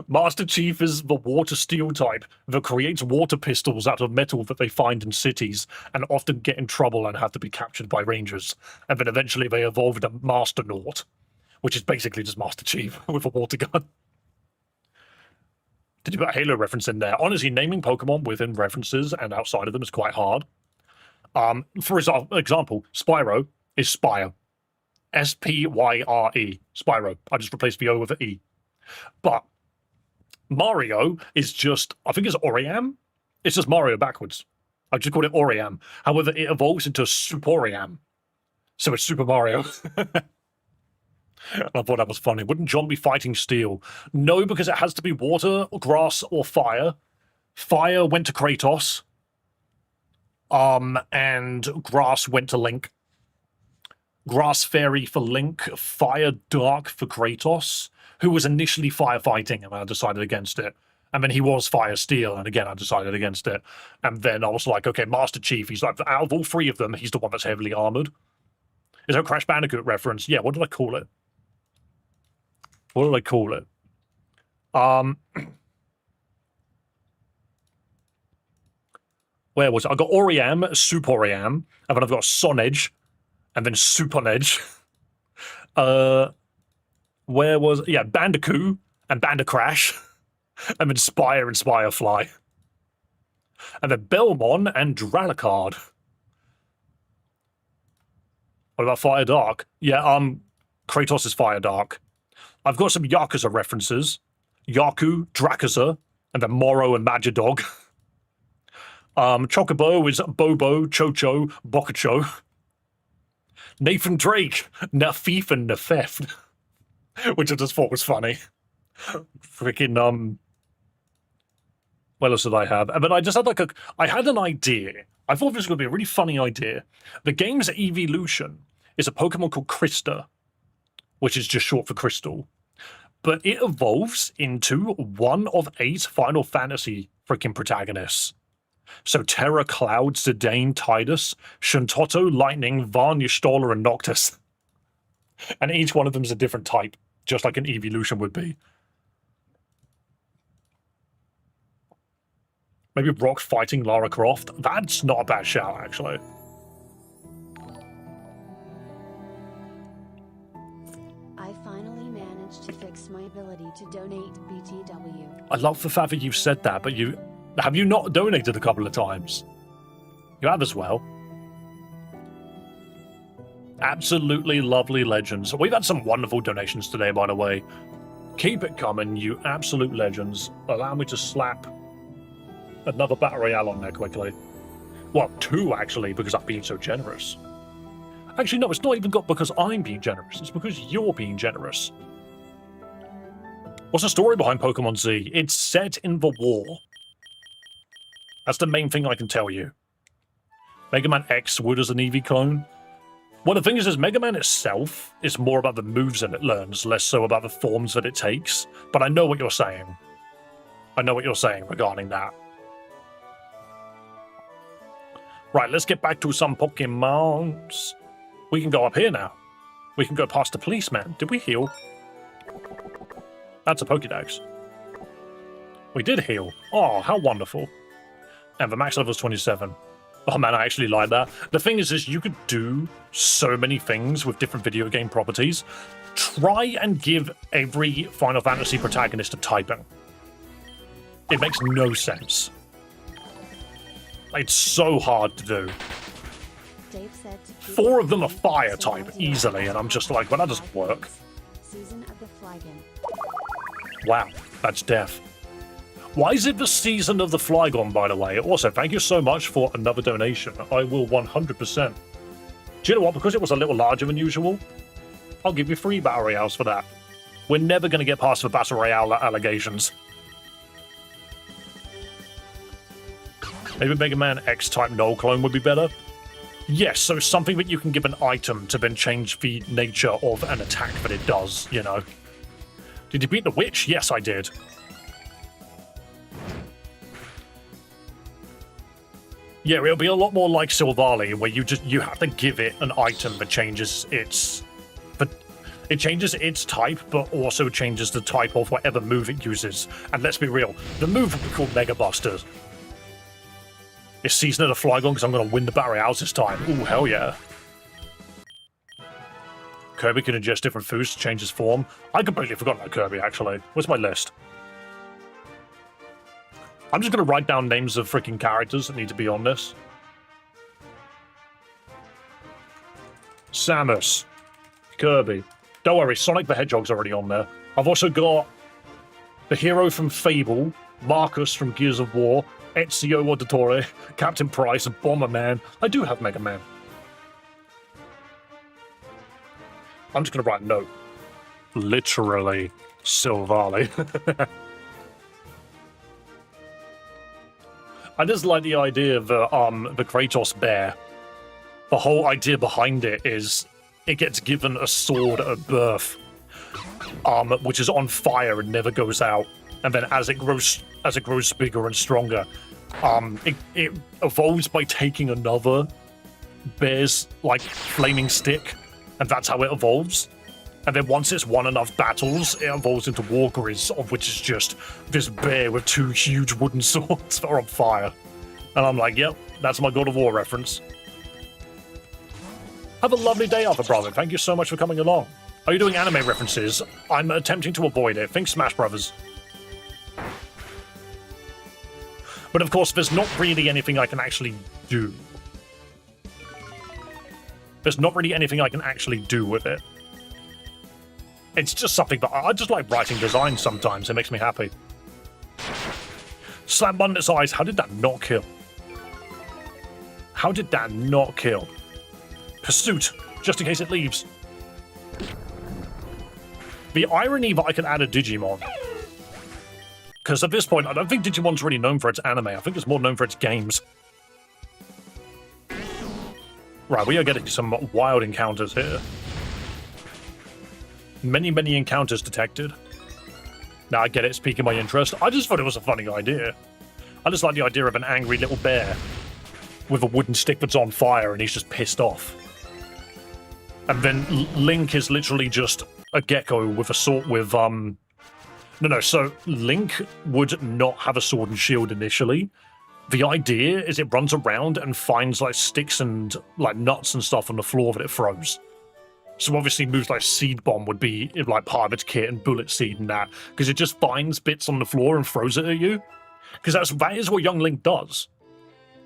Master Chief is the water steel type that creates water pistols out of metal that they find in cities and often get in trouble and have to be captured by rangers. And then eventually they evolve into Masternaut, which is basically just Master Chief with a water gun. Did you put a Halo reference in there? Honestly, naming Pokemon within references and outside of them is quite hard. For example, Spyro is Spire. S-P-Y-R-E. Spyro. I just replaced the O with an E. But Mario is just, I think it's Oriam. It's just Mario backwards. I just called it Oriam. However, it evolves into Superiam. So it's Super Mario. I thought that was funny. Wouldn't John be fighting Steel? No, because it has to be water, grass, or fire. Fire went to Kratos. And grass went to Link. Grass Fairy for Link. Fire Dark for Kratos, who was initially firefighting, and I decided against it. And then he was Fire Steel, and again, I decided against it. And then I was like, okay, Master Chief, he's like, out of all three of them, he's the one that's heavily armored. Is that a Crash Bandicoot reference? Yeah, what did I call it? What did I call it? Where was it? I got Oriam, Superiam, and then I've got Sonedge, and then Supernedge. Where was... Yeah, Bandicoot and Bandicrash, and then Spire and Spirefly. And then Belmont and Dralicard. What about Fire Dark? Yeah, Kratos is Fire Dark. I've got some Yakuza references. Yaku, Drakuza, and then Moro and Magidog. Chocobo is Bobo, Chocho, Bokacho. Nathan Drake, Nafif and Nafeft. Which I just thought was funny. Freaking, what else did I have? And then I just had I had an idea. I thought this was going to be a really funny idea. The game's evolution is a Pokemon called Krista, which is just short for Crystal. But it evolves into one of 8 Final Fantasy freaking protagonists. So Terra, Cloud, Zidane, Tidus, Shuntotto, Lightning, Varn, Y'shtola, and Noctis. And each one of them is a different type, just like an evolution would be. Maybe Brock fighting Lara Croft. That's not a bad shout, actually. I finally managed to fix my ability to donate BTW. I love the fact that you've said that, but have you not donated a couple of times? You have as well. Absolutely lovely legends. We've had some wonderful donations today, by the way. Keep it coming, you absolute legends. Allow me to slap another Battle Royale on there quickly. Well, 2 actually, because I'm being so generous. Actually, no, it's not even got because I'm being generous. It's because you're being generous. What's the story behind Pokemon Z? It's set in the war. That's the main thing I can tell you. Mega Man X would as an Eevee clone. Well, the thing is Mega Man itself is more about the moves that it learns, less so about the forms that it takes. But I know what you're saying. I know what you're saying regarding that. Right, let's get back to some Pokemons. We can go up here now. We can go past the policeman. Did we heal? That's a Pokédex. We did heal. Oh, how wonderful. And the max level is 27. Oh man, I actually like that. The thing is you could do so many things with different video game properties. Try and give every Final Fantasy protagonist a typing. It makes no sense. It's so hard to do. Dave said to keep 4 of them are it fire so type as easily, and I'm just like, well, that doesn't work. Season of the Flygon. Wow, that's death. Why is it the season of the Flygon, by the way? Also, thank you so much for another donation. I will 100%. Do you know what? Because it was a little larger than usual, I'll give you 3 Battle Royales for that. We're never going to get past the Battle Royale allegations. Maybe Mega Man X-type null clone would be better? Yes, so something that you can give an item to then change the nature of an attack that it does, you know. Did you beat the witch? Yes, I did. Yeah, it'll be a lot more like Silvally, where you have to give it an item that changes its... But it changes its type, but also changes the type of whatever move it uses. And let's be real, the move would be called Mega Buster. It's Season of the Flygon because I'm going to win the Battle Royales this time. Ooh, hell yeah. Kirby can ingest different foods to change his form. I completely forgot about Kirby, actually. Where's my list? I'm just going to write down names of freaking characters that need to be on this. Samus. Kirby. Don't worry, Sonic the Hedgehog's already on there. I've also got the hero from Fable, Marcus from Gears of War, Ezio Auditore, Captain Price, and Bomberman. I do have Mega Man. I'm just going to write a note. Literally, Silvally. I just like the idea of the Kratos bear. The whole idea behind it is it gets given a sword at birth, which is on fire and never goes out. And then as it grows bigger and stronger, it evolves by taking another bear's like flaming stick, and that's how it evolves. And then once it's won enough battles, it evolves into War Grizz, of which is just this bear with 2 huge wooden swords that are on fire. And I'm like, yep, that's my God of War reference. Have a lovely day, Arthur Brother. Thank you so much for coming along. Are you doing anime references? I'm attempting to avoid it. Think Smash Brothers. But of course, there's not really anything I can actually do. There's not really anything I can actually do with it. It's just something that I just like writing designs sometimes. It makes me happy. Slam button its eyes. How did that not kill? How did that not kill? Pursuit, just in case it leaves. The irony that I can add a Digimon. Because at this point, I don't think Digimon's really known for its anime. I think it's more known for its games. Right, we are getting some wild encounters here. Many, many encounters detected. Now I get it, it's piquing my interest. I just thought it was a funny idea. I just like the idea of an angry little bear with a wooden stick that's on fire and he's just pissed off. And then Link is literally just a gecko with a sword with No, so Link would not have a sword and shield initially. The idea is it runs around and finds like sticks and like nuts and stuff on the floor that it throws. So obviously moves like Seed Bomb would be like part of its kit, and Bullet Seed and that, because it just finds bits on the floor and throws it at you. Because that is what young Link does.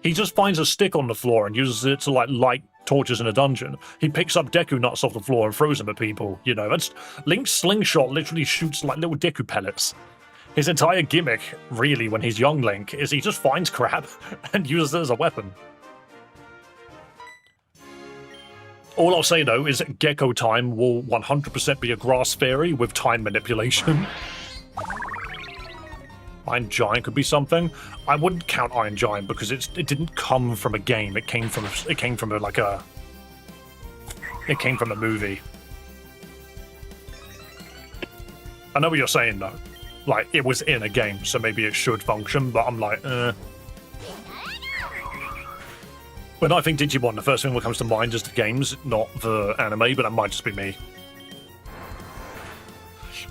He just finds a stick on the floor and uses it to like light torches in a dungeon. He picks up Deku nuts off the floor and throws them at people. You know, that's Link's slingshot literally shoots like little Deku pellets. His entire gimmick, really, when he's young Link, is he just finds crap and uses it as a weapon. All I'll say, though, is Gecko Time will 100% be a grass fairy with time manipulation. Iron Giant could be something. I wouldn't count Iron Giant because it didn't come from a game. It came from a movie. I know what you're saying, though. Like, it was in a game, so maybe it should function, but I'm like, When I think Digimon, the first thing that comes to mind is the games, not the anime, but that might just be me.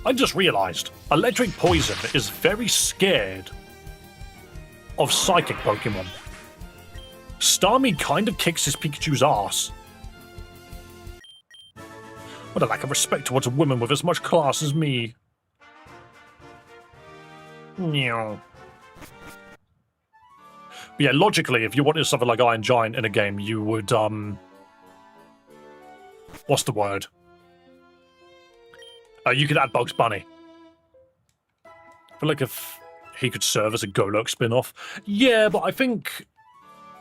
I just realized Electric Poison is very scared of Psychic Pokemon. Starmie kind of kicks his Pikachu's ass. What a lack of respect towards a woman with as much class as me. Meow. But yeah, logically, if you wanted something like Iron Giant in a game, you would, what's the word? You could add Bugs Bunny. I feel like if he could serve as a Golurk spin-off. Yeah, but I think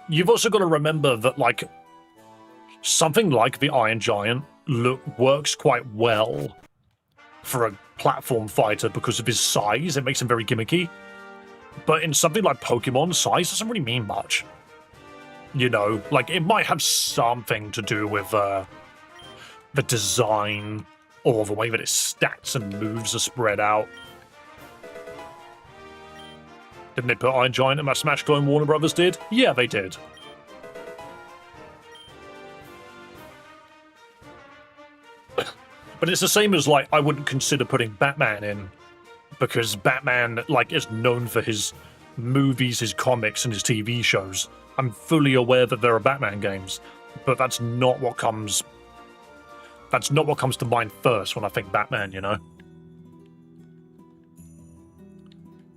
you've also got to remember that, like, something like the Iron Giant works quite well for a platform fighter because of his size. It makes him very gimmicky. But in something like Pokemon, size doesn't really mean much. You know, like, it might have something to do with the design or the way that its stats and moves are spread out. Didn't they put Iron Giant in that Smash clone Warner Brothers did? Yeah, they did. But it's the same as, like, I wouldn't consider putting Batman in, because Batman, like, is known for his movies, his comics, and his TV shows. I'm fully aware that there are Batman games, but that's not what comes to mind first when I think Batman, you know?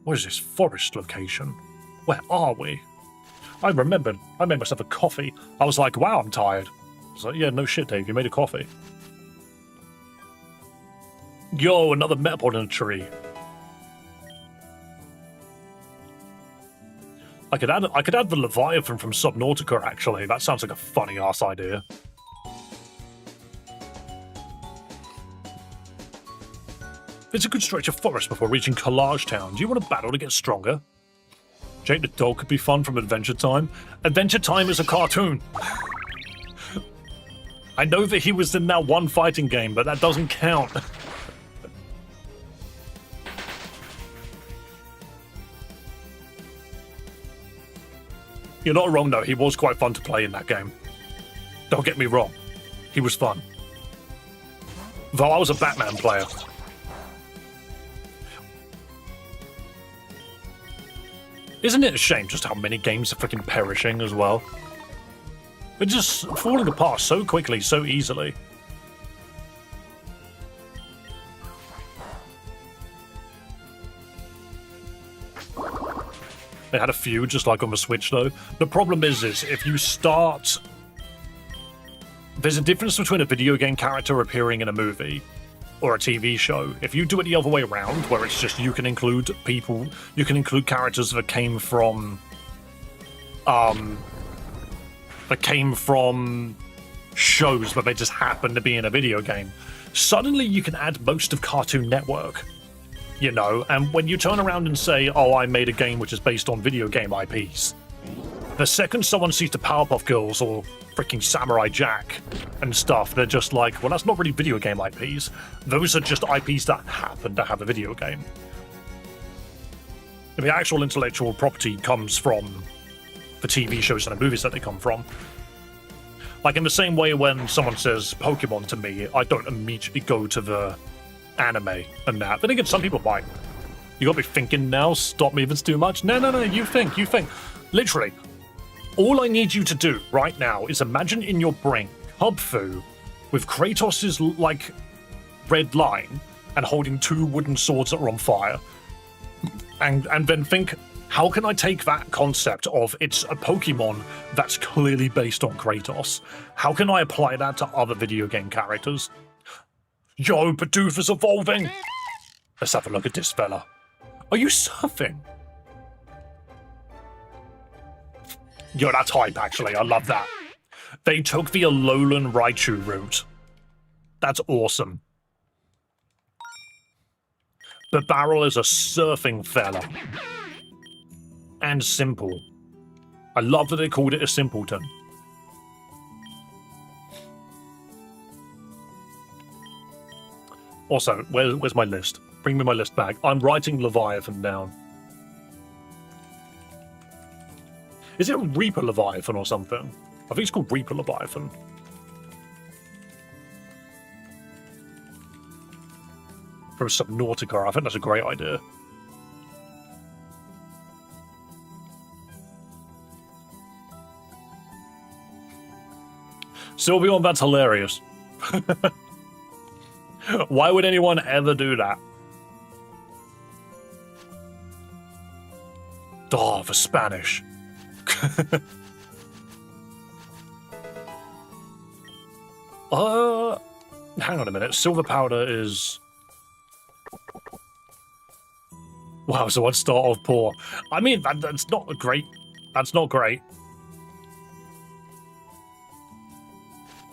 What is this forest location? Where are we? I remembered. I made myself a coffee. I was like, wow, I'm tired. I was like, yeah, no shit, Dave, you made a coffee. Yo, another Metapod in a tree. I could add the Leviathan from Subnautica, actually. That sounds like a funny-ass idea. It's a good stretch of forest before reaching Collage Town. Do you want to battle to get stronger? Jake the dog could be fun from Adventure Time. Adventure Time is a cartoon. I know that he was in that one fighting game, but that doesn't count. You're not wrong, though. He was quite fun to play in that game. Don't get me wrong. He was fun. Though I was a Batman player. Isn't it a shame just how many games are freaking perishing as well? They're just falling apart so quickly, so easily. They had a few, just like on the Switch, though. The problem is if you start... There's a difference between a video game character appearing in a movie or a TV show. If you do it the other way around, where it's just you can include people, you can include characters that came from... shows, but they just happen to be in a video game. Suddenly you can add most of Cartoon Network. You know, and when you turn around and say, oh, I made a game which is based on video game IPs, the second someone sees the Powerpuff Girls or freaking Samurai Jack and stuff, they're just like, well, that's not really video game IPs. Those are just IPs that happen to have a video game. The actual intellectual property comes from the TV shows and the movies that they come from. Like, in the same way when someone says Pokemon to me, I don't immediately go to the anime and that. But again, some people might. You got me thinking now, stop me if it's too much. No, you think. Literally, all I need you to do right now is imagine in your brain Hubfu with Kratos' like red line and holding 2 wooden swords that are on fire. And then think, how can I take that concept of it's a Pokemon that's clearly based on Kratos? How can I apply that to other video game characters? Yo, Bidoof is evolving! Let's have a look at this fella. Are you surfing? Yo, that's hype, actually. I love that. They took the Alolan Raichu route. That's awesome. But Barrel is a surfing fella. And simple. I love that they called it a simpleton. Also, where's my list? Bring me my list back. I'm writing Leviathan down. Is it Reaper Leviathan or something? I think it's called Reaper Leviathan. From Subnautica, I think that's a great idea. Sylveon, that's hilarious. Why would anyone ever do that? Oh, for Spanish. Hang on a minute. Silver powder is... Wow, so I'd start off poor. I mean, that's not great. That's not great.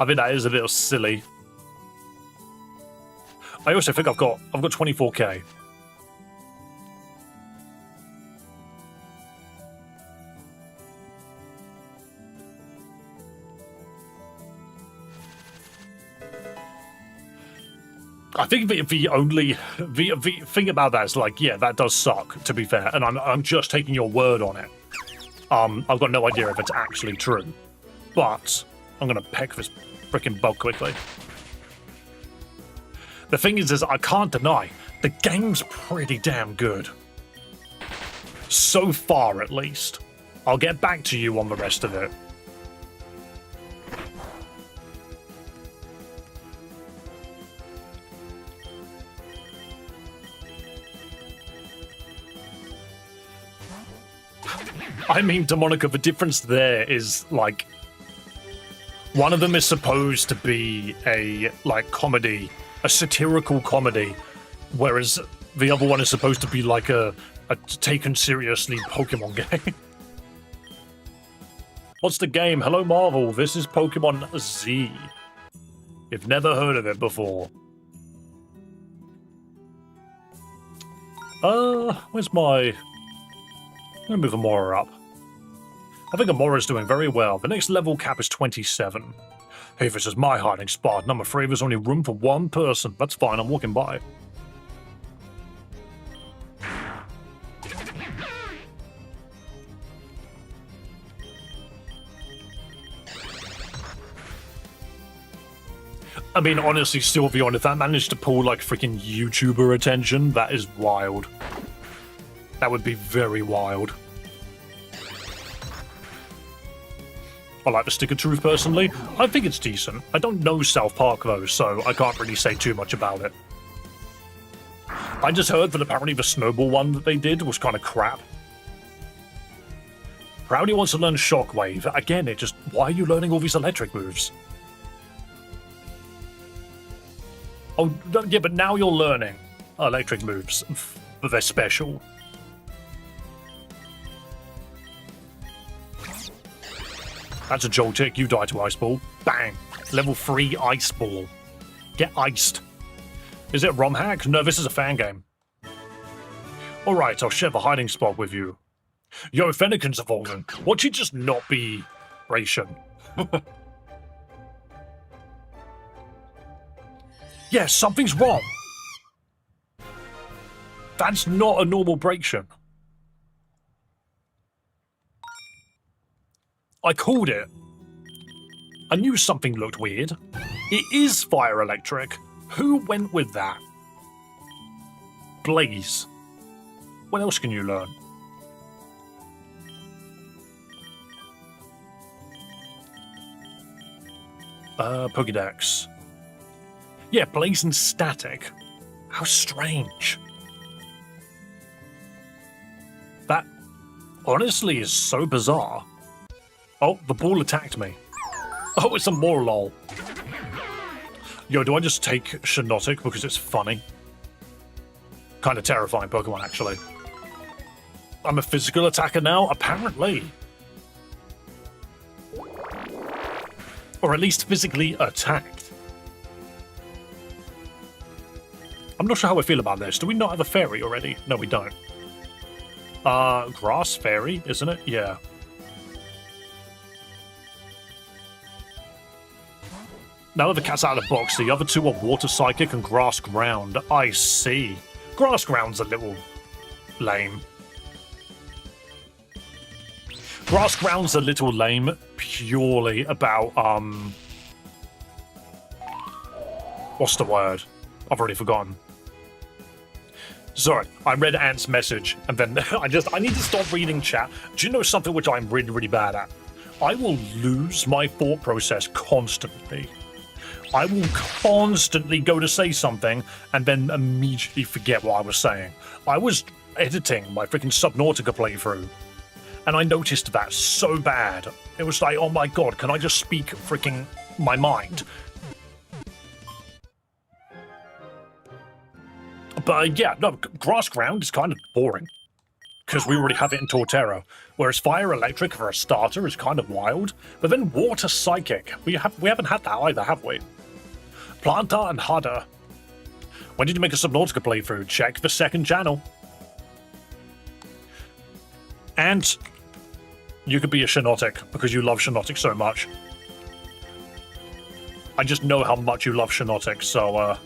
I mean, that is a little silly. I also think I've got 24k. I think the only thing about that is like, yeah, that does suck, to be fair, and I'm just taking your word on it. I've got no idea if it's actually true, but I'm gonna peck this freaking bug quickly. The thing is I can't deny the game's pretty damn good. So far, at least. I'll get back to you on the rest of it. I mean, Demonica, the difference there is, like, one of them is supposed to be a, like, comedy, a satirical comedy, whereas the other one is supposed to be, like, a taken seriously Pokemon game. What's the game? Hello, Marvel. This is Pokemon Z. You've never heard of it before. Where's my... I'm gonna move Amora up. I think Amora's doing very well. The next level cap is 27. Hey, this is my hiding spot. Number 3, there's only room for 1 person. That's fine, I'm walking by. I mean, honestly, Sylveon, if that managed to pull, like, freaking YouTuber attention, that is wild. That would be very wild. I like the Stick of Truth, personally. I think it's decent. I don't know South Park, though, so I can't really say too much about it. I just heard that apparently the Snowball one that they did was kind of crap. Proudy wants to learn Shockwave. Again, it just... Why are you learning all these electric moves? Oh, yeah, but now you're learning electric moves, but they're special. That's a Joltik. You die to Ice Ball. Bang. Level 3 Ice Ball. Get iced. Is it romhack? No, this is a fan game. Alright, I'll share the hiding spot with you. Yo, Fennekin's evolving. Watch it just not be Ration. Yeah, something's wrong. That's not a normal Braixen. I called it. I knew something looked weird. It is fire electric. Who went with that? Blaze. What else can you learn? Pokédex. Yeah, blaze and static. How strange. That honestly is so bizarre. Oh, the ball attacked me. Oh, it's a more lol. Yo, do I just take Shiinotic because it's funny? Kind of terrifying Pokemon, actually. I'm a physical attacker now, apparently. Or at least physically attacked. I'm not sure how I feel about this. Do we not have a fairy already? No, we don't. Grass fairy, isn't it? Yeah. Now that the cat's out of the box, the other two are water psychic and grass ground. I see. Grass ground's a little lame. Grass ground's a little lame purely about, what's the word? I've already forgotten. Sorry, I read Ant's message, and then I need to stop reading chat. Do you know something which I'm really, really bad at? I will lose my thought process constantly. I will constantly go to say something, and then immediately forget what I was saying. I was editing my freaking Subnautica playthrough, and I noticed that so bad. It was like, oh my god, can I just speak freaking my mind? But yeah, no, grass ground is kind of boring. Because we already have it in Torterra. Whereas fire electric for a starter is kind of wild. But then water psychic. We haven't had that either, have we? Planta and Hada. When did you make a Subnautica playthrough? Check the second channel. And you could be a Shiinotic because you love Shiinotic so much. I just know how much you love Shiinotic, so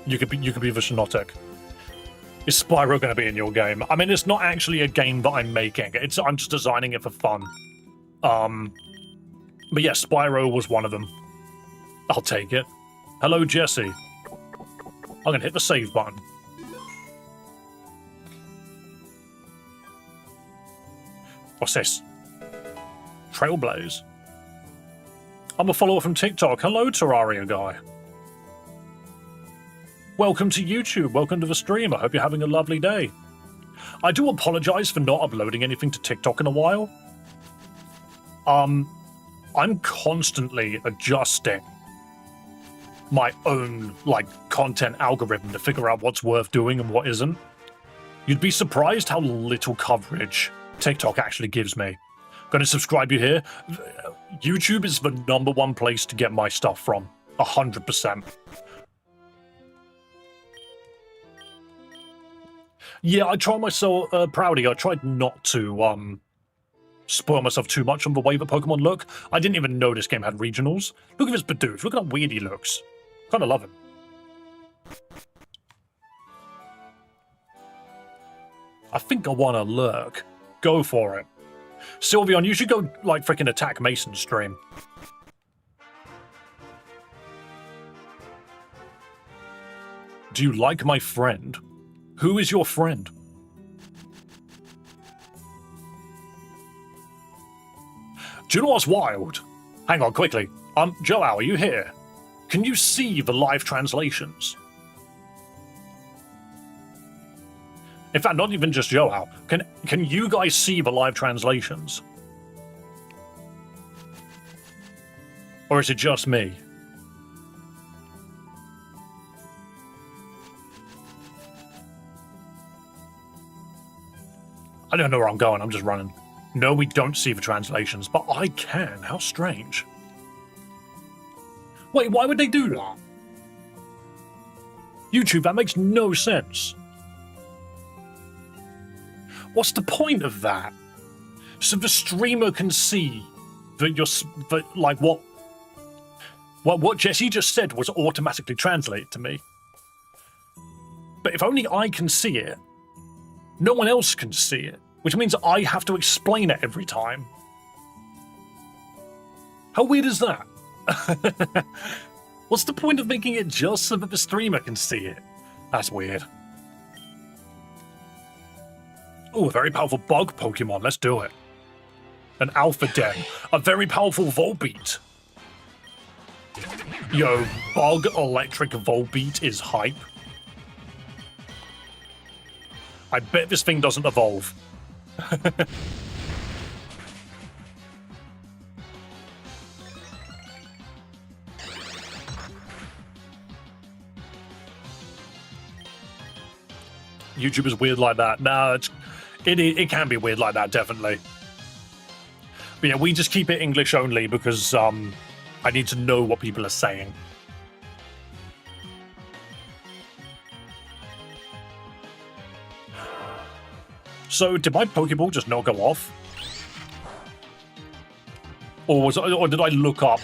you could be the Shiinotic. Is Spyro going to be in your game? I mean, it's not actually a game that I'm making. I'm just designing it for fun. But yeah, Spyro was one of them. I'll take it. Hello, Jesse. I'm going to hit the save button. What's this? Trailblaze. I'm a follower from TikTok. Hello, Terraria guy. Welcome to YouTube. Welcome to the stream. I hope you're having a lovely day. I do apologize for not uploading anything to TikTok in a while. I'm constantly adjusting my own, content algorithm to figure out what's worth doing and what isn't. You'd be surprised how little coverage TikTok actually gives me. Gonna subscribe you here. YouTube is the #1 place to get my stuff from. 100%. Yeah, I tried myself, Proudy, I tried not to, spoil myself too much on the way that Pokemon look. I didn't even know this game had regionals. Look at this Bidoof, look at how weird he looks. Kinda love him. I think I wanna lurk. Go for it. Sylveon, you should go, freaking attack Mason's stream. Do you like my friend? Who is your friend? Do you know what's wild? Hang on, quickly. Joao, are you here? Can you see the live translations? In fact, not even just Joao. Can you guys see the live translations? Or is it just me? I don't know where I'm going, I'm just running. No, we don't see the translations, but I can. How strange. Wait, why would they do that? YouTube, that makes no sense. What's the point of that? So the streamer can see that what Jesse just said was automatically translated to me. But if only I can see it, no one else can see it, which means I have to explain it every time. How weird is that? What's the point of making it just so that the streamer can see it? That's weird. Oh, a very powerful bug Pokemon. Let's do it. An Alpha Den. A very powerful Volbeat. Yo, bug electric Volbeat is hype. I bet this thing doesn't evolve. YouTube is weird like that. Nah, it can be weird like that, definitely. But yeah, we just keep it English only because I need to know what people are saying. So, did my Pokeball just not go off? Or did I look up?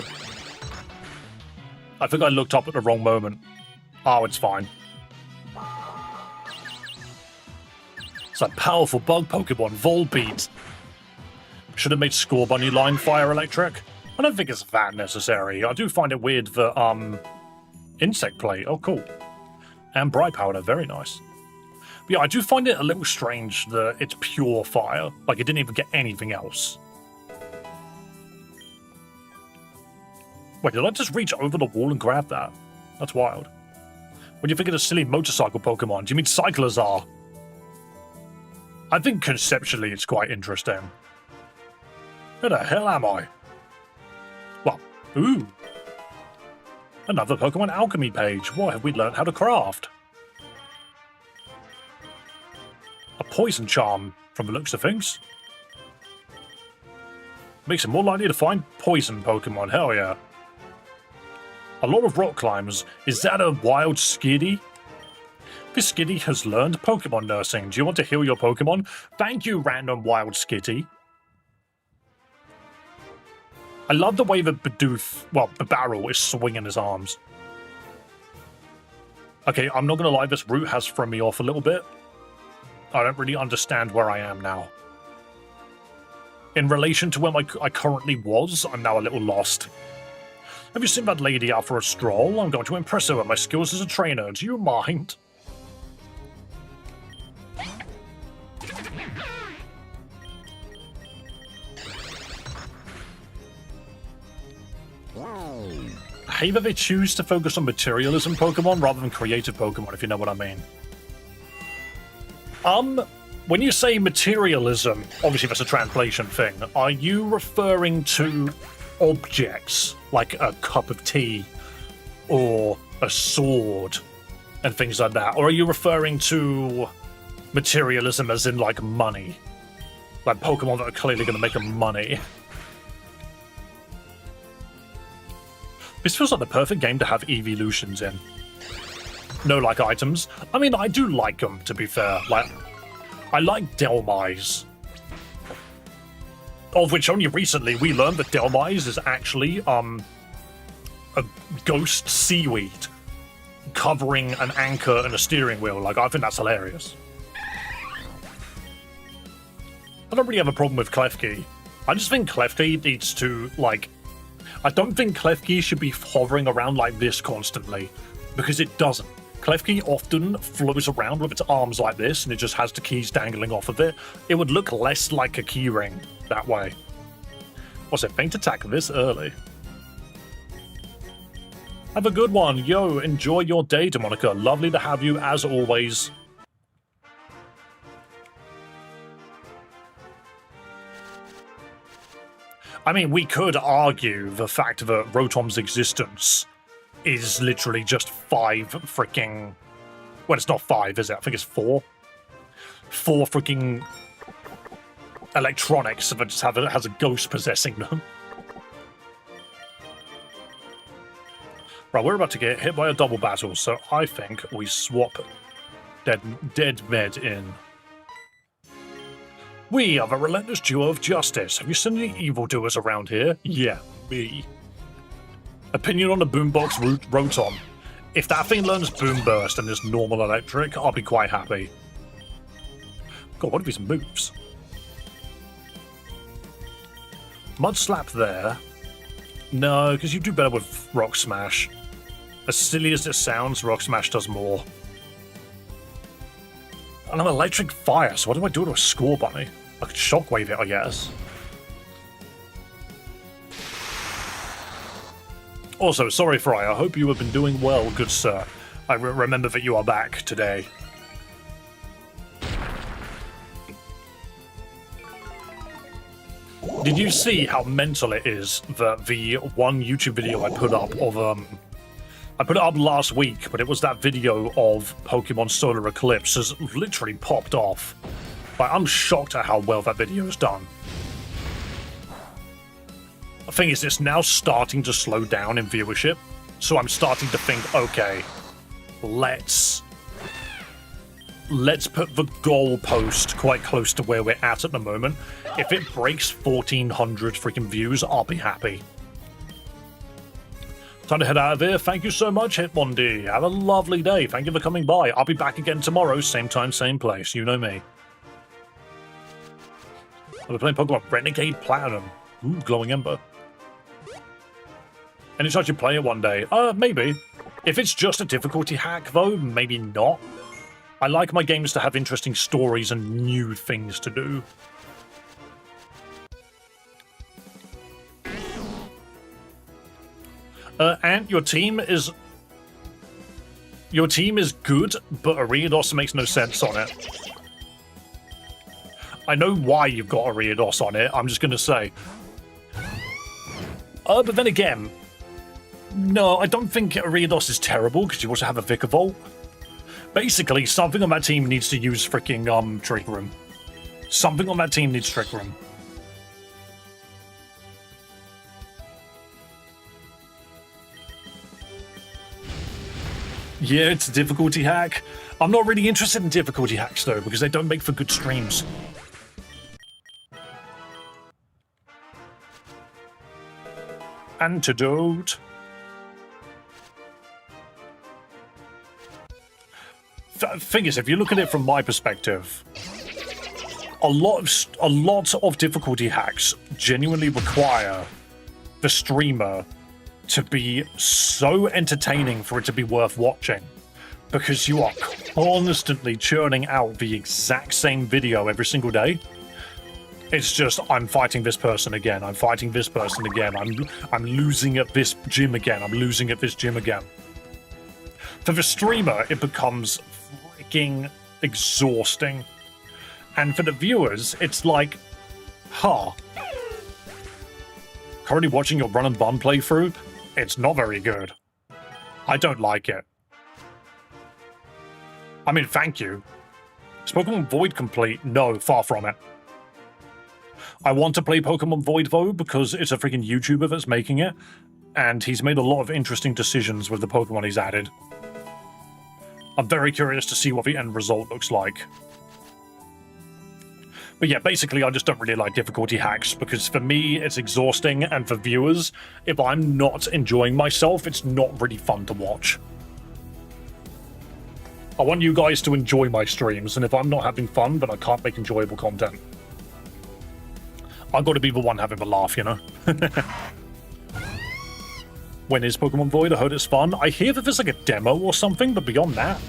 I think I looked up at the wrong moment. Oh, it's fine. It's a powerful bug Pokemon, Volbeat. Should have made Scorbunny line fire electric. I don't think it's that necessary. I do find it weird that, Insect Plate, oh cool. And Bright Powder, very nice. But yeah, I do find it a little strange that it's pure fire. Like, it didn't even get anything else. Wait, did I just reach over the wall and grab that? That's wild. What do you think of the silly motorcycle Pokemon? Do you mean Cyclizar? I think conceptually it's quite interesting. Where the hell am I? Well, ooh. Another Pokemon Alchemy page. What have we learned how to craft? A Poison Charm, from the looks of things. Makes it more likely to find poison Pokemon, hell yeah. A lot of rock climbers. Is that a wild Skitty? This Skitty has learned Pokemon nursing. Do you want to heal your Pokemon? Thank you, random wild Skitty. I love the way that Barrel is swinging his arms. Okay, I'm not gonna lie, this route has thrown me off a little bit. I don't really understand where I am now. In relation to where I currently was, I'm now a little lost. Have you seen that lady out for a stroll? I'm going to impress her with my skills as a trainer. Do you mind? I hate that they choose to focus on materialism Pokemon rather than creative Pokemon, if you know what I mean. When you say materialism, obviously that's a translation thing, are you referring to objects, like a cup of tea, or a sword, and things like that? Or are you referring to materialism as in, like, money? Like Pokemon that are clearly going to make them money? This feels like the perfect game to have evolutions in. No like items. I mean, I do like them, to be fair. Like, I like Delmise. Of which only recently we learned that Delmise is actually, a ghost seaweed covering an anchor and a steering wheel. Like, I think that's hilarious. I don't really have a problem with Klefki. I just think Klefki needs to, like... I don't think Klefki should be hovering around like this constantly, because it doesn't. Klefki often flows around with its arms like this, and it just has the keys dangling off of it. It would look less like a keyring that way. What's it, faint attack this early? Have a good one. Yo, enjoy your day, Demonica. Lovely to have you, as always. I mean, we could argue the fact that Rotom's existence is literally just 5 freaking... Well, it's not 5, is it? I think it's 4. 4 freaking electronics that just has a ghost possessing them. Right, we're about to get hit by a double battle, so I think we swap Dead Med in. We are the relentless duo of justice. Have you seen any evildoers around here? Yeah, me. Opinion on the Boombox Rotom. If that thing learns Boom Burst and is normal electric, I'll be quite happy. God, what are these moves? Mud Slap there. No, because you do better with Rock Smash. As silly as it sounds, Rock Smash does more. And I'm Electric Fire, so what do I do to a Score Bunny? I could Shockwave it, I guess. Also, sorry Fry, I hope you have been doing well, good sir. I remember that you are back today. Did you see how mental it is that the one YouTube video I put up of, I put it up last week, but it was that video of Pokemon Solar Eclipse has literally popped off. Like, I'm shocked at how well that video is done. The thing is, it's now starting to slow down in viewership, so I'm starting to think, okay, let's put the goalpost quite close to where we're at the moment. If it breaks 1,400 freaking views, I'll be happy. Time to head out of here. Thank you so much, Hitmondi. Have a lovely day. Thank you for coming by. I'll be back again tomorrow, same time, same place. You know me. I'll be playing Pokemon Renegade Platinum. Ooh, Glowing Ember. Any chance you play it one day? Maybe. If it's just a difficulty hack, though, maybe not. I like my games to have interesting stories and new things to do. And your team is good, but Ariados makes no sense on it. I know why you've got Ariados on it, I'm just gonna say. But then again, no, I don't think Ariados is terrible, because you also have a Vikavolt. Basically, something on that team needs to use freaking Trick Room. Something on that team needs Trick Room. Yeah, it's a difficulty hack. I'm not really interested in difficulty hacks, though, because they don't make for good streams. Antidote. Thing is, if you look at it from my perspective, a lot of difficulty hacks genuinely require the streamer to be so entertaining for it to be worth watching, because you are constantly churning out the exact same video every single day. It's just, I'm fighting this person again, I'm fighting this person again, I'm losing at this gym again, I'm losing at this gym again. For the streamer, it becomes freaking exhausting. And for the viewers, it's like, huh. Currently watching your Run and Bun playthrough, it's not very good. I don't like it. I mean, thank you. Is Pokemon Void complete? No, far from it. I want to play Pokemon Void, though, because it's a freaking YouTuber that's making it, and he's made a lot of interesting decisions with the Pokemon he's added. I'm very curious to see what the end result looks like. But yeah, basically, I just don't really like difficulty hacks, because for me, it's exhausting, and for viewers, if I'm not enjoying myself, it's not really fun to watch. I want you guys to enjoy my streams, and if I'm not having fun, then I can't make enjoyable content. I've got to be the one having the laugh, you know? When is Pokemon Void? I heard it's fun. I hear that there's like a demo or something, but beyond that,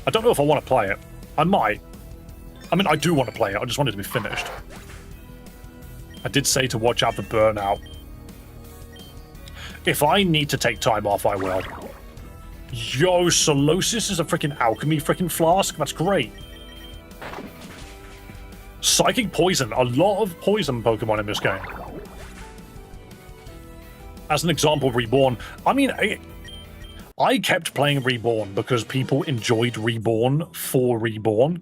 I don't know if I want to play it. I might. I mean, I do want to play it, I just want it to be finished. I did say to watch out for burnout. If I need to take time off, I will. Yo, Solosis is a freaking alchemy freaking flask? That's great. Psychic Poison, a lot of poison Pokemon in this game. As an example, Reborn. I mean, I kept playing Reborn because people enjoyed Reborn for Reborn.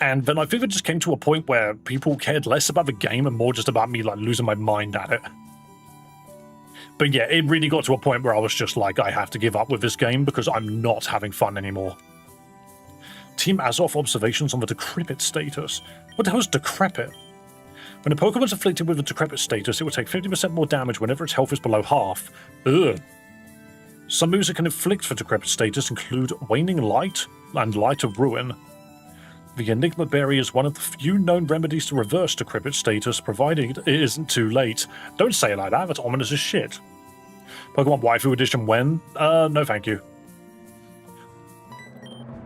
And then I think it just came to a point where people cared less about the game and more just about me like losing my mind at it. But yeah, it really got to a point where I was just like, I have to give up with this game because I'm not having fun anymore. Team Azoth observations on the decrepit status. What the hell is decrepit? When a Pokemon is afflicted with a decrepit status, it will take 50% more damage whenever its health is below half. Ugh. Some moves that can inflict for decrepit status include Waning Light and Light of Ruin. The Enigma Berry is one of the few known remedies to reverse decrepit status, providing it isn't too late. Don't say it like that, that's ominous as shit. Pokemon Waifu Edition when? No thank you.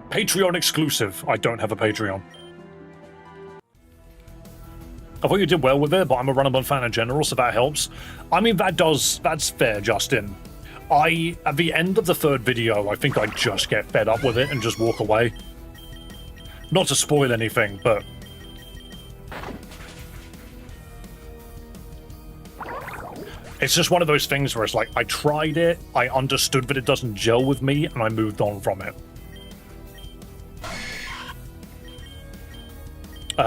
Patreon exclusive. I don't have a Patreon. I thought you did well with it, but I'm a Runabun fan in general, so that helps. I mean, that's fair, Justin. At the end of the third video, I think I just get fed up with it and just walk away. Not to spoil anything, but... It's just one of those things where it's like, I tried it, I understood that it doesn't gel with me, and I moved on from it.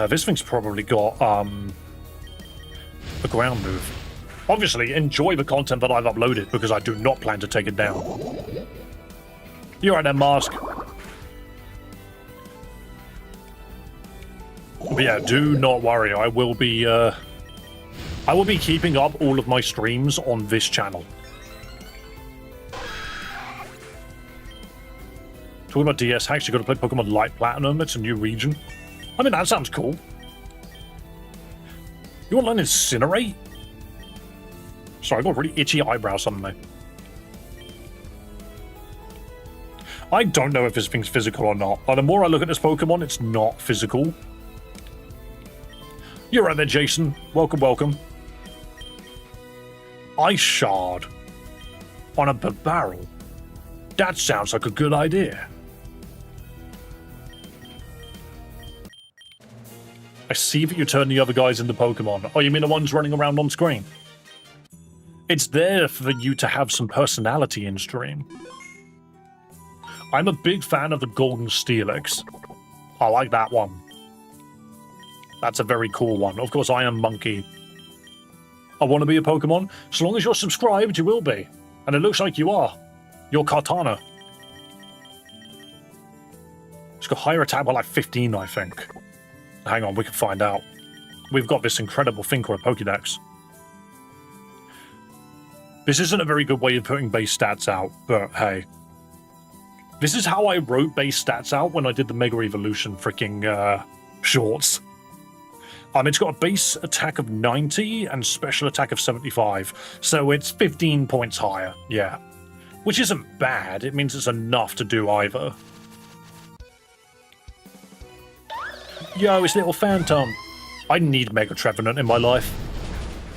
This thing's probably got, a ground move. Obviously, enjoy the content that I've uploaded, because I do not plan to take it down. You're right there, Mask. But yeah, do not worry, I will be keeping up all of my streams on this channel. Talking about DS hacks, you gotta play Pokemon Light Platinum, it's a new region. I mean, that sounds cool. You want to learn Incinerate? Sorry, I got really itchy eyebrows suddenly. I don't know if this thing's physical or not. But the more I look at this Pokemon, it's not physical. You're right there, Jason. Welcome, welcome. Ice Shard. On a barrel. That sounds like a good idea. I see that you turn the other guys into Pokemon. Oh, you mean the ones running around on screen? It's there for you to have some personality in stream. I'm a big fan of the Golden Steelix. I like that one. That's a very cool one. Of course, I am Monkey. I want to be a Pokemon. So long as you're subscribed, you will be. And it looks like you are. You're Kartana. It's got higher attack by like 15, I think. Hang on, we can find out. We've got this incredible thing called a Pokédex. This isn't a very good way of putting base stats out, but hey. This is how I wrote base stats out when I did the Mega Evolution freaking shorts. It's got a base attack of 90 and special attack of 75, so it's 15 points higher, yeah. Which isn't bad, it means it's enough to do either. Yo, it's Little Phantom. I need Mega Trevenant in my life.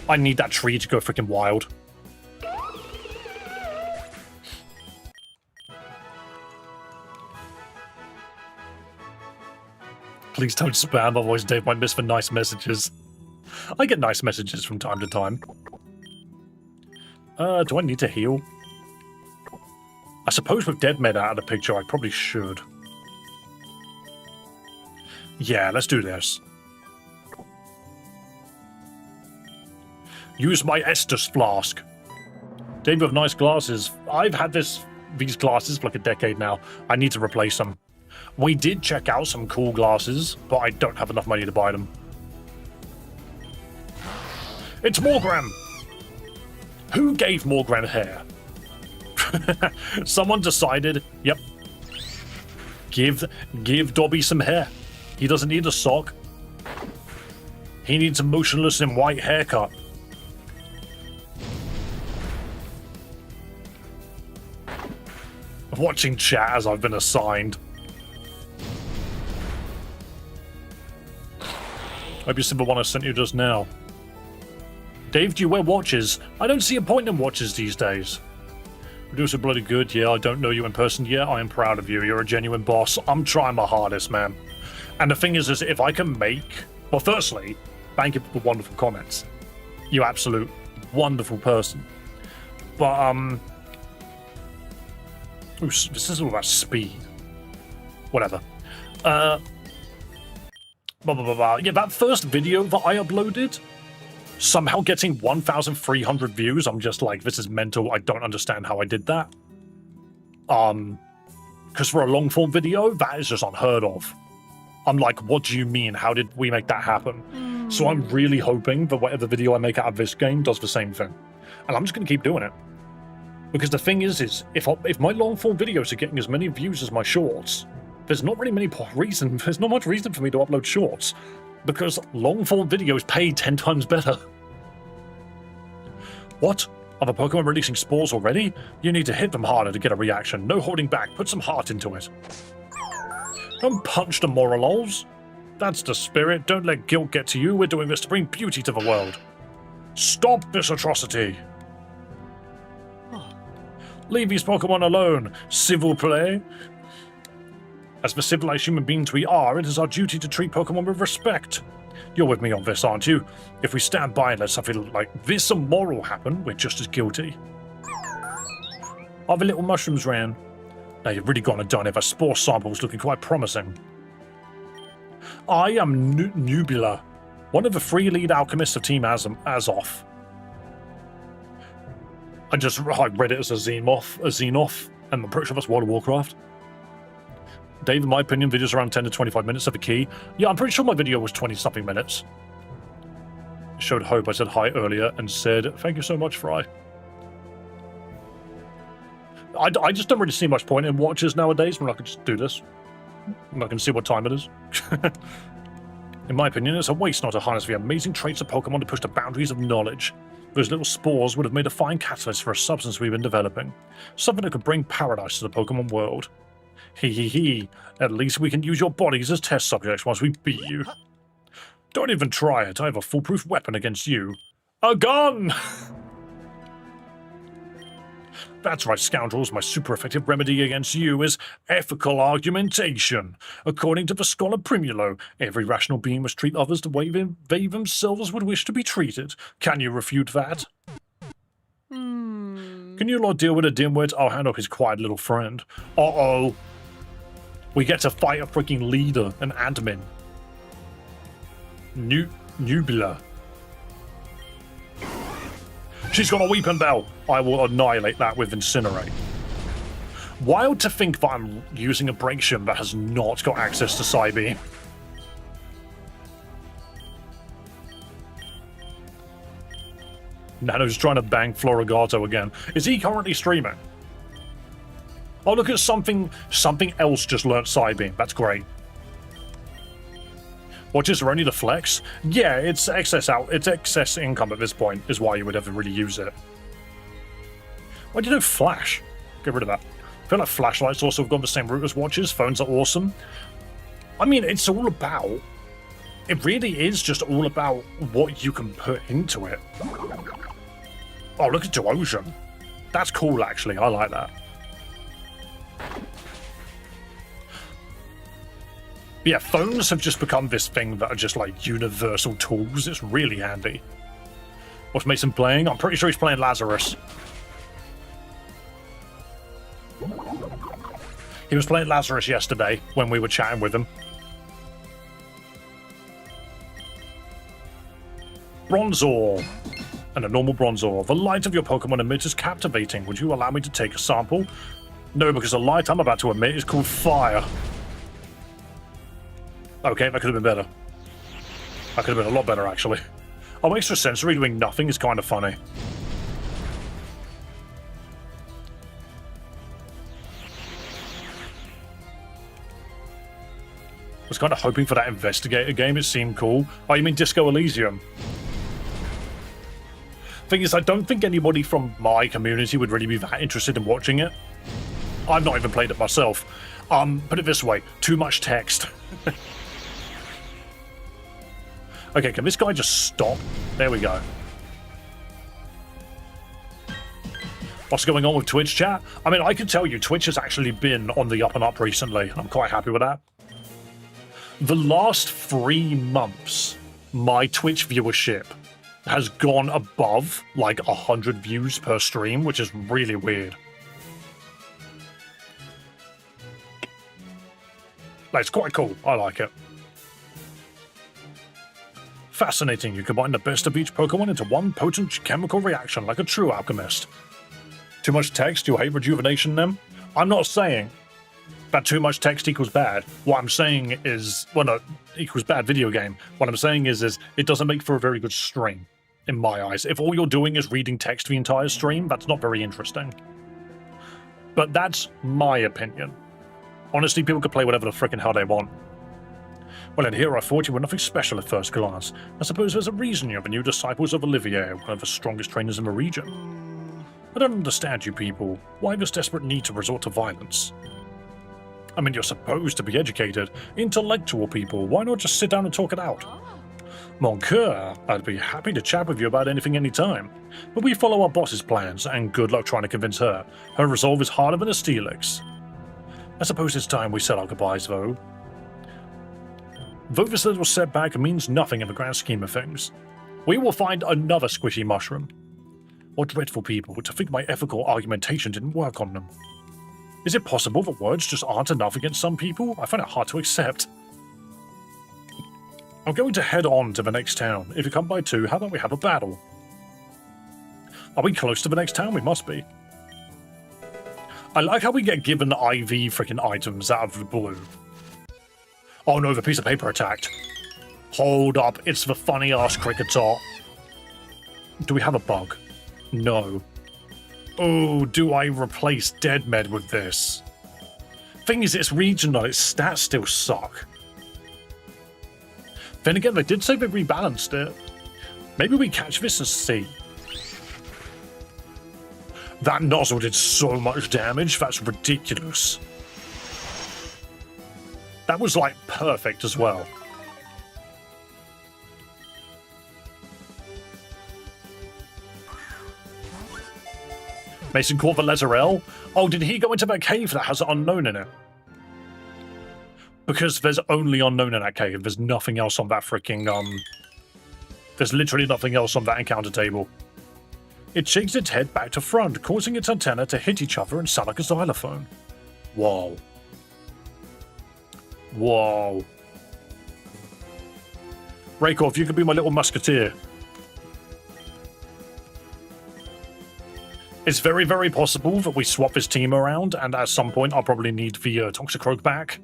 I need that tree to go freaking wild. Please don't spam, otherwise Dave might miss the nice messages. I get nice messages from time to time. Do I need to heal? I suppose with Dead Med out of the picture, I probably should. Yeah, let's do this. Use my Estus Flask. Dave with nice glasses. I've had these glasses for like a decade now. I need to replace them. We did check out some cool glasses, but I don't have enough money to buy them. It's Morgram! Who gave Morgram hair? Someone decided, yep. Give Dobby some hair. He doesn't need a sock. He needs a motionless and white haircut. I'm watching chat as I've been assigned. Hope you see the one I sent you just now. Dave, do you wear watches? I don't see a point in watches these days. Producer bloody good, yeah, I don't know you in person yet. I am proud of you, you're a genuine boss. I'm trying my hardest, man. And the thing is if I can make... Well, firstly, thank you for the wonderful comments. You absolute wonderful person. But, ooh, this is all about speed. Whatever. Yeah, that first video that I uploaded, somehow getting 1,300 views, I'm just like, this is mental. I don't understand how I did that. Because for a long form video, that is just unheard of. I'm like, what do you mean? How did we make that happen? So I'm really hoping that whatever video I make out of this game does the same thing. And I'm just going to keep doing it. Because the thing is if my long form videos are getting as many views as my shorts, there's not really there's not much reason for me to upload shorts, because long-form videos pay 10 times better. What? Are the Pokemon releasing spores already? You need to hit them harder to get a reaction. No holding back. Put some heart into it. Don't punch the moralols. That's the spirit. Don't let guilt get to you. We're doing this to bring beauty to the world. Stop this atrocity. Leave these Pokemon alone. Civil play. As the civilized human beings we are, it is our duty to treat Pokemon with respect. You're with me on this, aren't you? If we stand by and let something like this immoral happen, we're just as guilty. Are the little mushrooms round? Now you've really gone and done it. The spore sample's looking quite promising. I am Nubula, one of the 3 lead alchemists of Team Azoth. I read it as a Xenoth, and I'm pretty sure that's World of Warcraft. Dave, in my opinion, videos around 10 to 25 minutes are the key. Yeah, I'm pretty sure my video was 20-something minutes. Showed hope. I said hi earlier and said, thank you so much, Fry. I just don't really see much point in watches nowadays when I could just do this. And I can see what time it is. In my opinion, it's a waste not to harness the amazing traits of Pokemon to push the boundaries of knowledge. Those little spores would have made a fine catalyst for a substance we've been developing. Something that could bring paradise to the Pokemon world. Hee. At least we can use your bodies as test subjects once we beat you. Don't even try it. I have a foolproof weapon against you. A gun! That's right, scoundrels. My super effective remedy against you is ethical argumentation. According to the scholar Primulo, every rational being must treat others the way they themselves would wish to be treated. Can you refute that? Can you lot deal with a dimwit? I'll handle his quiet little friend. Uh-oh. We get to fight a freaking leader, an admin. Nubula. She's got a weeping bell. I will annihilate that with Incinerate. Wild to think that I'm using a break shim that has not got access to Psybeam. Nano's trying to bang Florigato again. Is he currently streaming? Oh, look at something else just learnt Psybeam. That's great. Watches are only the flex? Yeah, it's excess income at this point, is why you would ever really use it. Why do you know flash? Get rid of that. I feel like flashlights also have gone the same route as watches. Phones are awesome. I mean, it really is just all about what you can put into it. Oh, look at Devotion. That's cool, actually. I like that. But yeah, phones have just become this thing that are just like universal tools. It's really handy. What's Mason playing? I'm pretty sure he's playing Lazarus. He was playing Lazarus yesterday when we were chatting with him. Bronzor. And a normal Bronzor. The light of your Pokemon emits is captivating. Would you allow me to take a sample? No, because the light I'm about to emit is called fire. Okay, that could have been better. That could have been a lot better, actually. Oh, extrasensory doing nothing is kind of funny. I was kind of hoping for that investigator game. It seemed cool. Oh, you mean Disco Elysium? Thing is, I don't think anybody from my community would really be that interested in watching it. I've not even played it myself. Put it this way, too much text. Okay, can this guy just stop? There we go. What's going on with Twitch chat? I mean, I can tell you Twitch has actually been on the up and up recently. I'm quite happy with that. The last 3 months, my Twitch viewership has gone above like 100 views per stream, which is really weird. It's quite cool. I like it. Fascinating. You combine the best of each Pokemon into one potent chemical reaction like a true alchemist. Too much text? You hate rejuvenation then? I'm not saying that too much text equals bad. What I'm saying is, well, no, equals bad video game. What I'm saying is it doesn't make for a very good stream, in my eyes. If all you're doing is reading text the entire stream, that's not very interesting. But that's my opinion. Honestly, people could play whatever the frickin' hell they want. Well, in here I thought you were nothing special at first glance. I suppose there's a reason you're the new disciples of Olivier, one of the strongest trainers in the region. I don't understand you people. Why this desperate need to resort to violence? I mean, you're supposed to be educated, intellectual people. Why not just sit down and talk it out? Mon coeur, I'd be happy to chat with you about anything anytime. But we follow our boss's plans, and good luck trying to convince her. Her resolve is harder than a steelix. I suppose it's time we said our goodbyes, though. Though this little setback means nothing in the grand scheme of things. We will find another squishy mushroom. What dreadful people to think my ethical argumentation didn't work on them. Is it possible that words just aren't enough against some people? I find it hard to accept. I'm going to head on to the next town. If you come by too, how about we have a battle? Are we close to the next town? We must be. I like how we get given IV freaking items out of the blue. Oh no, the piece of paper attacked. Hold up, it's the funny-ass cricketer. Do we have a bug? No. Oh, do I replace Dead Med with this? Thing is, it's regional, its stats still suck. Then again, they did say they rebalanced it. Maybe we catch this and see. That nozzle did so much damage, that's ridiculous. That was, like, perfect as well. Mason caught the letter L. Oh, did he go into that cave that has unknown in it? Because there's only unknown in that cave. There's nothing else on that freaking, There's literally nothing else on that encounter table. It shakes its head back to front, causing its antenna to hit each other and sound like a xylophone. Whoa. Whoa. Raykov, you could be my little musketeer. It's very, very possible that we swap this team around, and at some point I'll probably need the Toxicroak back.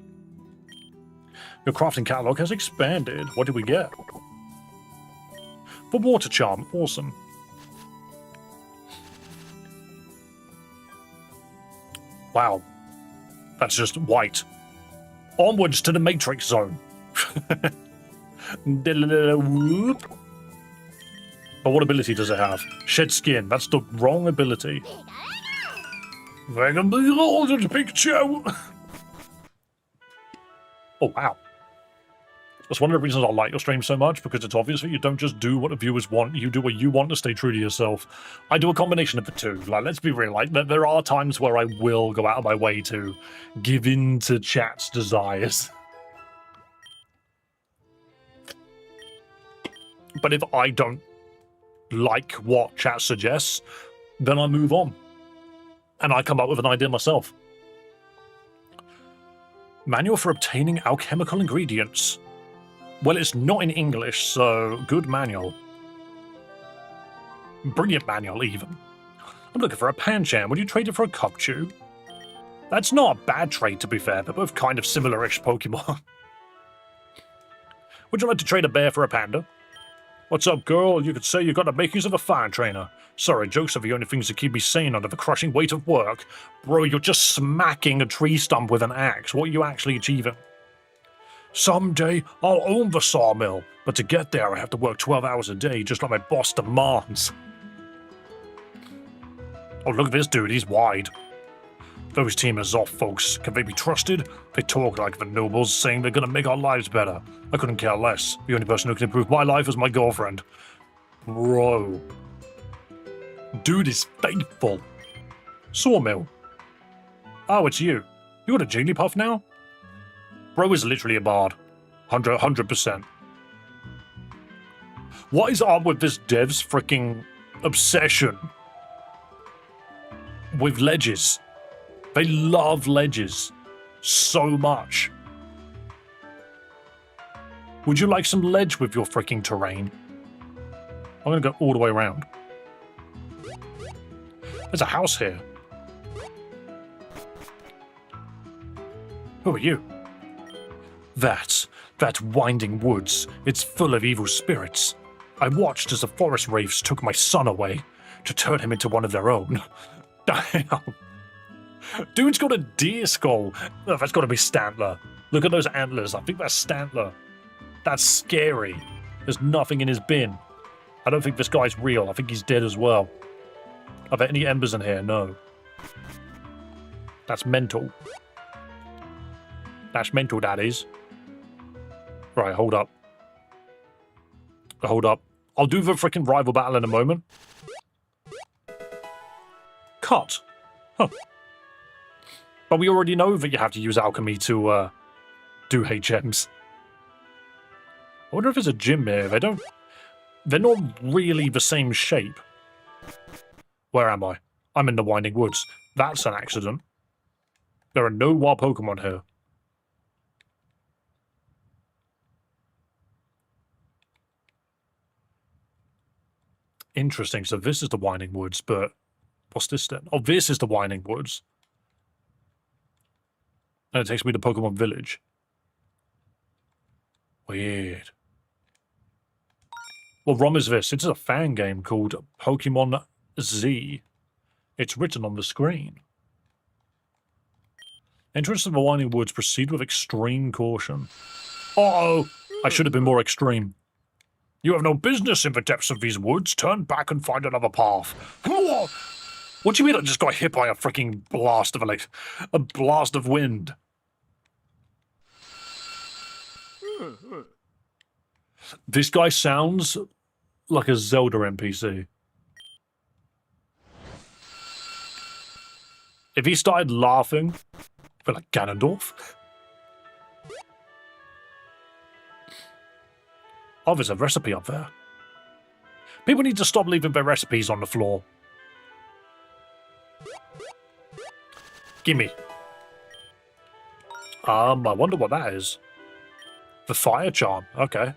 Your crafting catalog has expanded. What did we get? The water charm. Awesome. Wow. That's just white. Onwards to the Matrix Zone. Whoop. But what ability does it have? Shed Skin. That's the wrong ability. They're gonna be all in the picture. Oh, wow. That's one of the reasons I like your stream so much, because it's obvious that you don't just do what the viewers want, you do what you want to stay true to yourself. I do a combination of the two. Like, let's be real, like, there are times where I will go out of my way to give in to chat's desires. But if I don't like what chat suggests, then I move on. And I come up with an idea myself. Manual for obtaining alchemical ingredients. Well, it's not in English, so good manual. Brilliant manual, even. I'm looking for a Pancham. Would you trade it for a Cupchew? That's not a bad trade, to be fair. They're both kind of similar-ish Pokemon. Would you like to trade a bear for a panda? What's up, girl? You could say you got the makings of a fine trainer. Sorry, jokes are the only things that keep me sane under the crushing weight of work. Bro, you're just smacking a tree stump with an axe. What are you actually achieving? Someday, I'll own the sawmill, but to get there, I have to work 12 hours a day, just like my boss demands. Oh, look at this dude, he's wide. Those teamers off, folks. Can they be trusted? They talk like the nobles, saying they're gonna make our lives better. I couldn't care less. The only person who can improve my life is my girlfriend. Bro. Dude is faithful. Sawmill. Oh, it's you. You're the Jigglypuff now? Bro is literally a bard. 100%. What is up with this dev's freaking obsession with ledges? They love ledges so much. Would you like some ledge with your freaking terrain? I'm gonna go all the way around. There's a house here. Who are you? That winding woods, it's full of evil spirits. I watched as the forest wraiths took my son away to turn him into one of their own. Damn. Dude's got a deer skull. Oh, that's got to be Stantler. Look at those antlers. I think that's Stantler. That's scary. There's nothing in his bin. I don't think this guy's real. I think he's dead as well. Are there any embers in here? No. That's mental. That's mental, that is. Right, hold up. Hold up. I'll do the freaking rival battle in a moment. Cut. Huh. But we already know that you have to use alchemy to do HMs. I wonder if there's a gym here. They're not really the same shape. Where am I? I'm in the Winding Woods. That's an accident. There are no wild Pokemon here. Interesting. So this is the Winding Woods, but what's this then? Oh, this is the Winding Woods. And it takes me to Pokemon Village. Weird. What ROM is this? It's a fan game called Pokemon Z. It's written on the screen. Entrance to the Winding Woods, proceed with extreme caution. Uh-oh! I should have been more extreme. You have no business in the depths of these woods. Turn back and find another path. What do you mean I just got hit by a freaking blast of a blast of wind? This guy sounds like a Zelda NPC. If he started laughing, I feel like Ganondorf. Oh, there's a recipe up there. People need to stop leaving their recipes on the floor. Gimme. I wonder what that is. The fire charm. Okay.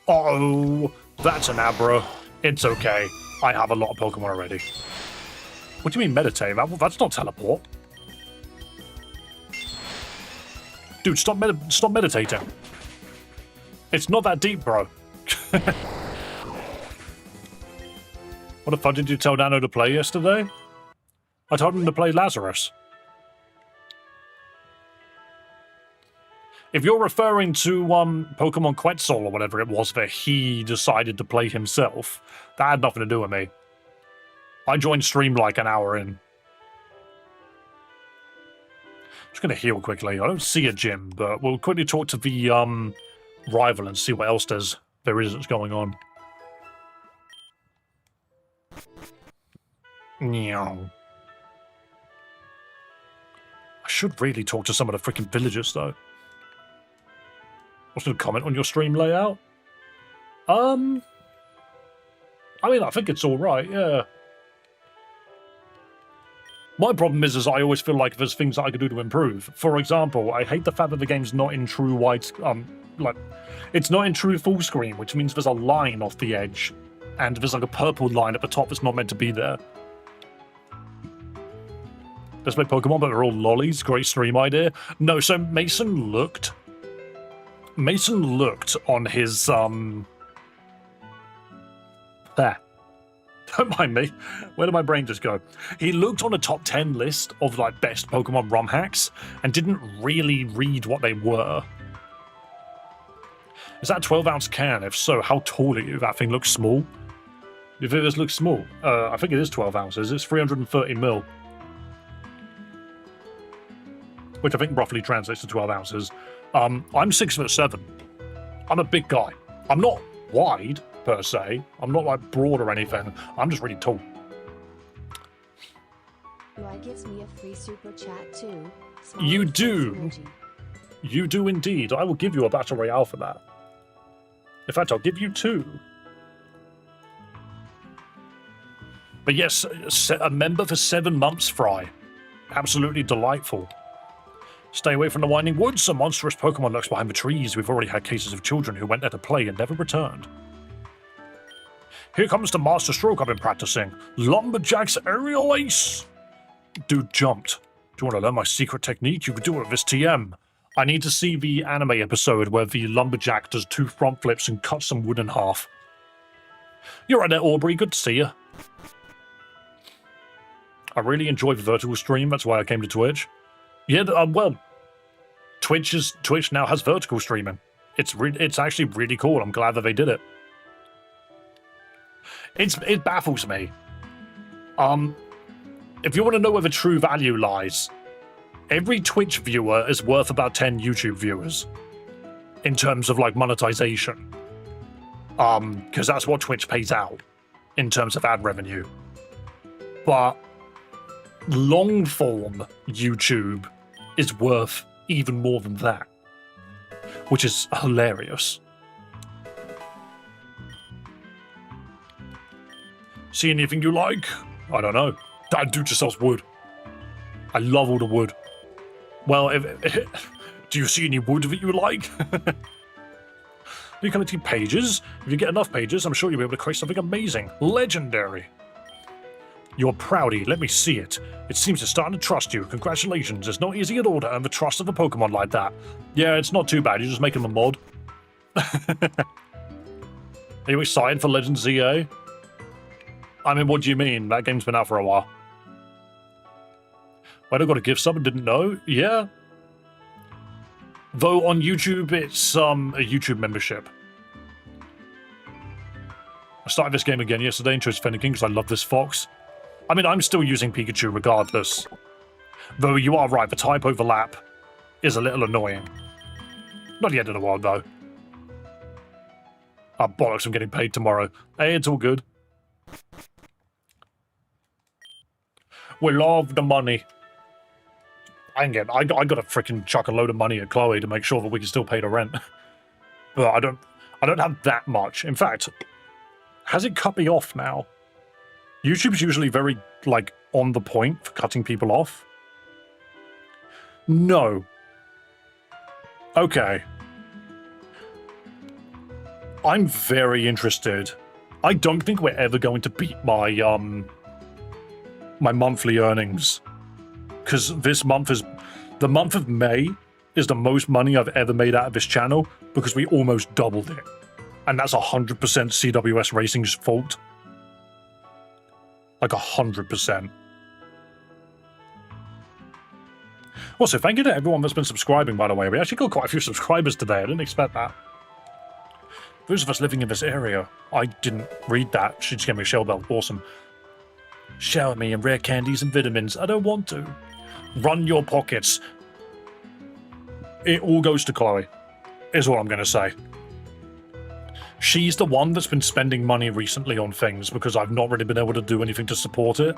Oh, that's an Abra. It's okay. I have a lot of Pokemon already. What do you mean meditate? That's not teleport. Dude, stop meditating. It's not that deep, bro. What the fuck did you tell Nano to play yesterday? I told him to play Lazarus. If you're referring to Pokemon Quetzal or whatever it was that he decided to play himself, that had nothing to do with me. I joined stream like an hour in. Just gonna heal quickly. I don't see a gym, but we'll quickly talk to the rival and see what else there is that's going on. Meow. I should really talk to some of the freaking villagers, though. What's going to comment on your stream layout? I mean, I think it's all right, yeah. My problem is I always feel like there's things that I could do to improve. For example, I hate the fact that the game's not in true it's not in true full screen, which means there's a line off the edge, and there's like a purple line at the top that's not meant to be there. Let's play Pokemon, but they're all lollies. Great stream idea. No, so Mason looked on his there. Don't mind me. Where did my brain just go? He looked on a top 10 list of like best Pokemon ROM hacks and didn't really read what they were. Is that a 12-ounce can? If so, how tall are you? That thing looks small. If it does look small, I think it is 12 ounces. It's 330 mil. Which I think roughly translates to 12 ounces. I'm 6'7". I'm a big guy. I'm not wide, per se. I'm not like broad or anything. I'm just really tall. UI gives me a free super chat too. You do. You do indeed. I will give you a battle royale for that. In fact, I'll give you 2. But yes, a member for 7 months, Fry. Absolutely delightful. Stay away from the Winding Woods. A monstrous Pokemon lurks behind the trees. We've already had cases of children who went there to play and never returned. Here comes the Master Stroke I've been practicing. Lumberjack's Aerial Ace. Dude jumped. Do you want to learn my secret technique? You could do it with this TM. I need to see the anime episode where the Lumberjack does 2 front flips and cuts some wood in half. You're right there, Aubrey. Good to see you. I really enjoy the vertical stream. That's why I came to Twitch. Yeah, well, Twitch now has vertical streaming. It's actually really cool. I'm glad that they did it. It baffles me. If you want to know where the true value lies, every Twitch viewer is worth about 10 YouTube viewers in terms of like monetization. Because that's what Twitch pays out in terms of ad revenue. But long form YouTube is worth even more than that, which is hilarious. See anything you like? I don't know. Dad, do yourselves wood. I love all the wood. Well, do you see any wood that you like? You collecting pages? If you get enough pages, I'm sure you'll be able to create something amazing. Legendary. You're proudy. Let me see it. It seems it's starting to trust you. Congratulations. It's not easy at all to earn the trust of a Pokemon like that. Yeah, it's not too bad. You're just making them a mod. Are you excited for Legends ZA? I mean, what do you mean? That game's been out for a while. Wait, I got a gift sub and didn't know? Yeah. Though on YouTube, it's a YouTube membership. I started this game again yesterday and chose Fennekin because I love this fox. I mean, I'm still using Pikachu regardless. Though you are right, the type overlap is a little annoying. Not the end of the world, though. Ah, bollocks, I'm getting paid tomorrow. Hey, it's all good. We love the money. I got to freaking chuck a load of money at Chloe to make sure that we can still pay the rent. But I don't have that much. In fact, has it cut me off now? YouTube's usually very, like, on the point for cutting people off. No. Okay. I'm very interested. I don't think we're ever going to beat my, my monthly earnings. Because this month is... The month of May is the most money I've ever made out of this channel because we almost doubled it. And that's 100% CWS Racing's fault. Like 100%. Also, thank you to everyone that's been subscribing, by the way. We actually got quite a few subscribers today. I didn't expect that. Those of us living in this area. I didn't read that. She just gave me a shell bell. Awesome. Shower me in rare candies and vitamins. I don't want to. Run your pockets. It all goes to Chloe, is what I'm going to say. She's the one that's been spending money recently on things because I've not really been able to do anything to support it.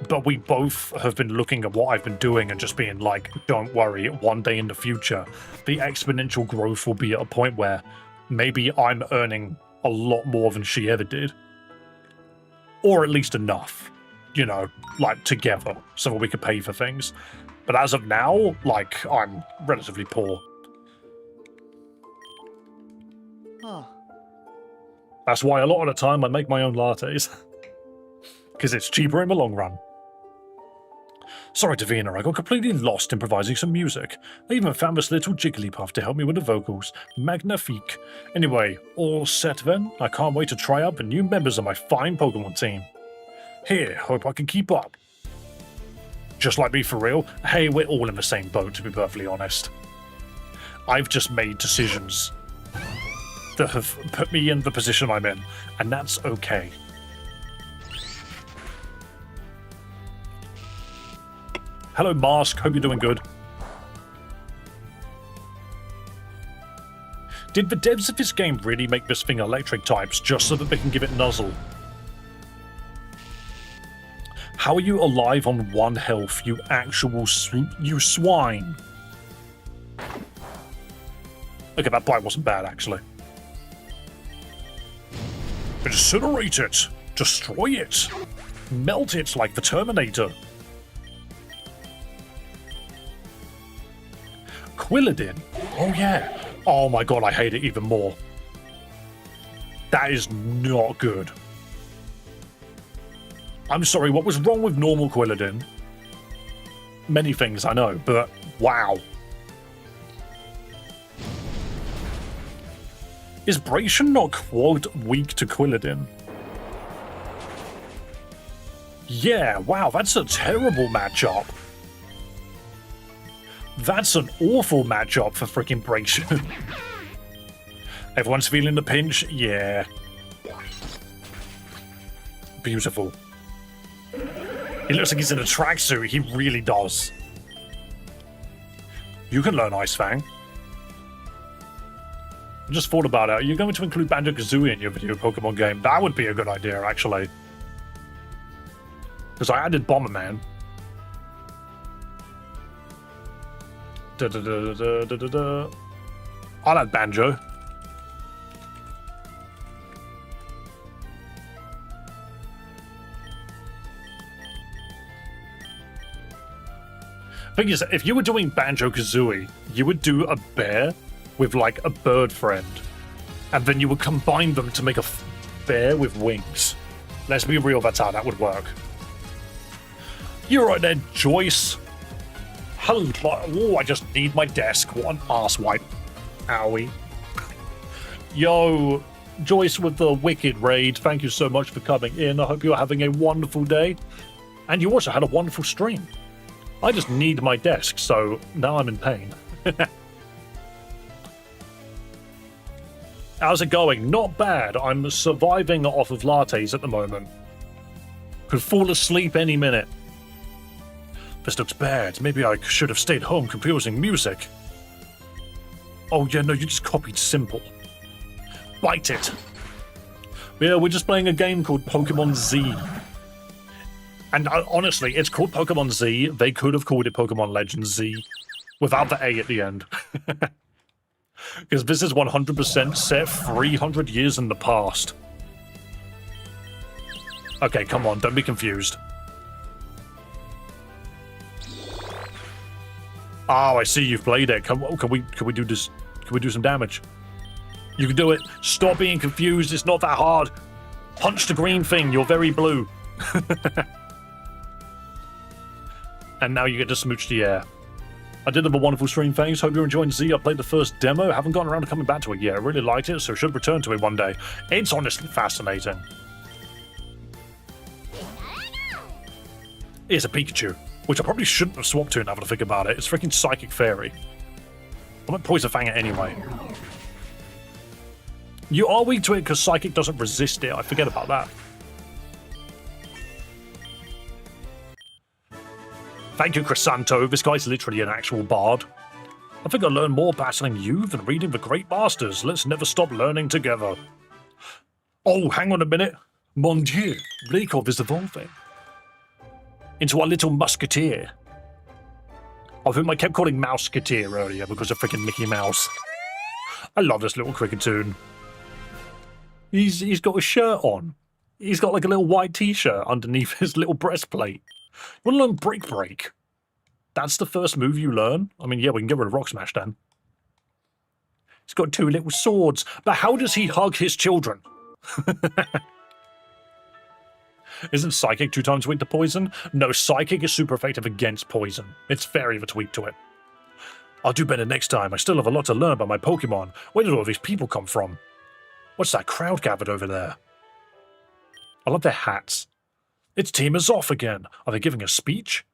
But we both have been looking at what I've been doing and just being like, don't worry, one day in the future, the exponential growth will be at a point where maybe I'm earning a lot more than she ever did. Or at least enough. You know, like, together, so that we could pay for things. But as of now, like, I'm relatively poor. Oh. That's why a lot of the time I make my own lattes. Because it's cheaper in the long run. Sorry, Davina, I got completely lost improvising some music. I even found this little Jigglypuff to help me with the vocals. Magnifique. Anyway, all set then? I can't wait to try out the new members of my fine Pokemon team. Here, hope I can keep up. Just like me for real? Hey, we're all in the same boat, to be perfectly honest. I've just made decisions that have put me in the position I'm in, and that's okay. Hello, Mask. Hope you're doing good. Did the devs of this game really make this thing electric types just so that they can give it Nuzzle? How are you alive on 1 health, you actual you swine? Okay, that bite wasn't bad, actually. Incinerate it! Destroy it! Melt it like the Terminator! Quilladin? Oh yeah! Oh my god, I hate it even more. That is not good. I'm sorry, what was wrong with normal Quilladin? Many things, I know, but wow. Is Bracian not quad weak to Quilladin? Yeah, wow, that's a terrible matchup. That's an awful matchup for freaking Breakshot. Everyone's feeling the pinch? Yeah. Beautiful. He looks like he's in a tracksuit. He really does. You can learn Ice Fang. I just thought about it. Are you going to include Banjo-Kazooie in your video Pokemon game? That would be a good idea, actually. Because I added Bomberman. I'll add Banjo. Thing is, if you were doing Banjo-Kazooie, you would do a bear with like a bird friend, and then you would combine them to make a bear with wings. Let's be real, that's how that would work. You're right there, Joyce. Hello. Oh, I just need my desk. What an arse wipe. Owie. Yo, Joyce with the Wicked Raid, thank you so much for coming in. I hope you're having a wonderful day. And you also had a wonderful stream. I just need my desk, so now I'm in pain. How's it going? Not bad. I'm surviving off of lattes at the moment. Could fall asleep any minute. This looks bad. Maybe I should have stayed home composing music. Oh yeah, no, you just copied Simple. Bite it. Yeah, we're just playing a game called Pokemon Z. And honestly, it's called Pokemon Z. They could have called it Pokemon Legends Z without the A at the end. Because this is 100% set 300 years in the past. Okay, come on, don't be confused. Oh, I see you've played it. Can we do this? Can we do some damage? You can do it. Stop being confused. It's not that hard. Punch the green thing. You're very blue. And now you get to smooch the air. I did have a wonderful stream, thanks. Hope you're enjoying Z. I played the first demo. Haven't gotten around to coming back to it yet. I really liked it, so should return to it one day. It's honestly fascinating. It's a Pikachu, which I probably shouldn't have swapped to now that I think about it. It's freaking Psychic Fairy. I might Poison Fang it anyway. You are weak to it because Psychic doesn't resist it. I forget about that. Thank you, Crisanto. This guy's literally an actual bard. I think I learned more battling you than reading the Great Masters. Let's never stop learning together. Oh, hang on a minute. Mon Dieu, Brakov is evolving into our little musketeer. I think I kept calling Mouseketeer earlier because of freaking Mickey Mouse. I love this little cricketoon. He's got a shirt on. He's got like a little white t-shirt underneath his little breastplate. You want to learn Break Break? That's the first move you learn? I mean, yeah, we can get rid of Rock Smash then. He's got two little swords. But how does he hug his children? Isn't Psychic 2 times weak to poison? No, Psychic is super effective against poison. It's very weak to it. I'll do better next time. I still have a lot to learn about my Pokemon. Where did all these people come from? What's that crowd gathered over there? I love their hats. Its team is off again. Are they giving a speech?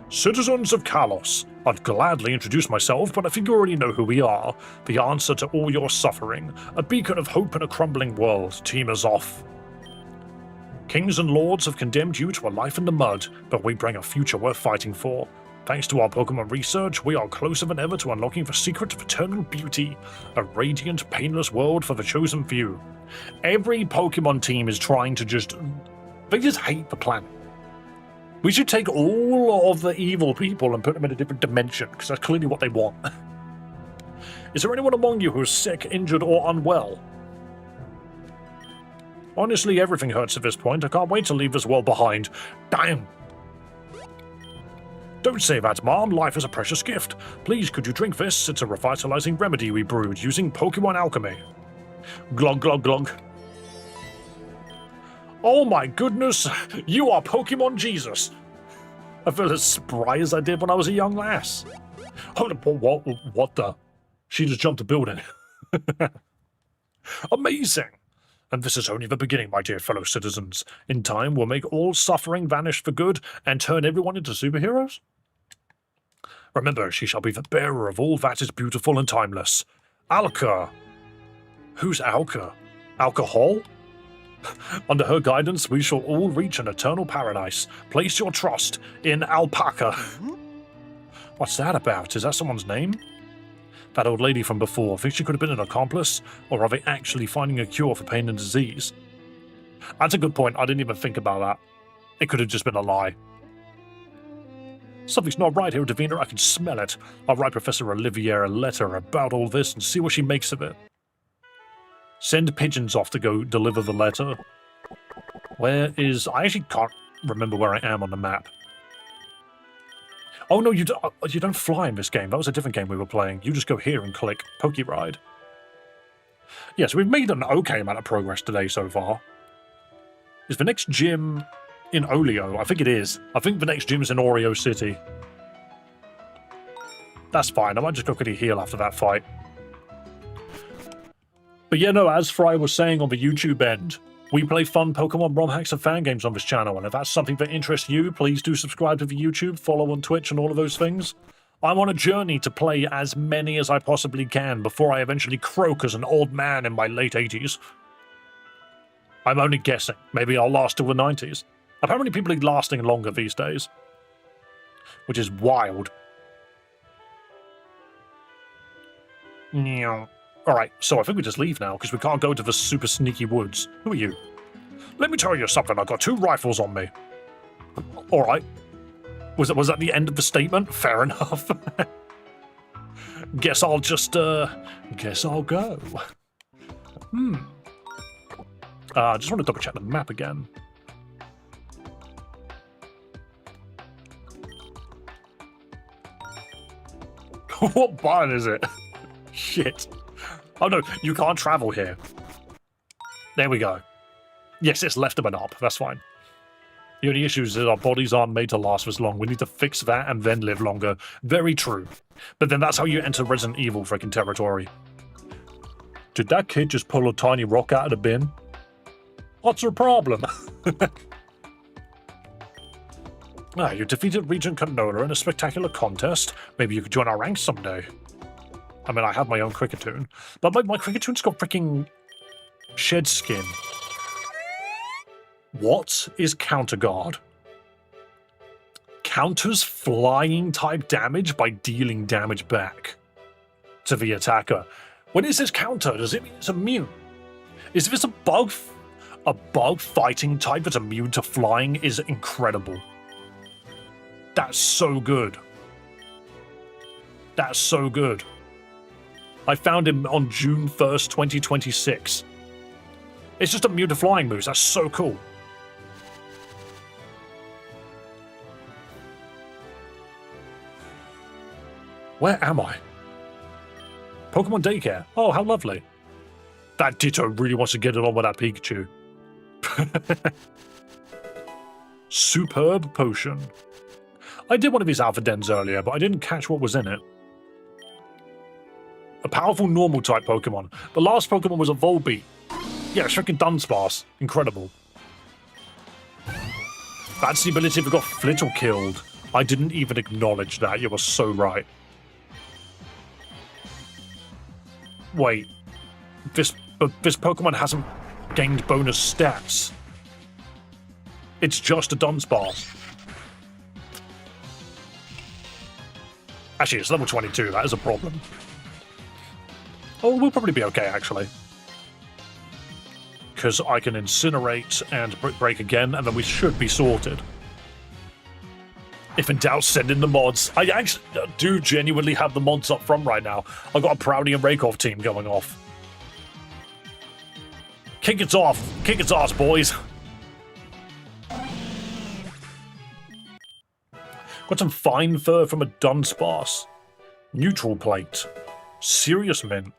Citizens of Kalos, I'd gladly introduce myself, but I think you already know who we are. The answer to all your suffering. A beacon of hope in a crumbling world. Team is off. Kings and lords have condemned you to a life in the mud, but we bring a future worth fighting for. Thanks to our Pokemon research, we are closer than ever to unlocking the secret of eternal beauty. A radiant, painless world for the chosen few. Every Pokemon team is trying to they just hate the planet. We should take all of the evil people and put them in a different dimension, because that's clearly what they want. Is there anyone among you who is sick, injured, or unwell? Honestly, everything hurts at this point. I can't wait to leave this world behind. Damn! Don't say that, Mom. Life is a precious gift. Please, could you drink this? It's a revitalizing remedy we brewed using Pokemon alchemy. Glug, glug, glug. Oh my goodness, you are Pokemon Jesus. I feel as spry as I did when I was a young lass. What the? She just jumped a building. Amazing. And this is only the beginning, my dear fellow citizens. In time, we'll make all suffering vanish for good and turn everyone into superheroes. Remember, she shall be the bearer of all that is beautiful and timeless. Alka. Who's Alka? Alcohol? Under her guidance, we shall all reach an eternal paradise. Place your trust in Alpaca. What's that about? Is that someone's name? That old lady from before. Think she could have been an accomplice? Or are they actually finding a cure for pain and disease? That's a good point. I didn't even think about that. It could have just been a lie. Something's not right here, Davina. I can smell it. I'll write Professor Olivier a letter about all this and see what she makes of it. Send pigeons off to go deliver the letter. Where is... I actually can't remember where I am on the map. Oh no, you don't fly in this game. That was a different game we were playing. You just go here and click Poke Ride. Yeah, so we've made an okay amount of progress today so far. Is the next gym in Olio? I think it is. I think the next gym is in Oreo City. That's fine. I might just go quickly heal after that fight. But yeah, no, as Fry was saying on the YouTube end, we play fun Pokemon ROM hacks and fan games on this channel, and if that's something that interests you, please do subscribe to the YouTube, follow on Twitch and all of those things. I'm on a journey to play as many as I possibly can before I eventually croak as an old man in my late 80s. I'm only guessing. Maybe I'll last till the 90s. Apparently people are lasting longer these days. Which is wild. Alright, so I think we just leave now, because we can't go to the super sneaky woods. Who are you? Let me tell you something, I've got 2 rifles on me. Alright. Was that the end of the statement? Fair enough. Guess I'll just, guess I'll go. I just want to double check the map again. What barn is it? Shit. Oh no, you can't travel here. There we go. Yes, it's left them an up. That's fine. The only issue is that our bodies aren't made to last as long. We need to fix that and then live longer. Very true. But then that's how you enter Resident Evil freaking territory. Did that kid just pull a tiny rock out of the bin? What's her problem? You defeated Regent Canola in a spectacular contest. Maybe you could join our ranks someday. I mean, I have my own Cricketune. But my Cricketune has got freaking shed skin. What is Counter Guard? Counters flying type damage by dealing damage back to the attacker. When it says counter, does it mean it's immune? Is this a bug fighting type that's immune to flying is incredible. That's so good. That's so good. I found him on June 1st, 2026. It's just immune to flying moves. That's so cool. Where am I? Pokemon Daycare. Oh, how lovely. That Ditto really wants to get it on with that Pikachu. Superb potion. I did one of these alpha dens earlier, but I didn't catch what was in it. A powerful normal type Pokemon. The last Pokemon was a Volbeat. Yeah, it's freaking Dunsparce. Incredible. That's the ability if it got Flittle killed. I didn't even acknowledge that. You were so right. Wait. This Pokemon hasn't gained bonus stats. It's just a Dunsparce. Actually, it's level 22. That is a problem. Oh, we'll probably be okay, actually. Because I can incinerate and break again, and then we should be sorted. If in doubt, send in the mods. I actually do genuinely have the mods up front right now. I've got a Proudy and Rakoff team going off. Kick its off. Kick its ass, boys. Got some fine fur from a Dunsparce. Neutral plate. Serious mint.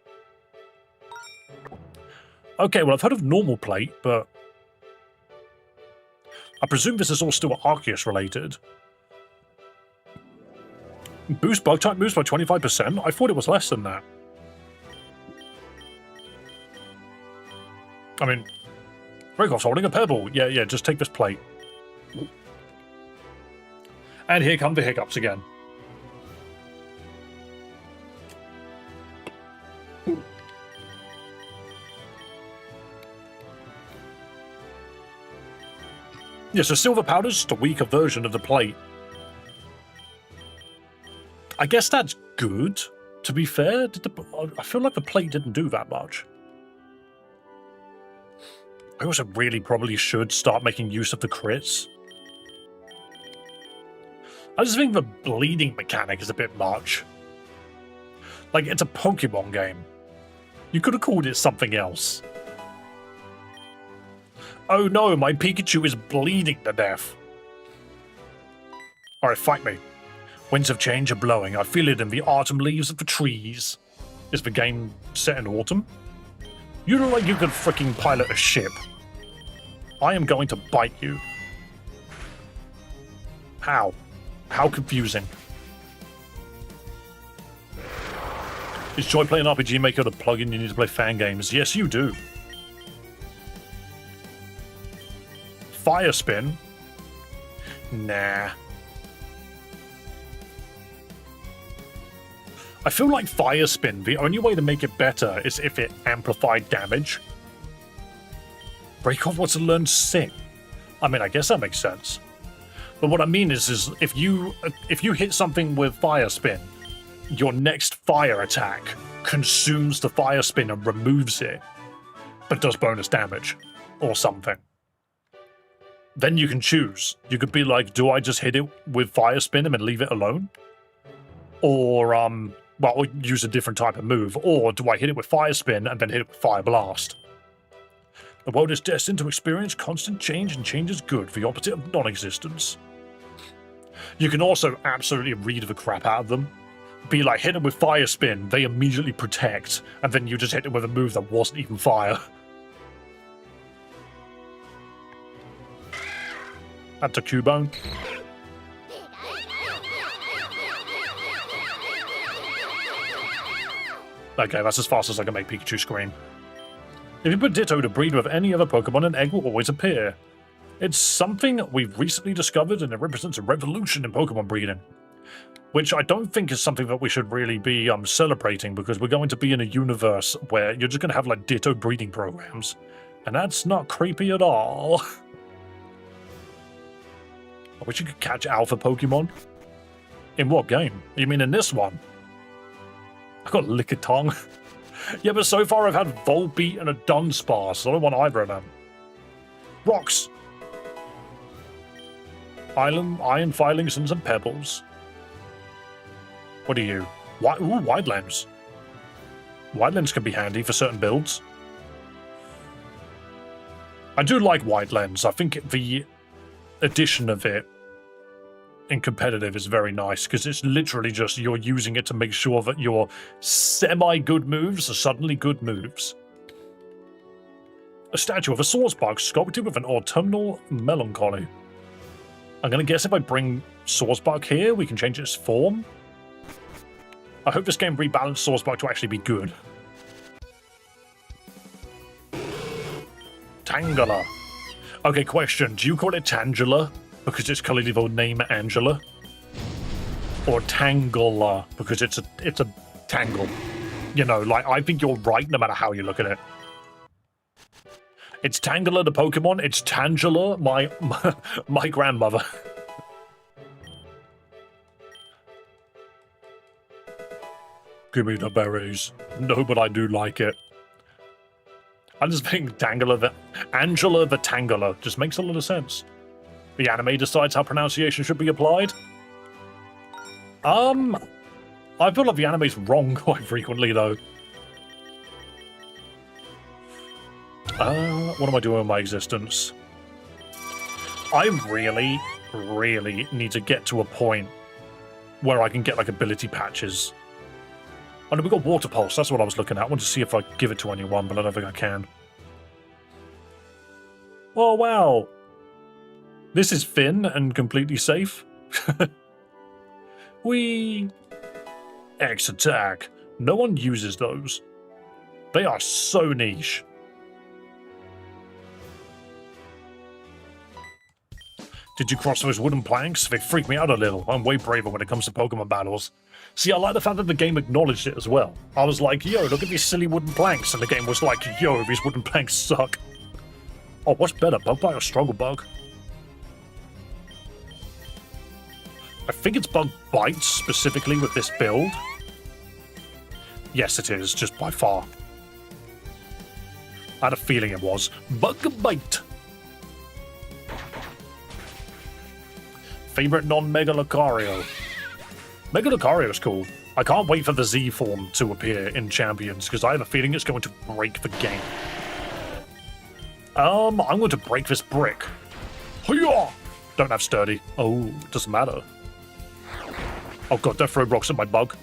Okay, well, I've heard of normal plate, but I presume this is all still Arceus related. Boost bug type moves by 25%? I thought it was less than that. I mean, Breakoff's holding a pebble. Yeah, just take this plate. And here come the hiccups again. Yeah, so silver powder's just a weaker version of the plate. I guess that's good, to be fair. I feel like the plate didn't do that much. I also really probably should start making use of the crits. I just think the bleeding mechanic is a bit much. Like, it's a Pokemon game. You could have called it something else. Oh no, my Pikachu is bleeding to death. Alright, fight me. Winds of change are blowing. I feel it in the autumn leaves of the trees. Is the game set in autumn? You look like you could freaking pilot a ship. I am going to bite you. How? How confusing. Is Joy playing RPG Maker the plugin you need to play fan games? Yes, you do. Fire spin? Nah. I feel like fire spin, the only way to make it better is if it amplified damage. Breakoff wants to learn sing. I mean, I guess that makes sense. But what I mean is if you hit something with fire spin, your next fire attack consumes the fire spin and removes it, but does bonus damage or something. Then you can choose. You could be like, do I just hit it with fire spin and leave it alone? Or, well, use a different type of move. Or do I hit it with fire spin and then hit it with fire blast? The world is destined to experience constant change, and change is good, the opposite of non-existence. You can also absolutely read the crap out of them. Be like, hit them with fire spin, they immediately protect, and then you just hit them with a move that wasn't even fire. That's a Cubone. Okay, that's as fast as I can make Pikachu scream. If you put Ditto to breed with any other Pokemon, an egg will always appear. It's something we've recently discovered, and it represents a revolution in Pokemon breeding. Which I don't think is something that we should really be celebrating, because we're going to be in a universe where you're just going to have like Ditto breeding programs. And that's not creepy at all. I wish you could catch alpha Pokemon. In what game? You mean in this one? I got Lickitung. Yeah, but so far I've had Volbeat and a Dunsparce, so I don't want either of them. Rocks! Iron filings and some pebbles. What are you? Ooh, wide lens. Wide lens can be handy for certain builds. I do like wide lens. I think the addition of it in competitive is very nice, because it's literally just you're using it to make sure that your semi-good moves are suddenly good moves. A statue of a Swordspark sculpted with an autumnal melancholy. I'm going to guess if I bring Swordspark here, we can change its form. I hope this game rebalanced Swordspark to actually be good. Tangela. Okay, question. Do you call it Tangela because it's clearly the name Angela? Or Tangela because it's a tangle? You know, like, I think you're right no matter how you look at it. It's Tangela the Pokemon. It's Tangela, my grandmother. Give me the berries. No, but I do like it. I just think Angela the Tangela just makes a lot of sense. The anime decides how pronunciation should be applied. I feel like the anime's wrong quite frequently, though. What am I doing with my existence? I really, really need to get to a point where I can get, like, ability patches. Oh no, we got Water Pulse, that's what I was looking at. I want to see if I can give it to anyone, but I don't think I can. Oh, wow. This is Finn and completely safe. Whee! X attack. No one uses those. They are so niche. Did you cross those wooden planks? They freak me out a little. I'm way braver when it comes to Pokemon battles. See, I like the fact that the game acknowledged it as well. I was like, yo, look at these silly wooden planks. And the game was like, yo, these wooden planks suck. Oh, what's better, Bug Bite or Struggle Bug? I think it's Bug Bite specifically with this build. Yes, it is, just by far. I had a feeling it was. Bug Bite. Favorite non-Mega Lucario. Mega Lucario is cool. I can't wait for the Z form to appear in Champions because I have a feeling it's going to break the game. I'm going to break this brick. Hiya! Don't have sturdy. Oh, doesn't matter. Oh god, don't throw rocks at my bug.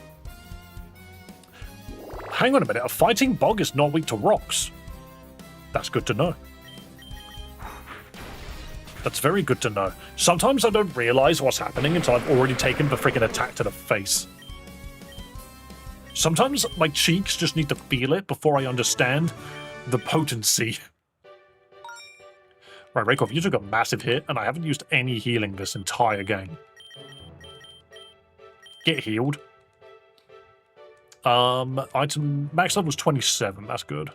Hang on a minute, a fighting bug is not weak to rocks. That's good to know. That's very good to know. Sometimes I don't realize what's happening until I've already taken the freaking attack to the face. Sometimes my cheeks just need to feel it before I understand the potency. Right, Raikov, you took a massive hit, and I haven't used any healing this entire game. Get healed. Item max level is 27, that's good.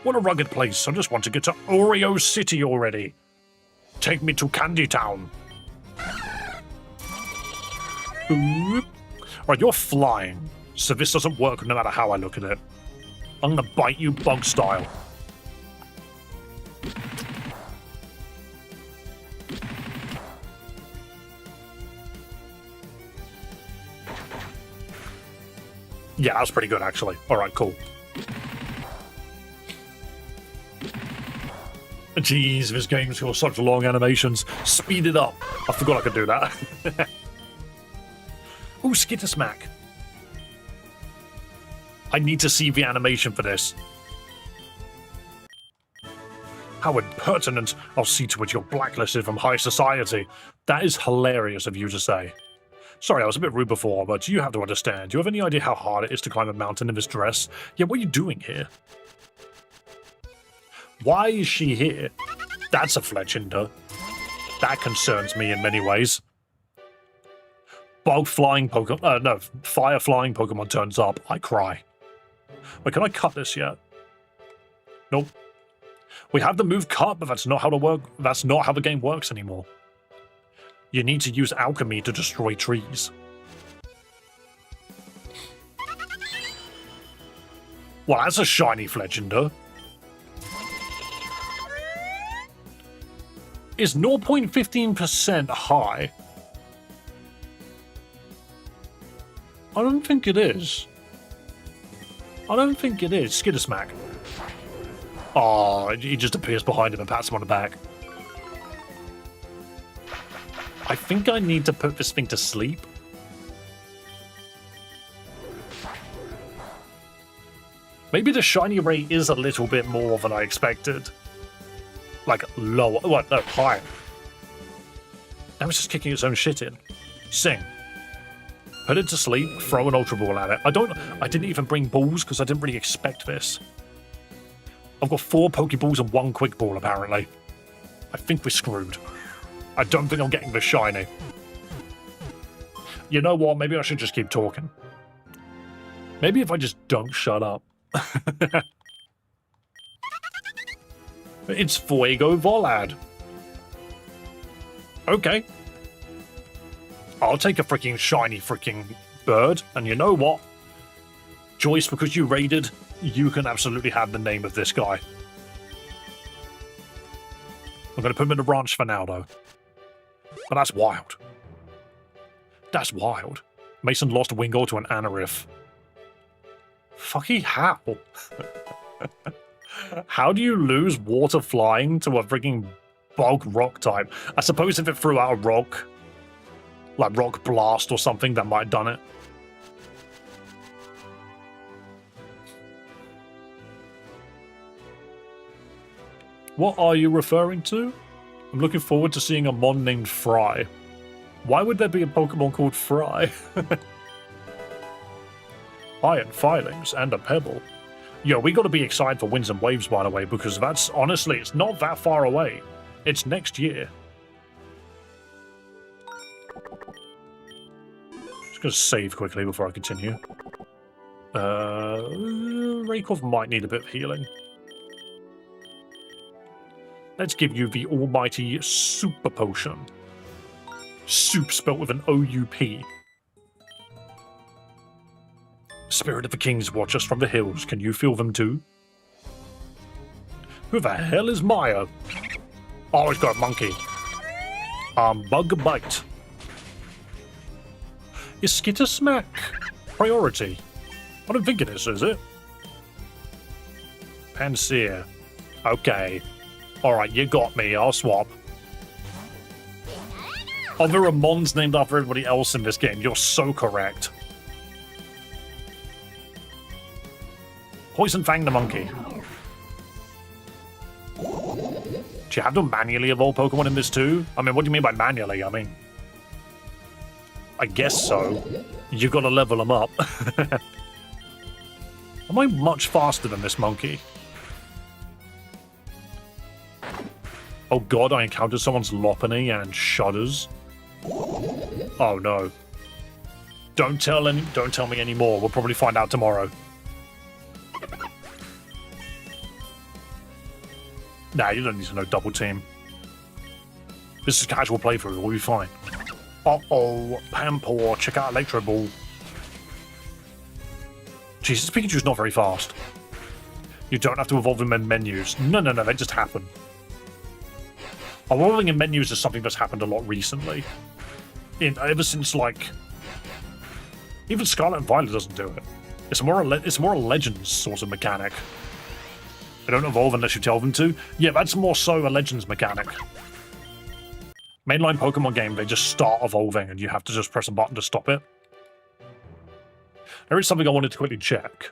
What a rugged place. I just want to get to Oreo City already. Take me to Candy Town. Oop. Right, you're flying, so this doesn't work no matter how I look at it. I'm gonna bite you bug style. Yeah, that's pretty good actually. Alright, cool. Jeez, this game's got such long animations. Speed it up. I forgot I could do that. Ooh, Skittersmack. I need to see the animation for this. How impertinent. I'll see to it you're blacklisted from high society. That is hilarious of you to say. Sorry, I was a bit rude before, but you have to understand. Do you have any idea how hard it is to climb a mountain in this dress? Yeah, what are you doing here? Why is she here? That's a Fletchinder. That concerns me in many ways. Bug flying Pokemon, no, fire flying Pokemon turns up, I cry. Wait, can I cut this yet? Nope. We have the move cut, but that's not how the game works anymore. You need to use alchemy to destroy trees. Well, that's a shiny Fletchinder. Is 0.15% high? I don't think it is. I don't think it is. Skittersmack. Oh, he just appears behind him and pats him on the back. I think I need to put this thing to sleep. Maybe the shiny rate is a little bit more than I expected. Like, lower. What? No, higher. Now it's just kicking its own shit in. Sing. Put it to sleep, throw an Ultra Ball at it. I didn't even bring balls because I didn't really expect this. I've got 4 Pokeballs and 1 Quick Ball, apparently. I think we're screwed. I don't think I'm getting the shiny. You know what? Maybe I should just keep talking. Maybe if I just don't shut up. It's Fuego Volad. Okay. I'll take a freaking shiny freaking bird. And you know what? Joyce, because you raided, you can absolutely have the name of this guy. I'm going to put him in the branch for now, though. But that's wild. That's wild. Mason lost Wingull to an Anorith. Fucking how? How do you lose water flying to a freaking bog rock type? I suppose if it threw out a rock, like rock blast or something, that might have done it. What are you referring to? I'm looking forward to seeing a mon named Fry. Why would there be a Pokemon called Fry? Iron filings and a pebble. Yo, we gotta be excited for Winds and Waves, by the way, because that's, honestly, it's not that far away. It's next year. Just gonna save quickly before I continue. Raykov might need a bit of healing. Let's give you the almighty Super Potion. Soup spelt with an O-U-P. Spirit of the Kings watch us from the hills. Can you feel them too? Who the hell is Maya? Oh, he's got a monkey. Bug bite. Is Skitter Smack priority? I don't think it is it? Panseer. Okay. Alright, you got me. I'll swap. Oh, there are Mons named after everybody else in this game. You're so correct. Poison Fang the monkey. Do you have to manually evolve Pokemon in this too? I mean, what do you mean by manually? I mean, I guess so. You gotta level them up. Am I much faster than this monkey? Oh god, I encountered someone's Lopunny and shudders. Oh no. Don't tell me anymore. We'll probably find out tomorrow. Nah, you don't need to know double team. This is casual playthrough, we'll be fine. Uh-oh, Pampor, check out Electro Ball. Jesus, Pikachu's not very fast. You don't have to evolve them in menus. No, they just happen. Evolving in menus is something that's happened a lot recently. Ever since, like... Even Scarlet and Violet doesn't do it. It's more a Legends sort of mechanic. They don't evolve unless you tell them to. Yeah, that's more so a Legends mechanic. Mainline Pokemon game, they just start evolving and you have to just press a button to stop it. There is something I wanted to quickly check.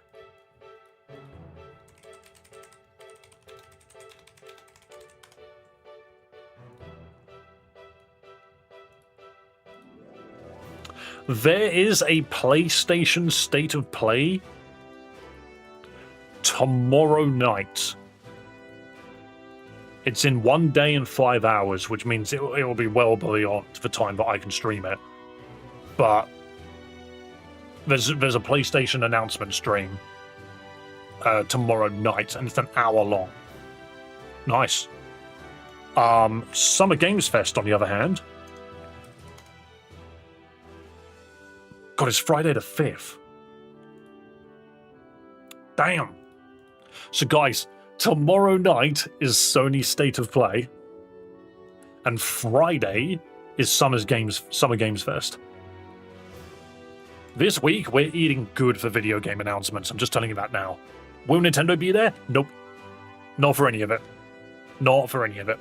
There is a PlayStation State of Play tomorrow night. It's in 1 day and 5 hours, which means it will be well beyond the time that I can stream it. But there's a PlayStation announcement stream tomorrow night, and it's an hour long. Nice. Summer Games Fest, on the other hand. God, it's Friday the 5th. Damn. So guys, tomorrow night is Sony State of Play. And Friday is Summer Games Fest. This week, we're eating good for video game announcements. I'm just telling you that now. Will Nintendo be there? Nope. Not for any of it. Not for any of it.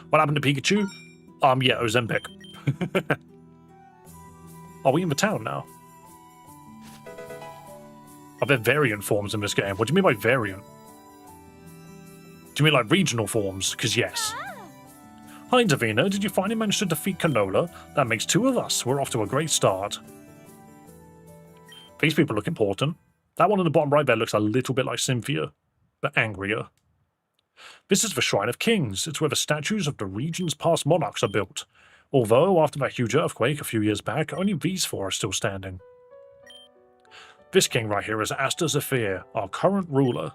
What happened to Pikachu? Yeah, Ozempic. Are we in the town now? Are there variant forms in this game? What do you mean by variant? Do you mean like regional forms? Because yes. Hi, Davina. Did you finally manage to defeat Canola? That makes 2 of us. We're off to a great start. These people look important. That one on the bottom right there looks a little bit like Cynthia, but angrier. This is the Shrine of Kings. It's where the statues of the region's past monarchs are built. Although, after that huge earthquake a few years back, only these 4 are still standing. This king right here is Asta Zephyr, our current ruler.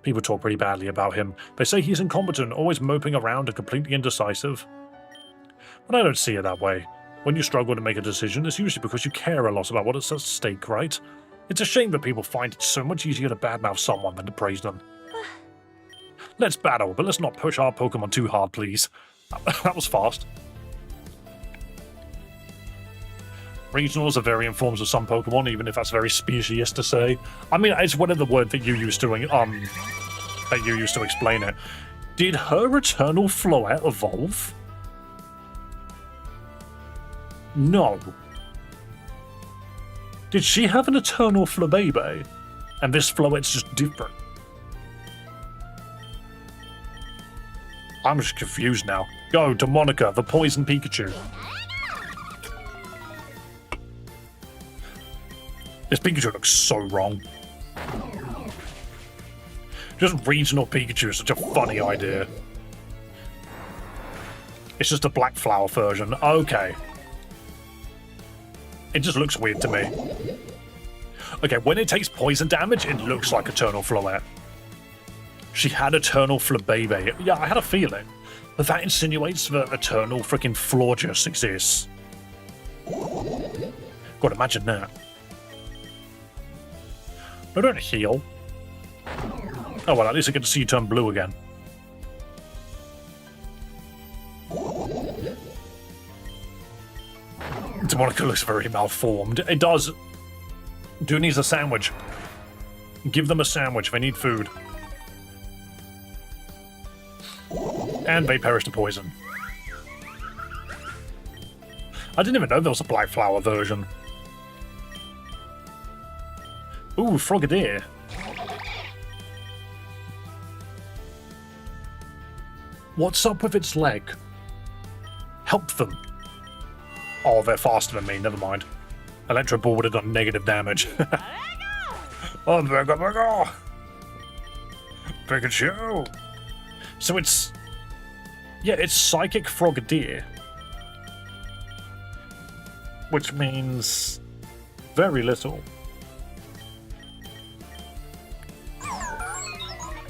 People talk pretty badly about him. They say he's incompetent, always moping around and completely indecisive. But I don't see it that way. When you struggle to make a decision, it's usually because you care a lot about what is at stake, right? It's a shame that people find it so much easier to badmouth someone than to praise them. Let's battle, but let's not push our Pokemon too hard, please. That was fast. Regionals are variant forms of some Pokemon, even if that's very specious to say. I mean, it's whatever word that you used to explain it. Did her Eternal Floette evolve? No. Did she have an Eternal Flabebe? And this Floette's just different. I'm just confused now. Go to Monica, the poison Pikachu. This Pikachu looks so wrong. Just regional Pikachu is such a funny idea. It's just a black flower version. Okay. It just looks weird to me. Okay, when it takes poison damage, it looks like Eternal Floette. She had Eternal Flabebe. Yeah, I had a feeling. But that insinuates that Eternal freaking Florges exists. God, imagine that. No, don't heal. Oh well, at least I get to see you turn blue again. Demonica looks very malformed. It does. Dude needs a sandwich. Give them a sandwich. They need food. And they perish to poison. I didn't even know there was a Black Flower version. Ooh, Frogadier. What's up with its leg? Help them. Oh, they're faster than me, never mind. Electro Ball would have done negative damage. Oh, Vega! Pikachu! So it's... Yeah, it's Psychic Frogadier. Which means... very little.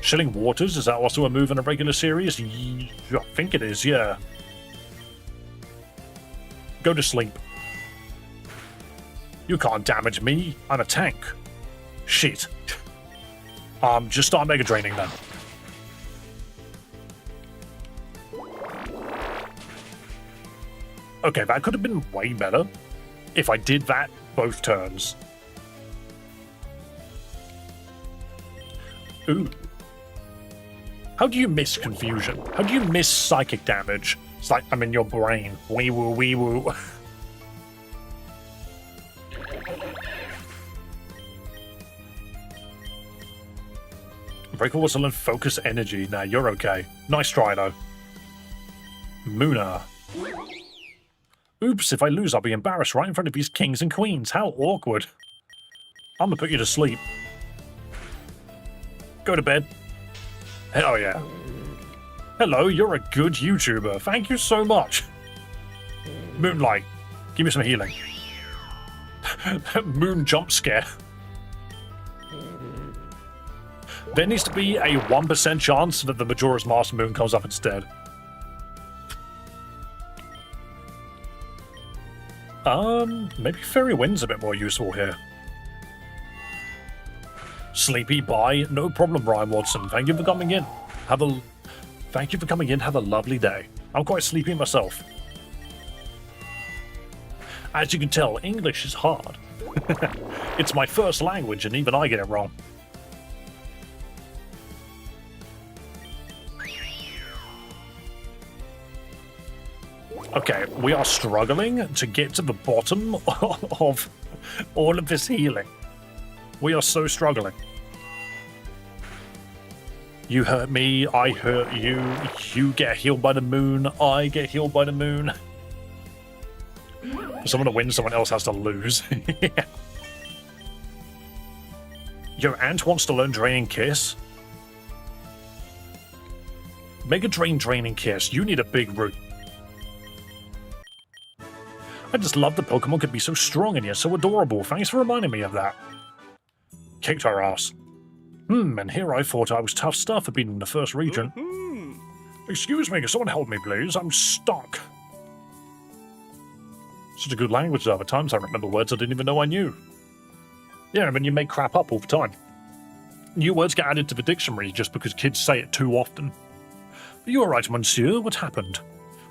Shilling Waters, is that also a move in a regular series? I think it is, yeah. Go to sleep. You can't damage me. I'm a tank. Shit. Just start Mega Draining then. Okay, that could have been way better if I did that both turns. Ooh. How do you miss Confusion? How do you miss Psychic damage? It's like I'm in your brain. Wee woo, wee woo. Breaker wants to learn Focus Energy. Nah, you're okay. Nice try, though. Muna. Oops, if I lose, I'll be embarrassed right in front of these kings and queens. How awkward. I'm gonna put you to sleep. Go to bed. Hell yeah. Hello, you're a good YouTuber. Thank you so much. Moonlight, give me some healing. Moon jump scare. There needs to be a 1% chance that the Majora's Mask Moon comes up instead. Maybe Fairy Wind's a bit more useful here. Sleepy, bye. No problem, Ryan Watson. Thank you for coming in. Thank you for coming in. Have a lovely day. I'm quite sleepy myself. As you can tell, English is hard. It's my first language, and even I get it wrong. Okay, we are struggling to get to the bottom of all of this healing. We are so struggling. You hurt me, I hurt you, you get healed by the moon, I get healed by the moon. For someone to win, someone else has to lose. Yeah. Your aunt wants to learn Draining Kiss? Mega Drain Draining Kiss, you need a big root. I just love that Pokemon could be so strong and yet so adorable. Thanks for reminding me of that. Kicked our ass. And here I thought I was tough stuff for being in the first region. Excuse me, can someone help me, please? I'm stuck. Such a good language, though. At times I remember words I didn't even know I knew. Yeah, I mean, you make crap up all the time. New words get added to the dictionary just because kids say it too often. Are you alright, monsieur? What happened?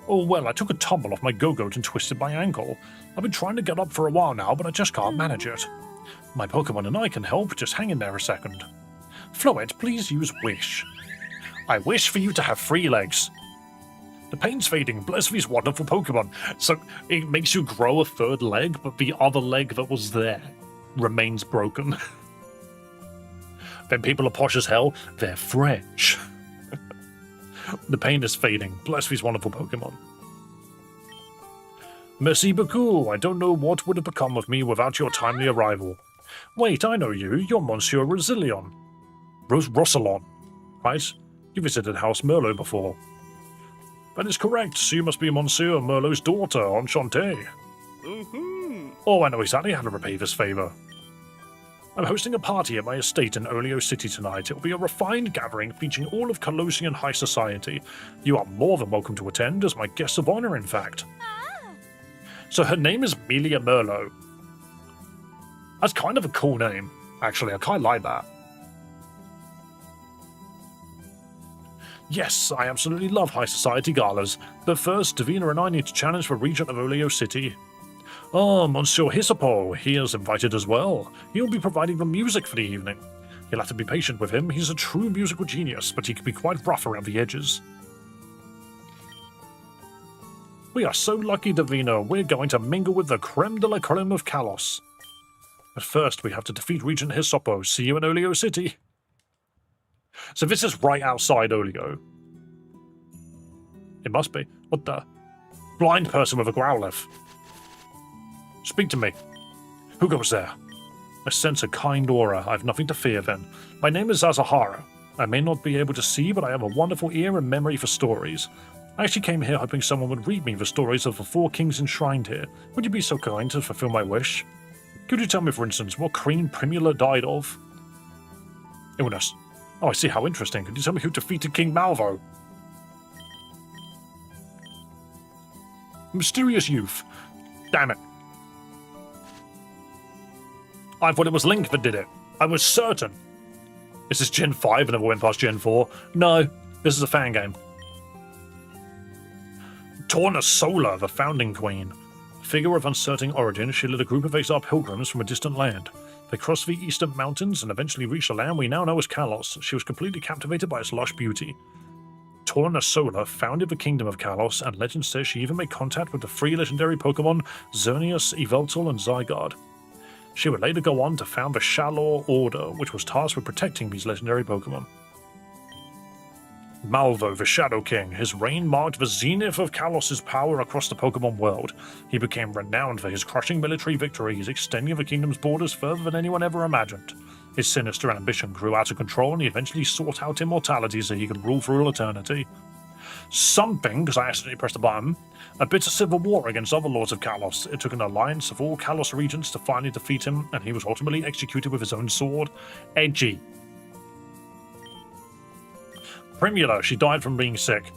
Oh, well, I took a tumble off my go-goat and twisted my ankle. I've been trying to get up for a while now, but I just can't manage it. My Pokemon and I can help. Just hang in there a second. Floette, please use Wish. I wish for you to have 3 legs. The pain's fading. Bless these wonderful Pokemon. So it makes you grow a 3rd leg, but the other leg that was there remains broken. Then people are posh as hell. They're French. The pain is fading. Bless these wonderful Pokemon. Merci beaucoup. I don't know what would have become of me without your timely arrival. Wait, I know you. You're Monsieur Rosilion. Rossalon, right? You visited House Merlot before. That is correct. So you must be Monsieur Merlot's daughter, Enchantée. Oh, I know exactly how to repay this favor. I'm hosting a party at my estate in Olio City tonight. It will be a refined gathering featuring all of Colossian high society. You are more than welcome to attend as my guest of honor, in fact. So her name is Amelia Merlot. That's kind of a cool name, actually. I kind of like that. Yes, I absolutely love high society galas. But first, Davina and I need to challenge the regent of Olio City. Oh, Monsieur Hisopo, he is invited as well. He'll be providing the music for the evening. You'll have to be patient with him. He's a true musical genius, but he can be quite rough around the edges. We are so lucky, Davina. We're going to mingle with the creme de la creme of Kalos. But first, we have to defeat Regent Hisopo. See you in Olio City. So this is right outside Olio. It must be. What the? Blind person with a growlithe. Speak to me. Who goes there? I sense a kind aura. I have nothing to fear then. My name is Azahara. I may not be able to see, but I have a wonderful ear and memory for stories. I actually came here hoping someone would read me the stories of the 4 kings enshrined here. Would you be so kind to fulfill my wish? Could you tell me, for instance, what Queen Primula died of? Illness. Oh, I see. How interesting. Could you tell me who defeated King Malvo? Mysterious youth. Damn it. I thought it was Link that did it. I was certain. Is this Gen 5 and never went past Gen 4? No, this is a fan game. Torna Sola, the founding queen. A figure of uncertain origin, she led a group of exiled pilgrims from a distant land. They crossed the eastern mountains and eventually reached the land we now know as Kalos. She was completely captivated by its lush beauty. Torna Sola founded the kingdom of Kalos, and legend says she even made contact with the 3 legendary Pokemon Xerneas, Yveltal, and Zygarde. She would later go on to found the Shalor Order, which was tasked with protecting these legendary Pokemon. Malvo, the Shadow King. His reign marked the zenith of Kalos' power across the Pokemon world. He became renowned for his crushing military victories, extending the kingdom's borders further than anyone ever imagined. His sinister ambition grew out of control, and he eventually sought out immortality so he could rule for all eternity. Something, because I accidentally pressed a button, a bitter civil war against other lords of Kalos. It took an alliance of all Kalos regions to finally defeat him, and he was ultimately executed with his own sword. Edgy. Primula, she died from being sick.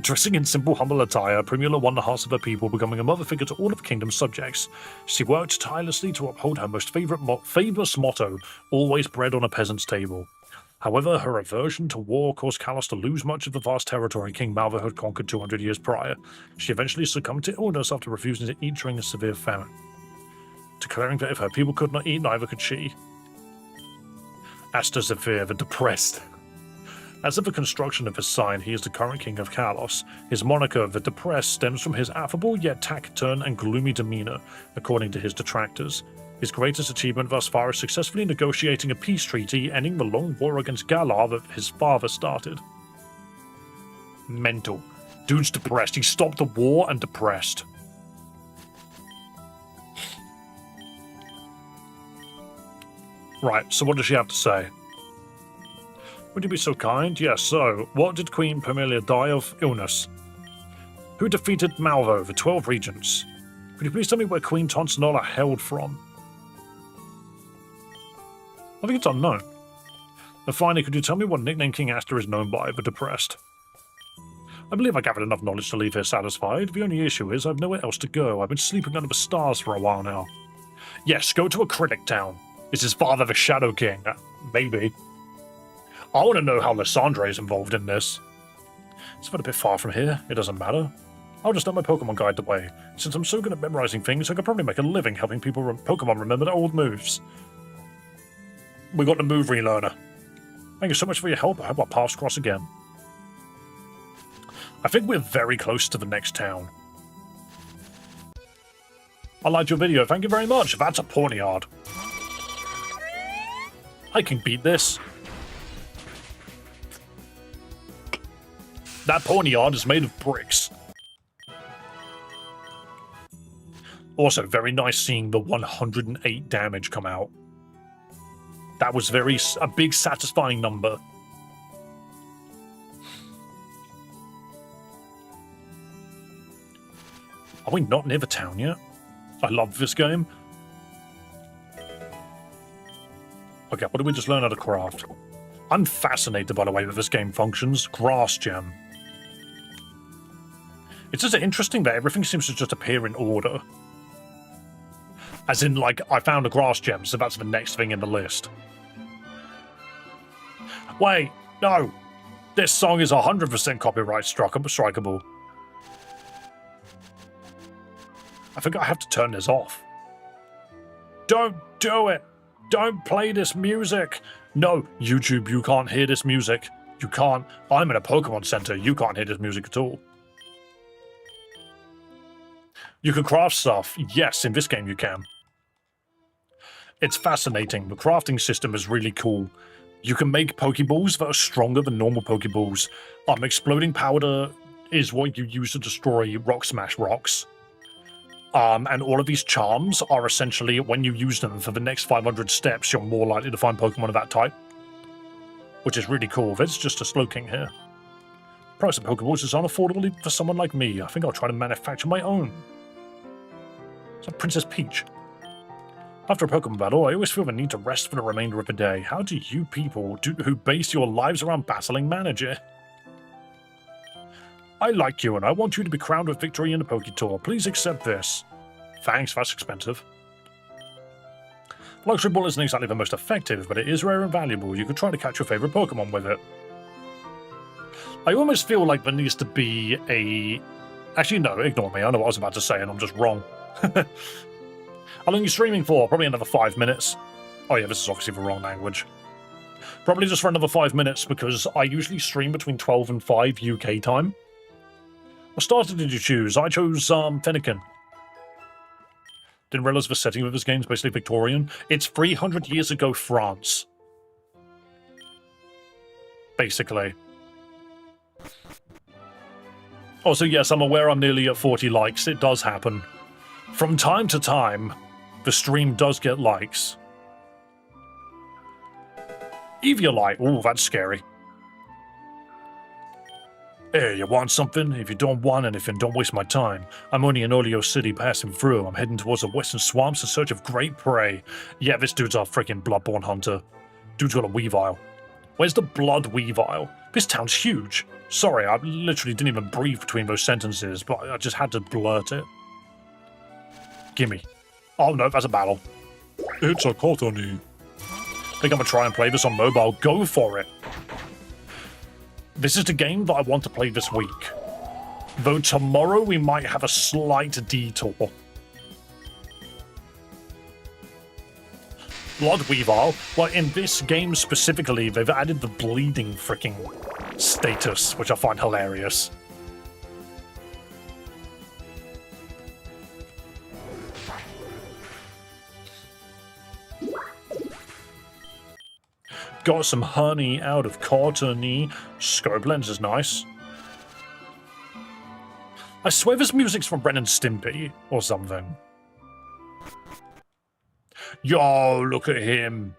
Dressing in simple, humble attire, Primula won the hearts of her people, becoming a mother figure to all of the kingdom's subjects. She worked tirelessly to uphold her most famous motto, always bread on a peasant's table. However, her aversion to war caused Kalos to lose much of the vast territory King Malvo had conquered 200 years prior. She eventually succumbed to illness after refusing to eat during a severe famine, declaring that if her people could not eat, neither could she. Asta Zephyr, the Depressed. As of the construction of his sign, he is the current king of Kalos. His moniker, the Depressed, stems from his affable yet taciturn and gloomy demeanor, according to his detractors. His greatest achievement thus far is successfully negotiating a peace treaty, ending the long war against Galar that his father started. Mental. Dude's depressed. He stopped the war and depressed. Right, so what does she have to say? Would you be so kind? Yes, so, what did Queen Primula die of? Illness. Who defeated Malvo, the 12 regents? Could you please tell me where Queen Tonsinola hailed from? I think it's unknown. And finally, could you tell me what nickname King Asta is known by, the Depressed? I believe I gathered enough knowledge to leave here satisfied. The only issue is I've nowhere else to go. I've been sleeping under the stars for a while now. Yes, go to Acrylic Town. Is his father the Shadow King? Maybe. I want to know how Lysandre is involved in this. It's a bit far from here. It doesn't matter. I'll just let my Pokemon guide the way. Since I'm so good at memorizing things, I could probably make a living helping Pokemon remember their old moves. We got the move relearner. Thank you so much for your help. I hope our paths cross again. I think we're very close to the next town. I liked your video. Thank you very much. That's a Pawniard. I can beat this. That Pawniard is made of bricks. Also, very nice seeing the 108 damage come out. That was a big satisfying number. Are we not near the town yet? I love this game. Okay, what did we just learn how to craft? I'm fascinated, by the way, with this game functions. Grass gem. It's just interesting that everything seems to just appear in order. As in, like, I found a grass gem, so that's the next thing in the list. Wait, no. This song is 100% copyright strikeable. I think I have to turn this off. Don't do it! Don't play this music! No, YouTube, you can't hear this music. You can't. I'm in a Pokemon Center. You can't hear this music at all. You can craft stuff. Yes, in this game you can. It's fascinating. The crafting system is really cool. You can make Pokeballs that are stronger than normal Pokeballs. Exploding powder is what you use to destroy Rock Smash rocks. And all of these charms are essentially, when you use them for the next 500 steps, you're more likely to find Pokemon of that type. Which is really cool. There's just a Slowking here. Price of Pokeballs is unaffordable for someone like me. I think I'll try to manufacture my own. It's like Princess Peach. After a Pokemon battle, I always feel the need to rest for the remainder of the day. How do you people who base your lives around battling manage it? I like you, and I want you to be crowned with victory in the Poke Tour. Please accept this. Thanks, that's expensive. Luxury Ball isn't exactly the most effective, but it is rare and valuable. You could try to catch your favorite Pokemon with it. I almost feel like there needs to be a... Actually, no, ignore me. I know what I was about to say, and I'm just wrong. How long are you streaming for? Probably another 5 minutes. Oh yeah, this is obviously the wrong language. Probably just for another 5 minutes, because I usually stream between 12 and 5 UK time. What starter did you choose? I chose Fennekin. Didn't realize the setting of this game is basically Victorian. It's 300 years ago France. Basically. Also, yes, I'm aware I'm nearly at 40 likes. It does happen. From time to time, the stream does get likes. Eviolite. Ooh, that's scary. Hey, you want something? If you don't want anything, don't waste my time. I'm only in Olio City passing through. I'm heading towards the western swamps in search of great prey. Yeah, this dude's our freaking Bloodborne hunter. Dude's got a Weavile. Where's the Blood Weavile? This town's huge. Sorry, I literally didn't even breathe between those sentences, but I just had to blurt it. Gimme. Oh no, that's a battle. It's a Cottony. Think I'm gonna try and play this on mobile. Go for it. This is the game that I want to play this week. Though tomorrow we might have a slight detour. Blood Weavile. Well, in this game specifically, they've added the bleeding freaking status, which I find hilarious. Got some honey out of Cottony. Scope lens is nice. I swear this music's from Ren and Stimpy or something. Yo, look at him.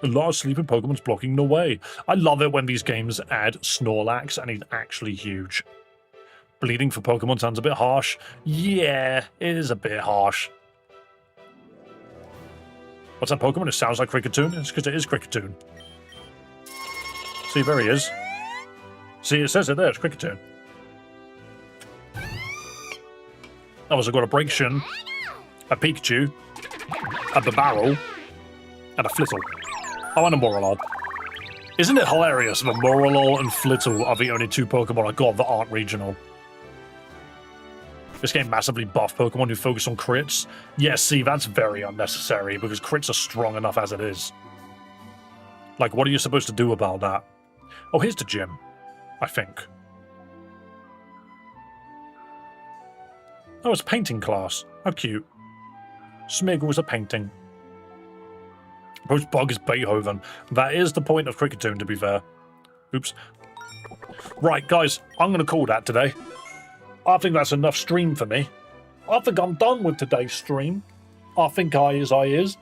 The large sleeping Pokemon's blocking the way. I love it when these games add Snorlax and he's actually huge. Bleeding for Pokemon sounds a bit harsh. Yeah, it is a bit harsh. What's that Pokemon? It sounds like Kricketune. It's because it is Kricketune. See, there he is. See, it says it there. It's Kricketune. I've also got a Break Shin, a Pikachu, a Babarrel, and a Flittle. Oh, and a Morolol. Isn't it hilarious that Morolol and Flittle are the only two Pokemon I got that aren't regional? This game massively buffed Pokemon who focus on crits. Yeah, see, that's very unnecessary, because crits are strong enough as it is. Like, what are you supposed to do about that? Oh, here's the gym, I think. Oh, it's a painting class. How cute. Smeagol's a painting. Post Bug is Beethoven. That is the point of Kricketune, to be fair. Oops. Right, guys, I'm going to call that today. I think that's enough stream for me. I think I'm done with today's stream. I think I is.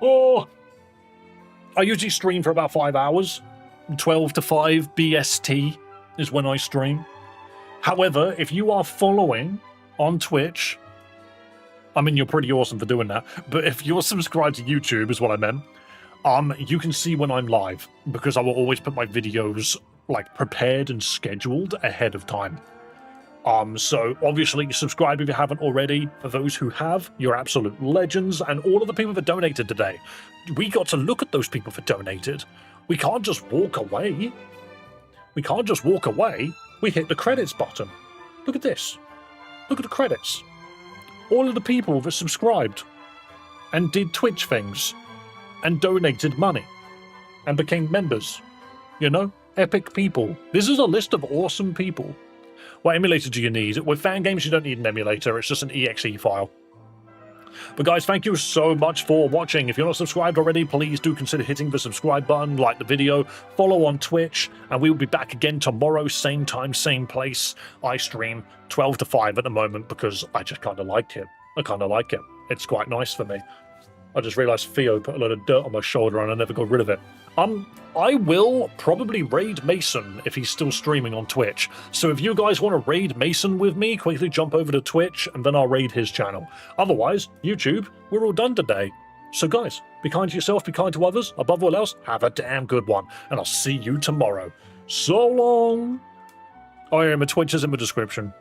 Oh, I usually stream for about 5 hours. 12 to 5 BST is when I stream. However, if you are following on Twitch, I mean, you're pretty awesome for doing that. But if you're subscribed to YouTube, is what I meant, you can see when I'm live, because I will always put my videos, like, prepared and scheduled ahead of time. So obviously subscribe if you haven't already. For those who have, you're absolute legends, and all of the people that donated today, we got to look at those people that donated. We can't just walk away. We can't just walk away. We hit the credits button. Look at this. Look at the credits. All of the people that subscribed and did Twitch things and donated money and became members. You know, epic people. This is a list of awesome people. What emulator do you need? With fan games, you don't need an emulator. It's just an exe file. But guys, thank you so much for watching. If you're not subscribed already, please do consider hitting the subscribe button, like the video, follow on Twitch, and we will be back again tomorrow, same time, same place. I stream 12 to 5 at the moment because I just kind of like it. I kind of like it. It's quite nice for me. I just realised Theo put a lot of dirt on my shoulder and I never got rid of it. I will probably raid Mason if he's still streaming on Twitch. So if you guys want to raid Mason with me, quickly jump over to Twitch and then I'll raid his channel. Otherwise, YouTube, we're all done today. So guys, be kind to yourself, be kind to others. Above all else, have a damn good one. And I'll see you tomorrow. So long. Oh yeah, my Twitch is in the description.